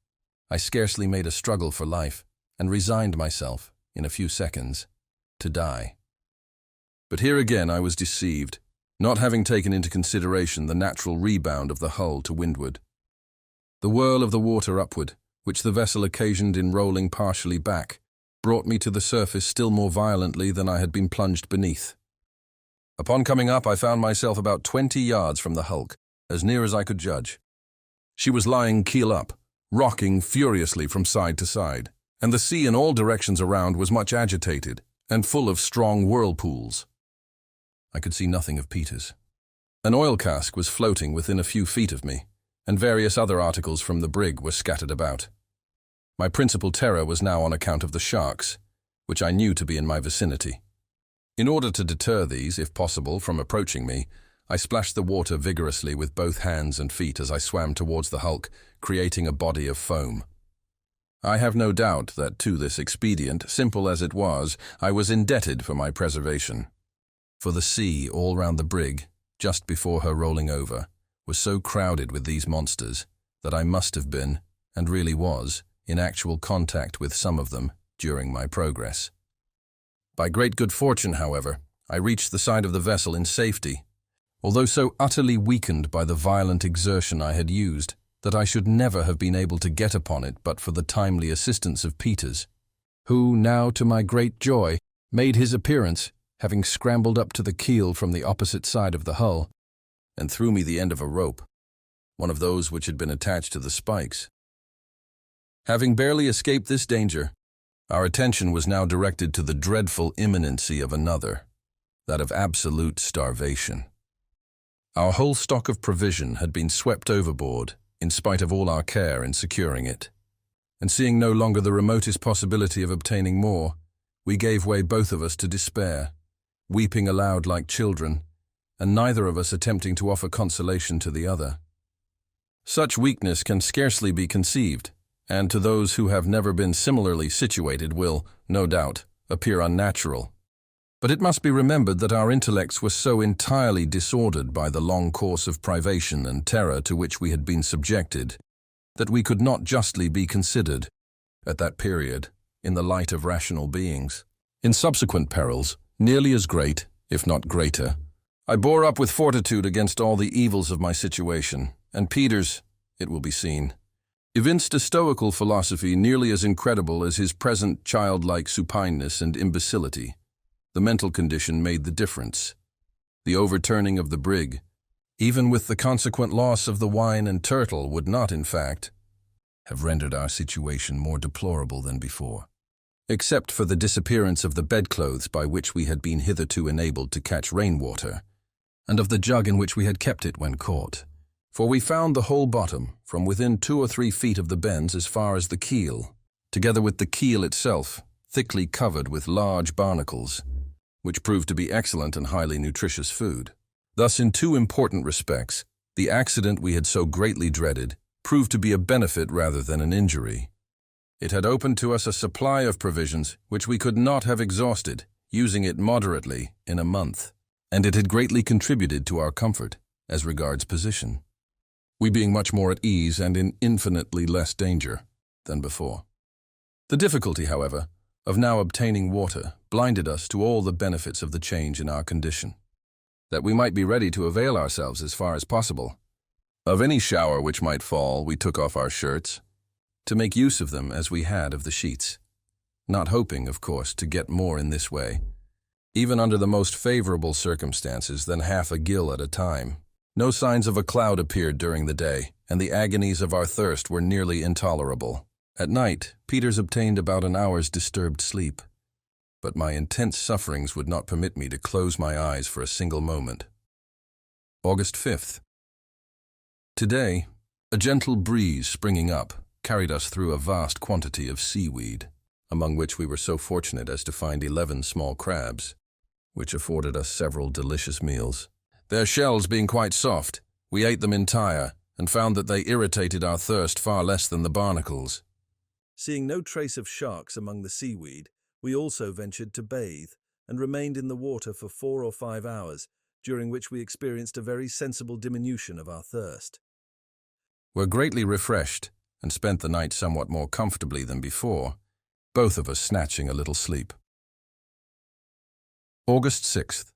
I scarcely made a struggle for life, and resigned myself, in a few seconds, to die. But here again I was deceived, not having taken into consideration the natural rebound of the hull to windward. The whirl of the water upward, which the vessel occasioned in rolling partially back, brought me to the surface still more violently than I had been plunged beneath. Upon coming up, I found myself about 20 yards from the hulk, as near as I could judge. She was lying keel up, rocking furiously from side to side, and the sea in all directions around was much agitated and full of strong whirlpools. I could see nothing of Peters. An oil cask was floating within a few feet of me, and various other articles from the brig were scattered about. My principal terror was now on account of the sharks, which I knew to be in my vicinity. In order to deter these, if possible, from approaching me, I splashed the water vigorously with both hands and feet as I swam towards the hulk, creating a body of foam. I have no doubt that to this expedient, simple as it was, I was indebted for my preservation. For the sea all round the brig, just before her rolling over, was so crowded with these monsters that I must have been, and really was, in actual contact with some of them during my progress. By great good fortune, however, I reached the side of the vessel in safety, although so utterly weakened by the violent exertion I had used that I should never have been able to get upon it but for the timely assistance of Peters, who, now to my great joy, made his appearance, having scrambled up to the keel from the opposite side of the hull, and threw me the end of a rope, one of those which had been attached to the spikes. Having barely escaped this danger, our attention was now directed to the dreadful imminency of another, that of absolute starvation. Our whole stock of provision had been swept overboard, in spite of all our care in securing it, and seeing no longer the remotest possibility of obtaining more, we gave way both of us to despair, weeping aloud like children, and neither of us attempting to offer consolation to the other. Such weakness can scarcely be conceived, and to those who have never been similarly situated will, no doubt, appear unnatural. But it must be remembered that our intellects were so entirely disordered by the long course of privation and terror to which we had been subjected, that we could not justly be considered, at that period, in the light of rational beings. In subsequent perils, nearly as great, if not greater, I bore up with fortitude against all the evils of my situation, and Peters, it will be seen, evinced a stoical philosophy nearly as incredible as his present childlike supineness and imbecility. The mental condition made the difference. The overturning of the brig, even with the consequent loss of the wine and turtle, would not, in fact, have rendered our situation more deplorable than before, except for the disappearance of the bedclothes by which we had been hitherto enabled to catch rainwater, and of the jug in which we had kept it when caught. For we found the whole bottom, from within 2 or 3 feet of the bends as far as the keel, together with the keel itself, thickly covered with large barnacles, which proved to be excellent and highly nutritious food. Thus, in 2 important respects, the accident we had so greatly dreaded proved to be a benefit rather than an injury. It had opened to us a supply of provisions which we could not have exhausted, using it moderately, in a month, and it had greatly contributed to our comfort as regards position, we being much more at ease and in infinitely less danger than before. The difficulty, however, of now obtaining water blinded us to all the benefits of the change in our condition, that we might be ready to avail ourselves as far as possible of any shower which might fall. We took off our shirts, to make use of them as we had of the sheets, not hoping, of course, to get more in this way, even under the most favorable circumstances, than half a gill at a time. No signs of a cloud appeared during the day, and the agonies of our thirst were nearly intolerable. At night, Peters obtained about an hour's disturbed sleep, but my intense sufferings would not permit me to close my eyes for a single moment. August 5th. Today, a gentle breeze springing up carried us through a vast quantity of seaweed, among which we were so fortunate as to find 11 small crabs, which afforded us several delicious meals. Their shells being quite soft, we ate them entire, and found that they irritated our thirst far less than the barnacles. Seeing no trace of sharks among the seaweed, we also ventured to bathe, and remained in the water for 4 or 5 hours, during which we experienced a very sensible diminution of our thirst. Were greatly refreshed and spent the night somewhat more comfortably than before, both of us snatching a little sleep. August 6th.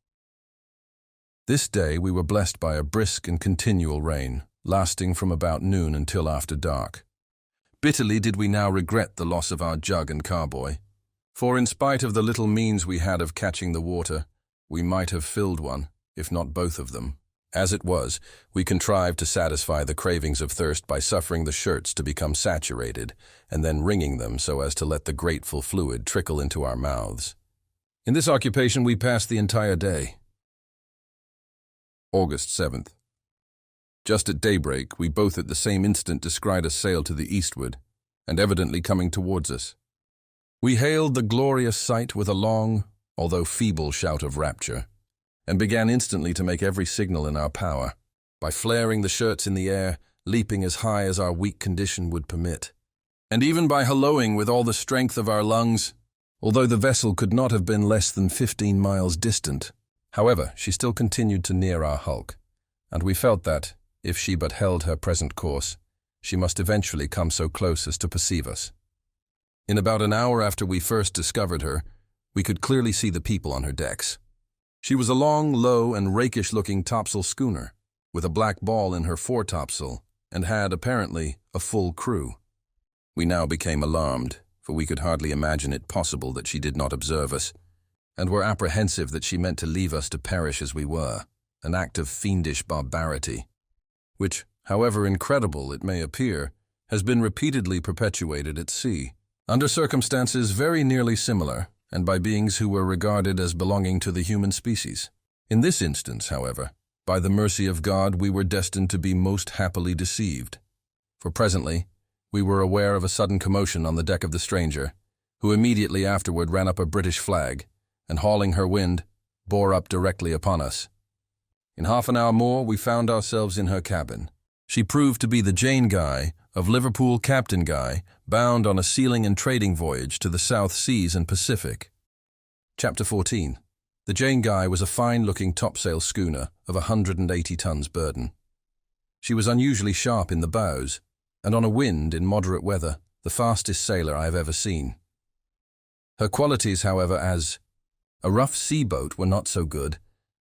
This day we were blessed by a brisk and continual rain, lasting from about noon until after dark. Bitterly did we now regret the loss of our jug and carboy, for in spite of the little means we had of catching the water, we might have filled one, if not both of them. As it was, we contrived to satisfy the cravings of thirst by suffering the shirts to become saturated, and then wringing them so as to let the grateful fluid trickle into our mouths. In this occupation we passed the entire day. August 7th. Just at daybreak, we both at the same instant descried a sail to the eastward, and evidently coming towards us. We hailed the glorious sight with a long, although feeble shout of rapture, and began instantly to make every signal in our power, by flaring the shirts in the air, leaping as high as our weak condition would permit, and even by hallooing with all the strength of our lungs, although the vessel could not have been less than 15 miles distant. However, she still continued to near our hulk, and we felt that, if she but held her present course, she must eventually come so close as to perceive us. In about an hour after we first discovered her, we could clearly see the people on her decks. She was a long, low, and rakish-looking topsail schooner, with a black ball in her foretopsail, and had, apparently, a full crew. We now became alarmed, for we could hardly imagine it possible that she did not observe us, and were apprehensive that she meant to leave us to perish as we were, an act of fiendish barbarity, which, however incredible it may appear, has been repeatedly perpetuated at sea, under circumstances very nearly similar, and by beings who were regarded as belonging to the human species. In this instance, however, by the mercy of God, we were destined to be most happily deceived, for presently we were aware of a sudden commotion on the deck of the stranger, who immediately afterward ran up a British flag, and hauling her wind, bore up directly upon us. In half an hour more, we found ourselves in her cabin. She proved to be the Jane Guy, of Liverpool Captain Guy, bound on a sealing and trading voyage to the South Seas and Pacific. Chapter 14. The Jane Guy was a fine-looking topsail schooner of 180 tons burden. She was unusually sharp in the bows, and on a wind in moderate weather, the fastest sailor I have ever seen. Her qualities, however, as a rough sea-boat were not so good,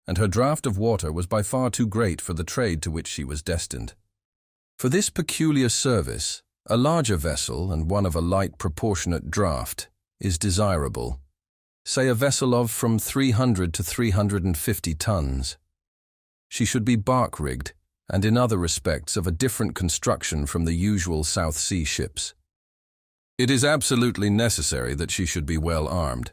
and her draught of water was by far too great for the trade to which she was destined. For this peculiar service, a larger vessel and one of a light proportionate draught is desirable, say a vessel of from 300 to 350 tons. She should be bark-rigged, and in other respects of a different construction from the usual South Sea ships. It is absolutely necessary that she should be well armed.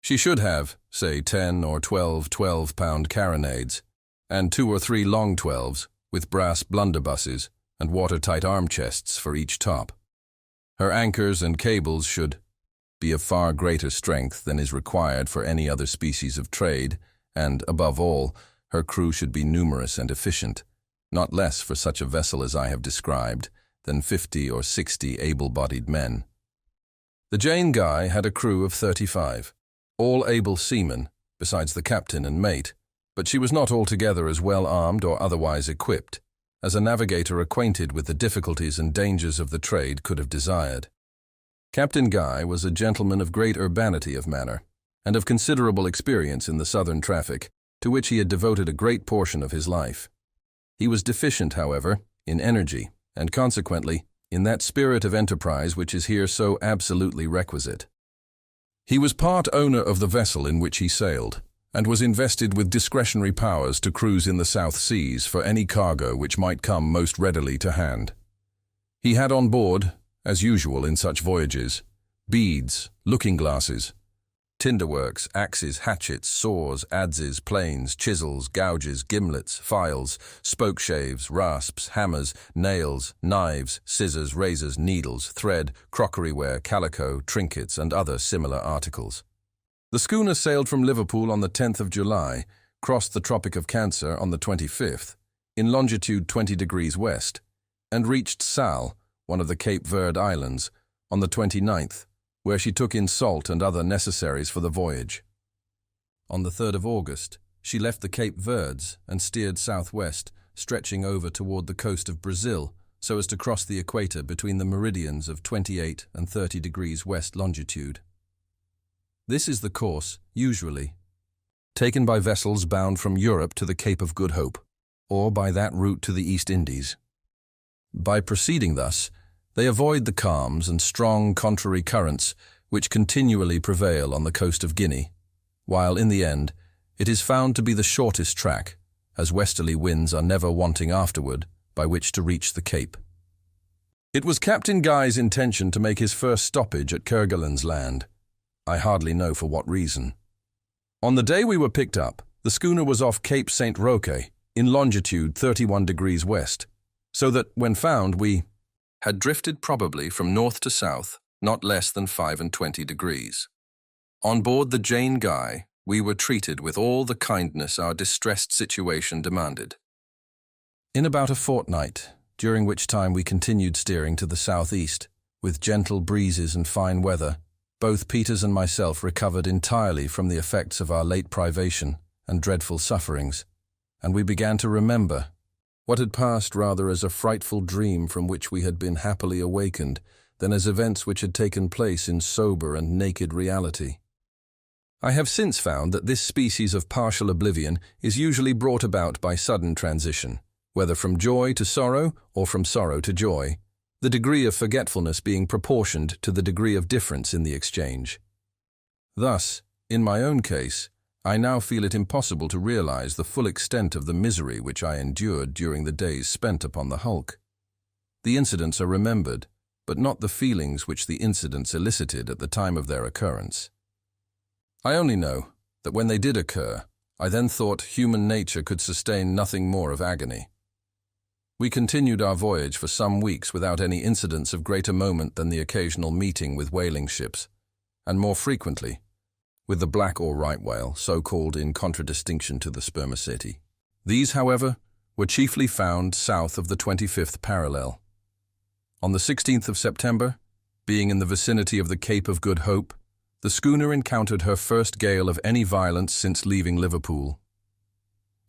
She should have, say, 10 or 12 12-pound carronades, and 2 or 3 long 12s, with brass blunderbusses, and watertight arm chests for each top. Her anchors and cables should be of far greater strength than is required for any other species of trade, and, above all, her crew should be numerous and efficient, not less for such a vessel as I have described than 50 or 60 able-bodied men. The Jane Guy had a crew of 35, all able seamen, besides the captain and mate, but she was not altogether as well armed or otherwise equipped as a navigator acquainted with the difficulties and dangers of the trade could have desired. Captain Guy was a gentleman of great urbanity of manner, and of considerable experience in the southern traffic, to which he had devoted a great portion of his life. He was deficient, however, in energy, and consequently, in that spirit of enterprise which is here so absolutely requisite. He was part owner of the vessel in which he sailed, and was invested with discretionary powers to cruise in the South Seas for any cargo which might come most readily to hand. He had on board, as usual in such voyages, beads, looking-glasses, tinderworks, axes, hatchets, saws, adzes, planes, chisels, gouges, gimlets, files, spokeshaves, rasps, hammers, nails, knives, scissors, razors, needles, thread, crockeryware, calico, trinkets, and other similar articles. The schooner sailed from Liverpool on the 10th of July, crossed the Tropic of Cancer on the 25th, in longitude 20 degrees west, and reached Sal, one of the Cape Verde Islands, on the 29th, where she took in salt and other necessaries for the voyage. On the 3rd of August, she left the Cape Verdes and steered southwest, stretching over toward the coast of Brazil, so as to cross the equator between the meridians of 28 and 30 degrees west longitude. This is the course, usually, taken by vessels bound from Europe to the Cape of Good Hope, or by that route to the East Indies. By proceeding thus, they avoid the calms and strong contrary currents which continually prevail on the coast of Guinea, while in the end it is found to be the shortest track, as westerly winds are never wanting afterward by which to reach the Cape. It was Captain Guy's intention to make his first stoppage at Kerguelen's Land. I hardly know for what reason. On the day we were picked up, the schooner was off Cape St. Roque, in longitude 31 degrees west, so that, when found, we had drifted probably from north to south, not less than 25 degrees. On board the Jane Guy, we were treated with all the kindness our distressed situation demanded. In about a fortnight, during which time we continued steering to the southeast, with gentle breezes and fine weather, both Peters and myself recovered entirely from the effects of our late privation and dreadful sufferings, and we began to remember what had passed rather as a frightful dream from which we had been happily awakened than as events which had taken place in sober and naked reality. I have since found that this species of partial oblivion is usually brought about by sudden transition, whether from joy to sorrow or from sorrow to joy, the degree of forgetfulness being proportioned to the degree of difference in the exchange. Thus, in my own case, I now feel it impossible to realize the full extent of the misery which I endured during the days spent upon the hulk. The incidents are remembered, but not the feelings which the incidents elicited at the time of their occurrence. I only know that when they did occur, I then thought human nature could sustain nothing more of agony. We continued our voyage for some weeks without any incidents of greater moment than the occasional meeting with whaling ships, and more frequently with the black or right whale, so called in contradistinction to the spermaceti. These, however, were chiefly found south of the 25th parallel. On the 16th of September, being in the vicinity of the Cape of Good Hope, the schooner encountered her first gale of any violence since leaving Liverpool.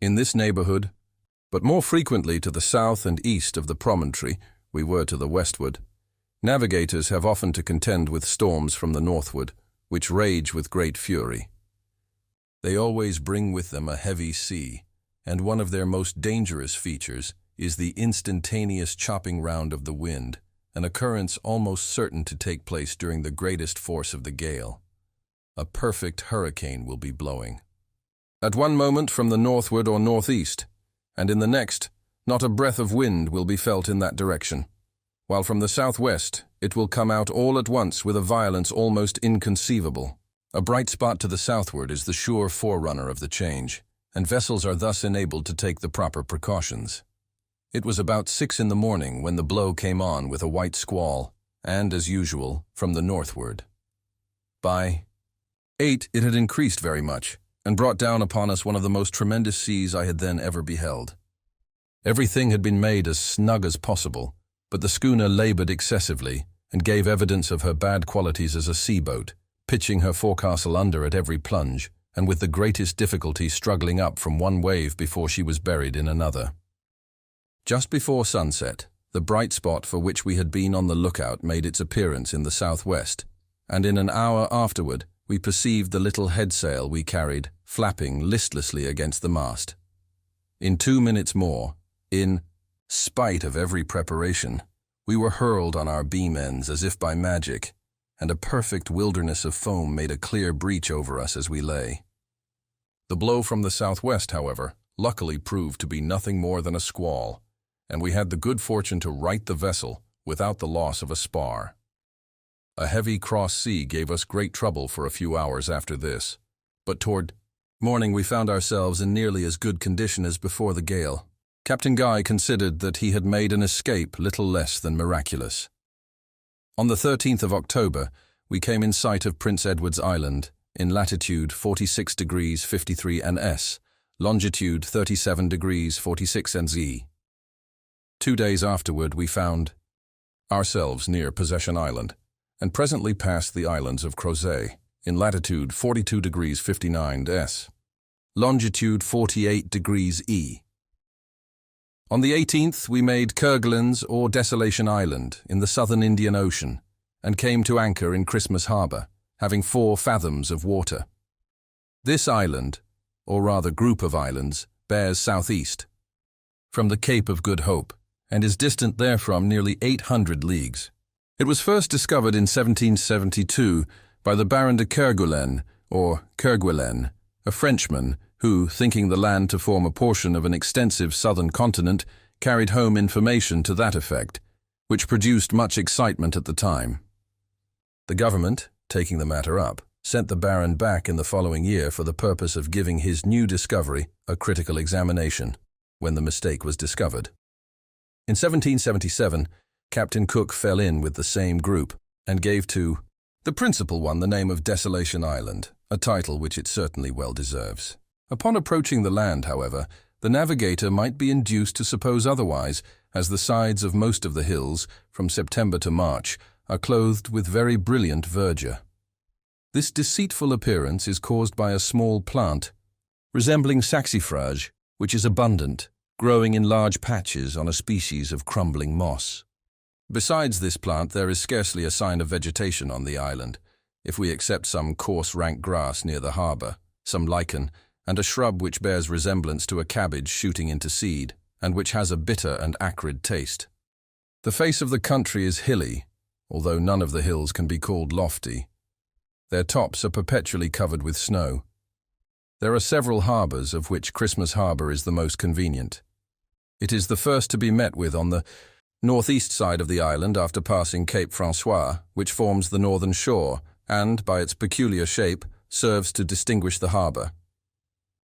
In this neighborhood, but more frequently to the south and east of the promontory, we were to the westward, navigators have often to contend with storms from the northward, which rage with great fury. They always bring with them a heavy sea, and one of their most dangerous features is the instantaneous chopping round of the wind, an occurrence almost certain to take place during the greatest force of the gale. A perfect hurricane will be blowing. At one moment from the northward or northeast, and in the next, not a breath of wind will be felt in that direction, while from the southwest it will come out all at once with a violence almost inconceivable. A bright spot to the southward is the sure forerunner of the change, and vessels are thus enabled to take the proper precautions. It was about 6 in the morning when the blow came on with a white squall, and, as usual, from the northward. By 8 it had increased very much, and brought down upon us one of the most tremendous seas I had then ever beheld. Everything had been made as snug as possible, but the schooner labored excessively and gave evidence of her bad qualities as a sea-boat, pitching her forecastle under at every plunge, and with the greatest difficulty struggling up from one wave before she was buried in another. Just before sunset, the bright spot for which we had been on the lookout made its appearance in the southwest, and in an hour afterward we perceived the little headsail we carried flapping listlessly against the mast. In 2 minutes more, in spite of every preparation, we were hurled on our beam ends as if by magic, and a perfect wilderness of foam made a clear breach over us as we lay. The blow from the southwest, however, luckily proved to be nothing more than a squall, and we had the good fortune to right the vessel without the loss of a spar. A heavy cross sea gave us great trouble for a few hours after this, but toward morning we found ourselves in nearly as good condition as before the gale. Captain Guy considered that he had made an escape little less than miraculous. On the 13th of October, we came in sight of Prince Edward's Island, in latitude 46 degrees 53 NS, longitude 37 degrees 46 NZ. 2 days afterward, we found ourselves near Possession Island, and presently passed the islands of Crozet, in latitude 42 degrees 59 S, longitude 48 degrees E. On the 18th, we made Kerguelen's or Desolation Island in the southern Indian Ocean and came to anchor in Christmas Harbour, having 4 fathoms of water. This island, or rather group of islands, bears southeast from the Cape of Good Hope and is distant therefrom nearly 800 leagues. It was first discovered in 1772 by the Baron de Kerguelen, or Kerguelen, a Frenchman who, thinking the land to form a portion of an extensive southern continent, carried home information to that effect, which produced much excitement at the time. The government, taking the matter up, sent the Baron back in the following year for the purpose of giving his new discovery a critical examination, when the mistake was discovered. In 1777, Captain Cook fell in with the same group and gave to the principal one the name of Desolation Island, a title which it certainly well deserves. Upon approaching the land, however, the navigator might be induced to suppose otherwise, as the sides of most of the hills, from September to March, are clothed with very brilliant verdure. This deceitful appearance is caused by a small plant, resembling saxifrage, which is abundant, growing in large patches on a species of crumbling moss. Besides this plant, there is scarcely a sign of vegetation on the island, if we except some coarse rank grass near the harbour, some lichen, and a shrub which bears resemblance to a cabbage shooting into seed, and which has a bitter and acrid taste. The face of the country is hilly, although none of the hills can be called lofty. Their tops are perpetually covered with snow. There are several harbours, of which Christmas Harbour is the most convenient. It is the first to be met with on the northeast side of the island after passing Cape Francois, which forms the northern shore and, by its peculiar shape, serves to distinguish the harbour.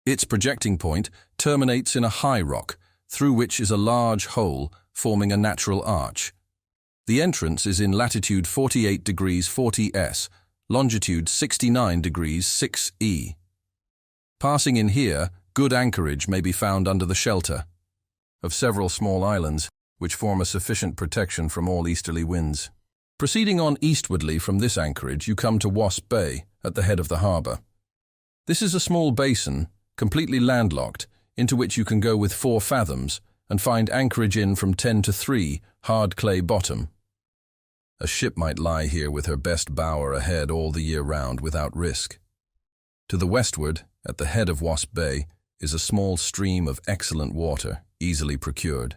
Its projecting point terminates in a high rock, through which is a large hole forming a natural arch. The entrance is in latitude 48 degrees 40 S, longitude 69 degrees 6 E. Passing in here, good anchorage may be found under the shelter of several small islands, which form a sufficient protection from all easterly winds. Proceeding on eastwardly from this anchorage, you come to Wasp Bay, at the head of the harbour. This is a small basin, completely landlocked, into which you can go with 4 fathoms and find anchorage in from 10 to 3, hard clay bottom. A ship might lie here with her best bower ahead all the year round without risk. To the westward, at the head of Wasp Bay, is a small stream of excellent water, easily procured.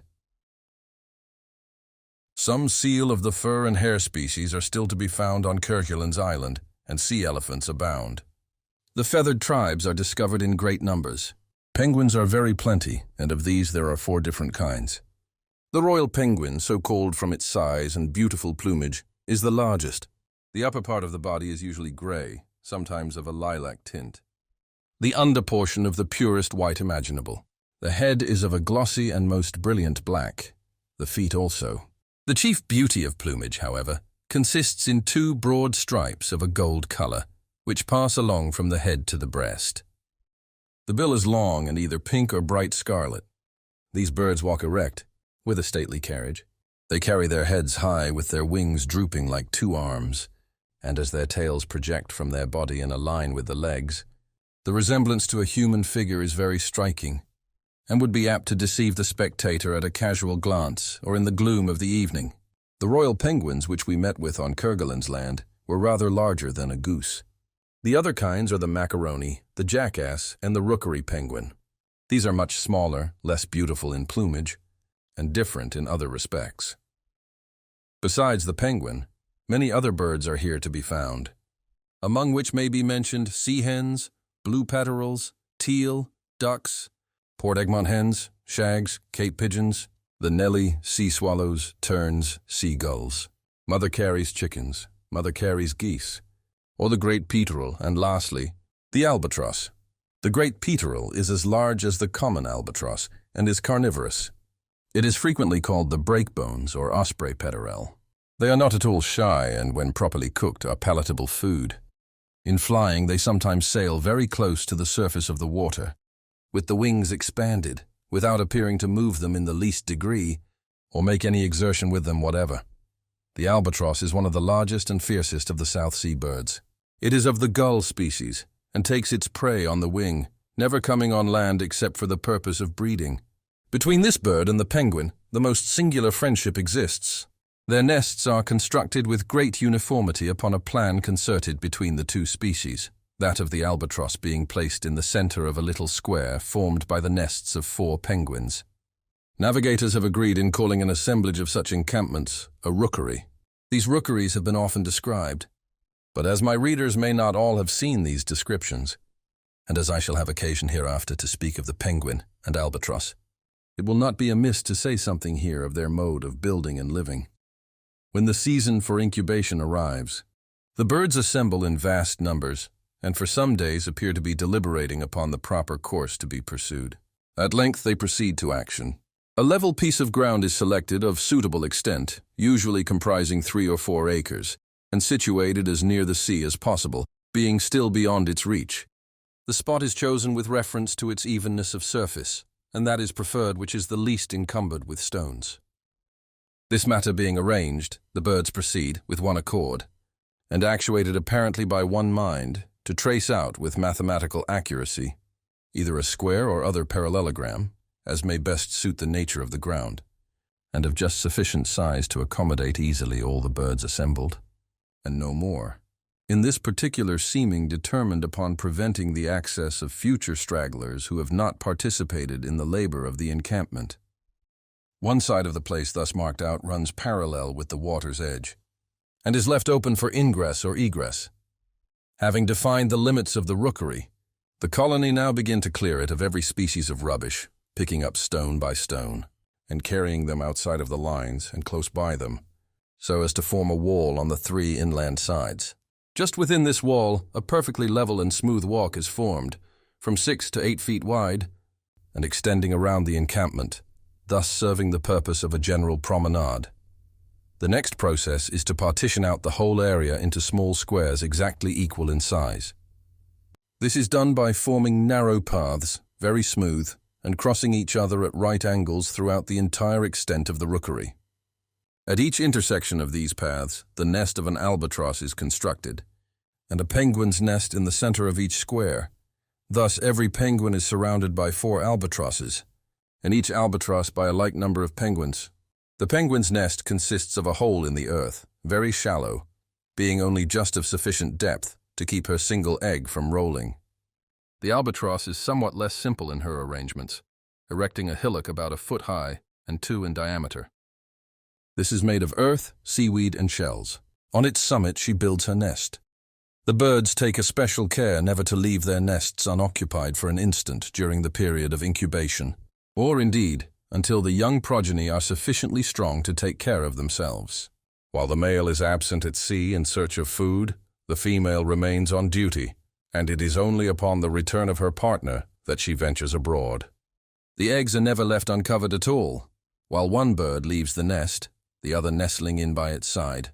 Some seal of the fur and hair species are still to be found on Kerguelen's Island, and sea elephants abound. The feathered tribes are discovered in great numbers. Penguins are very plenty, and of these there are 4 different kinds. The royal penguin, so called from its size and beautiful plumage, is the largest. The upper part of the body is usually grey, sometimes of a lilac tint. The under portion of the purest white imaginable. The head is of a glossy and most brilliant black, the feet also. The chief beauty of plumage, however, consists in 2 broad stripes of a gold colour, which pass along from the head to the breast. The bill is long and either pink or bright scarlet. These birds walk erect, with a stately carriage. They carry their heads high with their wings drooping like 2 arms, and as their tails project from their body in a line with the legs, the resemblance to a human figure is very striking, and would be apt to deceive the spectator at a casual glance or in the gloom of the evening. The royal penguins which we met with on Kerguelen's land were rather larger than a goose. The other kinds are the macaroni, the jackass, and the rookery penguin. These are much smaller, less beautiful in plumage, and different in other respects. Besides the penguin, many other birds are here to be found, among which may be mentioned sea hens, blue peterels, teal, ducks, Port Egmont hens, shags, Cape pigeons, the Nelly, sea swallows, terns, seagulls, Mother Carey's chickens, Mother Carey's geese, or the great peterel, and lastly, the albatross. The great peterel is as large as the common albatross and is carnivorous. It is frequently called the breakbones or osprey peterel. They are not at all shy and, when properly cooked, are palatable food. In flying, they sometimes sail very close to the surface of the water, with the wings expanded, without appearing to move them in the least degree, or make any exertion with them whatever. The albatross is one of the largest and fiercest of the South Sea birds. It is of the gull species, and takes its prey on the wing, never coming on land except for the purpose of breeding. Between this bird and the penguin, the most singular friendship exists. Their nests are constructed with great uniformity upon a plan concerted between the two species, that of the albatross being placed in the center of a little square formed by the nests of 4 penguins. Navigators have agreed in calling an assemblage of such encampments a rookery. These rookeries have been often described, but as my readers may not all have seen these descriptions, and as I shall have occasion hereafter to speak of the penguin and albatross, it will not be amiss to say something here of their mode of building and living. When the season for incubation arrives, the birds assemble in vast numbers, and for some days appear to be deliberating upon the proper course to be pursued. At length they proceed to action. A level piece of ground is selected of suitable extent, usually comprising 3 or 4 acres, and situated as near the sea as possible, being still beyond its reach. The spot is chosen with reference to its evenness of surface, and that is preferred which is the least encumbered with stones. This matter being arranged, the birds proceed, with one accord, and actuated apparently by one mind, to trace out with mathematical accuracy either a square or other parallelogram, as may best suit the nature of the ground, and of just sufficient size to accommodate easily all the birds assembled, and no more. In this particular seeming determined upon preventing the access of future stragglers who have not participated in the labor of the encampment. One side of the place thus marked out runs parallel with the water's edge, and is left open for ingress or egress. Having defined the limits of the rookery, the colony now begin to clear it of every species of rubbish, picking up stone by stone, and carrying them outside of the lines and close by them, so as to form a wall on the 3 inland sides. Just within this wall, a perfectly level and smooth walk is formed, from 6 to 8 feet wide, and extending around the encampment, thus serving the purpose of a general promenade. The next process is to partition out the whole area into small squares exactly equal in size. This is done by forming narrow paths, very smooth, and crossing each other at right angles throughout the entire extent of the rookery. At each intersection of these paths, the nest of an albatross is constructed, and a penguin's nest in the center of each square. Thus, every penguin is surrounded by 4 albatrosses, and each albatross by a like number of penguins. The penguin's nest consists of a hole in the earth, very shallow, being only just of sufficient depth to keep her single egg from rolling. The albatross is somewhat less simple in her arrangements, erecting a hillock about 1 foot high and 2 in diameter. This is made of earth, seaweed, and shells. On its summit she builds her nest. The birds take especial care never to leave their nests unoccupied for an instant during the period of incubation, or indeed, until the young progeny are sufficiently strong to take care of themselves. While the male is absent at sea in search of food, the female remains on duty, and it is only upon the return of her partner that she ventures abroad. The eggs are never left uncovered at all. While one bird leaves the nest, the other nestling in by its side.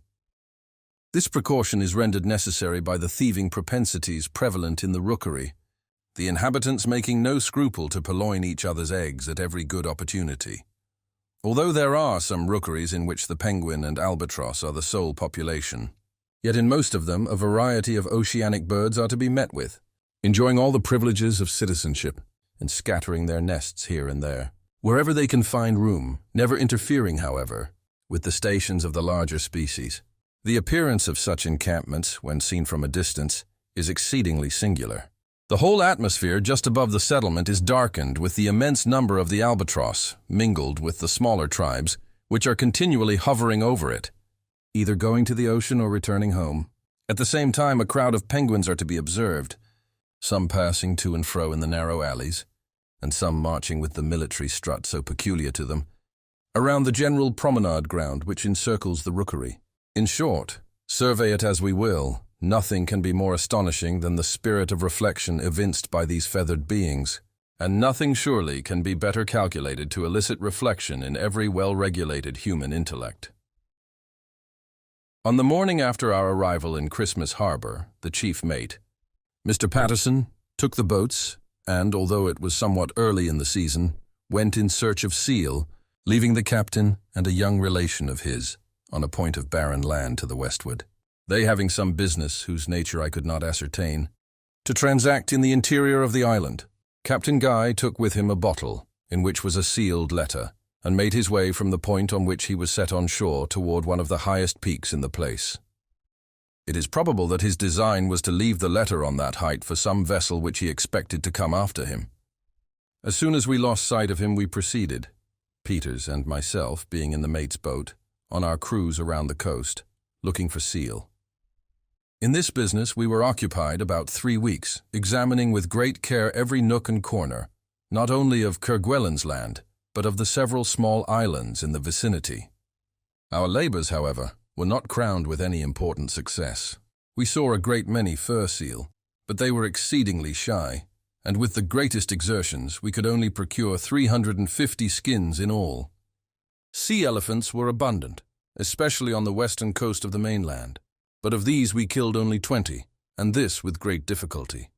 This precaution is rendered necessary by the thieving propensities prevalent in the rookery, the inhabitants making no scruple to purloin each other's eggs at every good opportunity. Although there are some rookeries in which the penguin and albatross are the sole population, yet in most of them a variety of oceanic birds are to be met with, enjoying all the privileges of citizenship and scattering their nests here and there, wherever they can find room, never interfering, however, with the stations of the larger species. The appearance of such encampments, when seen from a distance, is exceedingly singular. The whole atmosphere just above the settlement is darkened with the immense number of the albatross, mingled with the smaller tribes, which are continually hovering over it, either going to the ocean or returning home. At the same time, a crowd of penguins are to be observed, some passing to and fro in the narrow alleys, and some marching with the military strut so peculiar to them, around the general promenade ground which encircles the rookery. In short, survey it as we will, nothing can be more astonishing than the spirit of reflection evinced by these feathered beings, and nothing surely can be better calculated to elicit reflection in every well-regulated human intellect. On the morning after our arrival in Christmas Harbor, the chief mate, Mr. Patterson, took the boats and, although it was somewhat early in the season, went in search of seal, leaving the captain and a young relation of his on a point of barren land to the westward. they having some business whose nature I could not ascertain, to transact in the interior of the island. Captain Guy took with him a bottle, in which was a sealed letter, and made his way from the point on which he was set on shore toward one of the highest peaks in the place. It is probable that his design was to leave the letter on that height for some vessel which he expected to come after him. As soon as we lost sight of him, we proceeded, Peters and myself being in the mate's boat, on our cruise around the coast, looking for seal. In this business we were occupied about 3 weeks, examining with great care every nook and corner, not only of Kerguelen's land, but of the several small islands in the vicinity. Our labors, however, were not crowned with any important success. We saw a great many fur seal, but they were exceedingly shy, and with the greatest exertions we could only procure 350 skins in all. Sea elephants were abundant, especially on the western coast of the mainland, but of these we killed only 20, and this with great difficulty.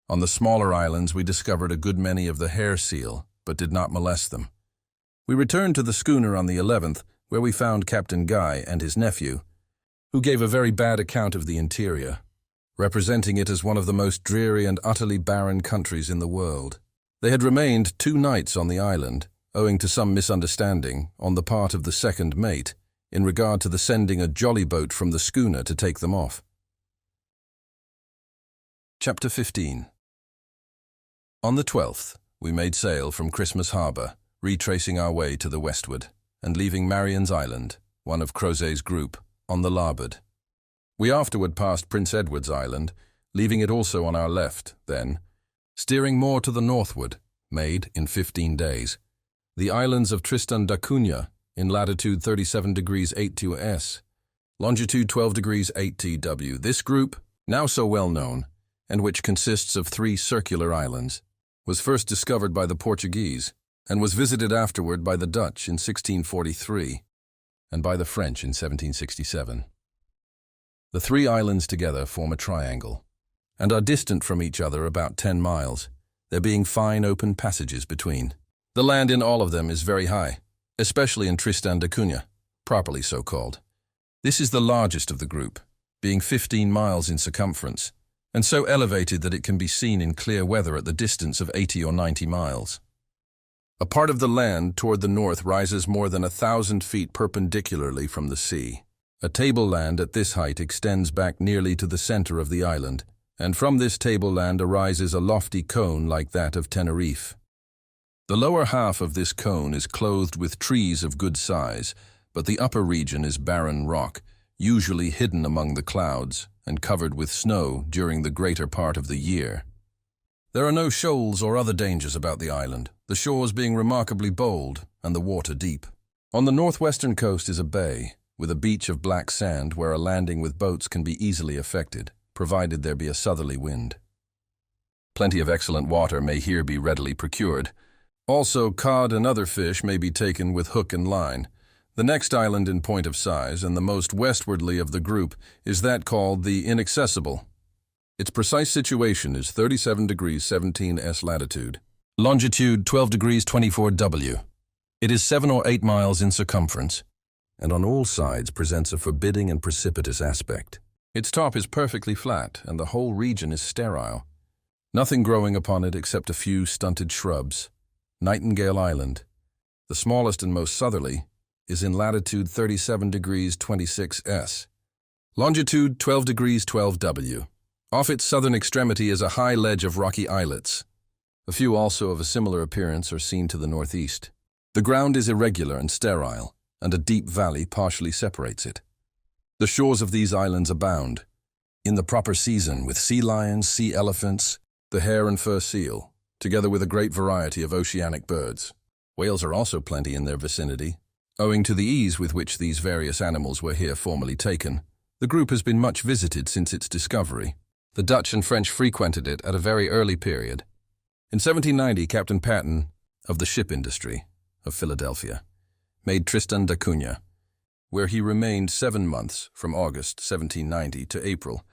On the smaller islands we discovered a good many of the hair seal, but did not molest them. We returned to the schooner on the 11th, where we found Captain Guy and his nephew, who gave a very bad account of the interior, representing it as one of the most dreary and utterly barren countries in the world. They had remained 2 nights on the island, owing to some misunderstanding on the part of the second mate in regard to the sending a jolly boat from the schooner to take them off. Chapter 15. On the 12th, we made sail from Christmas Harbour, retracing our way to the westward, and leaving Marian's Island, one of Crozet's group, on the larboard. We afterward passed Prince Edward's Island, leaving it also on our left, then, steering more to the northward, made, in 15 days, the islands of Tristan da Cunha, in latitude 37 degrees 82 S, longitude 12 degrees 8 TW. This group, now so well known, and which consists of 3 circular islands, was first discovered by the Portuguese, and was visited afterward by the Dutch in 1643, and by the French in 1767. The 3 islands together form a triangle, and are distant from each other about 10 miles, there being fine open passages between. The land in all of them is very high, especially in Tristan da Cunha, properly so called. This is the largest of the group, being 15 miles in circumference, and so elevated that it can be seen in clear weather at the distance of 80 or 90 miles. A part of the land toward the north rises more than 1,000 feet perpendicularly from the sea. A tableland at this height extends back nearly to the center of the island, and from this tableland arises a lofty cone like that of Tenerife. The lower half of this cone is clothed with trees of good size, but the upper region is barren rock, usually hidden among the clouds, and covered with snow during the greater part of the year. There are no shoals or other dangers about the island, the shores being remarkably bold and the water deep. On the northwestern coast is a bay, with a beach of black sand where a landing with boats can be easily effected, provided there be a southerly wind. Plenty of excellent water may here be readily procured. Also, cod and other fish may be taken with hook and line. The next island in point of size, and the most westwardly of the group, is that called the Inaccessible. Its precise situation is 37 degrees 17 S latitude, longitude 12 degrees 24 W. It is 7 or 8 miles in circumference, and on all sides presents a forbidding and precipitous aspect. Its top is perfectly flat, and the whole region is sterile. Nothing growing upon it except a few stunted shrubs. Nightingale Island, the smallest and most southerly, is in latitude 37 degrees 26 S, longitude 12 degrees 12 W. Off its southern extremity is a high ledge of rocky islets. A few also of a similar appearance are seen to the northeast. The ground is irregular and sterile, and a deep valley partially separates it. The shores of these islands abound, in the proper season, with sea lions, sea elephants, the hair and fur seal, together with a great variety of oceanic birds. Whales are also plenty in their vicinity. Owing to the ease with which these various animals were here formerly taken, the group has been much visited since its discovery. The Dutch and French frequented it at a very early period. In 1790, Captain Patton, of the ship industry of Philadelphia, made Tristan da Cunha, where he remained 7 months, from August 1790 to April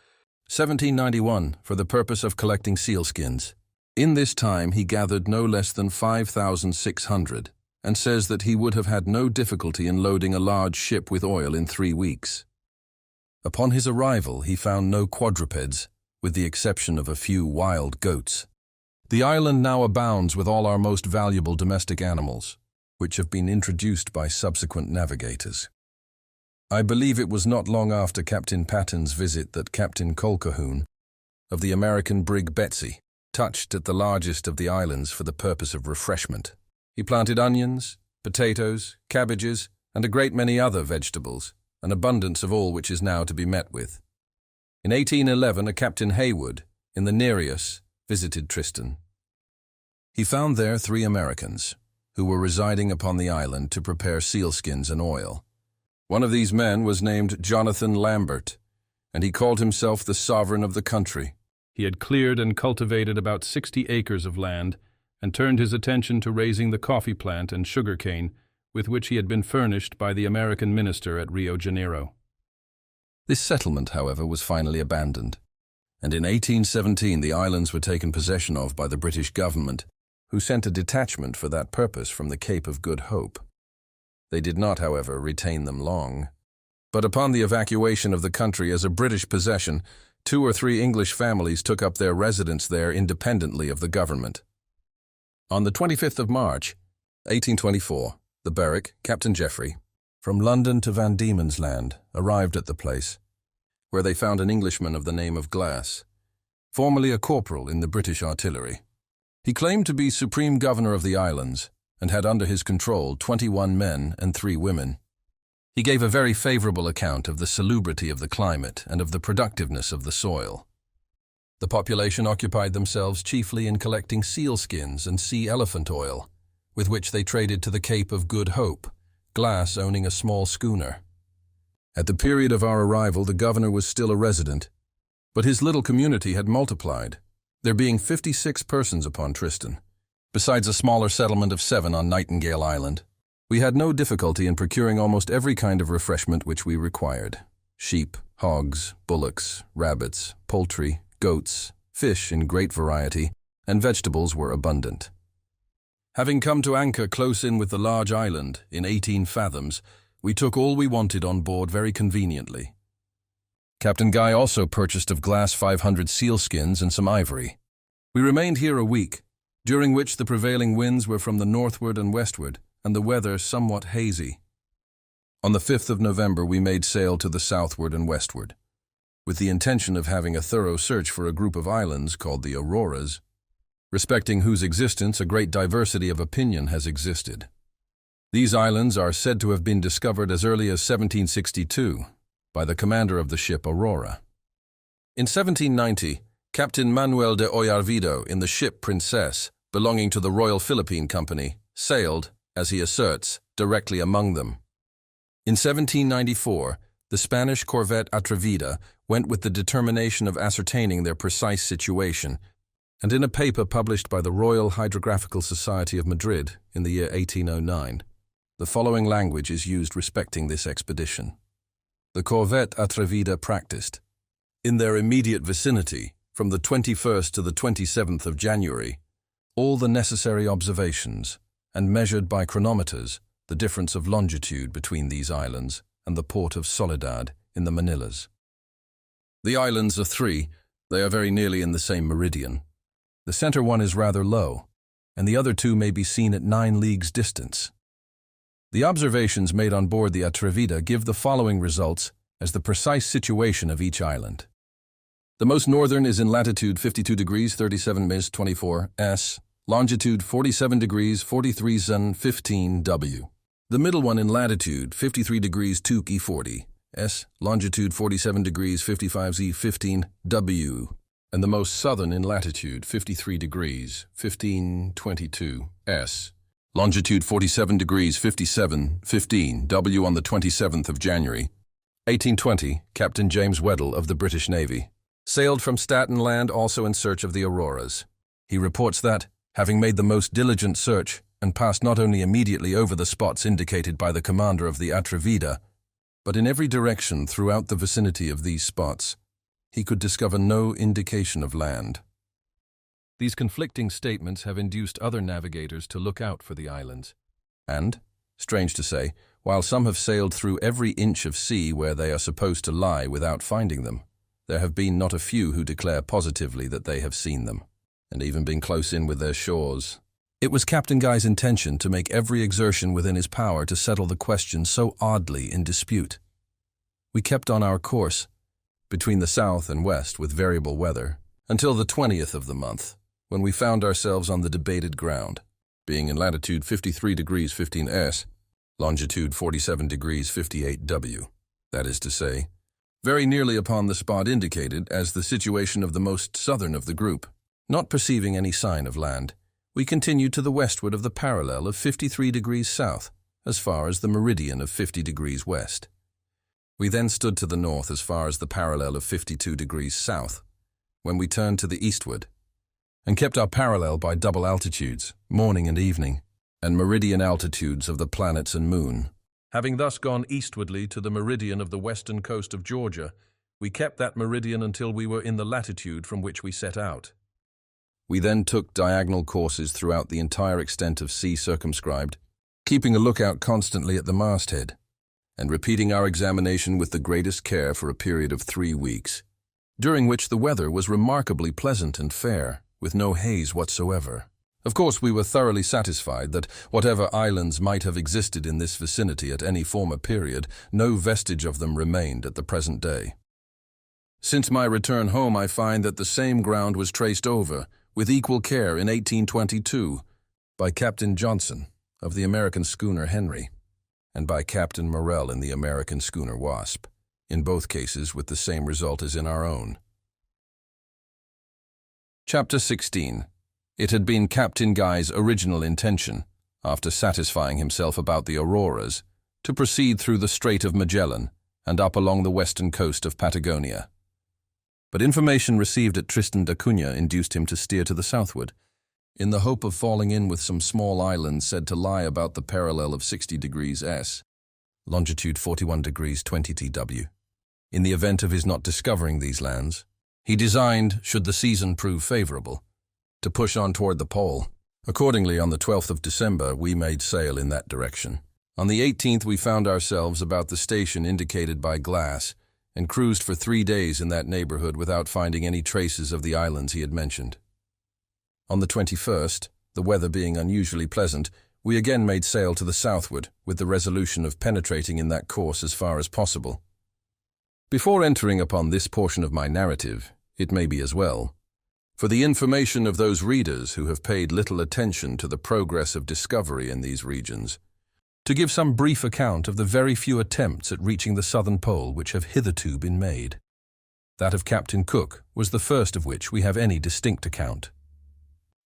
1791, for the purpose of collecting sealskins. In this time he gathered no less than 5,600, and says that he would have had no difficulty in loading a large ship with oil in 3 weeks. Upon his arrival, he found no quadrupeds, with the exception of a few wild goats. The island now abounds with all our most valuable domestic animals, which have been introduced by subsequent navigators. I believe it was not long after Captain Patton's visit that Captain Colquhoun, of the American brig Betsy, touched at the largest of the islands for the purpose of refreshment. He planted onions, potatoes, cabbages, and a great many other vegetables, an abundance of all which is now to be met with. In 1811, a Captain Haywood, in the Nereus, visited Tristan. He found there 3 Americans, who were residing upon the island to prepare sealskins and oil. One of these men was named Jonathan Lambert, and he called himself the sovereign of the country. He had cleared and cultivated about 60 acres of land and turned his attention to raising the coffee plant and sugar cane with which he had been furnished by the American minister at Rio Janeiro. This settlement, however, was finally abandoned, and in 1817 the islands were taken possession of by the British government, who sent a detachment for that purpose from the Cape of Good Hope. They did not, however, retain them long. But upon the evacuation of the country as a British possession, 2 or 3 English families took up their residence there independently of the government. On the 25th of March, 1824, the Berwick, Captain Geoffrey, from London to Van Diemen's Land, arrived at the place, where they found an Englishman of the name of Glass, formerly a corporal in the British artillery. He claimed to be supreme governor of the islands and had under his control 21 men and 3 women. He gave a very favorable account of the salubrity of the climate and of the productiveness of the soil. The population occupied themselves chiefly in collecting sealskins and sea elephant oil, with which they traded to the Cape of Good Hope, Glass owning a small schooner. At the period of our arrival, the governor was still a resident, but his little community had multiplied, there being 56 persons upon Tristan, besides a smaller settlement of 7 on Nightingale Island. We had no difficulty in procuring almost every kind of refreshment which we required: sheep, hogs, bullocks, rabbits, poultry, goats, fish in great variety, and vegetables were abundant. Having come to anchor close in with the large island, in 18 fathoms, we took all we wanted on board very conveniently. Captain Guy also purchased of Glass 500 sealskins and some ivory. We remained here a week, during which the prevailing winds were from the northward and westward, and the weather somewhat hazy. On the 5th of November we made sail to the southward and westward, with the intention of having a thorough search for a group of islands called the Auroras, respecting whose existence a great diversity of opinion has existed. These islands are said to have been discovered as early as 1762 by the commander of the ship Aurora. In 1790, Captain Manuel de Oyarvido in the ship Princess, belonging to the Royal Philippine Company, sailed, as he asserts, directly among them. In 1794, the Spanish corvette Atrevida went with the determination of ascertaining their precise situation, and in a paper published by the Royal Hydrographical Society of Madrid in the year 1809, the following language is used respecting this expedition. The corvette Atrevida practiced, in their immediate vicinity, from the 21st to the 27th of January, all the necessary observations, and measured by chronometers the difference of longitude between these islands and the port of Soledad in the Manillas. The islands are 3, they are very nearly in the same meridian. The center one is rather low, and the other 2 may be seen at 9 leagues distance. The observations made on board the Atrevida give the following results as the precise situation of each island. The most northern is in latitude 52 degrees 37 minutes 24 S, longitude 47 degrees 43 Zn 15 W. The middle one in latitude 53 degrees 2 E40 S, longitude 47 degrees 55 Z 15 W, and the most southern in latitude 53 degrees 15 22 S, longitude 47 degrees 57 15 W on the 27th of January, 1820, Captain James Weddell of the British Navy sailed from Staten Land also in search of the Auroras. He reports that, having made the most diligent search and passed not only immediately over the spots indicated by the commander of the Atrevida, but in every direction throughout the vicinity of these spots, he could discover no indication of land. These conflicting statements have induced other navigators to look out for the islands, and, Strange to say, while some have sailed through every inch of sea where they are supposed to lie without finding them, there have been not a few who declare positively that they have seen them, and even been close in with their shores. It was Captain Guy's intention to make every exertion within his power to settle the question so oddly in dispute. We kept on our course, between the south and west with variable weather, until the 20th of the month, when we found ourselves on the debated ground, being in latitude 53 degrees 15 S, longitude 47 degrees 58 W, that is to say, very nearly upon the spot indicated as the situation of the most southern of the group. Not perceiving any sign of land, we continued to the westward of the parallel of 53 degrees south, as far as the meridian of 50 degrees west. We then stood to the north as far as the parallel of 52 degrees south, when we turned to the eastward, and kept our parallel by double altitudes, morning and evening, and meridian altitudes of the planets and moon. Having thus gone eastwardly to the meridian of the western coast of Georgia, we kept that meridian until we were in the latitude from which we set out. We then took diagonal courses throughout the entire extent of sea circumscribed, keeping a lookout constantly at the masthead, and repeating our examination with the greatest care for a period of 3 weeks, during which the weather was remarkably pleasant and fair, with no haze whatsoever. Of course, we were thoroughly satisfied that whatever islands might have existed in this vicinity at any former period, no vestige of them remained at the present day. Since my return home, I find that the same ground was traced over, with equal care in 1822, by Captain Johnson of the American schooner Henry, and by Captain Morrell in the American schooner Wasp, in both cases with the same result as in our own. Chapter 16. It had been Captain Guy's original intention, after satisfying himself about the auroras, to proceed through the Strait of Magellan and up along the western coast of Patagonia. But information received at Tristan da Cunha induced him to steer to the southward, in the hope of falling in with some small islands said to lie about the parallel of 60 degrees S, longitude 41 degrees 20 TW. In the event of his not discovering these lands, he designed, should the season prove favorable, to push on toward the pole. Accordingly, on the 12th of December, we made sail in that direction. On the 18th, we found ourselves about the station indicated by Glass, and cruised for 3 days in that neighborhood without finding any traces of the islands he had mentioned. On the 21st, the weather being unusually pleasant, we again made sail to the southward, with the resolution of penetrating in that course as far as possible. Before entering upon this portion of my narrative, it may be as well, for the information of those readers who have paid little attention to the progress of discovery in these regions, to give some brief account of the very few attempts at reaching the southern pole which have hitherto been made. That of Captain Cook was the first of which we have any distinct account.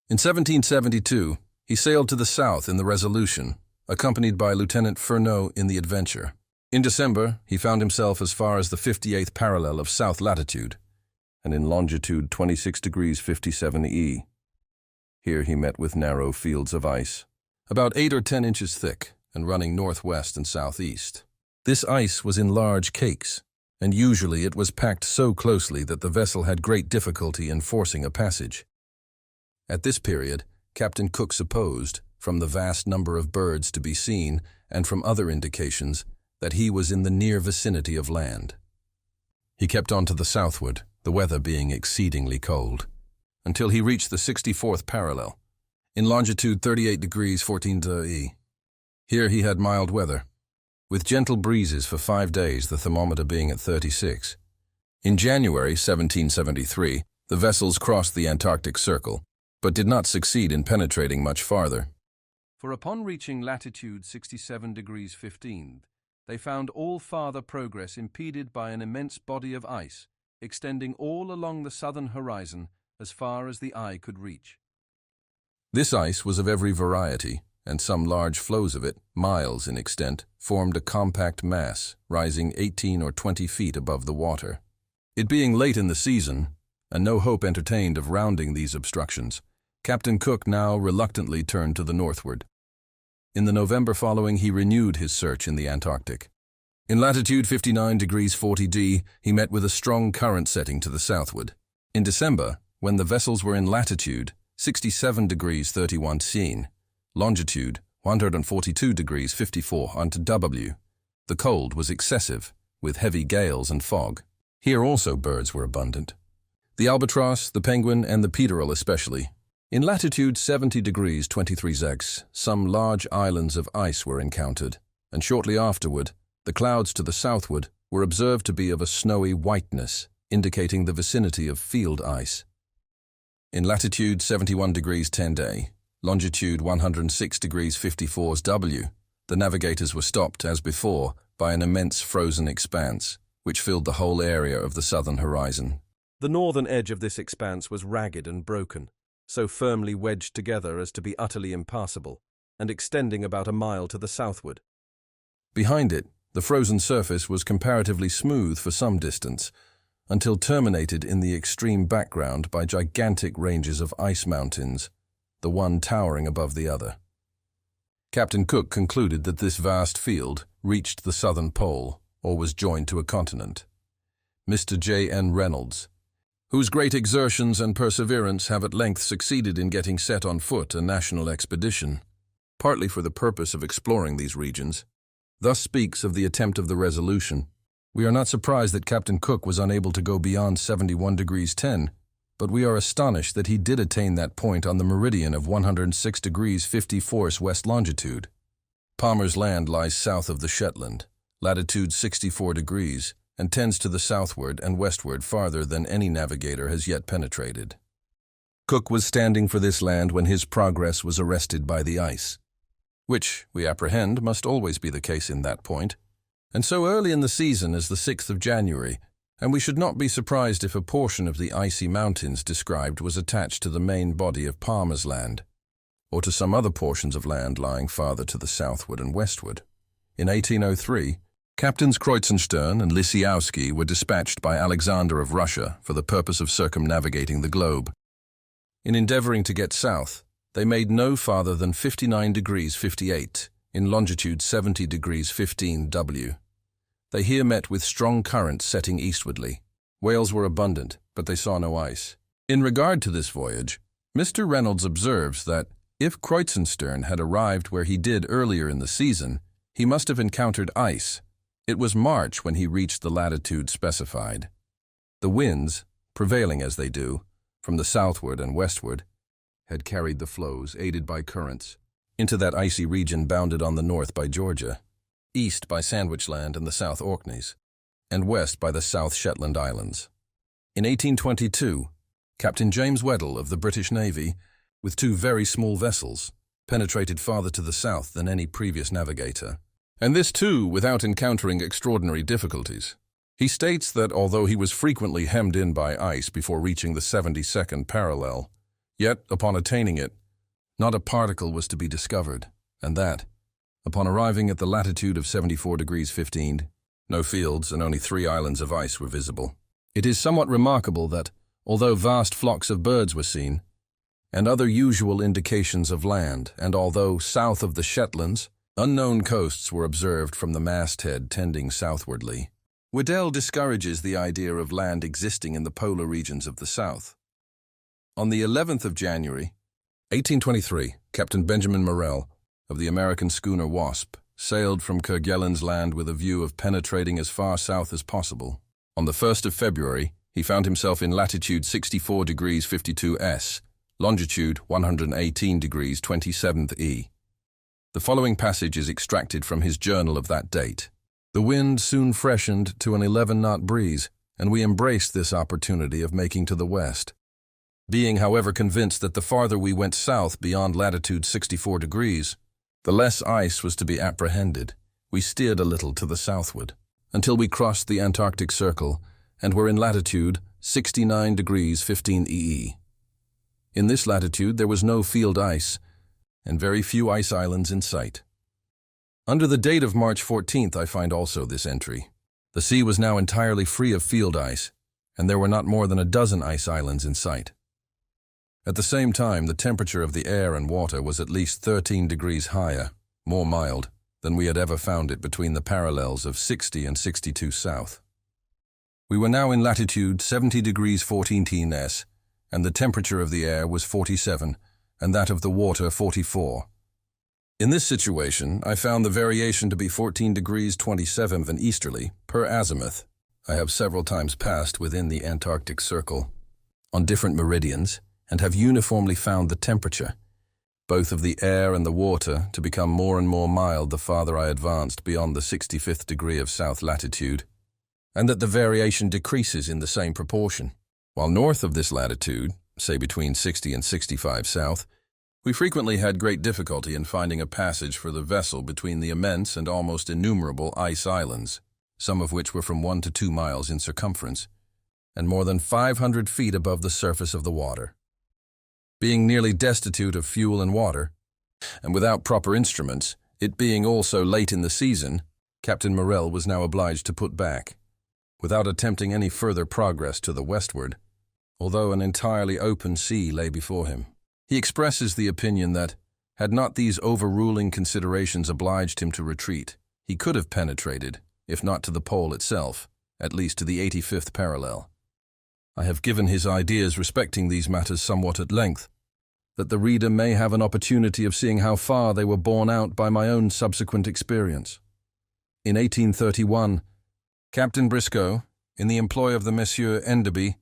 In 1772, he sailed to the south in the Resolution, accompanied by Lieutenant Furneaux in the Adventure. In December, he found himself as far as the 58th parallel of south latitude, and in longitude 26 degrees 57 E. Here he met with narrow fields of ice, about 8 or 10 inches thick, and running northwest and southeast. This ice was in large cakes, and usually it was packed so closely that the vessel had great difficulty in forcing a passage. At this period, Captain Cook supposed, from the vast number of birds to be seen and from other indications, that he was in the near vicinity of land. He kept on to the southward, the weather being exceedingly cold, until he reached the 64th parallel, in longitude 38 degrees 14 E. Here he had mild weather, with gentle breezes for 5 days, the thermometer being at 36. In January 1773, the vessels crossed the Antarctic Circle, but did not succeed in penetrating much farther. For upon reaching latitude 67 degrees 15, they found all farther progress impeded by an immense body of ice, extending all along the southern horizon as far as the eye could reach. This ice was of every variety, and some large floes of it, miles in extent, formed a compact mass, rising 18 or 20 feet above the water. It being late in the season, and no hope entertained of rounding these obstructions, Captain Cook now reluctantly turned to the northward. In the November following, he renewed his search in the Antarctic. In latitude 59 degrees 40 D, he met with a strong current setting to the southward. In December, when the vessels were in latitude 67 degrees 31 C, longitude 142 degrees 54 onto W. The cold was excessive, with heavy gales and fog. Here also birds were abundant. The albatross, the penguin, and the peterel especially. In latitude 70 degrees 23 Zex, some large islands of ice were encountered, and shortly afterward, the clouds to the southward were observed to be of a snowy whiteness, indicating the vicinity of field ice. In latitude 71 degrees 10 day, longitude 106 degrees 54 W, the navigators were stopped, as before, by an immense frozen expanse, which filled the whole area of the southern horizon. The northern edge of this expanse was ragged and broken, so firmly wedged together as to be utterly impassable, and extending about a mile to the southward. Behind it, the frozen surface was comparatively smooth for some distance, until terminated in the extreme background by gigantic ranges of ice mountains, the one towering above the other. Captain Cook concluded that this vast field reached the southern pole, or was joined to a continent. Mr. J.N. Reynolds, whose great exertions and perseverance have at length succeeded in getting set on foot a national expedition, partly for the purpose of exploring these regions, thus speaks of the attempt of the Resolution. We are not surprised that Captain Cook was unable to go beyond 71 degrees 10, but we are astonished that he did attain that point on the meridian of 106 degrees 54 west longitude. Palmer's Land lies south of the Shetland, latitude 64 degrees, and tends to the southward and westward farther than any navigator has yet penetrated. Cook was standing for this land when his progress was arrested by the ice, which, we apprehend, must always be the case in that point, and so early in the season as the 6th of January, and we should not be surprised if a portion of the icy mountains described was attached to the main body of Palmer's Land, or to some other portions of land lying farther to the southward and westward. In 1803, Captains Kreutzenstern and Lisiowski were dispatched by Alexander of Russia for the purpose of circumnavigating the globe. In endeavoring to get south, they made no farther than 59 degrees 58 in longitude 70 degrees 15 W. They here met with strong currents setting eastwardly. Whales were abundant, but they saw no ice. In regard to this voyage, Mr. Reynolds observes that if Kreutzenstern had arrived where he did earlier in the season, he must have encountered ice. It was March when he reached the latitude specified. The winds, prevailing as they do, from the southward and westward, had carried the floes, aided by currents, into that icy region bounded on the north by Georgia, east by Sandwich Land and the South Orkneys, and west by the South Shetland Islands. In 1822, Captain James Weddell of the British Navy, with two very small vessels, penetrated farther to the south than any previous navigator, and this too without encountering extraordinary difficulties. He states that although he was frequently hemmed in by ice before reaching the 72nd parallel, yet, upon attaining it, not a particle was to be discovered, and that, upon arriving at the latitude of 74 degrees 15, no fields and only 3 islands of ice were visible. It is somewhat remarkable that, although vast flocks of birds were seen, and other usual indications of land, and although south of the Shetlands, unknown coasts were observed from the masthead tending southwardly, Weddell discourages the idea of land existing in the polar regions of the south. On the 11th of January, 1823, Captain Benjamin Morrell, of the American schooner Wasp, sailed from Kerguelen's Land with a view of penetrating as far south as possible. On the 1st of February, he found himself in latitude 64 degrees 52 S, longitude 118 degrees 27th E. The following passage is extracted from his journal of that date. The wind soon freshened to an 11-knot breeze, and we embraced this opportunity of making to the west. Being, however, convinced that the farther we went south beyond latitude 64 degrees, the less ice was to be apprehended, we steered a little to the southward, until we crossed the Antarctic Circle and were in latitude 69 degrees 15 EE. In this latitude there was no field ice, and very few ice islands in sight. Under the date of March 14th I find also this entry. The sea was now entirely free of field ice, and there were not more than a dozen ice islands in sight. At the same time, the temperature of the air and water was at least 13 degrees higher, more mild, than we had ever found it between the parallels of 60 and 62 south. We were now in latitude 70 degrees 14 S, and the temperature of the air was 47, and that of the water 44. In this situation, I found the variation to be 14 degrees 27 and easterly per azimuth. I have several times passed within the Antarctic Circle on different meridians and have uniformly found the temperature, both of the air and the water, to become more and more mild the farther I advanced beyond the 65th degree of south latitude, and that the variation decreases in the same proportion. While north of this latitude, say between 60 and 65 south, we frequently had great difficulty in finding a passage for the vessel between the immense and almost innumerable ice islands, some of which were from 1 to 2 miles in circumference, and more than 500 feet above the surface of the water. Being nearly destitute of fuel and water, and without proper instruments, it being also late in the season, Captain Morrell was now obliged to put back, without attempting any further progress to the westward, although an entirely open sea lay before him. He expresses the opinion that, had not these overruling considerations obliged him to retreat, he could have penetrated, if not to the pole itself, at least to the 85th parallel. I have given his ideas respecting these matters somewhat at length, that the reader may have an opportunity of seeing how far they were borne out by my own subsequent experience. In 1831, Captain Briscoe, in the employ of the Messieurs Enderby,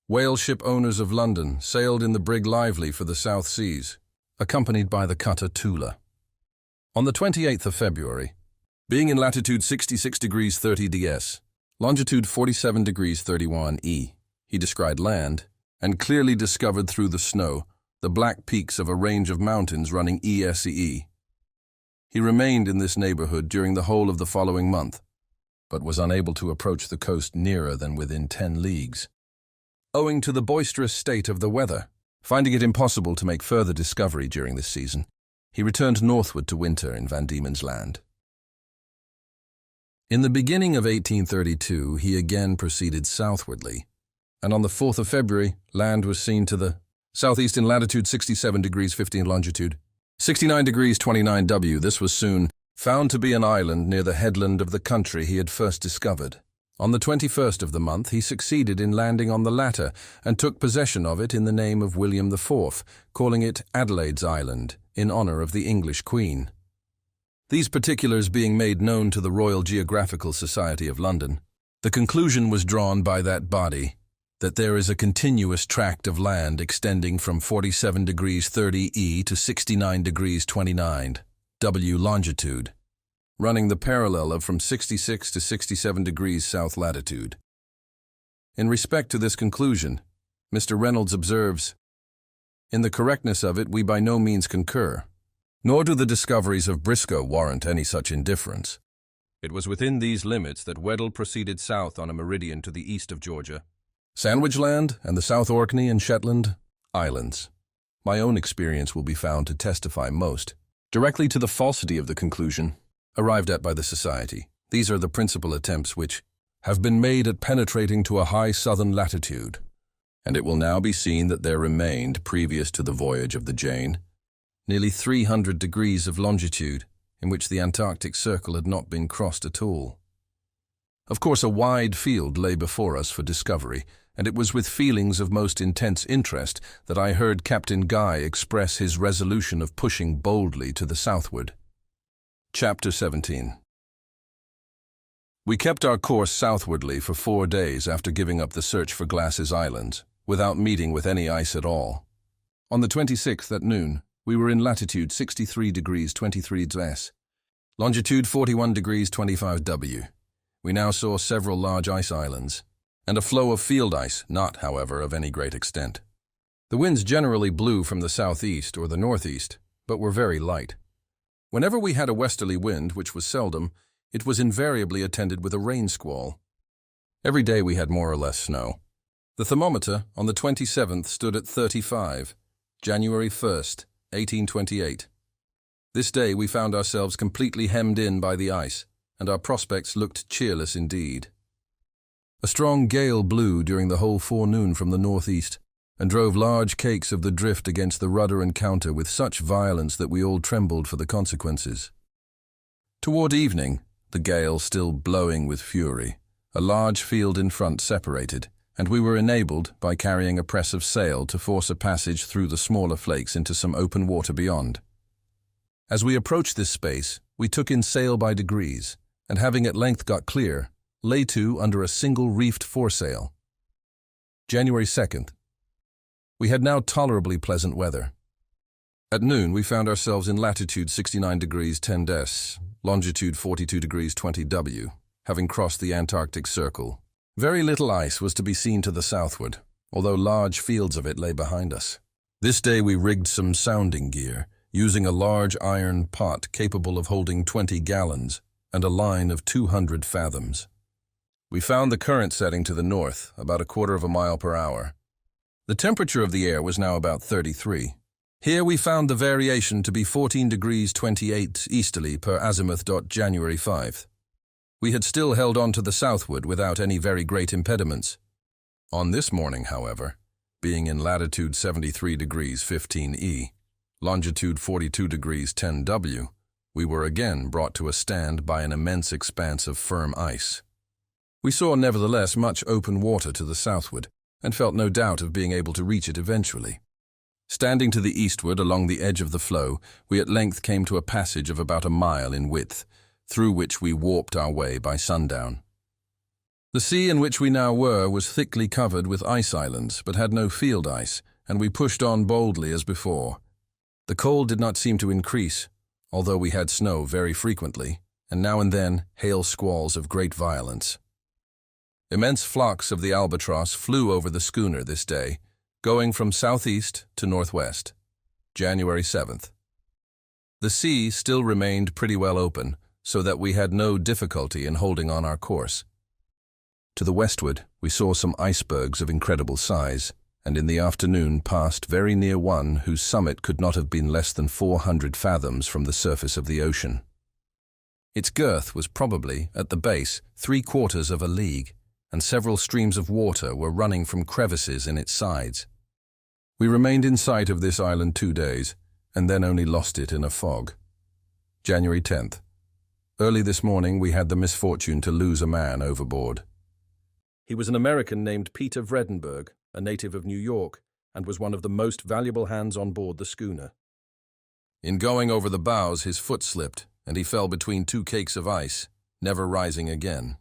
whale ship owners of London, sailed in the brig Lively for the South Seas, accompanied by the cutter Tula. On the 28th of February, being in latitude 66 degrees 30 ds, longitude 47 degrees 31 E, he descried land, and clearly discovered through the snow the black peaks of a range of mountains running east. He remained in this neighborhood during the whole of the following month, but was unable to approach the coast nearer than within 10 leagues. Owing to the boisterous state of the weather, finding it impossible to make further discovery during this season, he returned northward to winter in Van Diemen's Land. In the beginning of 1832, he again proceeded southwardly, and on the 4th of February, land was seen to the southeast in latitude 67 degrees 15 longitude, 69 degrees 29 W. This was soon found to be an island near the headland of the country he had first discovered. On the 21st of the month, he succeeded in landing on the latter and took possession of it in the name of William IV, calling it Adelaide's Island, in honor of the English Queen. These particulars being made known to the Royal Geographical Society of London, the conclusion was drawn by that body that there is a continuous tract of land extending from 47 degrees 30 E to 69 degrees 29 W longitude, running the parallel of from 66 to 67 degrees south latitude. In respect to this conclusion, Mr. Reynolds observes, "In the correctness of it we by no means concur, nor do the discoveries of Briscoe warrant any such indifference." It was within these limits that Weddell proceeded south on a meridian to the east of Georgia, Sandwich Land and the South Orkney and Shetland Islands. My own experience will be found to testify most directly to the falsity of the conclusion arrived at by the Society. These are the principal attempts which have been made at penetrating to a high southern latitude, and it will now be seen that there remained, previous to the voyage of the Jane, nearly 300 degrees of longitude in which the Antarctic Circle had not been crossed at all. Of course, a wide field lay before us for discovery, and it was with feelings of most intense interest that I heard Captain Guy express his resolution of pushing boldly to the southward. Chapter 17. We kept our course southwardly for 4 days after giving up the search for Glass's Islands, without meeting with any ice at all. On the 26th at noon, we were in latitude 63 degrees 23 S, longitude 41 degrees 25 W. We now saw several large ice islands, and a floe of field ice, not, however, of any great extent. The winds generally blew from the southeast or the northeast, but were very light. Whenever we had a westerly wind, which was seldom, it was invariably attended with a rain squall. Every day we had more or less snow. The thermometer on the 27th stood at 35, January 1st, 1828. This day we found ourselves completely hemmed in by the ice, and our prospects looked cheerless indeed. A strong gale blew during the whole forenoon from the northeast, and drove large cakes of the drift against the rudder and counter with such violence that we all trembled for the consequences. Toward evening, the gale still blowing with fury, a large field in front separated, and we were enabled, by carrying a press of sail, to force a passage through the smaller flakes into some open water beyond. As we approached this space, we took in sail by degrees, and having at length got clear, lay to under a single reefed foresail. January 2nd. We had now tolerably pleasant weather. At noon, we found ourselves in latitude 69 degrees 10 des, longitude 42 degrees 20 W, having crossed the Antarctic Circle. Very little ice was to be seen to the southward, although large fields of it lay behind us. This day we rigged some sounding gear, using a large iron pot capable of holding 20 gallons and a line of 200 fathoms. We found the current setting to the north, about a quarter of a mile per hour. The temperature of the air was now about 33. Here we found the variation to be 14 degrees 28 easterly per azimuth. January 5th. We had still held on to the southward without any very great impediments. On this morning, however, being in latitude 73 degrees 15 E, longitude 42 degrees 10 W, we were again brought to a stand by an immense expanse of firm ice. We saw nevertheless much open water to the southward, and felt no doubt of being able to reach it eventually. Standing to the eastward along the edge of the floe, we at length came to a passage of about a mile in width, through which we warped our way by sundown. The sea in which we now were was thickly covered with ice islands, but had no field ice, and we pushed on boldly as before. The cold did not seem to increase, although we had snow very frequently, and now and then hail squalls of great violence. Immense flocks of the albatross flew over the schooner this day, going from southeast to northwest. January 7th. The sea still remained pretty well open, so that we had no difficulty in holding on our course. To the westward, we saw some icebergs of incredible size, and in the afternoon passed very near one whose summit could not have been less than 400 fathoms from the surface of the ocean. Its girth was probably, at the base, 3/4 of a league, and several streams of water were running from crevices in its sides. We remained in sight of this island 2 days, and then only lost it in a fog. January 10th. Early this morning we had the misfortune to lose a man overboard. He was an American named Peter Vredenberg, a native of New York, and was one of the most valuable hands on board the schooner. In going over the bows, his foot slipped, and he fell between 2 cakes of ice, never rising again.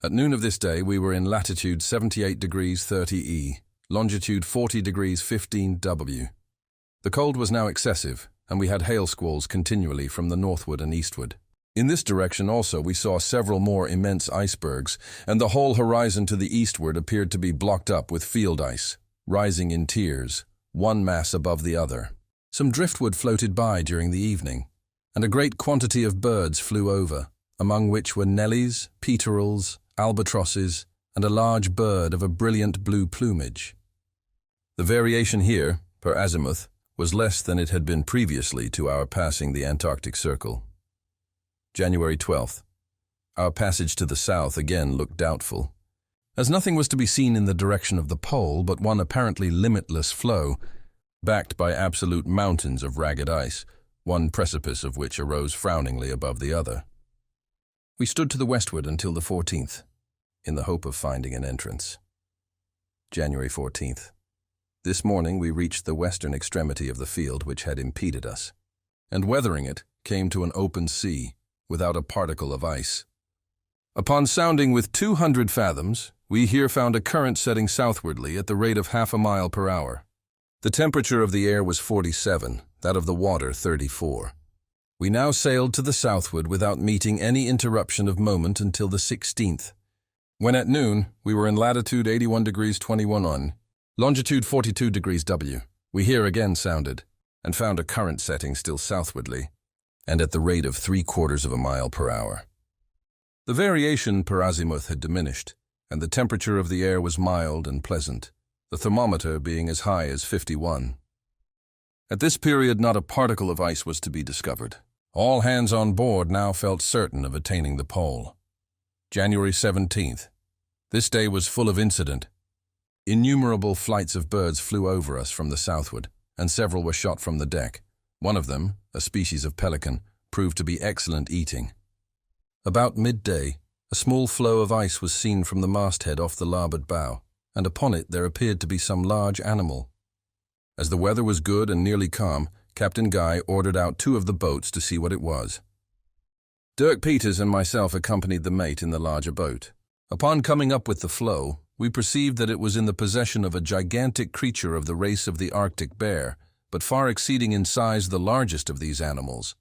At noon of this day, we were in latitude 78 degrees 30 E, longitude 40 degrees 15 W. The cold was now excessive, and we had hail squalls continually from the northward and eastward. In this direction also we saw several more immense icebergs, and the whole horizon to the eastward appeared to be blocked up with field ice, rising in tiers, one mass above the other. Some driftwood floated by during the evening, and a great quantity of birds flew over, among which were nellies, peterels, albatrosses, and a large bird of a brilliant blue plumage. The variation here, per azimuth, was less than it had been previously to our passing the Antarctic Circle. January 12th. Our passage to the south again looked doubtful. As nothing was to be seen in the direction of the pole but one apparently limitless floe, backed by absolute mountains of ragged ice, one precipice of which arose frowningly above the other. We stood to the westward until the 14th, in the hope of finding an entrance. January 14th. This morning we reached the western extremity of the field which had impeded us, and weathering it, came to an open sea, without a particle of ice. Upon sounding with 200 fathoms, we here found a current setting southwardly at the rate of half a mile per hour. The temperature of the air was 47, that of the water 34. We now sailed to the southward without meeting any interruption of moment until the 16th, when at noon we were in latitude 81 degrees 21 on, longitude 42 degrees W. We here again sounded, and found a current setting still southwardly, and at the rate of 3/4 of a mile per hour. The variation per azimuth had diminished, and the temperature of the air was mild and pleasant, the thermometer being as high as 51. At this period not a particle of ice was to be discovered. All hands on board now felt certain of attaining the pole. January 17th. This day was full of incident. Innumerable flights of birds flew over us from the southward, and several were shot from the deck. One of them, a species of pelican, proved to be excellent eating. About midday, a small floe of ice was seen from the masthead off the larboard bow, and upon it there appeared to be some large animal. As the weather was good and nearly calm, Captain Guy ordered out 2 of the boats to see what it was. Dirk Peters and myself accompanied the mate in the larger boat. Upon coming up with the floe, we perceived that it was in the possession of a gigantic creature of the race of the Arctic bear, but far exceeding in size the largest of these animals.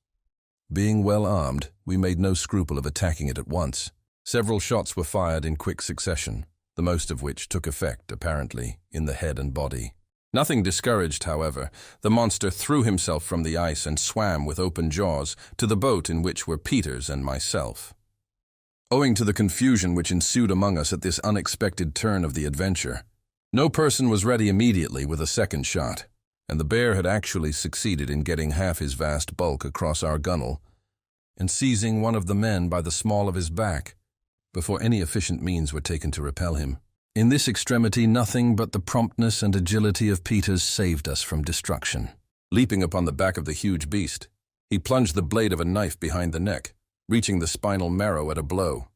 Being well armed, we made no scruple of attacking it at once. Several shots were fired in quick succession, the most of which took effect, apparently, in the head and body. Nothing discouraged, however, the monster threw himself from the ice and swam with open jaws to the boat in which were Peters and myself. Owing to the confusion which ensued among us at this unexpected turn of the adventure, no person was ready immediately with a second shot, and the bear had actually succeeded in getting half his vast bulk across our gunwale and seizing one of the men by the small of his back, before any efficient means were taken to repel him. In this extremity, nothing but the promptness and agility of Peters saved us from destruction. Leaping upon the back of the huge beast, he plunged the blade of a knife behind the neck, reaching the spinal marrow at a blow.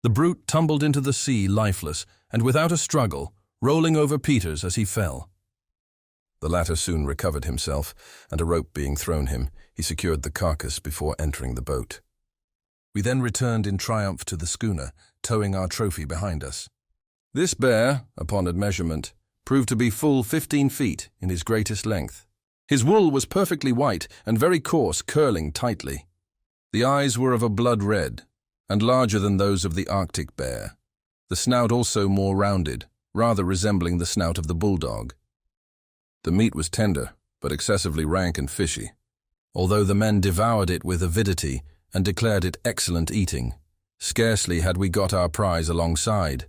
The brute tumbled into the sea lifeless and without a struggle, rolling over Peters as he fell. The latter soon recovered himself, and a rope being thrown him, he secured the carcass before entering the boat. We then returned in triumph to the schooner, towing our trophy behind us. This bear, upon admeasurement, proved to be full 15 feet in his greatest length. His wool was perfectly white and very coarse, curling tightly. The eyes were of a blood red, and larger than those of the Arctic bear. The snout also more rounded, rather resembling the snout of the bulldog. The meat was tender, but excessively rank and fishy, although the men devoured it with avidity and declared it excellent eating. Scarcely had we got our prize alongside,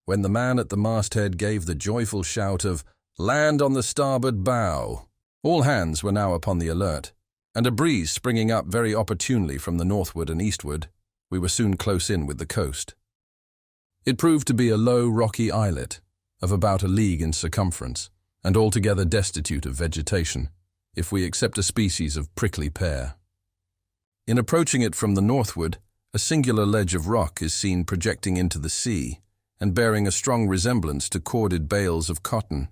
when the man at the masthead gave the joyful shout of "Land on the starboard bow." All hands were now upon the alert, and a breeze springing up very opportunely from the northward and eastward, we were soon close in with the coast. It proved to be a low, rocky islet, of about a league in circumference, and altogether destitute of vegetation, if we except a species of prickly pear. In approaching it from the northward, a singular ledge of rock is seen projecting into the sea, and bearing a strong resemblance to corded bales of cotton.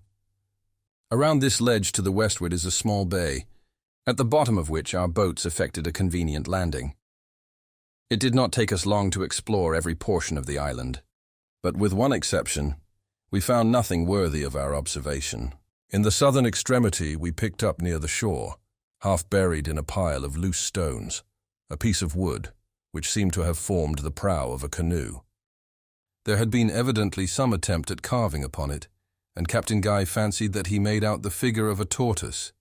Around this ledge to the westward is a small bay, at the bottom of which our boats effected a convenient landing. It did not take us long to explore every portion of the island, but with one exception, we found nothing worthy of our observation. In the southern extremity we picked up near the shore, half buried in a pile of loose stones, a piece of wood, which seemed to have formed the prow of a canoe. There had been evidently some attempt at carving upon it, and Captain Guy fancied that he made out the figure of a tortoise,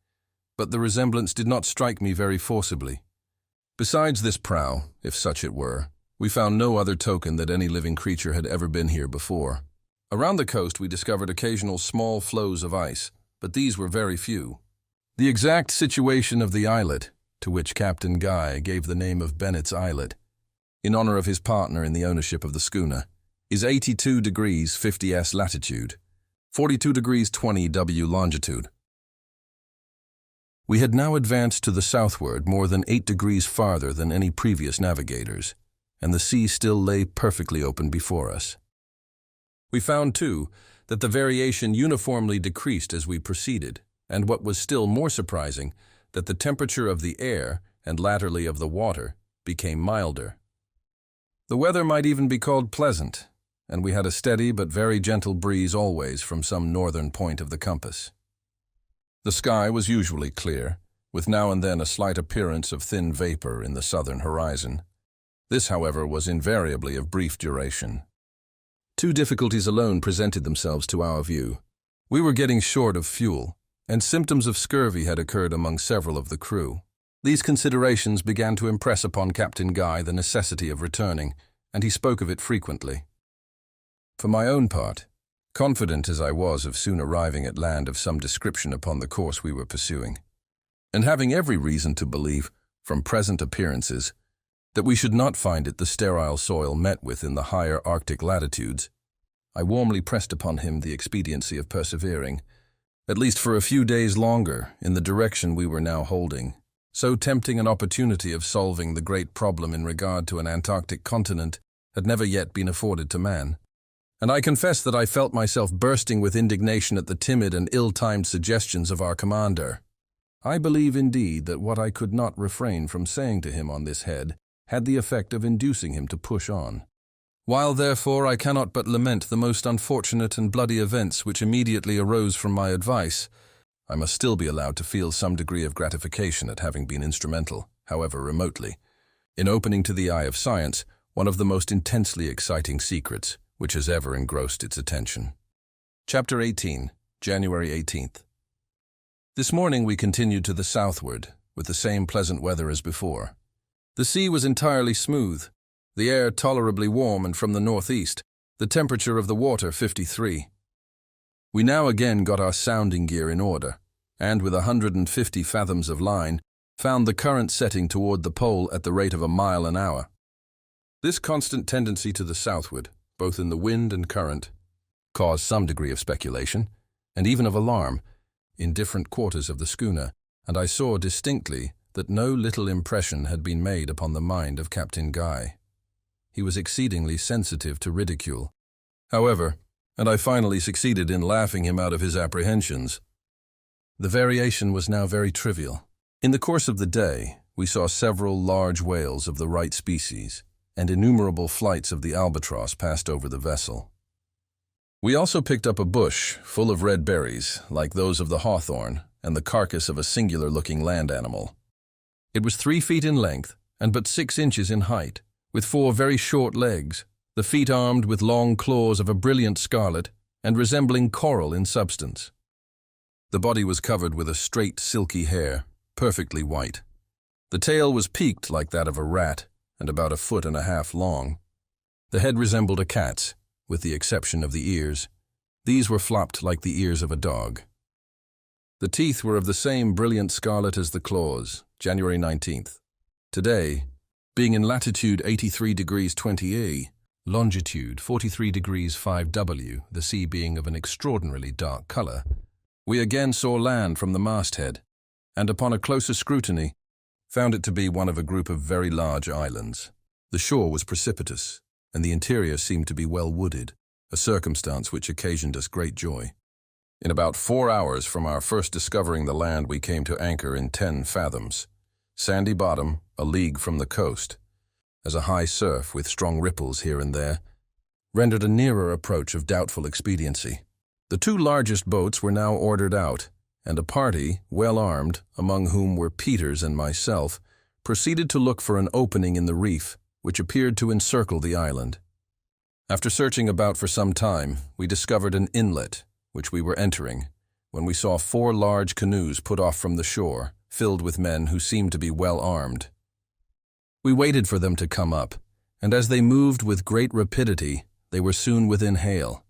but the resemblance did not strike me very forcibly. Besides this prow, if such it were, we found no other token that any living creature had ever been here before. Around the coast we discovered occasional small floes of ice, but these were very few. The exact situation of the islet, to which Captain Guy gave the name of Bennett's Islet, in honor of his partner in the ownership of the schooner, is 82 degrees 50 S latitude, 42 degrees 20 W longitude. We had now advanced to the southward more than 8 degrees farther than any previous navigators, and the sea still lay perfectly open before us. We found, too, that the variation uniformly decreased as we proceeded, and what was still more surprising, that the temperature of the air, and latterly of the water, became milder. The weather might even be called pleasant, and we had a steady but very gentle breeze always from some northern point of the compass. The sky was usually clear, with now and then a slight appearance of thin vapor in the southern horizon. This, however, was invariably of brief duration. 2 difficulties alone presented themselves to our view. We were getting short of fuel, and symptoms of scurvy had occurred among several of the crew. These considerations began to impress upon Captain Guy the necessity of returning, and he spoke of it frequently. For my own part, confident as I was of soon arriving at land of some description upon the course we were pursuing, and having every reason to believe, from present appearances, that we should not find it the sterile soil met with in the higher Arctic latitudes, I warmly pressed upon him the expediency of persevering, at least for a few days longer, in the direction we were now holding. So tempting an opportunity of solving the great problem in regard to an Antarctic continent had never yet been afforded to man, and I confess that I felt myself bursting with indignation at the timid and ill-timed suggestions of our commander. I believe indeed that what I could not refrain from saying to him on this head had the effect of inducing him to push on. While therefore I cannot but lament the most unfortunate and bloody events which immediately arose from my advice, I must still be allowed to feel some degree of gratification at having been instrumental, however remotely, in opening to the eye of science one of the most intensely exciting secrets which has ever engrossed its attention. Chapter 18, January 18th. This morning we continued to the southward, with the same pleasant weather as before. The sea was entirely smooth, the air tolerably warm, and from the northeast, the temperature of the water 53. We now again got our sounding gear in order, and with 150 fathoms of line, found the current setting toward the pole at the rate of a mile an hour. This constant tendency to the southward, both in the wind and current, caused some degree of speculation, and even of alarm, in different quarters of the schooner, and I saw distinctly that no little impression had been made upon the mind of Captain Guy. He was exceedingly sensitive to ridicule. However, and I finally succeeded in laughing him out of his apprehensions. The variation was now very trivial. In the course of the day, we saw several large whales of the right species, and innumerable flights of the albatross passed over the vessel. We also picked up a bush full of red berries, like those of the hawthorn, and the carcass of a singular-looking land animal. It was 3 feet in length, and but 6 inches in height, with 4 very short legs, the feet armed with long claws of a brilliant scarlet, and resembling coral in substance. The body was covered with a straight, silky hair, perfectly white. The tail was peaked like that of a rat, and about 1.5 feet long. The head resembled a cat's, with the exception of the ears. These were flopped like the ears of a dog. The teeth were of the same brilliant scarlet as the claws. January 19th. Today, being in latitude 83 degrees 20', longitude 43 degrees 5', the sea being of an extraordinarily dark color, we again saw land from the masthead, and upon a closer scrutiny, found it to be one of a group of very large islands. The shore was precipitous, and the interior seemed to be well wooded, a circumstance which occasioned us great joy. In about 4 hours from our first discovering the land, we came to anchor in 10 fathoms, sandy bottom, a league from the coast, as a high surf with strong ripples here and there rendered a nearer approach of doubtful expediency. The 2 largest boats were now ordered out, and a party, well armed, among whom were Peters and myself, proceeded to look for an opening in the reef, which appeared to encircle the island. After searching about for some time, we discovered an inlet, which we were entering, when we saw 4 large canoes put off from the shore, filled with men who seemed to be well armed. We waited for them to come up, and as they moved with great rapidity, they were soon within hail.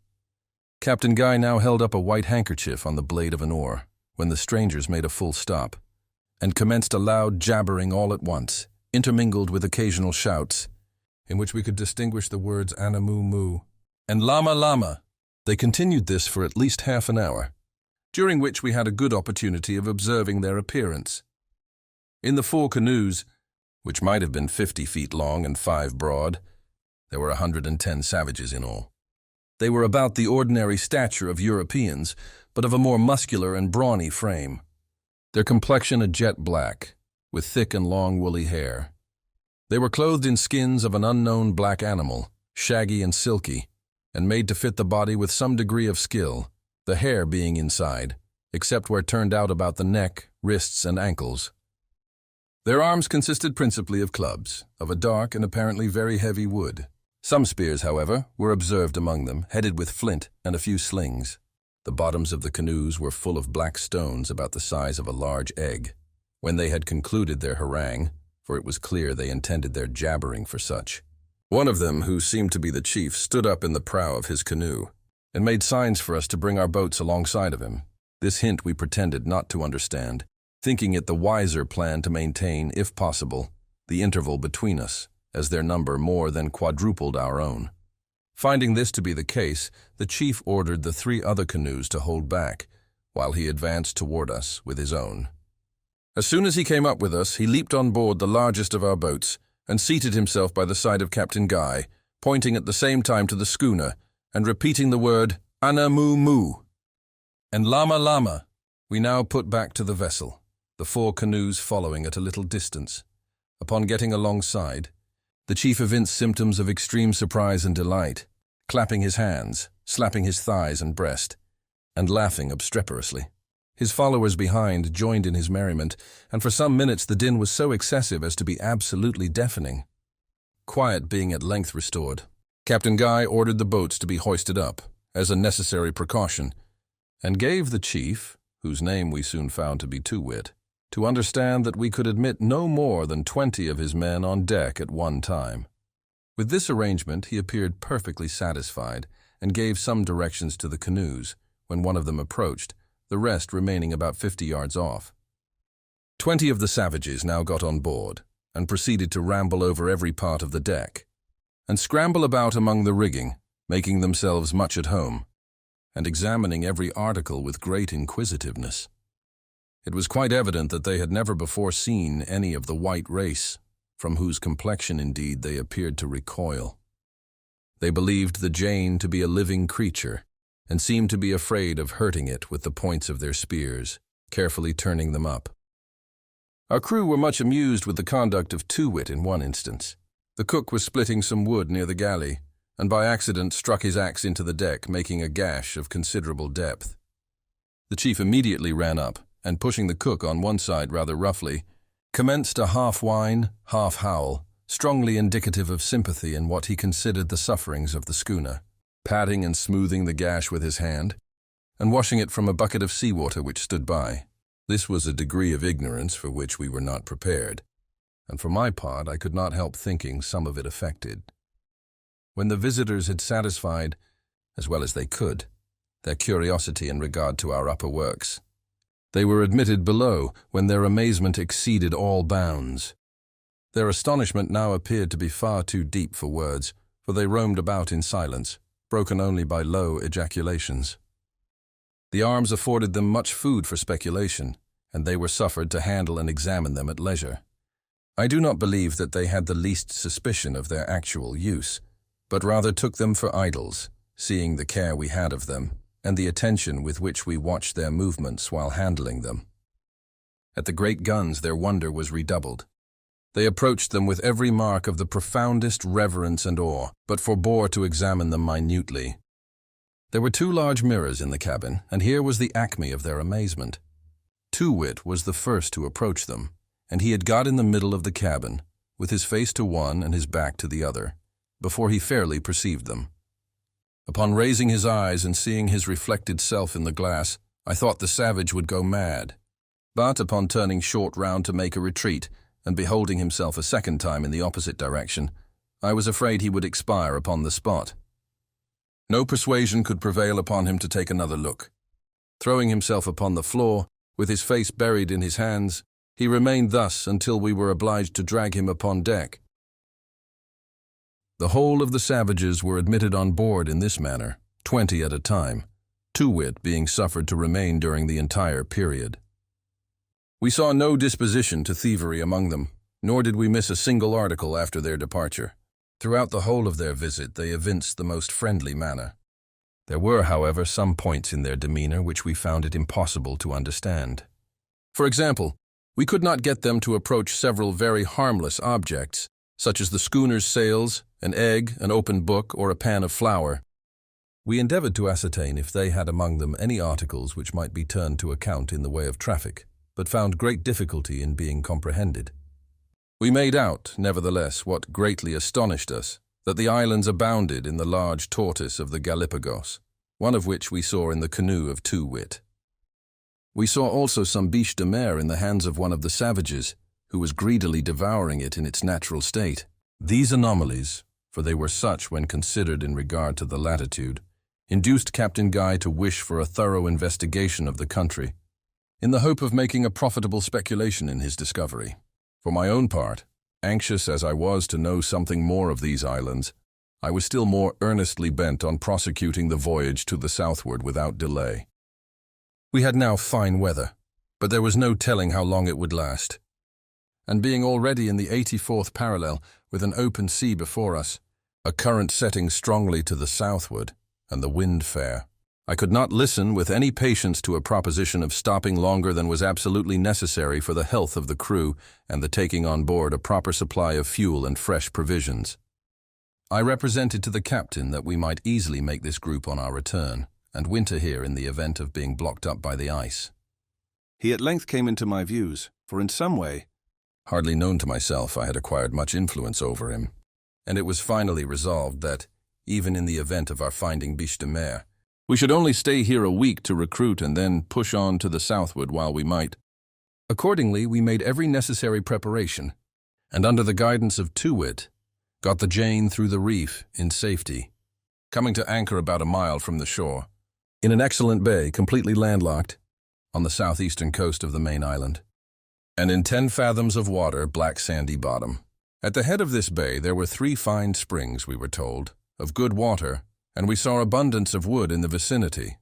Captain Guy now held up a white handkerchief on the blade of an oar, when the strangers made a full stop, and commenced a loud jabbering all at once, intermingled with occasional shouts, in which we could distinguish the words "anamu mu" and "lama lama." They continued this for at least half an hour, during which we had a good opportunity of observing their appearance. In the 4 canoes, which might have been 50 feet long and 5 broad, there were 110 savages in all. They were about the ordinary stature of Europeans, but of a more muscular and brawny frame. Their complexion a jet black, with thick and long woolly hair. They were clothed in skins of an unknown black animal, shaggy and silky, and made to fit the body with some degree of skill, the hair being inside, except where turned out about the neck, wrists, and ankles. Their arms consisted principally of clubs, of a dark and apparently very heavy wood. Some spears, however, were observed among them, headed with flint and a few slings. The bottoms of the canoes were full of black stones about the size of a large egg. When they had concluded their harangue, for it was clear they intended their jabbering for such, one of them, who seemed to be the chief, stood up in the prow of his canoe, and made signs for us to bring our boats alongside of him. This hint we pretended not to understand, thinking it the wiser plan to maintain, if possible, the interval between us, as their number more than quadrupled our own. Finding this to be the case, the chief ordered the 3 other canoes to hold back, while he advanced toward us with his own. As soon as he came up with us, he leaped on board the largest of our boats, and seated himself by the side of Captain Guy, pointing at the same time to the schooner, and repeating the word "anamu mu" and "lama lama." We now put back to the vessel, the 4 canoes following at a little distance. Upon getting alongside, the chief evinced symptoms of extreme surprise and delight, clapping his hands, slapping his thighs and breast, and laughing obstreperously. His followers behind joined in his merriment, and for some minutes the din was so excessive as to be absolutely deafening. Quiet being at length restored, Captain Guy ordered the boats to be hoisted up, as a necessary precaution, and gave the chief, whose name we soon found to be Too-Wit, to understand that we could admit no more than 20 of his men on deck at one time. With this arrangement he appeared perfectly satisfied, and gave some directions to the canoes, when one of them approached, the rest remaining about 50 yards off. 20 of the savages now got on board, and proceeded to ramble over every part of the deck, and scramble about among the rigging, making themselves much at home, and examining every article with great inquisitiveness. It was quite evident that they had never before seen any of the white race, from whose complexion indeed they appeared to recoil. They believed the Jane to be a living creature, and seemed to be afraid of hurting it with the points of their spears, carefully turning them up. Our crew were much amused with the conduct of Too-Wit in one instance. The cook was splitting some wood near the galley, and by accident struck his axe into the deck, making a gash of considerable depth. The chief immediately ran up, and pushing the cook on one side rather roughly, commenced a half-whine, half-howl, strongly indicative of sympathy in what he considered the sufferings of the schooner, patting and smoothing the gash with his hand, and washing it from a bucket of seawater which stood by. This was a degree of ignorance for which we were not prepared, and for my part I could not help thinking some of it affected. When the visitors had satisfied, as well as they could, their curiosity in regard to our upper works, they were admitted below, when their amazement exceeded all bounds. Their astonishment now appeared to be far too deep for words, for they roamed about in silence, broken only by low ejaculations. The arms afforded them much food for speculation, and they were suffered to handle and examine them at leisure. I do not believe that they had the least suspicion of their actual use, but rather took them for idols, seeing the care we had of them, and the attention with which we watched their movements while handling them. At the great guns their wonder was redoubled. They approached them with every mark of the profoundest reverence and awe, but forbore to examine them minutely. There were 2 large mirrors in the cabin, and here was the acme of their amazement. Too-Wit was the first to approach them, and he had got in the middle of the cabin, with his face to one and his back to the other, before he fairly perceived them. Upon raising his eyes and seeing his reflected self in the glass, I thought the savage would go mad. But upon turning short round to make a retreat, and beholding himself a second time in the opposite direction, I was afraid he would expire upon the spot. No persuasion could prevail upon him to take another look. Throwing himself upon the floor, with his face buried in his hands, he remained thus until we were obliged to drag him upon deck. The whole of the savages were admitted on board in this manner, 20 at a time, Too-Wit being suffered to remain during the entire period. We saw no disposition to thievery among them, nor did we miss a single article after their departure. Throughout the whole of their visit they evinced the most friendly manner. There were, however, some points in their demeanor which we found it impossible to understand. For example, we could not get them to approach several very harmless objects, such as the schooner's sails, an egg, an open book, or a pan of flour. We endeavored to ascertain if they had among them any articles which might be turned to account in the way of traffic, but found great difficulty in being comprehended. We made out, nevertheless, what greatly astonished us, that the islands abounded in the large tortoise of the Galapagos, one of which we saw in the canoe of Too-Wit. We saw also some biche de mer in the hands of one of the savages, who was greedily devouring it in its natural state. These anomalies, for they were such when considered in regard to the latitude, induced Captain Guy to wish for a thorough investigation of the country, in the hope of making a profitable speculation in his discovery. For my own part, anxious as I was to know something more of these islands, I was still more earnestly bent on prosecuting the voyage to the southward without delay. We had now fine weather, but there was no telling how long it would last. And being already in the 84th parallel, with an open sea before us, a current setting strongly to the southward, and the wind fair, I could not listen with any patience to a proposition of stopping longer than was absolutely necessary for the health of the crew and the taking on board a proper supply of fuel and fresh provisions. I represented to the captain that we might easily make this group on our return, and winter here in the event of being blocked up by the ice. He at length came into my views, for in some way, hardly known to myself, I had acquired much influence over him, and it was finally resolved that, even in the event of our finding Biche de Mer, we should only stay here a week to recruit and then push on to the southward while we might. Accordingly, we made every necessary preparation, and under the guidance of Too-Wit, got the Jane through the reef in safety, coming to anchor about a mile from the shore, in an excellent bay completely landlocked, on the southeastern coast of the main island, and in 10 fathoms of water, black sandy bottom. At the head of this bay there were 3 fine springs, we were told, of good water, and we saw abundance of wood in the vicinity.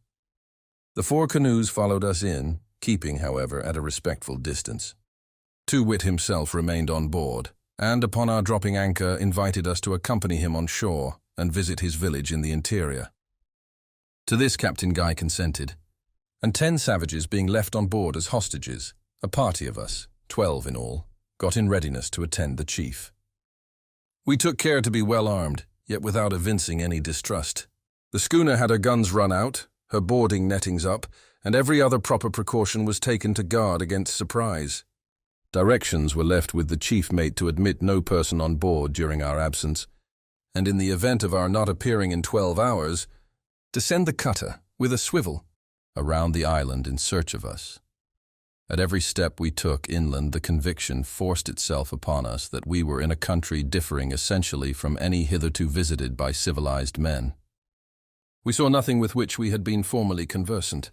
The 4 canoes followed us in, keeping, however, at a respectful distance. Too-Wit himself remained on board, and upon our dropping anchor invited us to accompany him on shore and visit his village in the interior. To this Captain Guy consented, and 10 savages being left on board as hostages, a party of us, 12 in all, got in readiness to attend the chief. We took care to be well armed, yet without evincing any distrust. The schooner had her guns run out, her boarding nettings up, and every other proper precaution was taken to guard against surprise. Directions were left with the chief mate to admit no person on board during our absence, and in the event of our not appearing in 12 hours, to send the cutter, with a swivel, around the island in search of us. At every step we took inland, the conviction forced itself upon us that we were in a country differing essentially from any hitherto visited by civilized men. We saw nothing with which we had been formerly conversant.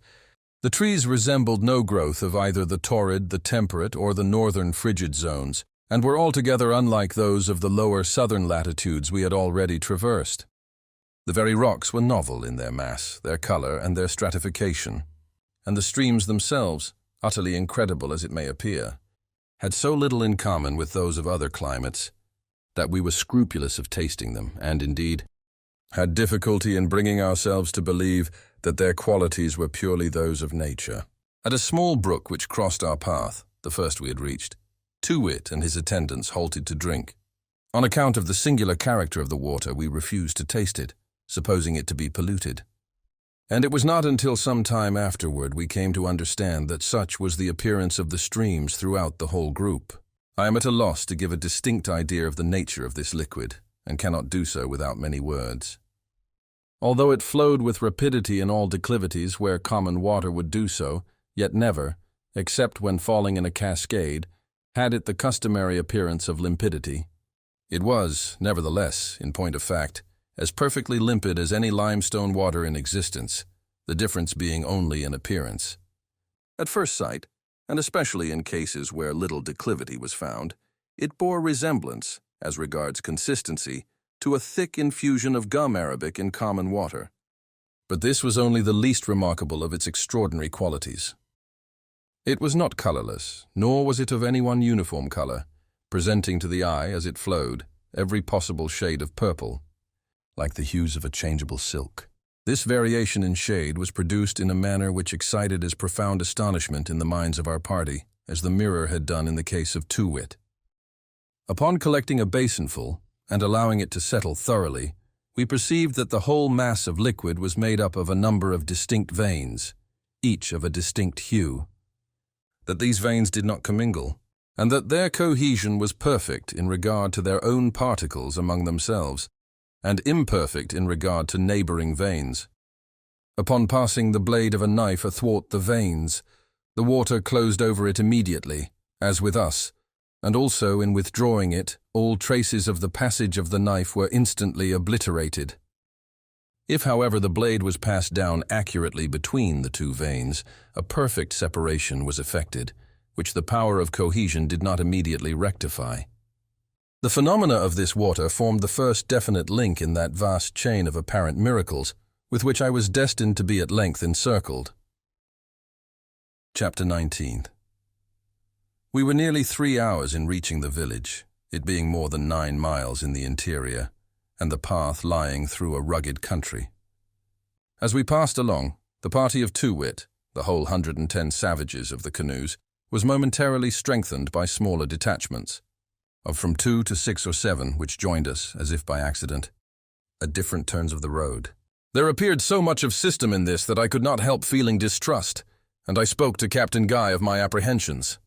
The trees resembled no growth of either the torrid, the temperate, or the northern frigid zones, and were altogether unlike those of the lower southern latitudes we had already traversed. The very rocks were novel in their mass, their color, and their stratification, and the streams themselves, utterly incredible as it may appear, had so little in common with those of other climates that we were scrupulous of tasting them, and indeed had difficulty in bringing ourselves to believe that their qualities were purely those of nature. At a small brook which crossed our path, the first we had reached, Too-Wit and his attendants halted to drink. On account of the singular character of the water, we refused to taste it, supposing it to be polluted. And it was not until some time afterward we came to understand that such was the appearance of the streams throughout the whole group. I am at a loss to give a distinct idea of the nature of this liquid, and cannot do so without many words. Although it flowed with rapidity in all declivities where common water would do so, yet never, except when falling in a cascade, had it the customary appearance of limpidity. It was, nevertheless, in point of fact, as perfectly limpid as any limestone water in existence, the difference being only in appearance. At first sight, and especially in cases where little declivity was found, it bore resemblance, as regards consistency, to a thick infusion of gum arabic in common water. But this was only the least remarkable of its extraordinary qualities. It was not colorless, nor was it of any one uniform color, presenting to the eye, as it flowed, every possible shade of purple, like the hues of a changeable silk. This variation in shade was produced in a manner which excited as profound astonishment in the minds of our party as the mirror had done in the case of Too-Wit. Upon collecting a basinful and allowing it to settle thoroughly, we perceived that the whole mass of liquid was made up of a number of distinct veins, each of a distinct hue, that these veins did not commingle, and that their cohesion was perfect in regard to their own particles among themselves, and imperfect in regard to neighboring veins. Upon passing the blade of a knife athwart the veins, the water closed over it immediately, as with us, and also in withdrawing it, all traces of the passage of the knife were instantly obliterated. If, however, the blade was passed down accurately between the 2 veins, a perfect separation was effected, which the power of cohesion did not immediately rectify. The phenomena of this water formed the first definite link in that vast chain of apparent miracles with which I was destined to be at length encircled. Chapter 19. We were nearly 3 hours in reaching the village, it being more than 9 miles in the interior, and the path lying through a rugged country. As we passed along, The party of Too-Wit, the whole 110 savages of the canoes, was momentarily strengthened by smaller detachments, of from 2 to 6 or 7, which joined us, as if by accident, at different turns of the road. There appeared so much of system in this that I could not help feeling distrust, and I spoke to Captain Guy of my apprehensions.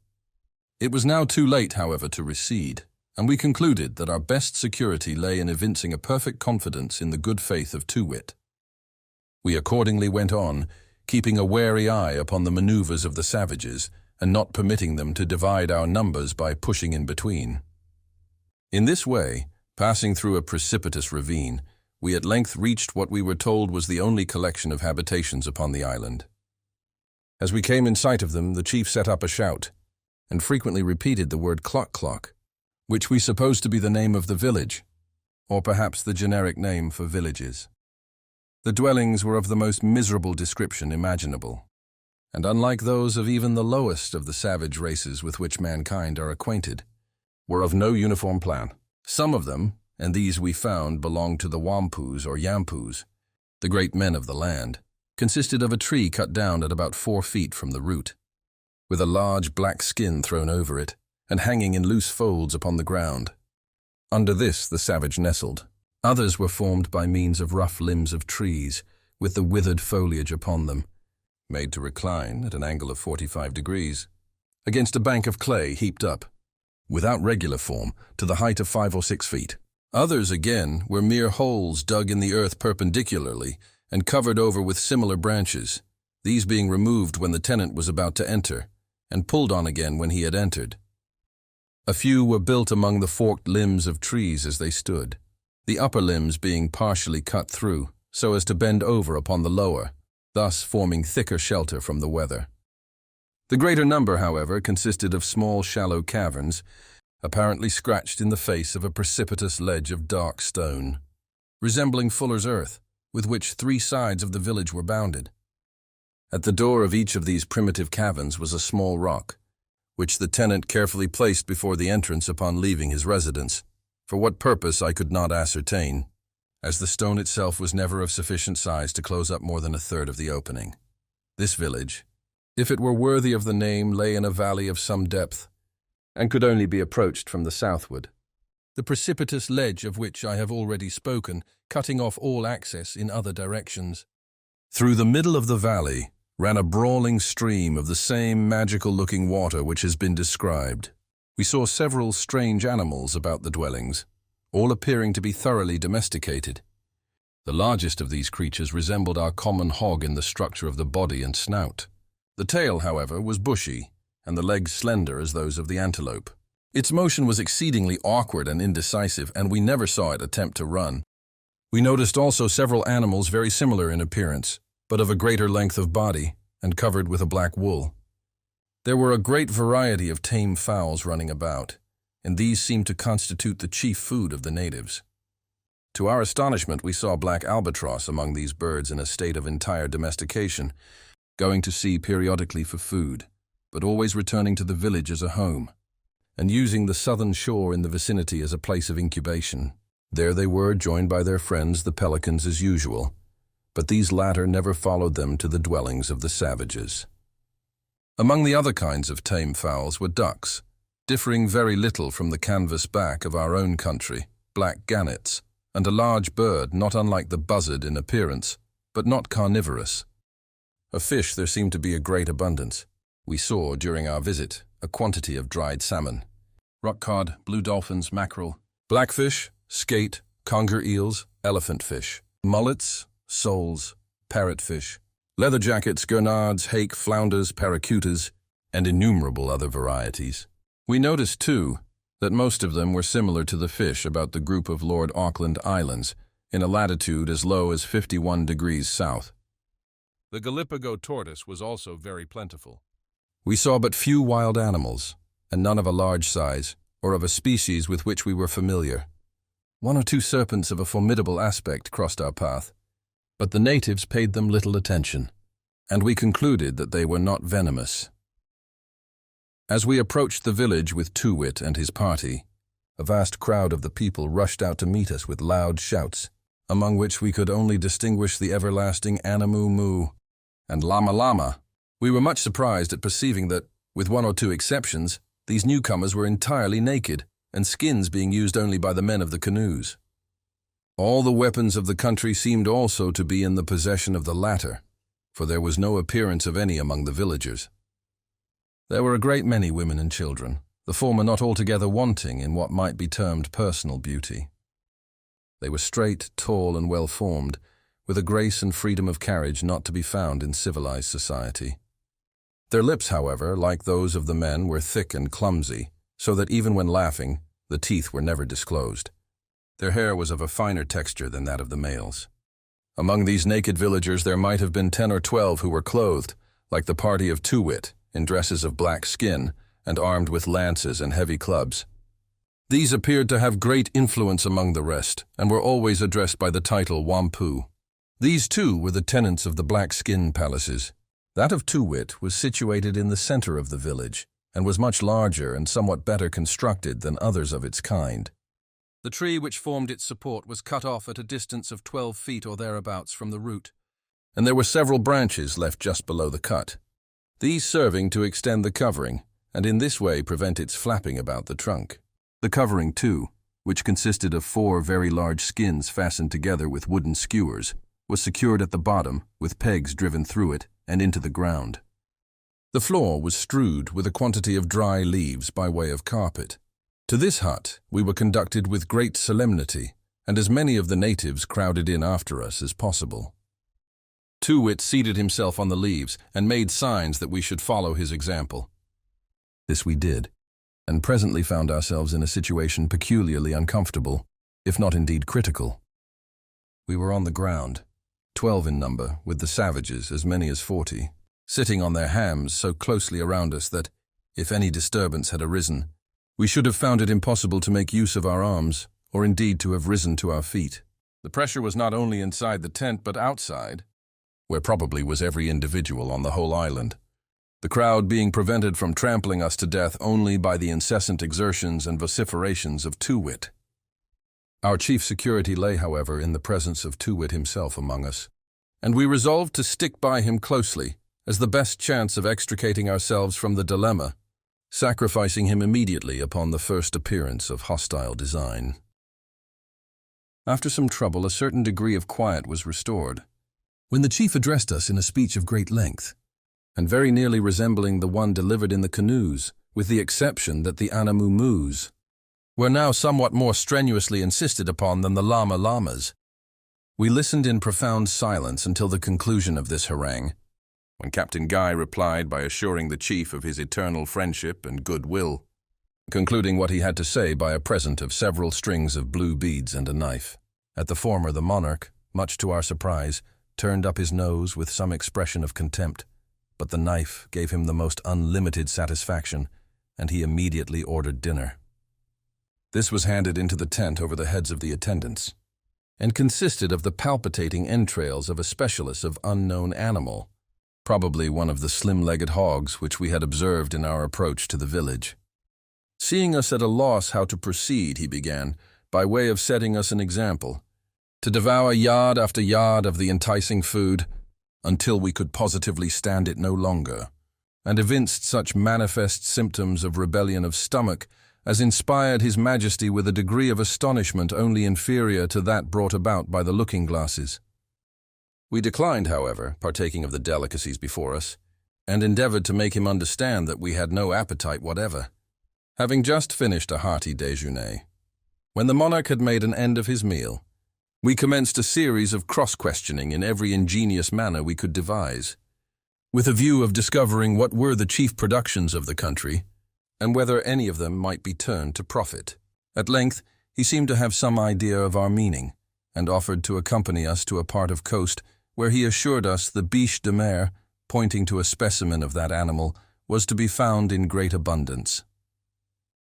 It was now too late, however, to recede, and we concluded that our best security lay in evincing a perfect confidence in the good faith of Too-Wit. We accordingly went on, keeping a wary eye upon the maneuvers of the savages, and not permitting them to divide our numbers by pushing in between. In this way, passing through a precipitous ravine, we at length reached what we were told was the only collection of habitations upon the island. As we came in sight of them, the chief set up a shout, and frequently repeated the word clock-clock, which we supposed to be the name of the village, or perhaps the generic name for villages. The dwellings were of the most miserable description imaginable, and unlike those of even the lowest of the savage races with which mankind are acquainted, were of no uniform plan. Some of them, and these we found, belonged to the Wampoos or Yampoos, the great men of the land, consisted of a tree cut down at about 4 feet from the root, with a large black skin thrown over it, and hanging in loose folds upon the ground. Under this the savage nestled. Others were formed by means of rough limbs of trees, with the withered foliage upon them, made to recline at an angle of 45 degrees, against a bank of clay heaped up, without regular form, to the height of 5 or 6 feet. Others, again, were mere holes dug in the earth perpendicularly and covered over with similar branches, these being removed when the tenant was about to enter, and pulled on again when he had entered. A few were built among the forked limbs of trees as they stood, the upper limbs being partially cut through, so as to bend over upon the lower, thus forming thicker shelter from the weather. The greater number, however, consisted of small, shallow caverns, apparently scratched in the face of a precipitous ledge of dark stone, resembling fuller's earth, with which 3 sides of the village were bounded. At the door of each of these primitive caverns was a small rock, which the tenant carefully placed before the entrance upon leaving his residence. For what purpose I could not ascertain, as the stone itself was never of sufficient size to close up more than 1/3 of the opening. This village, if it were worthy of the name, lay in a valley of some depth, and could only be approached from the southward, the precipitous ledge of which I have already spoken, cutting off all access in other directions. Through the middle of the valley ran a brawling stream of the same magical-looking water which has been described. We saw several strange animals about the dwellings, all appearing to be thoroughly domesticated. The largest of these creatures resembled our common hog in the structure of the body and snout. The tail, however, was bushy, and the legs slender as those of the antelope. Its motion was exceedingly awkward and indecisive, and we never saw it attempt to run. We noticed also several animals very similar in appearance, but of a greater length of body, and covered with a black wool. There were a great variety of tame fowls running about, and these seemed to constitute the chief food of the natives. To our astonishment, we saw black albatross among these birds in a state of entire domestication, going to sea periodically for food, but always returning to the village as a home, and using the southern shore in the vicinity as a place of incubation. There they were, joined by their friends, the pelicans, as usual, but these latter never followed them to the dwellings of the savages. Among the other kinds of tame fowls were ducks, differing very little from the canvas back of our own country, black gannets, and a large bird not unlike the buzzard in appearance, but not carnivorous. Of fish there seemed to be a great abundance. We saw, during our visit, a quantity of dried salmon, rock cod, blue dolphins, mackerel, blackfish, skate, conger eels, elephant fish, mullets, soles, parrotfish, leather jackets, gurnards, hake, flounders, paracutas, and innumerable other varieties. We noticed, too, that most of them were similar to the fish about the group of Lord Auckland Islands, in a latitude as low as 51 degrees south. The Gallipago tortoise was also very plentiful. We saw but few wild animals, and none of a large size, or of a species with which we were familiar. 1 or 2 serpents of a formidable aspect crossed our path, but the natives paid them little attention, and we concluded that they were not venomous. As we approached the village with Too-Wit and his party, a vast crowd of the people rushed out to meet us with loud shouts, among which we could only distinguish the everlasting Anamoo Moo. and llama llama. We were much surprised at perceiving that, with one or two exceptions, these newcomers were entirely naked, and skins being used only by the men of the canoes. All the weapons of the country seemed also to be in the possession of the latter, for there was no appearance of any among the villagers. There were a great many women and children, the former not altogether wanting in what might be termed personal beauty. They were straight, tall, and well-formed, with a grace and freedom of carriage not to be found in civilized society. Their lips, however, like those of the men, were thick and clumsy, so that even when laughing, the teeth were never disclosed. Their hair was of a finer texture than that of the males. Among these naked villagers there might have been 10 or 12 who were clothed, like the party of Too-Wit, in dresses of black skin, and armed with lances and heavy clubs. These appeared to have great influence among the rest, and were always addressed by the title Wampu. These too were the tenants of the black skin palaces. That of Too-Wit was situated in the center of the village, and was much larger and somewhat better constructed than others of its kind. The tree which formed its support was cut off at a distance of 12 feet or thereabouts from the root, and there were several branches left just below the cut, these serving to extend the covering, and in this way prevent its flapping about the trunk. The covering, too, which consisted of 4 very large skins fastened together with wooden skewers, was secured at the bottom, with pegs driven through it and into the ground. The floor was strewed with a quantity of dry leaves by way of carpet. To this hut we were conducted with great solemnity, and as many of the natives crowded in after us as possible. Too-Wit seated himself on the leaves and made signs that we should follow his example. This we did, and presently found ourselves in a situation peculiarly uncomfortable, if not indeed critical. We were on the ground, 12 in number, with the savages, as many as 40, sitting on their hams so closely around us that, if any disturbance had arisen, we should have found it impossible to make use of our arms, or indeed to have risen to our feet. The pressure was not only inside the tent, but outside, where probably was every individual on the whole island, the crowd being prevented from trampling us to death only by the incessant exertions and vociferations of Too-Wit. Our chief security lay, however, in the presence of Too-Wit himself among us, and we resolved to stick by him closely as the best chance of extricating ourselves from the dilemma, sacrificing him immediately upon the first appearance of hostile design. After some trouble, a certain degree of quiet was restored, when the chief addressed us in a speech of great length, and very nearly resembling the one delivered in the canoes, with the exception that the anamumus were now somewhat more strenuously insisted upon than the llama llamas. We listened in profound silence until the conclusion of this harangue, when Captain Guy replied by assuring the chief of his eternal friendship and goodwill, concluding what he had to say by a present of several strings of blue beads and a knife. At the former, the monarch, much to our surprise, turned up his nose with some expression of contempt, but the knife gave him the most unlimited satisfaction, and he immediately ordered dinner. This was handed into the tent over the heads of the attendants, and consisted of the palpitating entrails of a specialist of unknown animal, probably one of the slim-legged hogs which we had observed in our approach to the village. Seeing us at a loss how to proceed, he began, by way of setting us an example, to devour yard after yard of the enticing food, until we could positively stand it no longer, and evinced such manifest symptoms of rebellion of stomach as inspired His Majesty with a degree of astonishment only inferior to that brought about by the looking-glasses. We declined, however, partaking of the delicacies before us, and endeavored to make him understand that we had no appetite whatever, having just finished a hearty déjeuner. When the monarch had made an end of his meal, we commenced a series of cross-questioning in every ingenious manner we could devise, with a view of discovering what were the chief productions of the country, and whether any of them might be turned to profit. At length, he seemed to have some idea of our meaning, and offered to accompany us to a part of coast where he assured us the biche de mer, pointing to a specimen of that animal, was to be found in great abundance.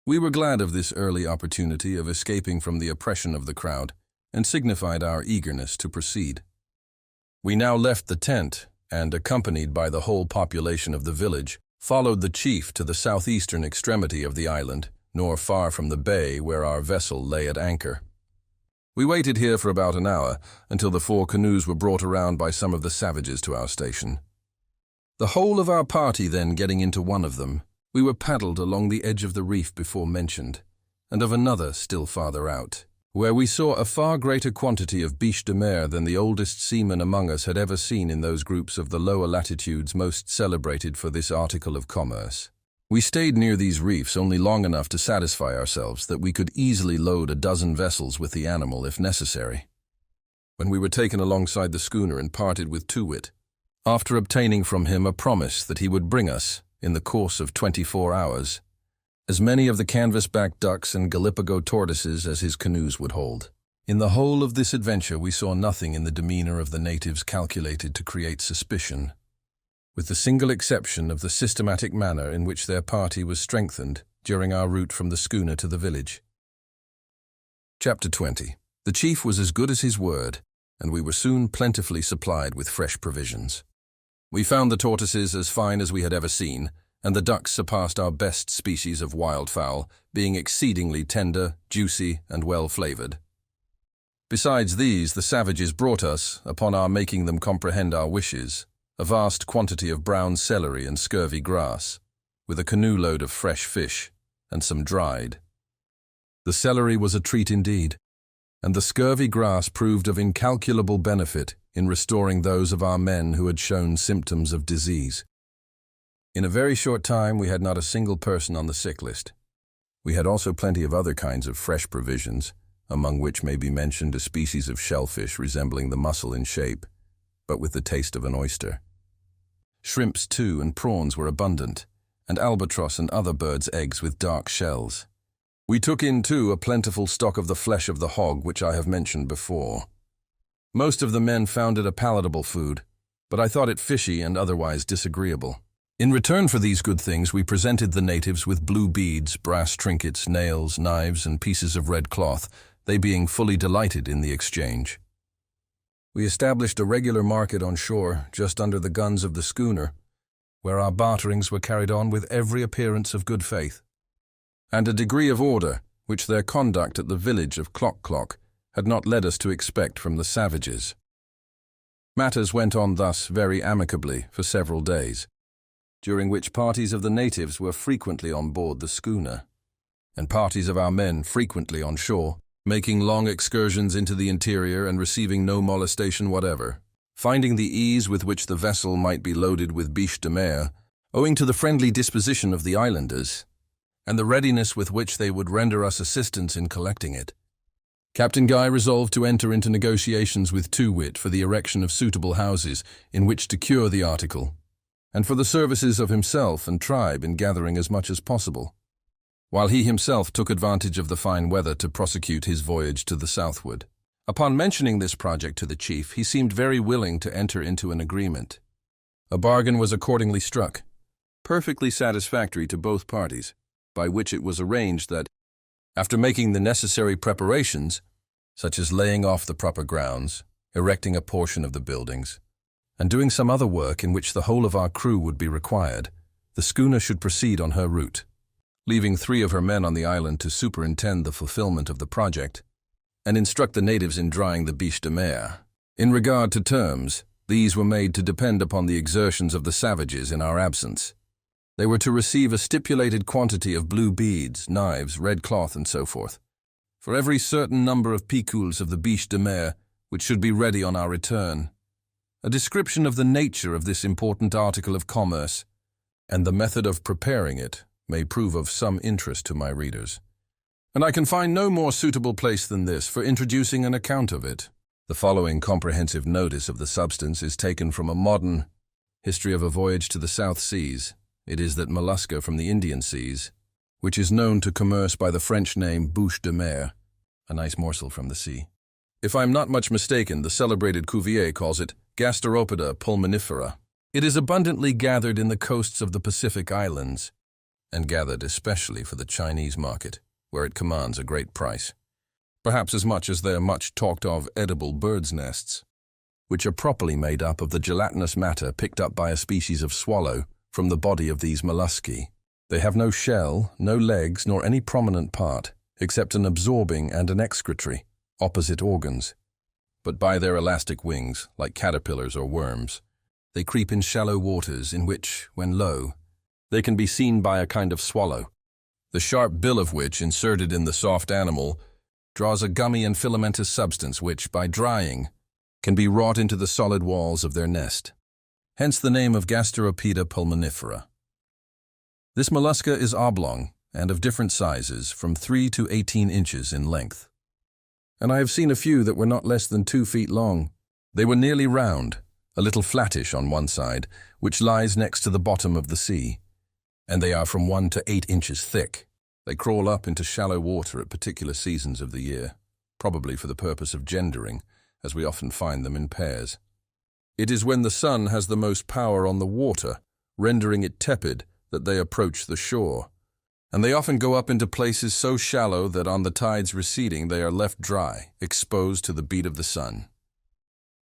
We were glad of this early opportunity of escaping from the oppression of the crowd, and signified our eagerness to proceed. We now left the tent, and, accompanied by the whole population of the village, followed the chief to the southeastern extremity of the island, nor far from the bay where our vessel lay at anchor. We waited here for about an hour, until the 4 canoes were brought around by some of the savages to our station. The whole of our party then getting into one of them, we were paddled along the edge of the reef before mentioned, and of another still farther out, where we saw a far greater quantity of biche de mer than the oldest seaman among us had ever seen in those groups of the lower latitudes most celebrated for this article of commerce. We stayed near these reefs only long enough to satisfy ourselves that we could easily load a dozen vessels with the animal if necessary, when we were taken alongside the schooner and parted with Too-wit, after obtaining from him a promise that he would bring us, in the course of 24 hours, as many of the canvas-back ducks and Gallipago tortoises as his canoes would hold. In the whole of this adventure we saw nothing in the demeanor of the natives calculated to create suspicion, with the single exception of the systematic manner in which their party was strengthened during our route from the schooner to the village. Chapter 20. The chief was as good as his word, and we were soon plentifully supplied with fresh provisions. We found the tortoises as fine as we had ever seen, and the ducks surpassed our best species of wildfowl, being exceedingly tender, juicy, and well-flavored. Besides these, the savages brought us, upon our making them comprehend our wishes, a vast quantity of brown celery and scurvy grass, with a canoe-load of fresh fish, and some dried. The celery was a treat indeed, and the scurvy grass proved of incalculable benefit in restoring those of our men who had shown symptoms of disease. In a very short time we had not a single person on the sick list. We had also plenty of other kinds of fresh provisions, among which may be mentioned a species of shellfish resembling the mussel in shape, but with the taste of an oyster. Shrimps, too, and prawns were abundant, and albatross and other birds' eggs with dark shells. We took in, too, a plentiful stock of the flesh of the hog, which I have mentioned before. Most of the men found it a palatable food, but I thought it fishy and otherwise disagreeable. In return for these good things, we presented the natives with blue beads, brass trinkets, nails, knives, and pieces of red cloth, they being fully delighted in the exchange. We established a regular market on shore, just under the guns of the schooner, where our barterings were carried on with every appearance of good faith, and a degree of order which their conduct at the village of Clock had not led us to expect from the savages. Matters went on thus very amicably for several days, during which parties of the natives were frequently on board the schooner, and parties of our men frequently on shore, making long excursions into the interior and receiving no molestation whatever, finding the ease with which the vessel might be loaded with biche de mer, owing to the friendly disposition of the islanders, and the readiness with which they would render us assistance in collecting it. Captain Guy resolved to enter into negotiations with Too-wit for the erection of suitable houses in which to cure the article, and for the services of himself and tribe in gathering as much as possible, while he himself took advantage of the fine weather to prosecute his voyage to the southward. Upon mentioning this project to the chief, he seemed very willing to enter into an agreement. A bargain was accordingly struck, perfectly satisfactory to both parties, by which it was arranged that, after making the necessary preparations, such as laying off the proper grounds, erecting a portion of the buildings, and doing some other work in which the whole of our crew would be required, the schooner should proceed on her route, leaving 3 of her men on the island to superintend the fulfillment of the project and instruct the natives in drying the biche de mer. In regard to terms, these were made to depend upon the exertions of the savages in our absence. They were to receive a stipulated quantity of blue beads, knives, red cloth, and so forth, for every certain number of piculs of the biche de mer which should be ready on our return. A description of the nature of this important article of commerce and the method of preparing it may prove of some interest to my readers, and I can find no more suitable place than this for introducing an account of it. The following comprehensive notice of the substance is taken from a modern History of a Voyage to the South Seas. It is that mollusca from the Indian seas, which is known to commerce by the French name bouche de mer, a nice morsel from the sea. If I am not much mistaken, the celebrated Cuvier calls it Gasteropida pulmonifera. It is abundantly gathered in the coasts of the Pacific Islands, and gathered especially for the Chinese market, where it commands a great price, perhaps as much as their much-talked-of edible birds' nests, which are properly made up of the gelatinous matter picked up by a species of swallow from the body of these mollusci. They have no shell, no legs, nor any prominent part, except an absorbing and an excretory, opposite organs, but by their elastic wings, like caterpillars or worms, They creep in shallow waters in which, when low, they can be seen by a kind of swallow, the sharp bill of which, inserted in the soft animal, draws a gummy and filamentous substance which, by drying, can be wrought into the solid walls of their nest. Hence the name of Gasteropeda pulmonifera. This mollusca is oblong and of different sizes, from 3 to 18 inches in length. And I have seen a few that were not less than 2 feet long. They were nearly round, a little flattish on one side, which lies next to the bottom of the sea, and they are from 1 to 8 inches thick. They crawl up into shallow water at particular seasons of the year, probably for the purpose of gendering, as we often find them in pairs. It is when the sun has the most power on the water, rendering it tepid, that they approach the shore, and they often go up into places so shallow that on the tides receding they are left dry, exposed to the beat of the sun.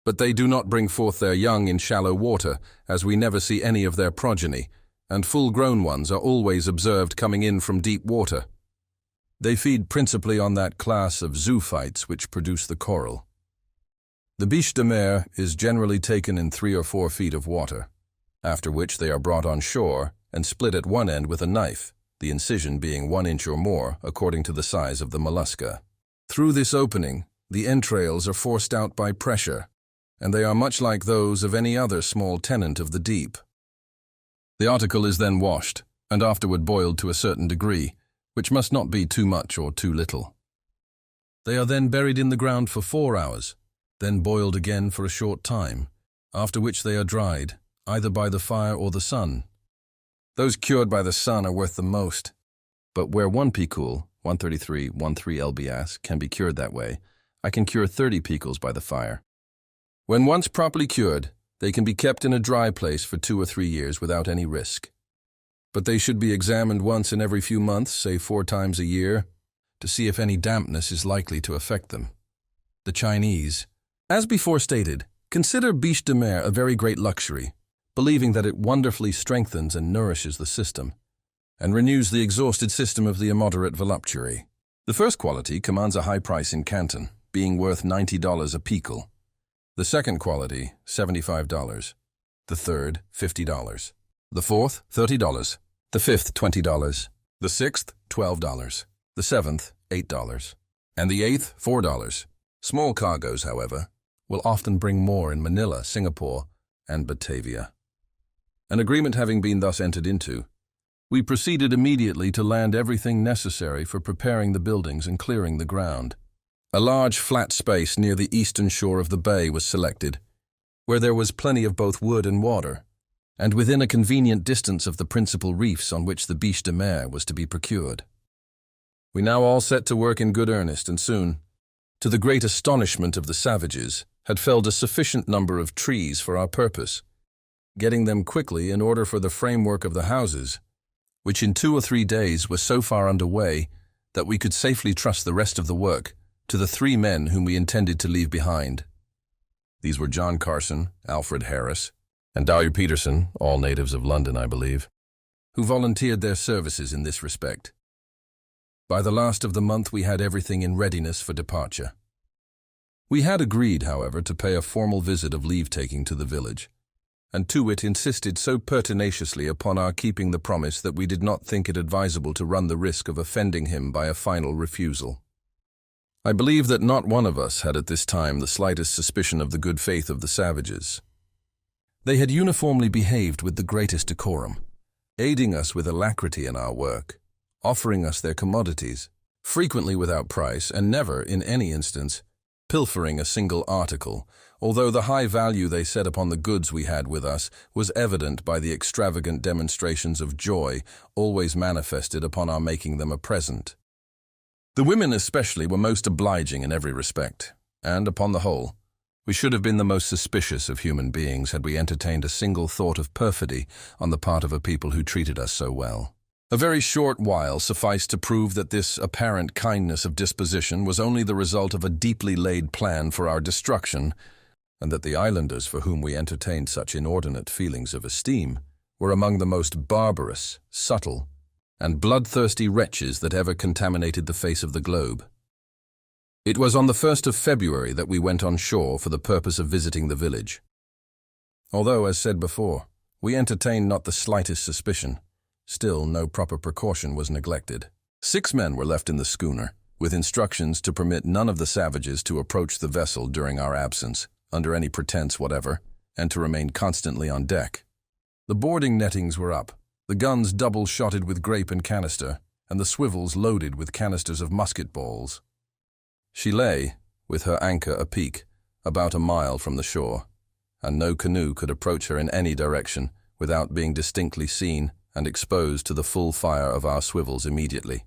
But they do not bring forth their young in shallow water, as we never see any of their progeny, and full-grown ones are always observed coming in from deep water. They feed principally on that class of zoophytes which produce the coral. The biche de mer is generally taken in 3 or 4 feet of water, after which they are brought on shore and split at one end with a knife, the incision being 1 inch or more, according to the size of the mollusca. Through this opening, the entrails are forced out by pressure, and they are much like those of any other small tenant of the deep. The article is then washed, and afterward boiled to a certain degree, which must not be too much or too little. They are then buried in the ground for 4 hours, then boiled again for a short time, after which they are dried, either by the fire or the sun. Those cured by the sun are worth the most, but where 1 picul, 133, 13 lbs, can be cured that way, I can cure 30 piculs by the fire. When once properly cured, they can be kept in a dry place for 2 or 3 years without any risk. But they should be examined once in every few months, say 4 times a year, to see if any dampness is likely to affect them. The Chinese, as before stated, consider biche de mer a very great luxury, believing that it wonderfully strengthens and nourishes the system, and renews the exhausted system of the immoderate voluptuary. The first quality commands a high price in Canton, being worth $90 a picul. The second quality, $75. The third, $50. The fourth, $30. The fifth, $20. The sixth, $12. The seventh, $8. And the eighth, $4. Small cargoes, however, will often bring more in Manila, Singapore, and Batavia. An agreement having been thus entered into, we proceeded immediately to land everything necessary for preparing the buildings and clearing the ground. A large flat space near the eastern shore of the bay was selected, where there was plenty of both wood and water, and within a convenient distance of the principal reefs on which the biche de mer was to be procured. We now all set to work in good earnest, and soon, to the great astonishment of the savages, had felled a sufficient number of trees for our purpose, getting them quickly in order for the framework of the houses, which in 2 or 3 days was so far under way that we could safely trust the rest of the work to the 3 men whom we intended to leave behind. These were John Carson, Alfred Harris, and Dowyer Peterson, all natives of London, I believe, who volunteered their services in this respect. By the last of the month we had everything in readiness for departure. We had agreed, however, to pay a formal visit of leave-taking to the village, and to it insisted so pertinaciously upon our keeping the promise that we did not think it advisable to run the risk of offending him by a final refusal. I believe that not one of us had at this time the slightest suspicion of the good faith of the savages. They had uniformly behaved with the greatest decorum, aiding us with alacrity in our work, offering us their commodities, frequently without price, and never, in any instance, pilfering a single article, although the high value they set upon the goods we had with us was evident by the extravagant demonstrations of joy always manifested upon our making them a present. The women especially were most obliging in every respect, and, upon the whole, we should have been the most suspicious of human beings had we entertained a single thought of perfidy on the part of a people who treated us so well. A very short while sufficed to prove that this apparent kindness of disposition was only the result of a deeply laid plan for our destruction, and that the islanders for whom we entertained such inordinate feelings of esteem were among the most barbarous, subtle, and bloodthirsty wretches that ever contaminated the face of the globe. It was on the 1st of February that we went on shore for the purpose of visiting the village. Although, as said before, we entertained not the slightest suspicion, still no proper precaution was neglected. 6 men were left in the schooner, with instructions to permit none of the savages to approach the vessel during our absence, under any pretense whatever, and to remain constantly on deck. The boarding nettings were up, the guns double-shotted with grape and canister, and the swivels loaded with canisters of musket balls. She lay, with her anchor apeak, about a mile from the shore, and no canoe could approach her in any direction without being distinctly seen and exposed to the full fire of our swivels immediately.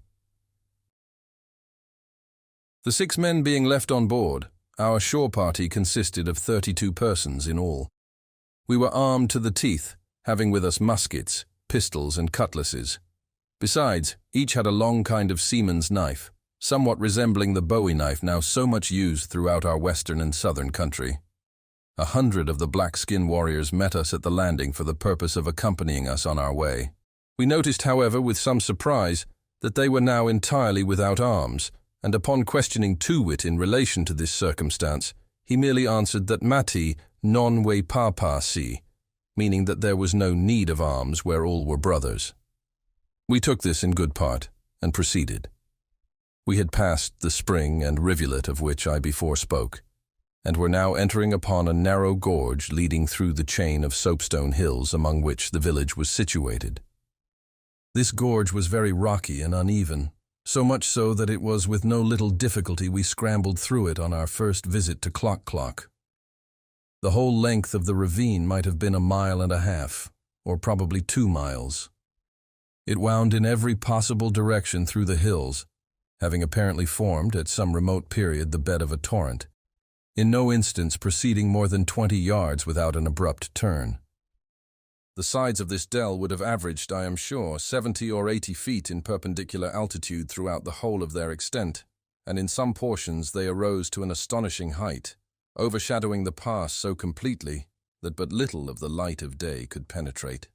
The 6 men being left on board, our shore party consisted of 32 persons in all. We were armed to the teeth, having with us muskets, pistols, and cutlasses. Besides, each had a long kind of seaman's knife, somewhat resembling the Bowie knife now so much used throughout our western and southern country. 100 of the black-skin warriors met us at the landing for the purpose of accompanying us on our way. We noticed, however, with some surprise, that they were now entirely without arms, and upon questioning Too-Wit in relation to this circumstance, he merely answered that mati non we papa si, meaning that there was no need of arms where all were brothers. We took this in good part, and proceeded. We had passed the spring and rivulet of which I before spoke, and were now entering upon a narrow gorge leading through the chain of soapstone hills among which the village was situated. This gorge was very rocky and uneven, so much so that it was with no little difficulty we scrambled through it on our first visit to Clock Clock. The whole length of the ravine might have been 1.5 miles, or probably 2 miles. It wound in every possible direction through the hills, having apparently formed, at some remote period, the bed of a torrent, in no instance proceeding more than 20 yards without an abrupt turn. The sides of this dell would have averaged, I am sure, 70 or 80 feet in perpendicular altitude throughout the whole of their extent, and in some portions they arose to an astonishing height, overshadowing the pass so completely that but little of the light of day could penetrate.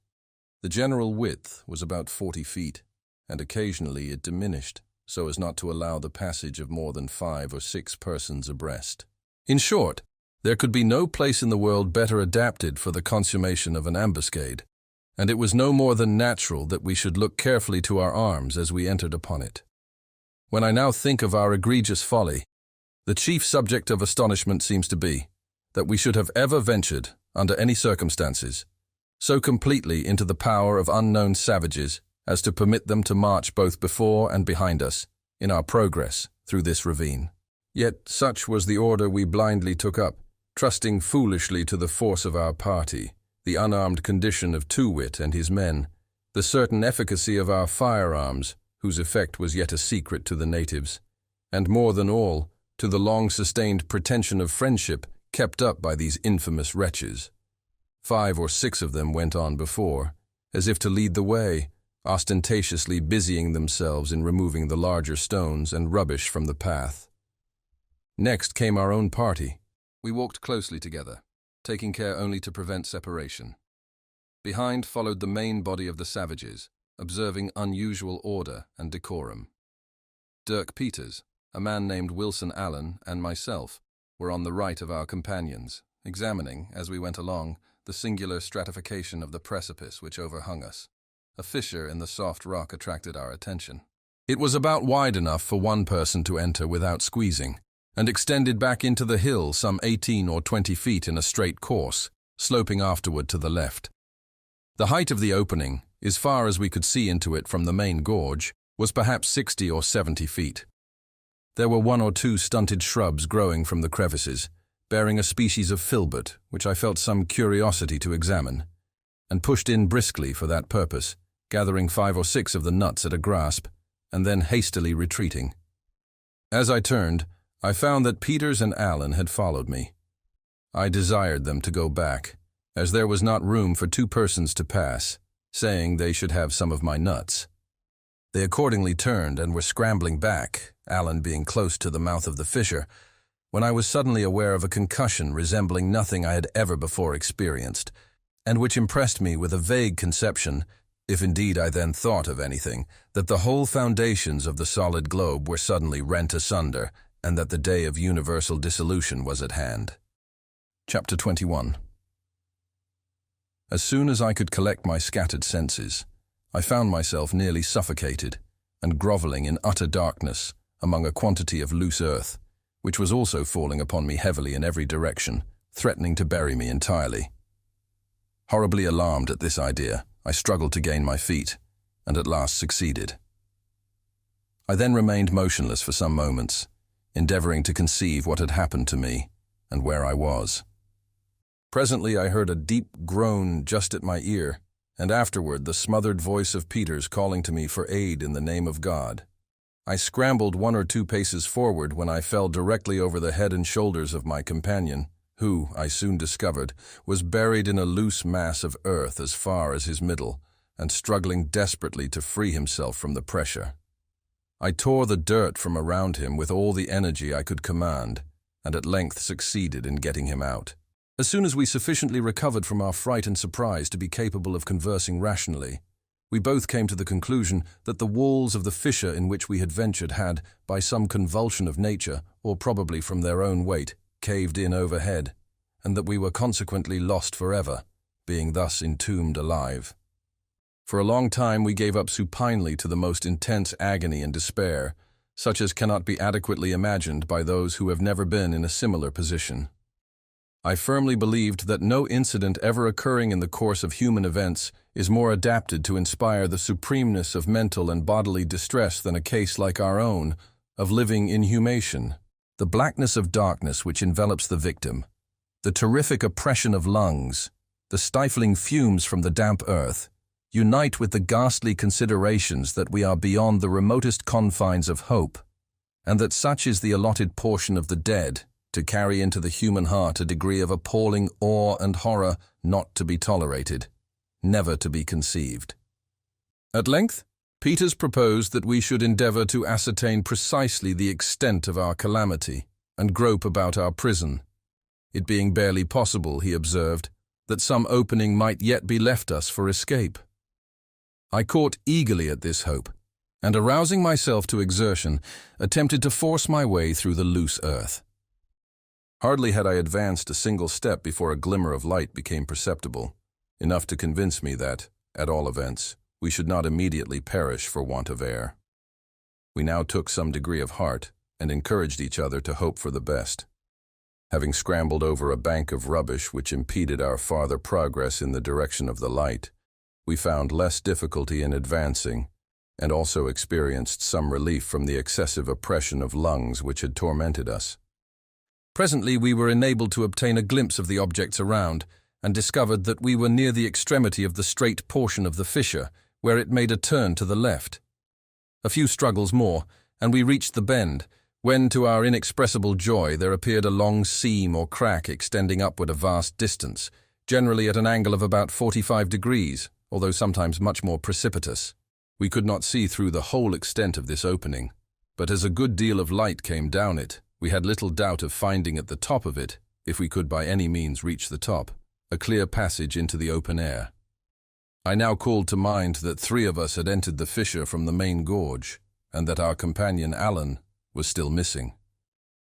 The general width was about 40 feet, and occasionally it diminished, so as not to allow the passage of more than 5 or 6 persons abreast. In short, there could be no place in the world better adapted for the consummation of an ambuscade, and it was no more than natural that we should look carefully to our arms as we entered upon it. When I now think of our egregious folly, the chief subject of astonishment seems to be that we should have ever ventured, under any circumstances, so completely into the power of unknown savages as to permit them to march both before and behind us in our progress through this ravine. Yet such was the order we blindly took up, trusting foolishly to the force of our party, the unarmed condition of Too-Wit and his men, the certain efficacy of our firearms, whose effect was yet a secret to the natives, and more than all, to the long-sustained pretension of friendship kept up by these infamous wretches. 5 or 6 of them went on before, as if to lead the way, ostentatiously busying themselves in removing the larger stones and rubbish from the path. Next came our own party. We walked closely together, taking care only to prevent separation. Behind followed the main body of the savages, observing unusual order and decorum. Dirk Peters, a man named Wilson Allen, and myself were on the right of our companions, examining, as we went along, the singular stratification of the precipice which overhung us. A fissure in the soft rock attracted our attention. It was about wide enough for one person to enter without squeezing, and extended back into the hill some 18 or 20 feet in a straight course, sloping afterward to the left. The height of the opening, as far as we could see into it from the main gorge, was perhaps 60 or 70 feet. There were 1 or 2 stunted shrubs growing from the crevices, bearing a species of filbert, which I felt some curiosity to examine, and pushed in briskly for that purpose, gathering 5 or 6 of the nuts at a grasp, and then hastily retreating. As I turned, I found that Peters and Allen had followed me. I desired them to go back, as there was not room for 2 persons to pass, saying they should have some of my nuts. They accordingly turned and were scrambling back, Allen being close to the mouth of the fissure, when I was suddenly aware of a concussion resembling nothing I had ever before experienced, and which impressed me with a vague conception, if indeed I then thought of anything, that the whole foundations of the solid globe were suddenly rent asunder, and that the day of universal dissolution was at hand. Chapter 21. As soon as I could collect my scattered senses, I found myself nearly suffocated and groveling in utter darkness among a quantity of loose earth, which was also falling upon me heavily in every direction, threatening to bury me entirely. Horribly alarmed at this idea, I struggled to gain my feet, and at last succeeded. I then remained motionless for some moments, endeavoring to conceive what had happened to me and where I was. Presently I heard a deep groan just at my ear, and afterward the smothered voice of Peters calling to me for aid in the name of God. I scrambled 1 or 2 paces forward when I fell directly over the head and shoulders of my companion, who, I soon discovered, was buried in a loose mass of earth as far as his middle, and struggling desperately to free himself from the pressure. I tore the dirt from around him with all the energy I could command, and at length succeeded in getting him out. As soon as we sufficiently recovered from our fright and surprise to be capable of conversing rationally, we both came to the conclusion that the walls of the fissure in which we had ventured had, by some convulsion of nature, or probably from their own weight, caved in overhead, and that we were consequently lost forever, being thus entombed alive. For a long time we gave up supinely to the most intense agony and despair, such as cannot be adequately imagined by those who have never been in a similar position. I firmly believed that no incident ever occurring in the course of human events is more adapted to inspire the supremeness of mental and bodily distress than a case like our own, of living inhumation. The blackness of darkness which envelops the victim, the terrific oppression of lungs, the stifling fumes from the damp earth, unite with the ghastly considerations that we are beyond the remotest confines of hope, and that such is the allotted portion of the dead, to carry into the human heart a degree of appalling awe and horror not to be tolerated, never to be conceived. At length, Peters proposed that we should endeavor to ascertain precisely the extent of our calamity and grope about our prison, it being barely possible, he observed, that some opening might yet be left us for escape. I caught eagerly at this hope, and arousing myself to exertion, attempted to force my way through the loose earth. Hardly had I advanced a single step before a glimmer of light became perceptible, enough to convince me that, at all events, we should not immediately perish for want of air. We now took some degree of heart, and encouraged each other to hope for the best. Having scrambled over a bank of rubbish which impeded our farther progress in the direction of the light, we found less difficulty in advancing, and also experienced some relief from the excessive oppression of lungs which had tormented us. Presently we were enabled to obtain a glimpse of the objects around, and discovered that we were near the extremity of the straight portion of the fissure, where it made a turn to the left. A few struggles more, and we reached the bend, when, to our inexpressible joy, there appeared a long seam or crack extending upward a vast distance, generally at an angle of about 45 degrees, although sometimes much more precipitous. We could not see through the whole extent of this opening, but as a good deal of light came down it, we had little doubt of finding at the top of it, if we could by any means reach the top, a clear passage into the open air. I now called to mind that 3 of us had entered the fissure from the main gorge, and that our companion Alan was still missing.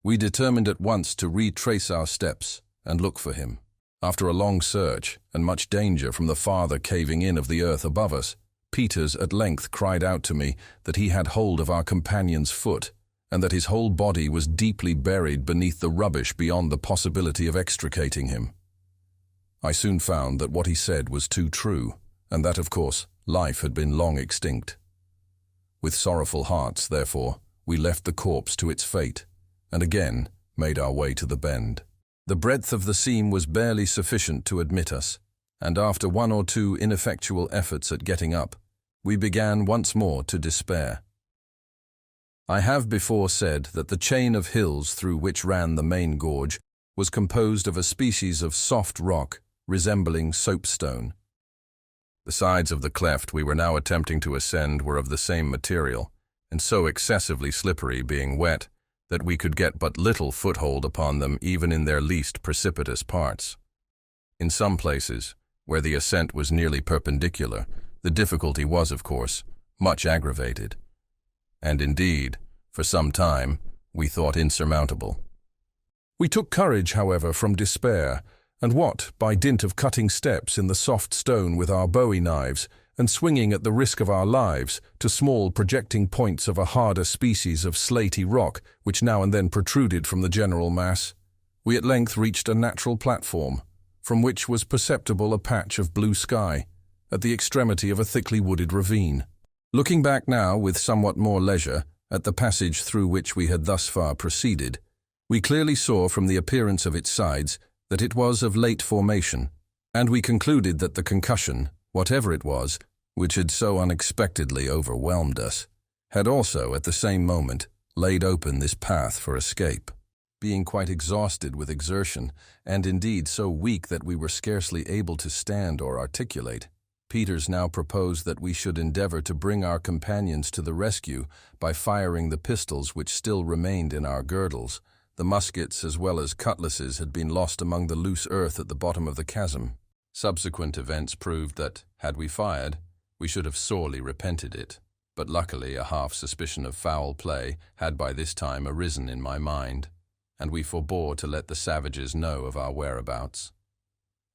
We determined at once to retrace our steps and look for him. After a long search, and much danger from the farther caving in of the earth above us, Peters at length cried out to me that he had hold of our companion's foot, and that his whole body was deeply buried beneath the rubbish beyond the possibility of extricating him. I soon found that what he said was too true, and that, of course, life had been long extinct. With sorrowful hearts, therefore, we left the corpse to its fate, and again made our way to the bend. The breadth of the seam was barely sufficient to admit us, and after 1 or 2 ineffectual efforts at getting up, we began once more to despair. I have before said that the chain of hills through which ran the main gorge was composed of a species of soft rock resembling soapstone. The sides of the cleft we were now attempting to ascend were of the same material, and so excessively slippery, being wet, that we could get but little foothold upon them even in their least precipitous parts. In some places, where the ascent was nearly perpendicular, the difficulty was, of course, much aggravated, and indeed, for some time, we thought insurmountable. We took courage, however, from despair, And what, by dint of cutting steps in the soft stone with our bowie knives, and swinging at the risk of our lives to small projecting points of a harder species of slaty rock which now and then protruded from the general mass, we at length reached a natural platform, from which was perceptible a patch of blue sky, at the extremity of a thickly wooded ravine. Looking back now with somewhat more leisure at the passage through which we had thus far proceeded, we clearly saw from the appearance of its sides that it was of late formation, and we concluded that the concussion, whatever it was, which had so unexpectedly overwhelmed us, had also at the same moment laid open this path for escape. Being quite exhausted with exertion, and indeed so weak that we were scarcely able to stand or articulate, Peters now proposed that we should endeavor to bring our companions to the rescue by firing the pistols which still remained in our girdles. The muskets as well as cutlasses had been lost among the loose earth at the bottom of the chasm. Subsequent events proved that, had we fired, we should have sorely repented it, but luckily a half-suspicion of foul play had by this time arisen in my mind, and we forbore to let the savages know of our whereabouts.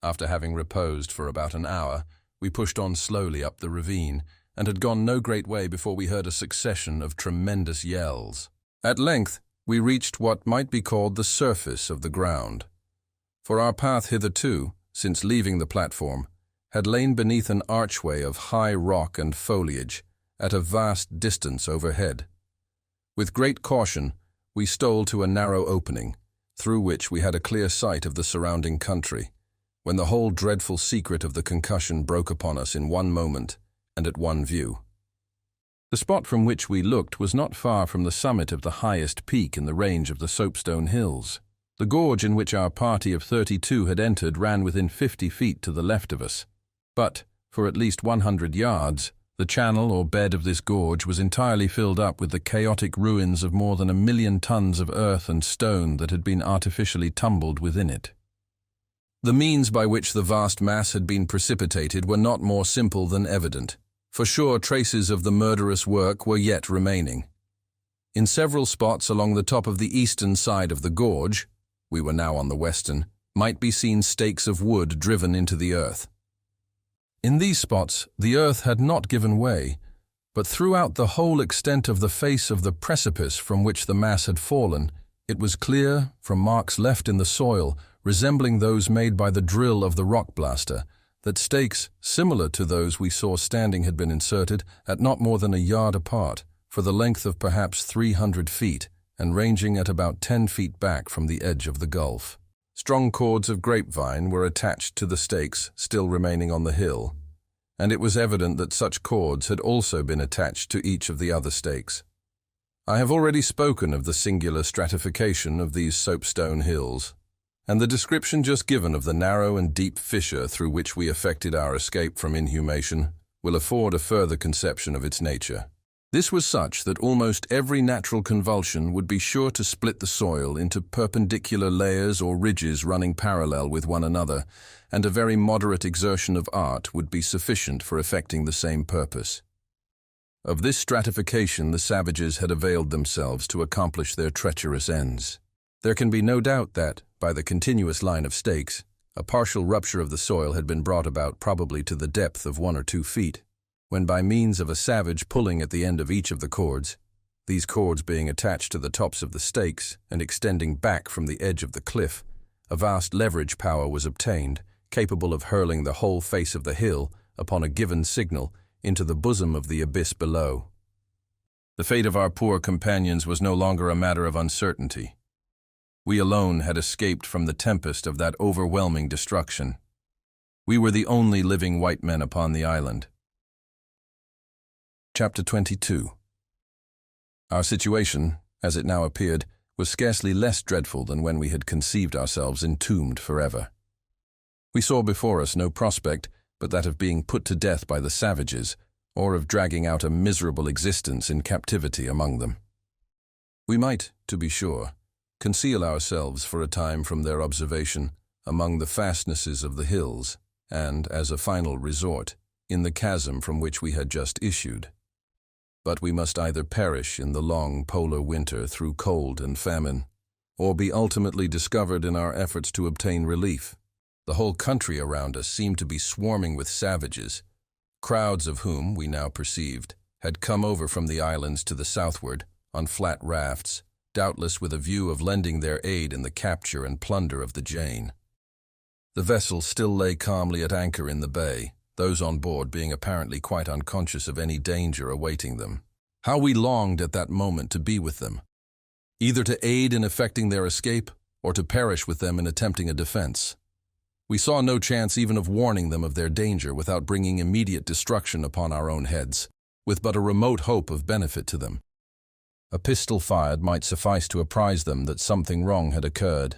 After having reposed for about an hour, we pushed on slowly up the ravine, and had gone no great way before we heard a succession of tremendous yells. At length, we reached what might be called the surface of the ground, for our path hitherto, since leaving the platform, had lain beneath an archway of high rock and foliage at a vast distance overhead. With great caution, we stole to a narrow opening, through which we had a clear sight of the surrounding country, when the whole dreadful secret of the concussion broke upon us in one moment and at one view. The spot from which we looked was not far from the summit of the highest peak in the range of the Soapstone Hills. The gorge in which our party of 32 had entered ran within 50 feet to the left of us, but, for at least 100 yards, the channel or bed of this gorge was entirely filled up with the chaotic ruins of more than 1,000,000 tons of earth and stone that had been artificially tumbled within it. The means by which the vast mass had been precipitated were not more simple than evident. For sure, traces of the murderous work were yet remaining. In several spots along the top of the eastern side of the gorge, we were now on the western, might be seen stakes of wood driven into the earth. In these spots, the earth had not given way, but throughout the whole extent of the face of the precipice from which the mass had fallen, it was clear, from marks left in the soil, resembling those made by the drill of the rock blaster, that stakes similar to those we saw standing had been inserted at not more than a yard apart, for the length of perhaps 300 feet, and ranging at about 10 feet back from the edge of the gulf. Strong cords of grapevine were attached to the stakes still remaining on the hill, and it was evident that such cords had also been attached to each of the other stakes. I have already spoken of the singular stratification of these soapstone hills, and the description just given of the narrow and deep fissure through which we effected our escape from inhumation will afford a further conception of its nature. This was such that almost every natural convulsion would be sure to split the soil into perpendicular layers or ridges running parallel with one another, and a very moderate exertion of art would be sufficient for effecting the same purpose. Of this stratification the savages had availed themselves to accomplish their treacherous ends. There can be no doubt that, by the continuous line of stakes, a partial rupture of the soil had been brought about probably to the depth of 1 or 2 feet, when by means of a savage pulling at the end of each of the cords, these cords being attached to the tops of the stakes and extending back from the edge of the cliff, a vast leverage power was obtained, capable of hurling the whole face of the hill, upon a given signal, into the bosom of the abyss below. The fate of our poor companions was no longer a matter of uncertainty. We alone had escaped from the tempest of that overwhelming destruction. We were the only living white men upon the island. Chapter 22. Our situation, as it now appeared, was scarcely less dreadful than when we had conceived ourselves entombed forever. We saw before us no prospect but that of being put to death by the savages, or of dragging out a miserable existence in captivity among them. We might, to be sure, conceal ourselves for a time from their observation among the fastnesses of the hills, and, as a final resort, in the chasm from which we had just issued. But we must either perish in the long polar winter through cold and famine, or be ultimately discovered in our efforts to obtain relief, The whole country around us seemed to be swarming with savages, crowds of whom, we now perceived, had come over from the islands to the southward, on flat rafts, doubtless with a view of lending their aid in the capture and plunder of the Jane. The vessel still lay calmly at anchor in the bay, those on board being apparently quite unconscious of any danger awaiting them. How we longed at that moment to be with them, either to aid in effecting their escape or to perish with them in attempting a defense. We saw no chance even of warning them of their danger without bringing immediate destruction upon our own heads, with but a remote hope of benefit to them. A pistol fired might suffice to apprise them that something wrong had occurred,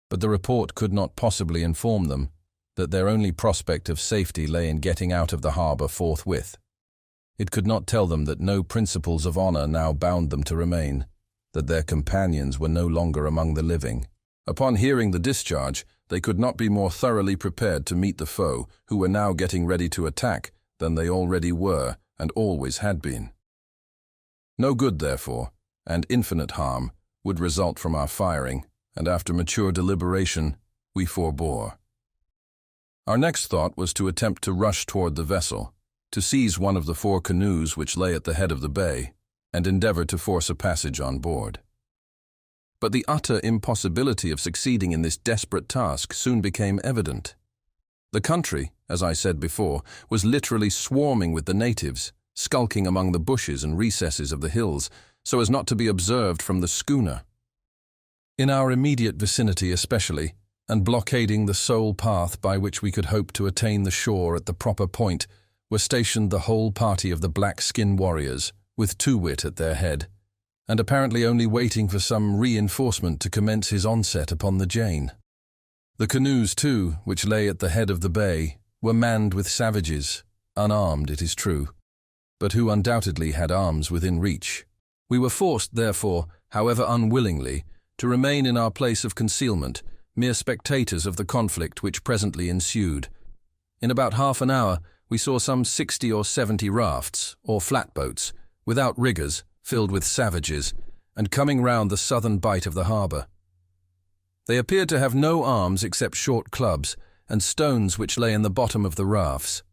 but the report could not possibly inform them that their only prospect of safety lay in getting out of the harbour forthwith. It could not tell them that no principles of honour now bound them to remain, that their companions were no longer among the living. Upon hearing the discharge, they could not be more thoroughly prepared to meet the foe, who were now getting ready to attack, than they already were and always had been. No good, therefore, and infinite harm, would result from our firing, and after mature deliberation, we forbore. Our next thought was to attempt to rush toward the vessel, to seize one of the 4 canoes which lay at the head of the bay, and endeavor to force a passage on board. But the utter impossibility of succeeding in this desperate task soon became evident. The country, as I said before, was literally swarming with the natives, skulking among the bushes and recesses of the hills, so as not to be observed from the schooner. In our immediate vicinity especially, and blockading the sole path by which we could hope to attain the shore at the proper point, were stationed the whole party of the black-skin warriors, with Too-Wit at their head, and apparently only waiting for some reinforcement to commence his onset upon the Jane. The canoes, too, which lay at the head of the bay, were manned with savages, unarmed, it is true, but who undoubtedly had arms within reach. We were forced, therefore, however unwillingly, to remain in our place of concealment, mere spectators of the conflict which presently ensued. In about half an hour, we saw some 60 or 70 rafts, or flatboats, without riggers, filled with savages, and coming round the southern bight of the harbour. They appeared to have no arms except short clubs and stones which lay in the bottom of the rafts.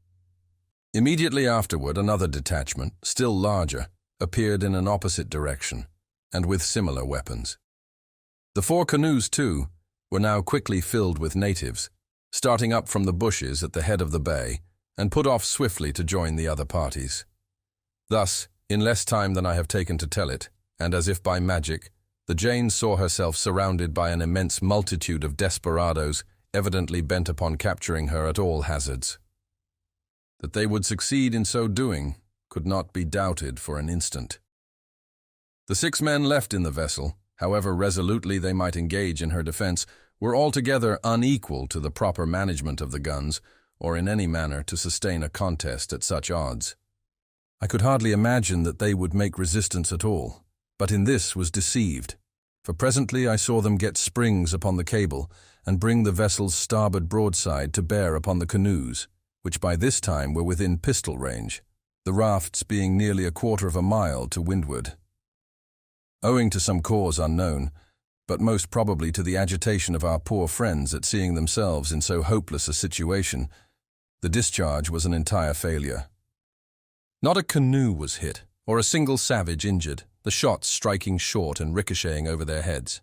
Immediately afterward, another detachment, still larger, appeared in an opposite direction, and with similar weapons. The 4 canoes, too, were now quickly filled with natives, starting up from the bushes at the head of the bay, and put off swiftly to join the other parties. Thus, in less time than I have taken to tell it, and as if by magic, the Jane saw herself surrounded by an immense multitude of desperadoes, evidently bent upon capturing her at all hazards. That they would succeed in so doing could not be doubted for an instant. The 6 men left in the vessel, however resolutely they might engage in her defense, were altogether unequal to the proper management of the guns, or in any manner to sustain a contest at such odds. I could hardly imagine that they would make resistance at all, but in this was deceived, for presently I saw them get springs upon the cable and bring the vessel's starboard broadside to bear upon the canoes, which by this time were within pistol range, the rafts being nearly a quarter of a mile to windward. Owing to some cause unknown, but most probably to the agitation of our poor friends at seeing themselves in so hopeless a situation, the discharge was an entire failure. Not a canoe was hit, or a single savage injured, the shots striking short and ricocheting over their heads.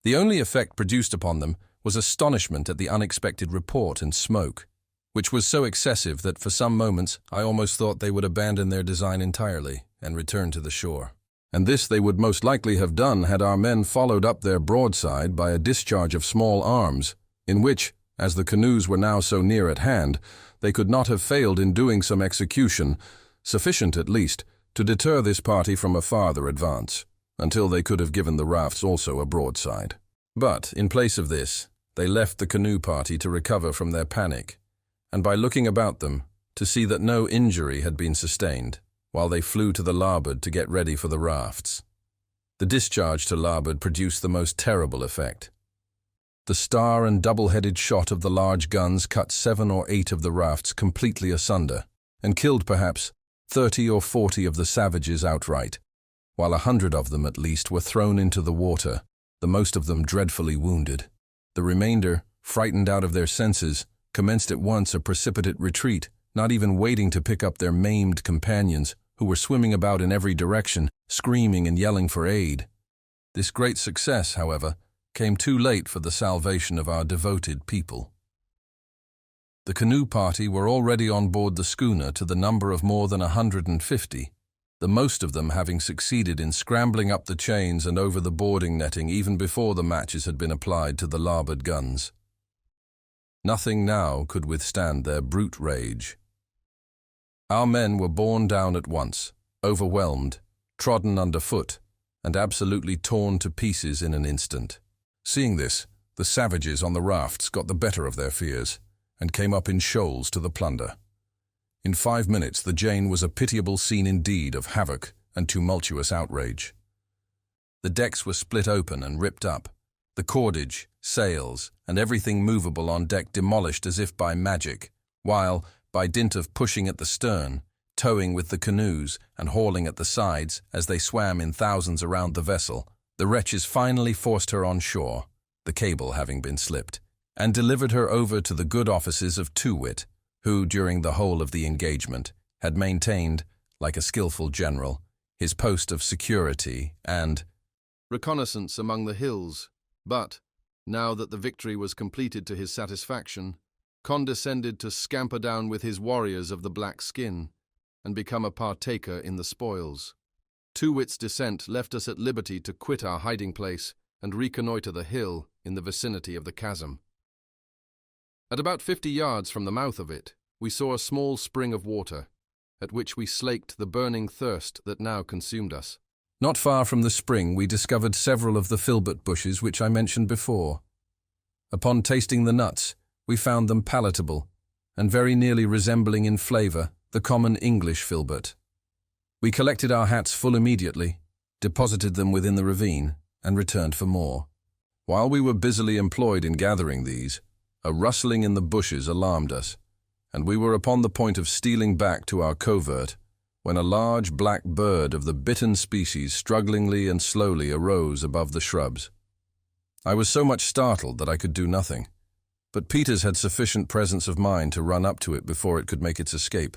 The only effect produced upon them was astonishment at the unexpected report and smoke, which was so excessive that for some moments I almost thought they would abandon their design entirely and return to the shore. And this they would most likely have done had our men followed up their broadside by a discharge of small arms, in which, as the canoes were now so near at hand, they could not have failed in doing some execution, sufficient at least, to deter this party from a farther advance, until they could have given the rafts also a broadside. But, in place of this, they left the canoe party to recover from their panic, and by looking about them, to see that no injury had been sustained, while they flew to the larboard to get ready for the rafts. The discharge to larboard produced the most terrible effect. The star and double-headed shot of the large guns cut 7 or 8 of the rafts completely asunder, and killed perhaps 30 or 40 of the savages outright, while 100 of them at least were thrown into the water, the most of them dreadfully wounded. The remainder, frightened out of their senses, commenced at once a precipitate retreat, not even waiting to pick up their maimed companions, who were swimming about in every direction, screaming and yelling for aid. This great success, however, came too late for the salvation of our devoted people. The canoe party were already on board the schooner to the number of more than 150, the most of them having succeeded in scrambling up the chains and over the boarding netting even before the matches had been applied to the larboard guns. Nothing now could withstand their brute rage. Our men were borne down at once, overwhelmed, trodden underfoot, and absolutely torn to pieces in an instant. Seeing this, the savages on the rafts got the better of their fears and came up in shoals to the plunder. In 5 minutes, the Jane was a pitiable scene indeed of havoc and tumultuous outrage. The decks were split open and ripped up, the cordage, sails, and everything movable on deck demolished as if by magic, while, by dint of pushing at the stern, towing with the canoes, and hauling at the sides as they swam in thousands around the vessel, the wretches finally forced her on shore, the cable having been slipped, and delivered her over to the good offices of Too-wit, who, during the whole of the engagement, had maintained, like a skillful general, his post of security and reconnaissance among the hills, but, now that the victory was completed to his satisfaction, condescended to scamper down with his warriors of the black skin, and become a partaker in the spoils. Too-wit's descent left us at liberty to quit our hiding place and reconnoitre the hill in the vicinity of the chasm. At about 50 yards from the mouth of it, we saw a small spring of water, at which we slaked the burning thirst that now consumed us. Not far from the spring, we discovered several of the filbert bushes which I mentioned before. Upon tasting the nuts, we found them palatable, and very nearly resembling in flavour the common English filbert. We collected our hats full immediately, deposited them within the ravine, and returned for more. While we were busily employed in gathering these, a rustling in the bushes alarmed us, and we were upon the point of stealing back to our covert, when a large black bird of the bittern species strugglingly and slowly arose above the shrubs. I was so much startled that I could do nothing, but Peters had sufficient presence of mind to run up to it before it could make its escape,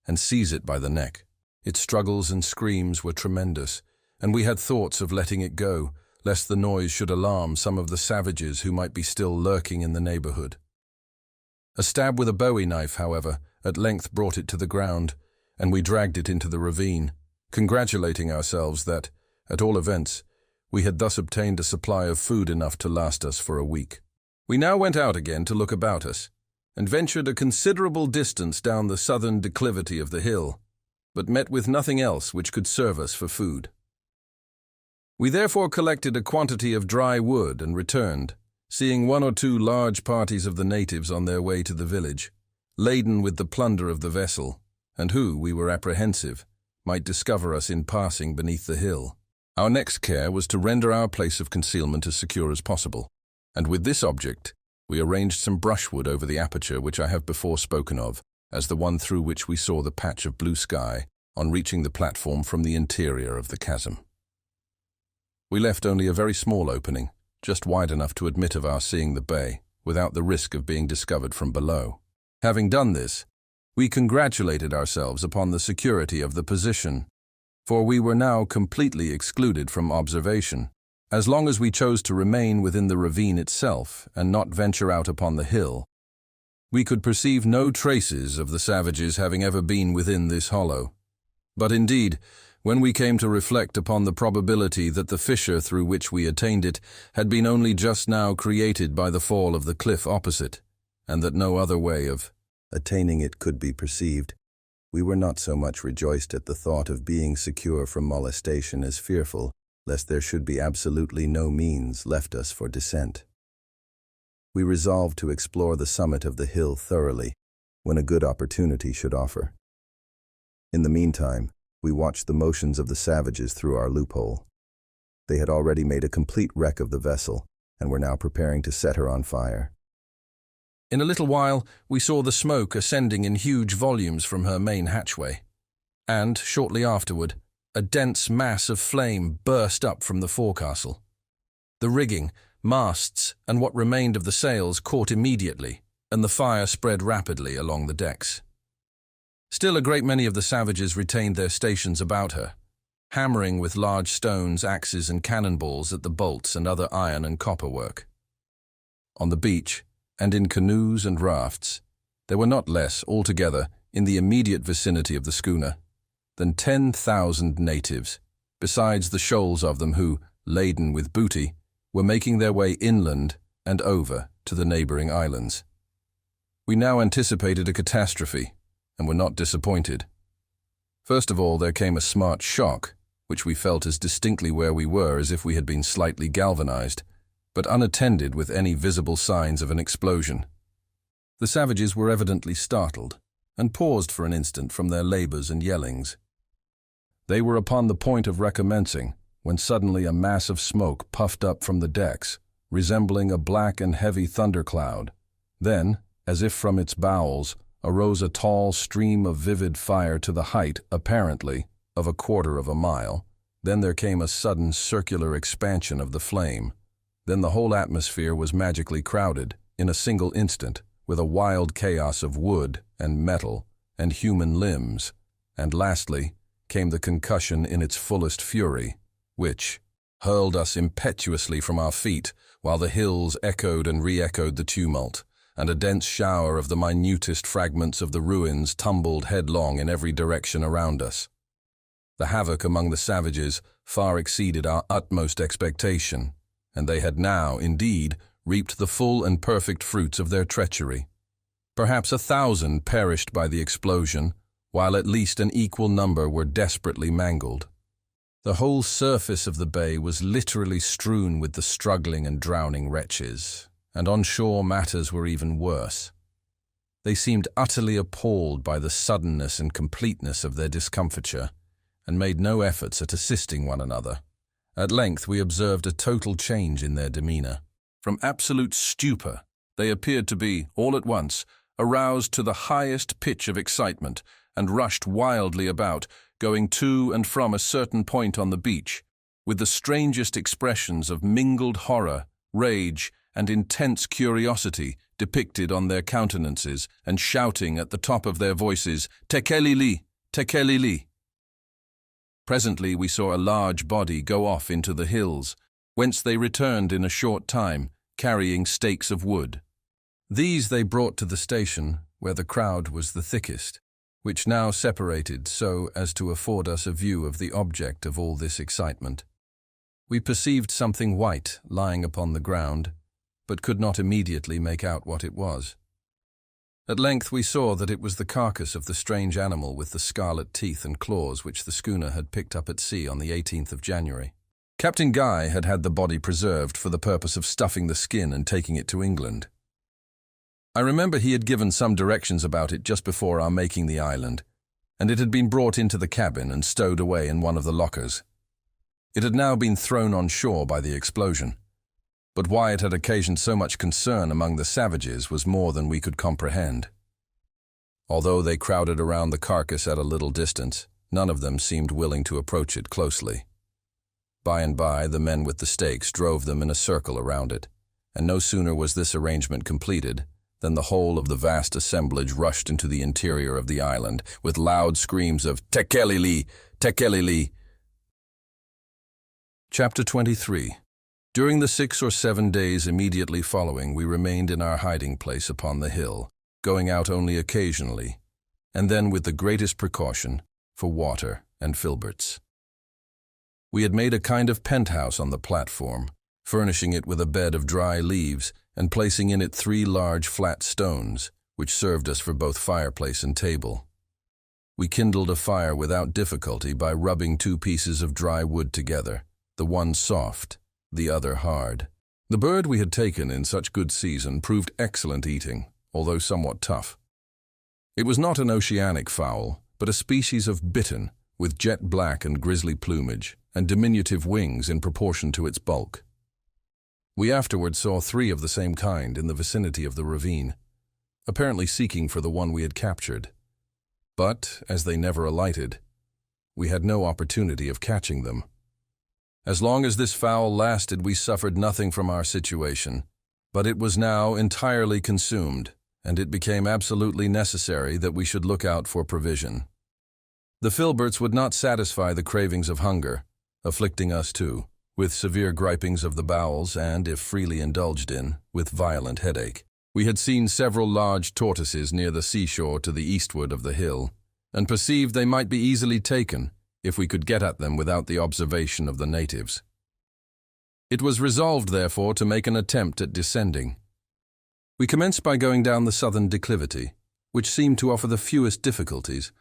and seize it by the neck. Its struggles and screams were tremendous, and we had thoughts of letting it go, lest the noise should alarm some of the savages who might be still lurking in the neighbourhood. A stab with a bowie knife, however, at length brought it to the ground, and we dragged it into the ravine, congratulating ourselves that, at all events, we had thus obtained a supply of food enough to last us for a week. We now went out again to look about us, and ventured a considerable distance down the southern declivity of the hill, but met with nothing else which could serve us for food. We therefore collected a quantity of dry wood and returned, seeing 1 or 2 large parties of the natives on their way to the village, laden with the plunder of the vessel, and who, we were apprehensive, might discover us in passing beneath the hill. Our next care was to render our place of concealment as secure as possible, and with this object we arranged some brushwood over the aperture which I have before spoken of, as the one through which we saw the patch of blue sky on reaching the platform from the interior of the chasm. We left only a very small opening, just wide enough to admit of our seeing the bay, without the risk of being discovered from below. Having done this, we congratulated ourselves upon the security of the position, for we were now completely excluded from observation. As long as we chose to remain within the ravine itself and not venture out upon the hill, we could perceive no traces of the savages having ever been within this hollow. But indeed, when we came to reflect upon the probability that the fissure through which we attained it had been only just now created by the fall of the cliff opposite, and that no other way of attaining it could be perceived, we were not so much rejoiced at the thought of being secure from molestation as fearful lest there should be absolutely no means left us for descent. We resolved to explore the summit of the hill thoroughly when a good opportunity should offer. In the meantime, we watched the motions of the savages through our loophole. They had already made a complete wreck of the vessel and were now preparing to set her on fire. In a little while, we saw the smoke ascending in huge volumes from her main hatchway, and, shortly afterward, a dense mass of flame burst up from the forecastle. The rigging, masts and what remained of the sails caught immediately, and the fire spread rapidly along the decks. Still, a great many of the savages retained their stations about her, hammering with large stones, axes, and cannonballs at the bolts and other iron and copper work. On the beach, and in canoes and rafts, there were not less, altogether, in the immediate vicinity of the schooner, than 10,000 natives, besides the shoals of them who, laden with booty, were making their way inland and over to the neighboring islands. We now anticipated a catastrophe, and were not disappointed. First of all, there came a smart shock, which we felt as distinctly where we were as if we had been slightly galvanized, but unattended with any visible signs of an explosion. The savages were evidently startled, and paused for an instant from their labors and yellings. They were upon the point of recommencing, when suddenly a mass of smoke puffed up from the decks, resembling a black and heavy thundercloud. Then, as if from its bowels, arose a tall stream of vivid fire to the height, apparently, of a quarter of a mile. Then there came a sudden circular expansion of the flame. Then the whole atmosphere was magically crowded, in a single instant, with a wild chaos of wood and metal and human limbs. And lastly, came the concussion in its fullest fury, which hurled us impetuously from our feet, while the hills echoed and re-echoed the tumult, and a dense shower of the minutest fragments of the ruins tumbled headlong in every direction around us. The havoc among the savages far exceeded our utmost expectation, and they had now, indeed, reaped the full and perfect fruits of their treachery. Perhaps 1,000 perished by the explosion, while at least an equal number were desperately mangled. The whole surface of the bay was literally strewn with the struggling and drowning wretches, and on shore matters were even worse. They seemed utterly appalled by the suddenness and completeness of their discomfiture, and made no efforts at assisting one another. At length we observed a total change in their demeanor. From absolute stupor, they appeared to be, all at once, aroused to the highest pitch of excitement, and rushed wildly about, going to and from a certain point on the beach, with the strangest expressions of mingled horror, rage, and intense curiosity depicted on their countenances, and shouting at the top of their voices, "Tekelili! Tekelili!" Presently we saw a large body go off into the hills, whence they returned in a short time, carrying stakes of wood. These they brought to the station, where the crowd was the thickest, which now separated so as to afford us a view of the object of all this excitement. We perceived something white lying upon the ground, but could not immediately make out what it was. At length we saw that it was the carcass of the strange animal with the scarlet teeth and claws which the schooner had picked up at sea on the 18th of January. Captain Guy had had the body preserved for the purpose of stuffing the skin and taking it to England. I remember he had given some directions about it just before our making the island, and it had been brought into the cabin and stowed away in one of the lockers. It had now been thrown on shore by the explosion, but why it had occasioned so much concern among the savages was more than we could comprehend. Although they crowded around the carcass at a little distance, none of them seemed willing to approach it closely. By and by, the men with the stakes drove them in a circle around it, and no sooner was this arrangement completed than the whole of the vast assemblage rushed into the interior of the island, with loud screams of "Tekelili! Tekelili!" Chapter 23. During the 6 or 7 days immediately following, we remained in our hiding place upon the hill, going out only occasionally, and then with the greatest precaution, for water and filberts. We had made a kind of penthouse on the platform, furnishing it with a bed of dry leaves and placing in it 3 large flat stones, which served us for both fireplace and table. We kindled a fire without difficulty by rubbing 2 pieces of dry wood together, the one soft, the other hard. The bird we had taken in such good season proved excellent eating, although somewhat tough. It was not an oceanic fowl, but a species of bittern, with jet black and grisly plumage, and diminutive wings in proportion to its bulk. We afterward saw 3 of the same kind in the vicinity of the ravine, apparently seeking for the one we had captured. But, as they never alighted, we had no opportunity of catching them. As long as this foul lasted, we suffered nothing from our situation, but it was now entirely consumed, and it became absolutely necessary that we should look out for provision. The filberts would not satisfy the cravings of hunger, afflicting us too, with severe gripings of the bowels and, if freely indulged in, with violent headache. We had seen several large tortoises near the seashore to the eastward of the hill, and perceived they might be easily taken if we could get at them without the observation of the natives. It was resolved, therefore, to make an attempt at descending. We commenced by going down the southern declivity, which seemed to offer the fewest difficulties,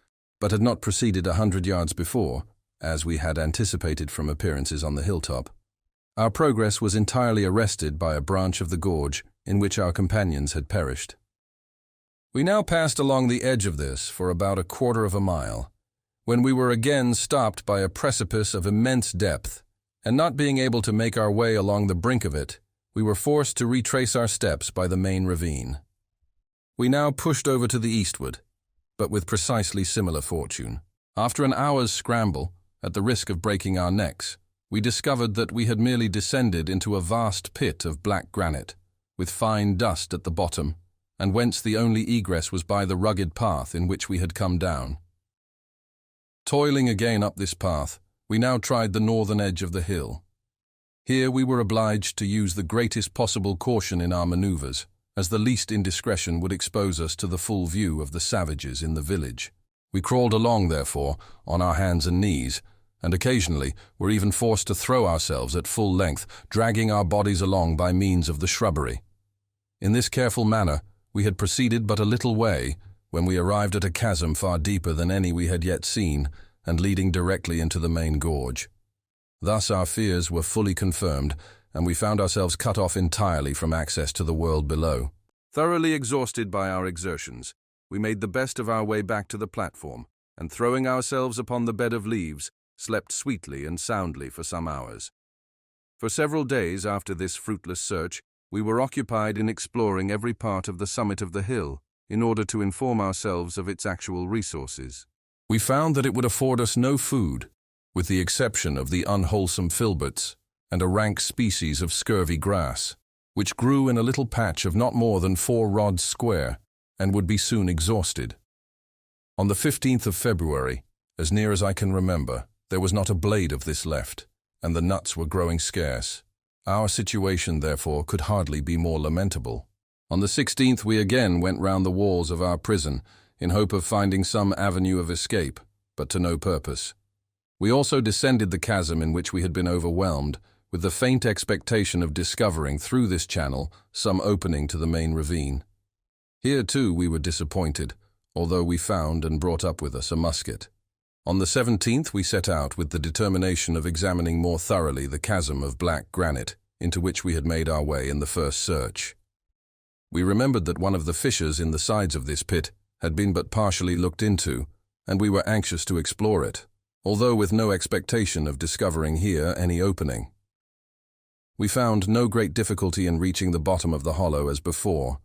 but had not proceeded 100 yards before, as we had anticipated from appearances on the hilltop. Our progress was entirely arrested by a branch of the gorge in which our companions had perished. We now passed along the edge of this for about a quarter of a mile, when we were again stopped by a precipice of immense depth, and not being able to make our way along the brink of it, we were forced to retrace our steps by the main ravine. We now pushed over to the eastward, but with precisely similar fortune. After an hour's scramble, at the risk of breaking our necks, we discovered that we had merely descended into a vast pit of black granite, with fine dust at the bottom, and whence the only egress was by the rugged path in which we had come down. Toiling again up this path, we now tried the northern edge of the hill. Here we were obliged to use the greatest possible caution in our maneuvers, as the least indiscretion would expose us to the full view of the savages in the village. We crawled along, therefore, on our hands and knees, and occasionally were even forced to throw ourselves at full length, dragging our bodies along by means of the shrubbery. In this careful manner, we had proceeded but a little way, when we arrived at a chasm far deeper than any we had yet seen, and leading directly into the main gorge. Thus our fears were fully confirmed, and we found ourselves cut off entirely from access to the world below. Thoroughly exhausted by our exertions, we made the best of our way back to the platform, and throwing ourselves upon the bed of leaves, slept sweetly and soundly for some hours. For several days after this fruitless search, we were occupied in exploring every part of the summit of the hill, in order to inform ourselves of its actual resources. We found that it would afford us no food, with the exception of the unwholesome filberts and a rank species of scurvy grass, which grew in a little patch of not more than 4 rods square, and would be soon exhausted. On the 15th of February, as near as I can remember, there was not a blade of this left, and the nuts were growing scarce. Our situation, therefore, could hardly be more lamentable. On the 16th we again went round the walls of our prison, in hope of finding some avenue of escape, but to no purpose. We also descended the chasm in which we had been overwhelmed, with the faint expectation of discovering through this channel some opening to the main ravine. Here, too, we were disappointed, although we found and brought up with us a musket. On the 17th we set out with the determination of examining more thoroughly the chasm of black granite into which we had made our way in the first search. We remembered that one of the fissures in the sides of this pit had been but partially looked into, and we were anxious to explore it, although with no expectation of discovering here any opening. We found no great difficulty in reaching the bottom of the hollow as before,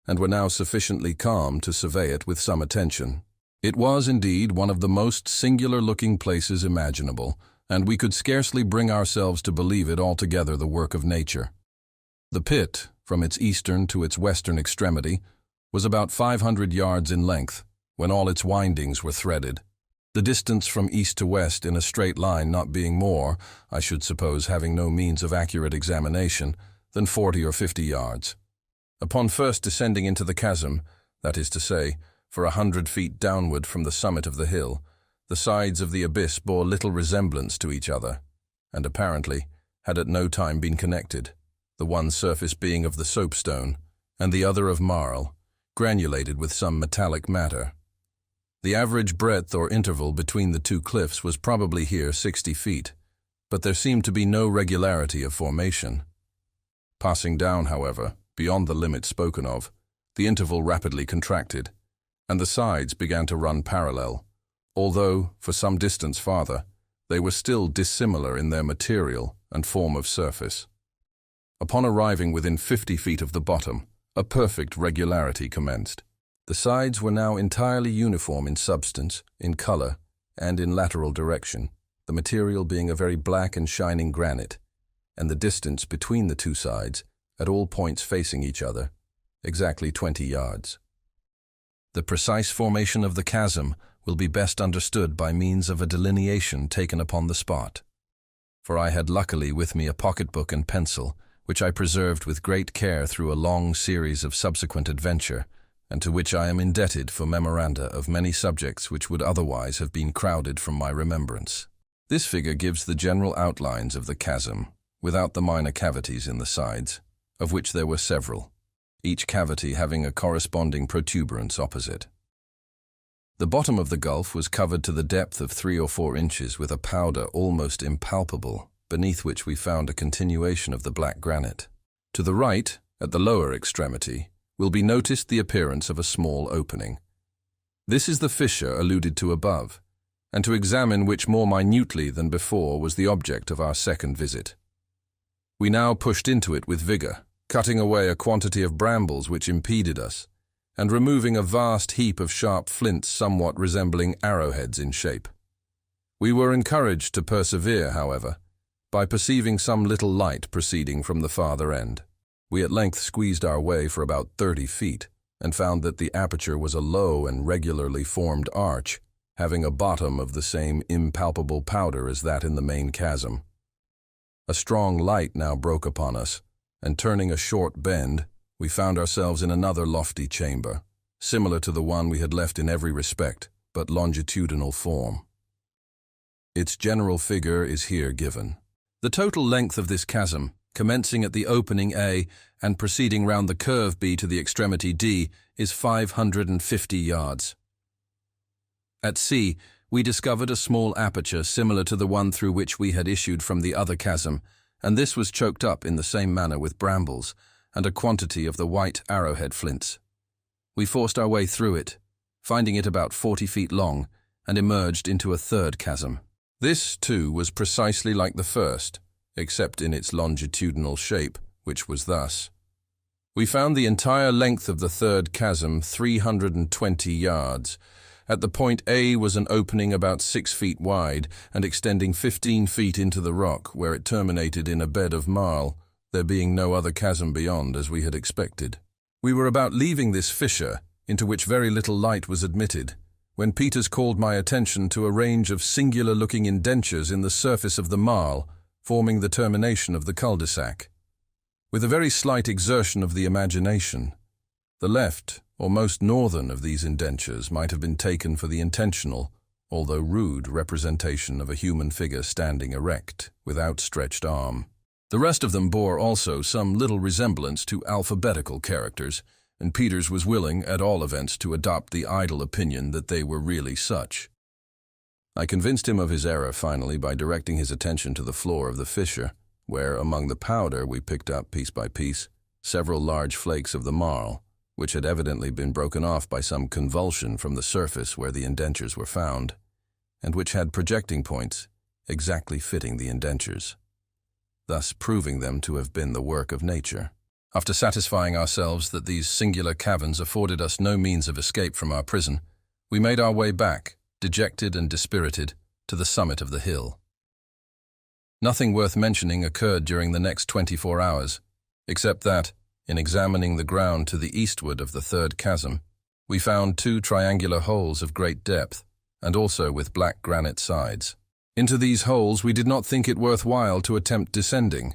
and were now sufficiently calm to survey it with some attention. It was indeed one of the most singular-looking places imaginable, and we could scarcely bring ourselves to believe it altogether the work of nature. The pit, from its eastern to its western extremity, was about 500 yards in length, when all its windings were threaded. The distance from east to west in a straight line not being more, I should suppose having no means of accurate examination, than 40 or 50 yards. Upon first descending into the chasm, that is to say, for 100 feet downward from the summit of the hill, the sides of the abyss bore little resemblance to each other, and apparently had at no time been connected, the one surface being of the soapstone, and the other of marl, granulated with some metallic matter. The average breadth or interval between the two cliffs was probably here 60 feet, but there seemed to be no regularity of formation. Passing down, however, beyond the limit spoken of, the interval rapidly contracted, and the sides began to run parallel, although, for some distance farther, they were still dissimilar in their material and form of surface. Upon arriving within 50 feet of the bottom, a perfect regularity commenced. The sides were now entirely uniform in substance, in color, and in lateral direction. the material being a very black and shining granite, and the distance between the two sides, at all points facing each other, exactly 20 yards. The precise formation of the chasm will be best understood by means of a delineation taken upon the spot. For I had luckily with me a pocketbook and pencil, which I preserved with great care through a long series of subsequent adventure, and to which I am indebted for memoranda of many subjects which would otherwise have been crowded from my remembrance. This figure gives the general outlines of the chasm, without the minor cavities in the sides, of which there were several, each cavity having a corresponding protuberance opposite. The bottom of the gulf was covered to the depth of 3 or 4 inches with a powder almost impalpable, beneath which we found a continuation of the black granite. To the right, at the lower extremity, will be noticed the appearance of a small opening. This is the fissure alluded to above, and to examine which more minutely than before was the object of our second visit. We now pushed into it with vigor, cutting away a quantity of brambles which impeded us, and removing a vast heap of sharp flints somewhat resembling arrowheads in shape. We were encouraged to persevere, however, by perceiving some little light proceeding from the farther end. We at length squeezed our way for about 30 feet, and found that the aperture was a low and regularly formed arch, having a bottom of the same impalpable powder as that in the main chasm. A strong light now broke upon us, and turning a short bend, we found ourselves in another lofty chamber, similar to the one we had left in every respect, but longitudinal form. Its general figure is here given. The total length of this chasm, commencing at the opening A and proceeding round the curve B to the extremity D, is 550 yards. At C, we discovered a small aperture similar to the one through which we had issued from the other chasm, and this was choked up in the same manner with brambles and a quantity of the white arrowhead flints. We forced our way through it, finding it about 40 feet long, and emerged into a third chasm. This, too, was precisely like the first, except in its longitudinal shape, which was thus. We found the entire length of the third chasm 320 yards. At the point A was an opening about 6 feet wide and extending 15 feet into the rock, where it terminated in a bed of marl, there being no other chasm beyond as we had expected. We were about leaving this fissure, into which very little light was admitted, when Peters called my attention to a range of singular-looking indentures in the surface of the marl, forming the termination of the cul-de-sac. With a very slight exertion of the imagination, the left, or most northern of these indentures might have been taken for the intentional, although rude, representation of a human figure standing erect, with outstretched arm. The rest of them bore also some little resemblance to alphabetical characters, and Peters was willing, at all events, to adopt the idle opinion that they were really such. I convinced him of his error finally by directing his attention to the floor of the fissure, where, among the powder, we picked up, piece by piece, several large flakes of the marl, which had evidently been broken off by some convulsion from the surface where the indentures were found, and which had projecting points exactly fitting the indentures, thus proving them to have been the work of nature. After satisfying ourselves that these singular caverns afforded us no means of escape from our prison, we made our way back, dejected and dispirited, to the summit of the hill. Nothing worth mentioning occurred during the next 24 hours, except that, in examining the ground to the eastward of the third chasm, we found 2 triangular holes of great depth, and also with black granite sides. Into these holes we did not think it worth while to attempt descending,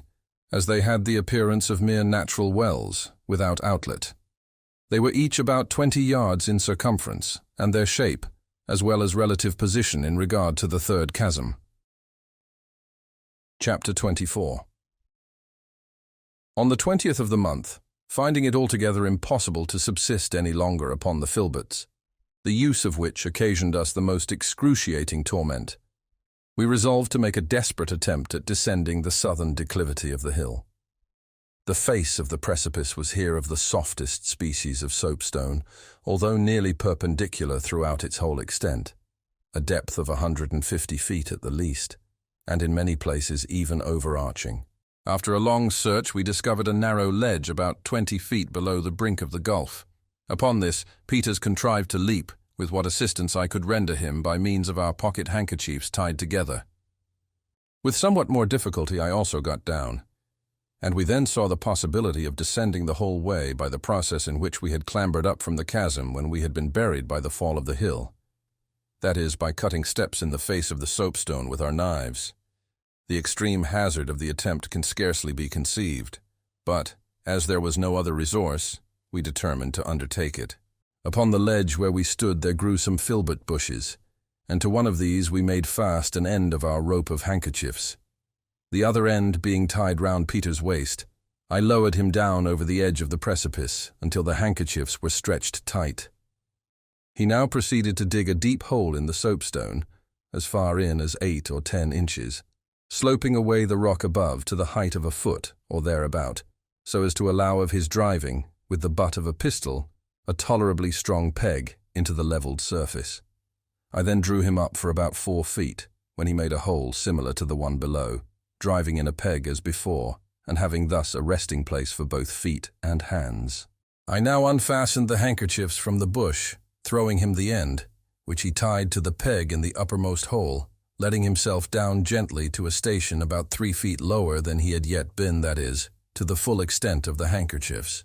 as they had the appearance of mere natural wells, without outlet. They were each about 20 yards in circumference, and their shape, as well as relative position in regard to the third chasm. Chapter 24. On the 20th of the month, finding it altogether impossible to subsist any longer upon the filberts, the use of which occasioned us the most excruciating torment, we resolved to make a desperate attempt at descending the southern declivity of the hill. The face of the precipice was here of the softest species of soapstone, although nearly perpendicular throughout its whole extent, a depth of 150 feet at the least, and in many places even overarching. After a long search, we discovered a narrow ledge about 20 feet below the brink of the gulf. Upon this, Peters contrived to leap, with what assistance I could render him by means of our pocket handkerchiefs tied together. With somewhat more difficulty, I also got down, and we then saw the possibility of descending the whole way by the process in which we had clambered up from the chasm when we had been buried by the fall of the hill. That is, by cutting steps in the face of the soapstone with our knives. The extreme hazard of the attempt can scarcely be conceived, but, as there was no other resource, we determined to undertake it. Upon the ledge where we stood there grew some filbert bushes, and to one of these we made fast an end of our rope of handkerchiefs. The other end being tied round Peter's waist, I lowered him down over the edge of the precipice until the handkerchiefs were stretched tight. He now proceeded to dig a deep hole in the soapstone, as far in as 8 or 10 inches, sloping away the rock above to the height of a foot or thereabout, so as to allow of his driving, with the butt of a pistol, a tolerably strong peg into the levelled surface. I then drew him up for about 4 feet, when he made a hole similar to the one below, driving in a peg as before, and having thus a resting place for both feet and hands. I now unfastened the handkerchiefs from the bush, throwing him the end, which he tied to the peg in the uppermost hole, letting himself down gently to a station about 3 feet lower than he had yet been, that is, to the full extent of the handkerchiefs.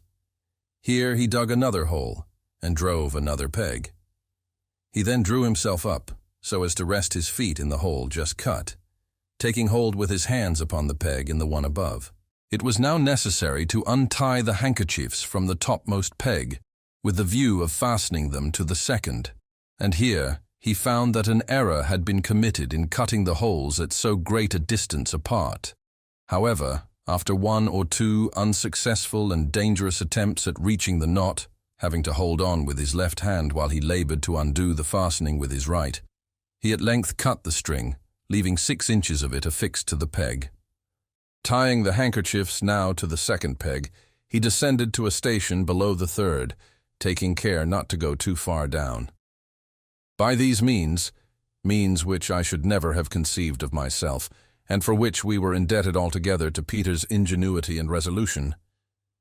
Here he dug another hole, and drove another peg. He then drew himself up, so as to rest his feet in the hole just cut, taking hold with his hands upon the peg in the one above. It was now necessary to untie the handkerchiefs from the topmost peg, with the view of fastening them to the second, and here he found that an error had been committed in cutting the holes at so great a distance apart. However, after 1 or 2 unsuccessful and dangerous attempts at reaching the knot, having to hold on with his left hand while he labored to undo the fastening with his right, he at length cut the string, leaving 6 inches of it affixed to the peg. Tying the handkerchiefs now to the second peg, he descended to a station below the third, taking care not to go too far down. By these means which I should never have conceived of myself, and for which we were indebted altogether to Peter's ingenuity and resolution,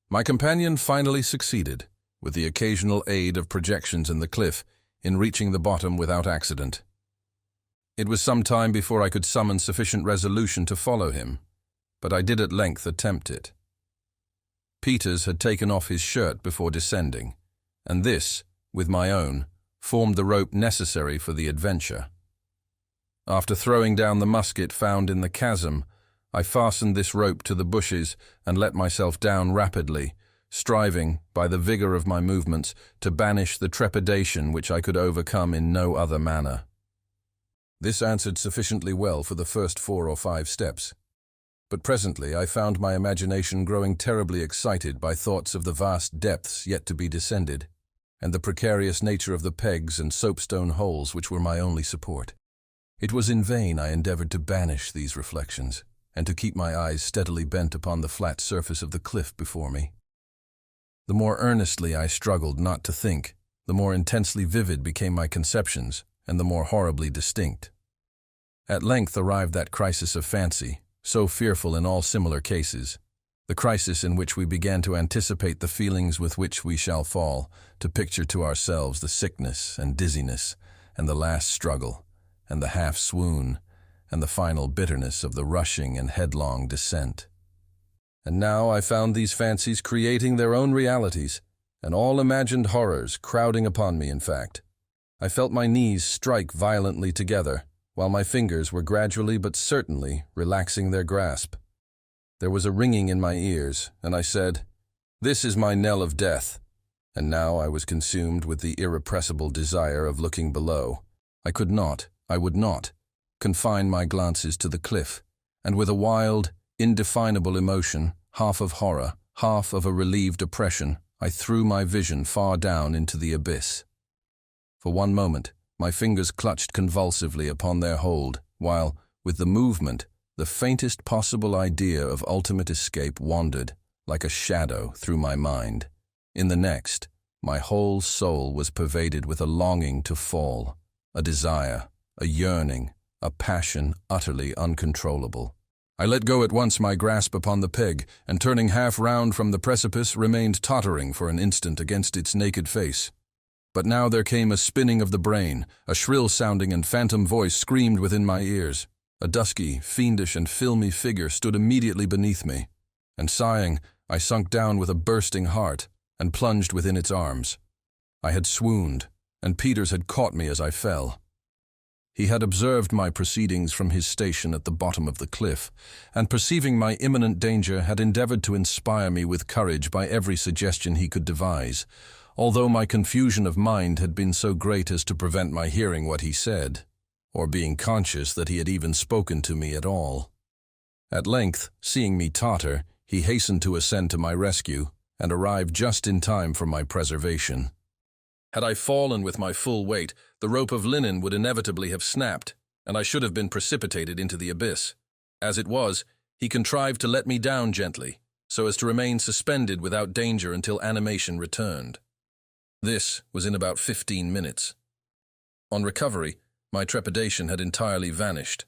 my companion finally succeeded, with the occasional aid of projections in the cliff, in reaching the bottom without accident. It was some time before I could summon sufficient resolution to follow him, but I did at length attempt it. Peters had taken off his shirt before descending, and this, with my own, formed the rope necessary for the adventure. After throwing down the musket found in the chasm, I fastened this rope to the bushes and let myself down rapidly, striving, by the vigor of my movements, to banish the trepidation which I could overcome in no other manner. This answered sufficiently well for the first 4 or 5 steps, but presently I found my imagination growing terribly excited by thoughts of the vast depths yet to be descended, and the precarious nature of the pegs and soapstone holes which were my only support. It was in vain I endeavored to banish these reflections, and to keep my eyes steadily bent upon the flat surface of the cliff before me. The more earnestly I struggled not to think, the more intensely vivid became my conceptions, and the more horribly distinct. At length arrived that crisis of fancy, so fearful in all similar cases, the crisis in which we began to anticipate the feelings with which we shall fall, to picture to ourselves the sickness and dizziness, and the last struggle, and the half-swoon, and the final bitterness of the rushing and headlong descent. And now I found these fancies creating their own realities, and all imagined horrors crowding upon me, in fact. I felt my knees strike violently together, while my fingers were gradually but certainly relaxing their grasp. There was a ringing in my ears, and I said, "This is my knell of death." And now I was consumed with the irrepressible desire of looking below. I would not, confine my glances to the cliff, and with a wild, indefinable emotion, half of horror, half of a relieved oppression, I threw my vision far down into the abyss. For one moment, my fingers clutched convulsively upon their hold, while, with the movement, the faintest possible idea of ultimate escape wandered, like a shadow, through my mind. In the next, my whole soul was pervaded with a longing to fall, a desire, a yearning, a passion utterly uncontrollable. I let go at once my grasp upon the peg, and turning half round from the precipice, remained tottering for an instant against its naked face. But now there came a spinning of the brain, a shrill-sounding and phantom voice screamed within my ears. A dusky, fiendish, and filmy figure stood immediately beneath me, and sighing, I sunk down with a bursting heart and plunged within its arms. I had swooned, and Peters had caught me as I fell. He had observed my proceedings from his station at the bottom of the cliff, and perceiving my imminent danger had endeavored to inspire me with courage by every suggestion he could devise, although my confusion of mind had been so great as to prevent my hearing what he said, or being conscious that he had even spoken to me at all. At length, seeing me totter, he hastened to ascend to my rescue, and arrived just in time for my preservation. Had I fallen with my full weight, the rope of linen would inevitably have snapped, and I should have been precipitated into the abyss. As it was, he contrived to let me down gently, so as to remain suspended without danger until animation returned. This was in about 15 minutes. On recovery, my trepidation had entirely vanished.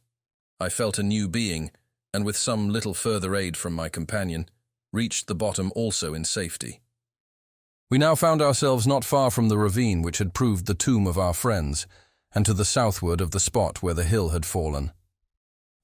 I felt a new being, and with some little further aid from my companion, reached the bottom also in safety. We now found ourselves not far from the ravine which had proved the tomb of our friends, and to the southward of the spot where the hill had fallen.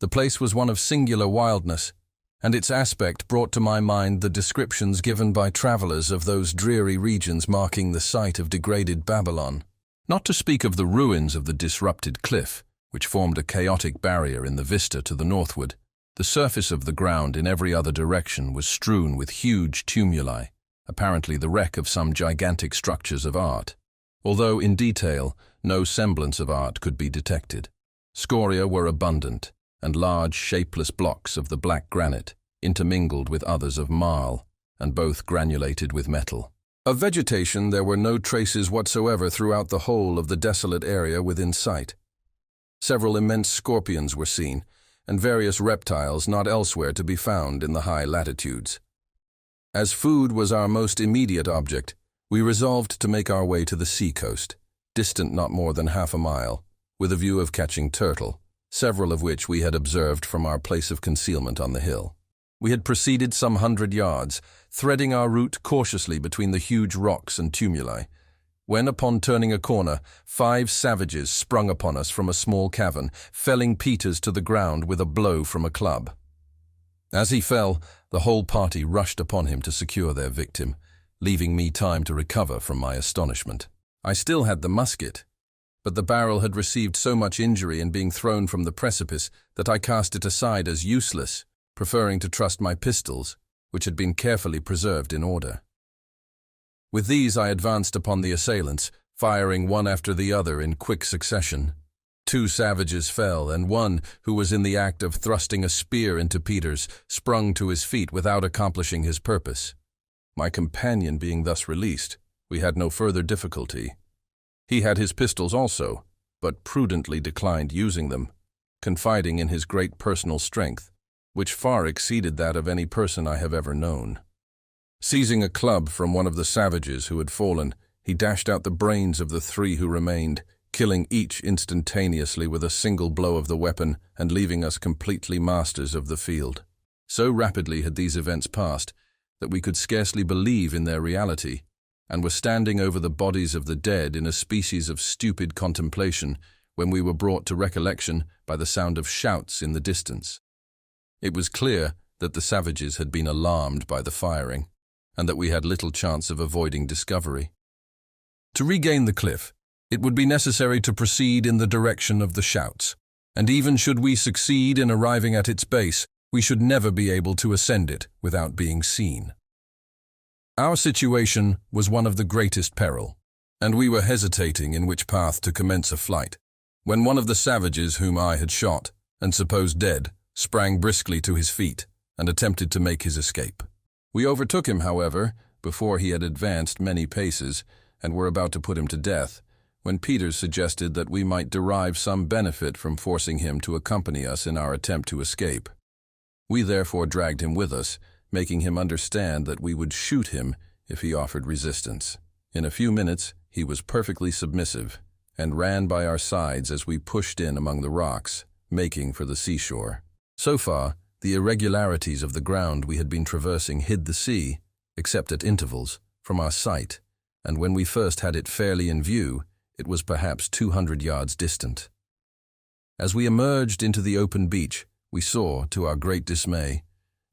The place was one of singular wildness, and its aspect brought to my mind the descriptions given by travellers of those dreary regions marking the site of degraded Babylon, not to speak of the ruins of the disrupted cliff, which formed a chaotic barrier in the vista to the northward. The surface of the ground in every other direction was strewn with huge tumuli, apparently the wreck of some gigantic structures of art, although in detail no semblance of art could be detected. Scoria were abundant, and large, shapeless blocks of the black granite, intermingled with others of marl, and both granulated with metal. Of vegetation there were no traces whatsoever throughout the whole of the desolate area within sight. Several immense scorpions were seen, and various reptiles not elsewhere to be found in the high latitudes. As food was our most immediate object, we resolved to make our way to the sea-coast, distant not more than half a mile, with a view of catching turtle, several of which we had observed from our place of concealment on the hill. We had proceeded some 100 yards, threading our route cautiously between the huge rocks and tumuli, when, upon turning a corner, 5 savages sprung upon us from a small cavern, felling Peters to the ground with a blow from a club. As he fell, the whole party rushed upon him to secure their victim, leaving me time to recover from my astonishment. I still had the musket, but the barrel had received so much injury in being thrown from the precipice that I cast it aside as useless, preferring to trust my pistols, which had been carefully preserved in order. With these I advanced upon the assailants, firing one after the other in quick succession. 2 savages fell, and one, who was in the act of thrusting a spear into Peters, sprung to his feet without accomplishing his purpose. My companion being thus released, we had no further difficulty. He had his pistols also, but prudently declined using them, confiding in his great personal strength, which far exceeded that of any person I have ever known. Seizing a club from one of the savages who had fallen, he dashed out the brains of the 3 who remained, killing each instantaneously with a single blow of the weapon and leaving us completely masters of the field. So rapidly had these events passed that we could scarcely believe in their reality, and were standing over the bodies of the dead in a species of stupid contemplation when we were brought to recollection by the sound of shouts in the distance. It was clear that the savages had been alarmed by the firing, and that we had little chance of avoiding discovery. To regain the cliff, it would be necessary to proceed in the direction of the shouts, and even should we succeed in arriving at its base, we should never be able to ascend it without being seen. Our situation was one of the greatest peril, and we were hesitating in which path to commence a flight, when one of the savages whom I had shot, and supposed dead, sprang briskly to his feet and attempted to make his escape. We overtook him, however, before he had advanced many paces, and were about to put him to death, when Peters suggested that we might derive some benefit from forcing him to accompany us in our attempt to escape. We therefore dragged him with us, making him understand that we would shoot him if he offered resistance. In a few minutes, he was perfectly submissive, and ran by our sides as we pushed in among the rocks, making for the seashore. So far, the irregularities of the ground we had been traversing hid the sea, except at intervals, from our sight, and when we first had it fairly in view, it was perhaps 200 yards distant. As we emerged into the open beach, we saw, to our great dismay,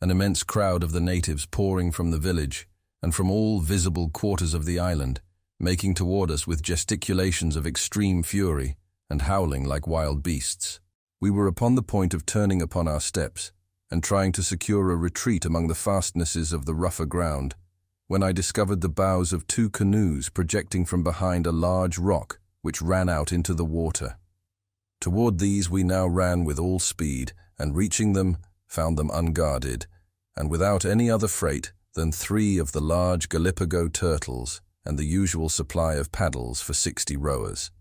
an immense crowd of the natives pouring from the village and from all visible quarters of the island, making toward us with gesticulations of extreme fury and howling like wild beasts. We were upon the point of turning upon our steps and trying to secure a retreat among the fastnesses of the rougher ground, when I discovered the bows of 2 canoes projecting from behind a large rock which ran out into the water. Toward these we now ran with all speed, and reaching them, found them unguarded, and without any other freight than 3 of the large Gallipago turtles and the usual supply of paddles for 60 rowers.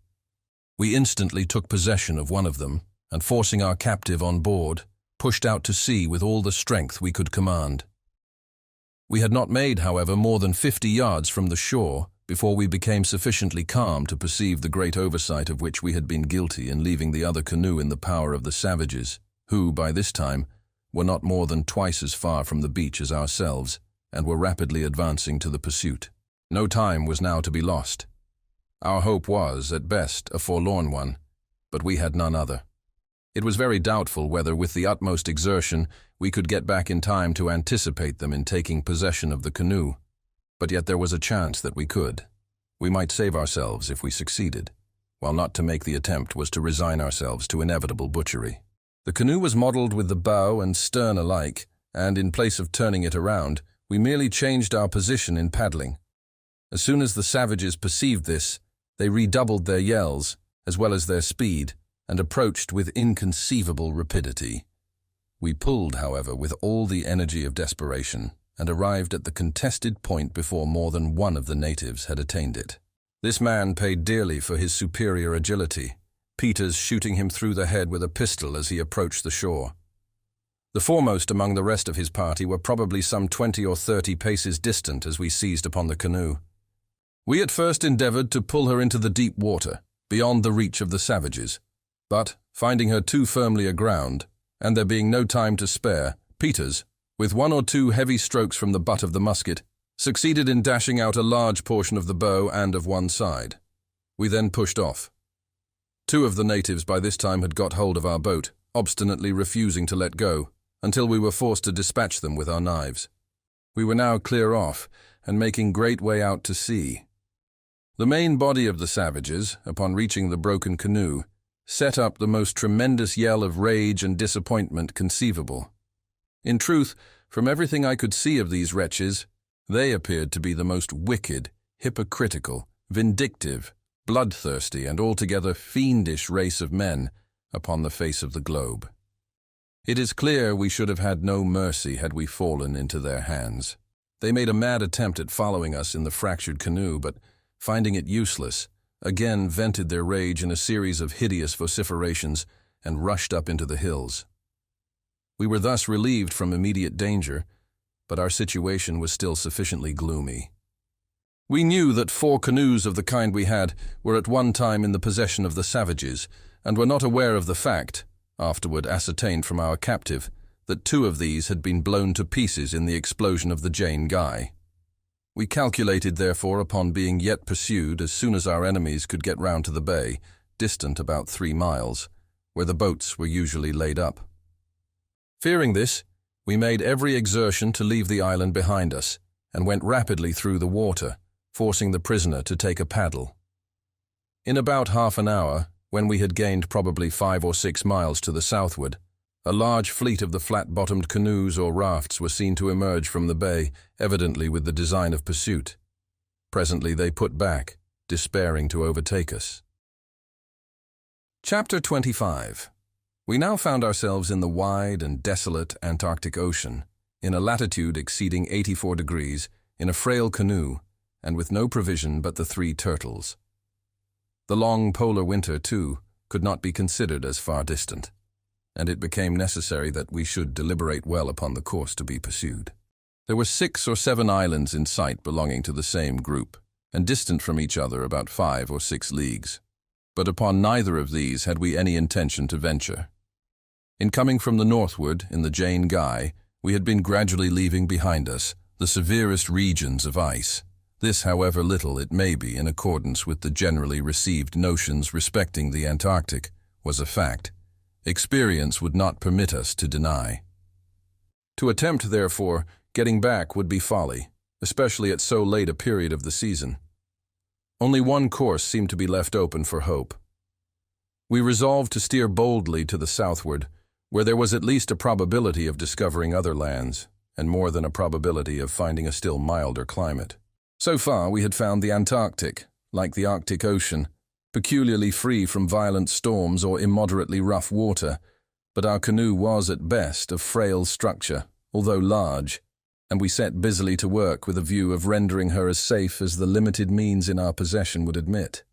We instantly took possession of one of them, and forcing our captive on board, pushed out to sea with all the strength we could command. We had not made, however, more than 50 yards from the shore before we became sufficiently calm to perceive the great oversight of which we had been guilty in leaving the other canoe in the power of the savages, who, by this time, were not more than twice as far from the beach as ourselves, and were rapidly advancing to the pursuit. No time was now to be lost. Our hope was, at best, a forlorn one, but we had none other. It was very doubtful whether, with the utmost exertion, we could get back in time to anticipate them in taking possession of the canoe, but yet there was a chance that we could. We might save ourselves if we succeeded, while not to make the attempt was to resign ourselves to inevitable butchery. The canoe was modelled with the bow and stern alike, and in place of turning it around, we merely changed our position in paddling. As soon as the savages perceived this, they redoubled their yells, as well as their speed, and approached with inconceivable rapidity. We pulled, however, with all the energy of desperation, and arrived at the contested point before more than one of the natives had attained it. This man paid dearly for his superior agility, Peters shooting him through the head with a pistol as he approached the shore. The foremost among the rest of his party were probably some 20 or 30 paces distant as we seized upon the canoe. We at first endeavored to pull her into the deep water, beyond the reach of the savages, but, finding her too firmly aground, and there being no time to spare, Peters, with 1 or 2 heavy strokes from the butt of the musket, succeeded in dashing out a large portion of the bow and of one side. We then pushed off. 2 of the natives by this time had got hold of our boat, obstinately refusing to let go, until we were forced to dispatch them with our knives. We were now clear off, and making great way out to sea. The main body of the savages, upon reaching the broken canoe, set up the most tremendous yell of rage and disappointment conceivable. In truth, from everything I could see of these wretches, they appeared to be the most wicked, hypocritical, vindictive, bloodthirsty, and altogether fiendish race of men upon the face of the globe. It is clear we should have had no mercy had we fallen into their hands. They made a mad attempt at following us in the fractured canoe, but, finding it useless, again vented their rage in a series of hideous vociferations and rushed up into the hills. We were thus relieved from immediate danger, but our situation was still sufficiently gloomy. We knew that 4 canoes of the kind we had were at one time in the possession of the savages, and were not aware of the fact, afterward ascertained from our captive, that 2 of these had been blown to pieces in the explosion of the Jane Guy. We calculated, therefore, upon being yet pursued as soon as our enemies could get round to the bay, distant about 3 miles, where the boats were usually laid up. Fearing this, we made every exertion to leave the island behind us, and went rapidly through the water, forcing the prisoner to take a paddle. In about half an hour, when we had gained probably 5 or 6 miles to the southward, a large fleet of the flat-bottomed canoes or rafts were seen to emerge from the bay, evidently with the design of pursuit. Presently they put back, despairing to overtake us. Chapter 25. We now found ourselves in the wide and desolate Antarctic Ocean, in a latitude exceeding 84 degrees, in a frail canoe, and with no provision but the 3 turtles. The long polar winter, too, could not be considered as far distant, and it became necessary that we should deliberate well upon the course to be pursued. There were 6 or 7 islands in sight belonging to the same group, and distant from each other about 5 or 6 leagues, but upon neither of these had we any intention to venture. In coming from the northward in the Jane Guy, we had been gradually leaving behind us the severest regions of ice. This, however little it may be in accordance with the generally received notions respecting the Antarctic, was a fact, Experience would not permit us to deny. To attempt, therefore, getting back would be folly, especially at so late a period of the season. Only one course seemed to be left open for hope. We resolved to steer boldly to the southward, where there was at least a probability of discovering other lands, and more than a probability of finding a still milder climate. So far, we had found the Antarctic, like the Arctic Ocean, peculiarly free from violent storms or immoderately rough water, but our canoe was at best of frail structure, although large, and we set busily to work with a view of rendering her as safe as the limited means in our possession would admit.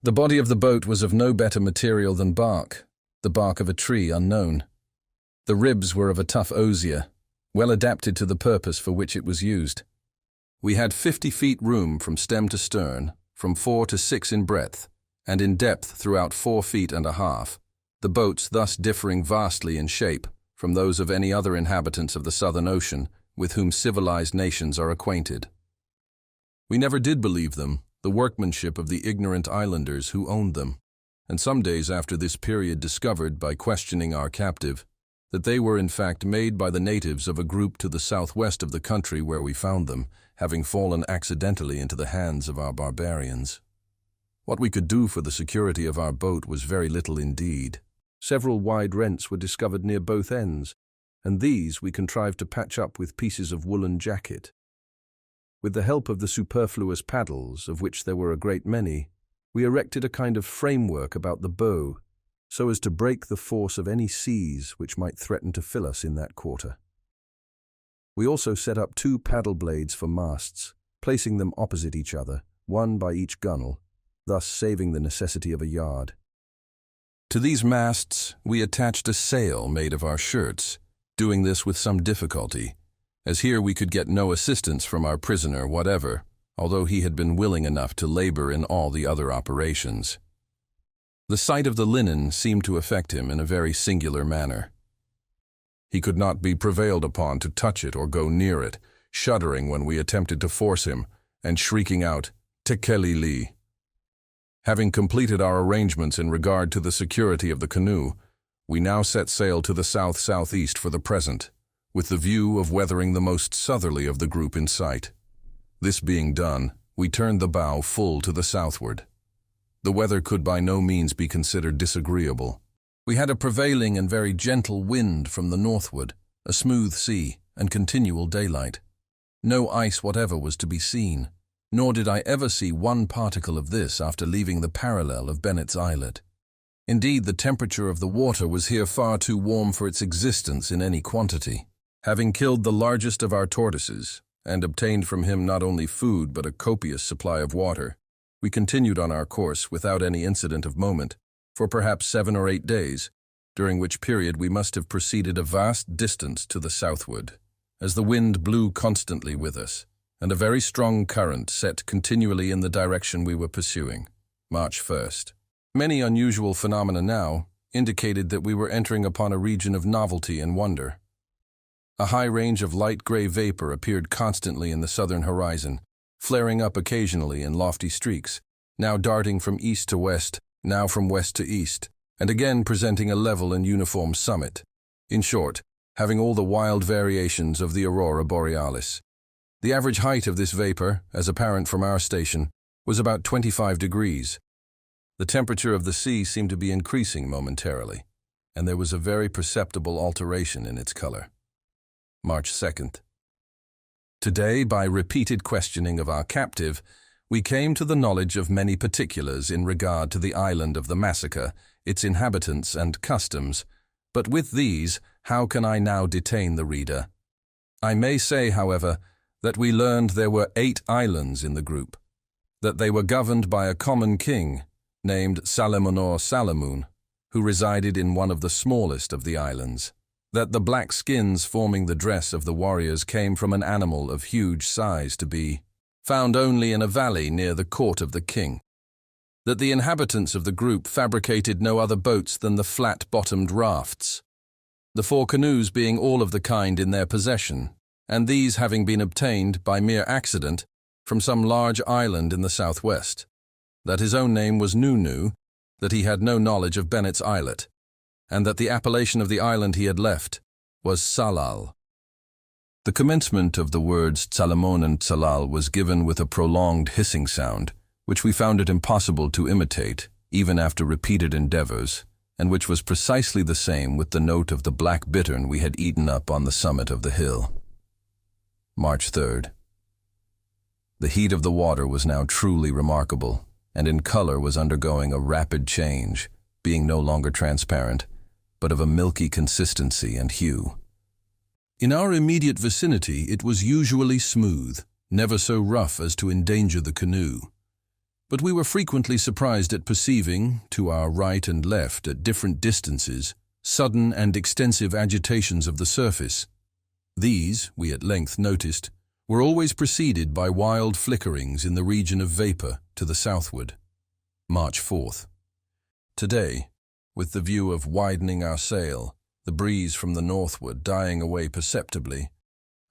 The body of the boat was of no better material than bark, the bark of a tree unknown. The ribs were of a tough osier, well adapted to the purpose for which it was used. We had 50 feet room from stem to stern, from 4 to 6 in breadth, and in depth throughout 4 feet and a half, the boats thus differing vastly in shape from those of any other inhabitants of the Southern Ocean with whom civilized nations are acquainted. We never did believe them, the workmanship of the ignorant islanders who owned them, and some days after this period discovered by questioning our captive that they were in fact made by the natives of a group to the southwest of the country where we found them, having fallen accidentally into the hands of our barbarians. What we could do for the security of our boat was very little indeed. Several wide rents were discovered near both ends, and these we contrived to patch up with pieces of woolen jacket. With the help of the superfluous paddles, of which there were a great many, we erected a kind of framework about the bow, so as to break the force of any seas which might threaten to fill us in that quarter. We also set up 2 paddle blades for masts, placing them opposite each other, one by each gunwale, thus saving the necessity of a yard. To these masts we attached a sail made of our shirts, doing this with some difficulty, as here we could get no assistance from our prisoner whatever, although he had been willing enough to labor in all the other operations. The sight of the linen seemed to affect him in a very singular manner. He could not be prevailed upon to touch it or go near it, shuddering when we attempted to force him, and shrieking out, "Tekeli li." Having completed our arrangements in regard to the security of the canoe, we now set sail to the south-southeast for the present, with the view of weathering the most southerly of the group in sight. This being done, we turned the bow full to the southward. The weather could by no means be considered disagreeable. We had a prevailing and very gentle wind from the northward, a smooth sea, and continual daylight. No ice whatever was to be seen, nor did I ever see one particle of this after leaving the parallel of Bennet's Islet. Indeed, the temperature of the water was here far too warm for its existence in any quantity. Having killed the largest of our tortoises, and obtained from him not only food but a copious supply of water, we continued on our course without any incident of moment, for perhaps 7 or 8 days, during which period we must have proceeded a vast distance to the southward, as the wind blew constantly with us, and a very strong current set continually in the direction we were pursuing. March 1st. Many unusual phenomena now indicated that we were entering upon a region of novelty and wonder. A high range of light gray vapor appeared constantly in the southern horizon, flaring up occasionally in lofty streaks, now darting from east to west, now from west to east, and again presenting a level and uniform summit. In short, having all the wild variations of the aurora borealis. The average height of this vapor, as apparent from our station, was about 25 degrees. The temperature of the sea seemed to be increasing momentarily, and there was a very perceptible alteration in its color. March 2nd. Today, by repeated questioning of our captive, we came to the knowledge of many particulars in regard to the island of the massacre, its inhabitants and customs, but with these, how can I now detain the reader? I may say, however, that we learned there were 8 islands in the group, that they were governed by a common king, named Salemunor Salomun, who resided in one of the smallest of the islands, that the black skins forming the dress of the warriors came from an animal of huge size to be found only in a valley near the court of the king, that the inhabitants of the group fabricated no other boats than the flat-bottomed rafts, the 4 canoes being all of the kind in their possession, and these having been obtained by mere accident from some large island in the southwest, that his own name was Nunu, that he had no knowledge of Bennet's Islet, and that the appellation of the island he had left was Tsalal. The commencement of the words Tsalamon and Tsalal was given with a prolonged hissing sound, which we found it impossible to imitate, even after repeated endeavors, and which was precisely the same with the note of the black bittern we had eaten up on the summit of the hill. March 3rd. The heat of the water was now truly remarkable, and in color was undergoing a rapid change, being no longer transparent, but of a milky consistency and hue. In our immediate vicinity it was usually smooth, never so rough as to endanger the canoe. But we were frequently surprised at perceiving, to our right and left at different distances, sudden and extensive agitations of the surface. These, we at length noticed, were always preceded by wild flickerings in the region of vapor to the southward. March 4th. Today, with the view of widening our sail, the breeze from the northward dying away perceptibly,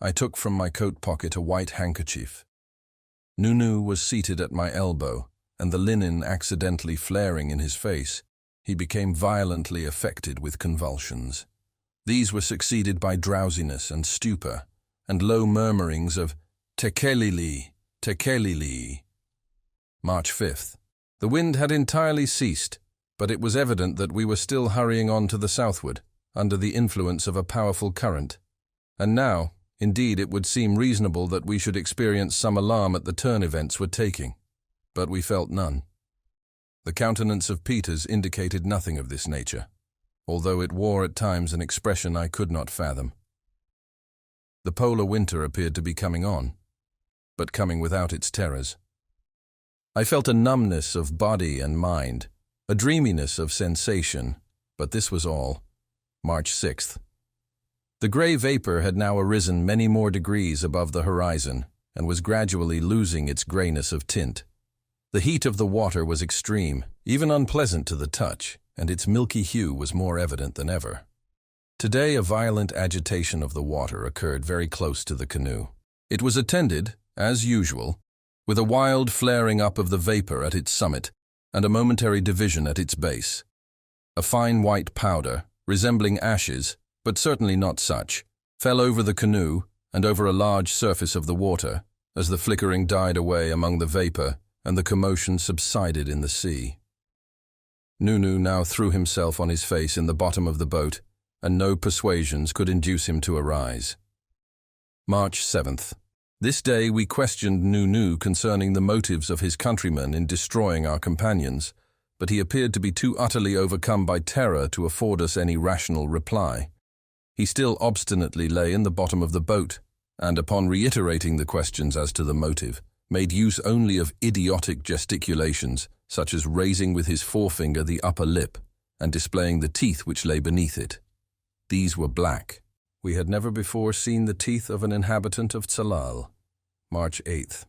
I took from my coat pocket a white handkerchief. Nunu was seated at my elbow, and the linen accidentally flaring in his face, he became violently affected with convulsions. These were succeeded by drowsiness and stupor, and low murmurings of tekelili, tekelili. March 5th. The wind had entirely ceased, but it was evident that we were still hurrying on to the southward, under the influence of a powerful current. And now, indeed, it would seem reasonable that we should experience some alarm at the turn events were taking, but we felt none. The countenance of Peters indicated nothing of this nature, although it wore at times an expression I could not fathom. The polar winter appeared to be coming on, but coming without its terrors. I felt a numbness of body and mind, a dreaminess of sensation, but this was all. March 6th. The gray vapor had now arisen many more degrees above the horizon and was gradually losing its grayness of tint. The heat of the water was extreme, even unpleasant to the touch, and its milky hue was more evident than ever. Today a violent agitation of the water occurred very close to the canoe. It was attended, as usual, with a wild flaring up of the vapor at its summit and a momentary division at its base. A fine white powder, resembling ashes, but certainly not such, fell over the canoe and over a large surface of the water as the flickering died away among the vapor and the commotion subsided in the sea. Nunu now threw himself on his face in the bottom of the boat, and no persuasions could induce him to arise. March 7th. This day we questioned Nunu concerning the motives of his countrymen in destroying our companions, but he appeared to be too utterly overcome by terror to afford us any rational reply. He still obstinately lay in the bottom of the boat, and upon reiterating the questions as to the motive, made use only of idiotic gesticulations, such as raising with his forefinger the upper lip, and displaying the teeth which lay beneath it. These were black. We had never before seen the teeth of an inhabitant of Tsalal. March 8th.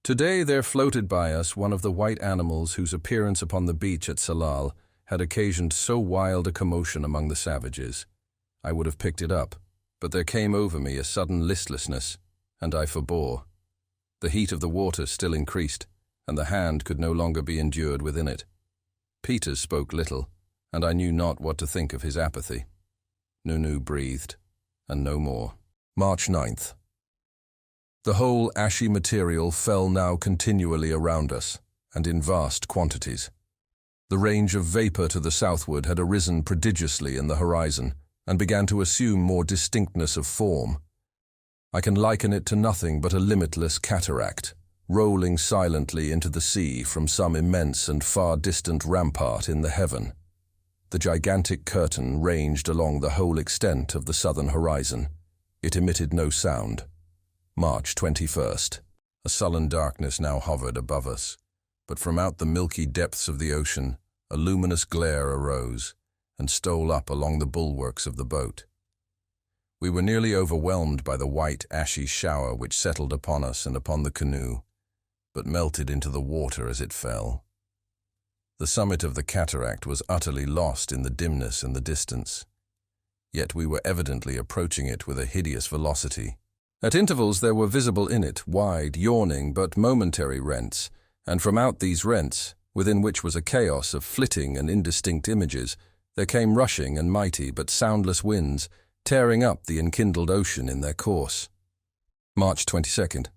Today there floated by us one of the white animals whose appearance upon the beach at Tsalal had occasioned so wild a commotion among the savages. I would have picked it up, but there came over me a sudden listlessness, and I forbore. The heat of the water still increased, and the hand could no longer be endured within it. Peters spoke little, and I knew not what to think of his apathy. Nunu breathed, and no more. March 9th. The whole ashy material fell now continually around us, and in vast quantities. The range of vapor to the southward had arisen prodigiously in the horizon, and began to assume more distinctness of form. I can liken it to nothing but a limitless cataract, rolling silently into the sea from some immense and far distant rampart in the heaven. The gigantic curtain ranged along the whole extent of the southern horizon. It emitted no sound. March 21st. A sullen darkness now hovered above us, but from out the milky depths of the ocean, a luminous glare arose and stole up along the bulwarks of the boat. We were nearly overwhelmed by the white, ashy shower which settled upon us and upon the canoe, but melted into the water as it fell. The summit of the cataract was utterly lost in the dimness and the distance, yet we were evidently approaching it with a hideous velocity. At intervals there were visible in it wide, yawning but momentary rents, and from out these rents, within which was a chaos of flitting and indistinct images, there came rushing and mighty but soundless winds, tearing up the enkindled ocean in their course. March 22nd.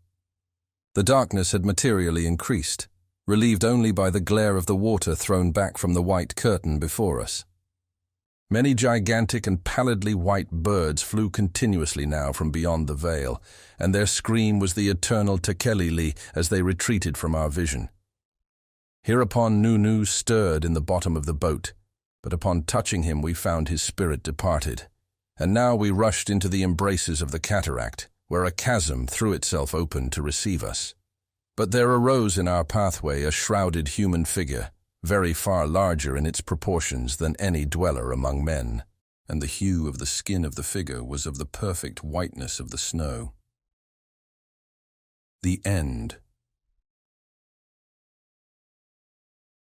The darkness had materially increased, relieved only by the glare of the water thrown back from the white curtain before us. Many gigantic and pallidly white birds flew continuously now from beyond the veil, and their scream was the eternal tekelili as they retreated from our vision. Hereupon Nunu stirred in the bottom of the boat, but upon touching him we found his spirit departed, and now we rushed into the embraces of the cataract, where a chasm threw itself open to receive us. But there arose in our pathway a shrouded human figure, very far larger in its proportions than any dweller among men, and the hue of the skin of the figure was of the perfect whiteness of the snow. The End.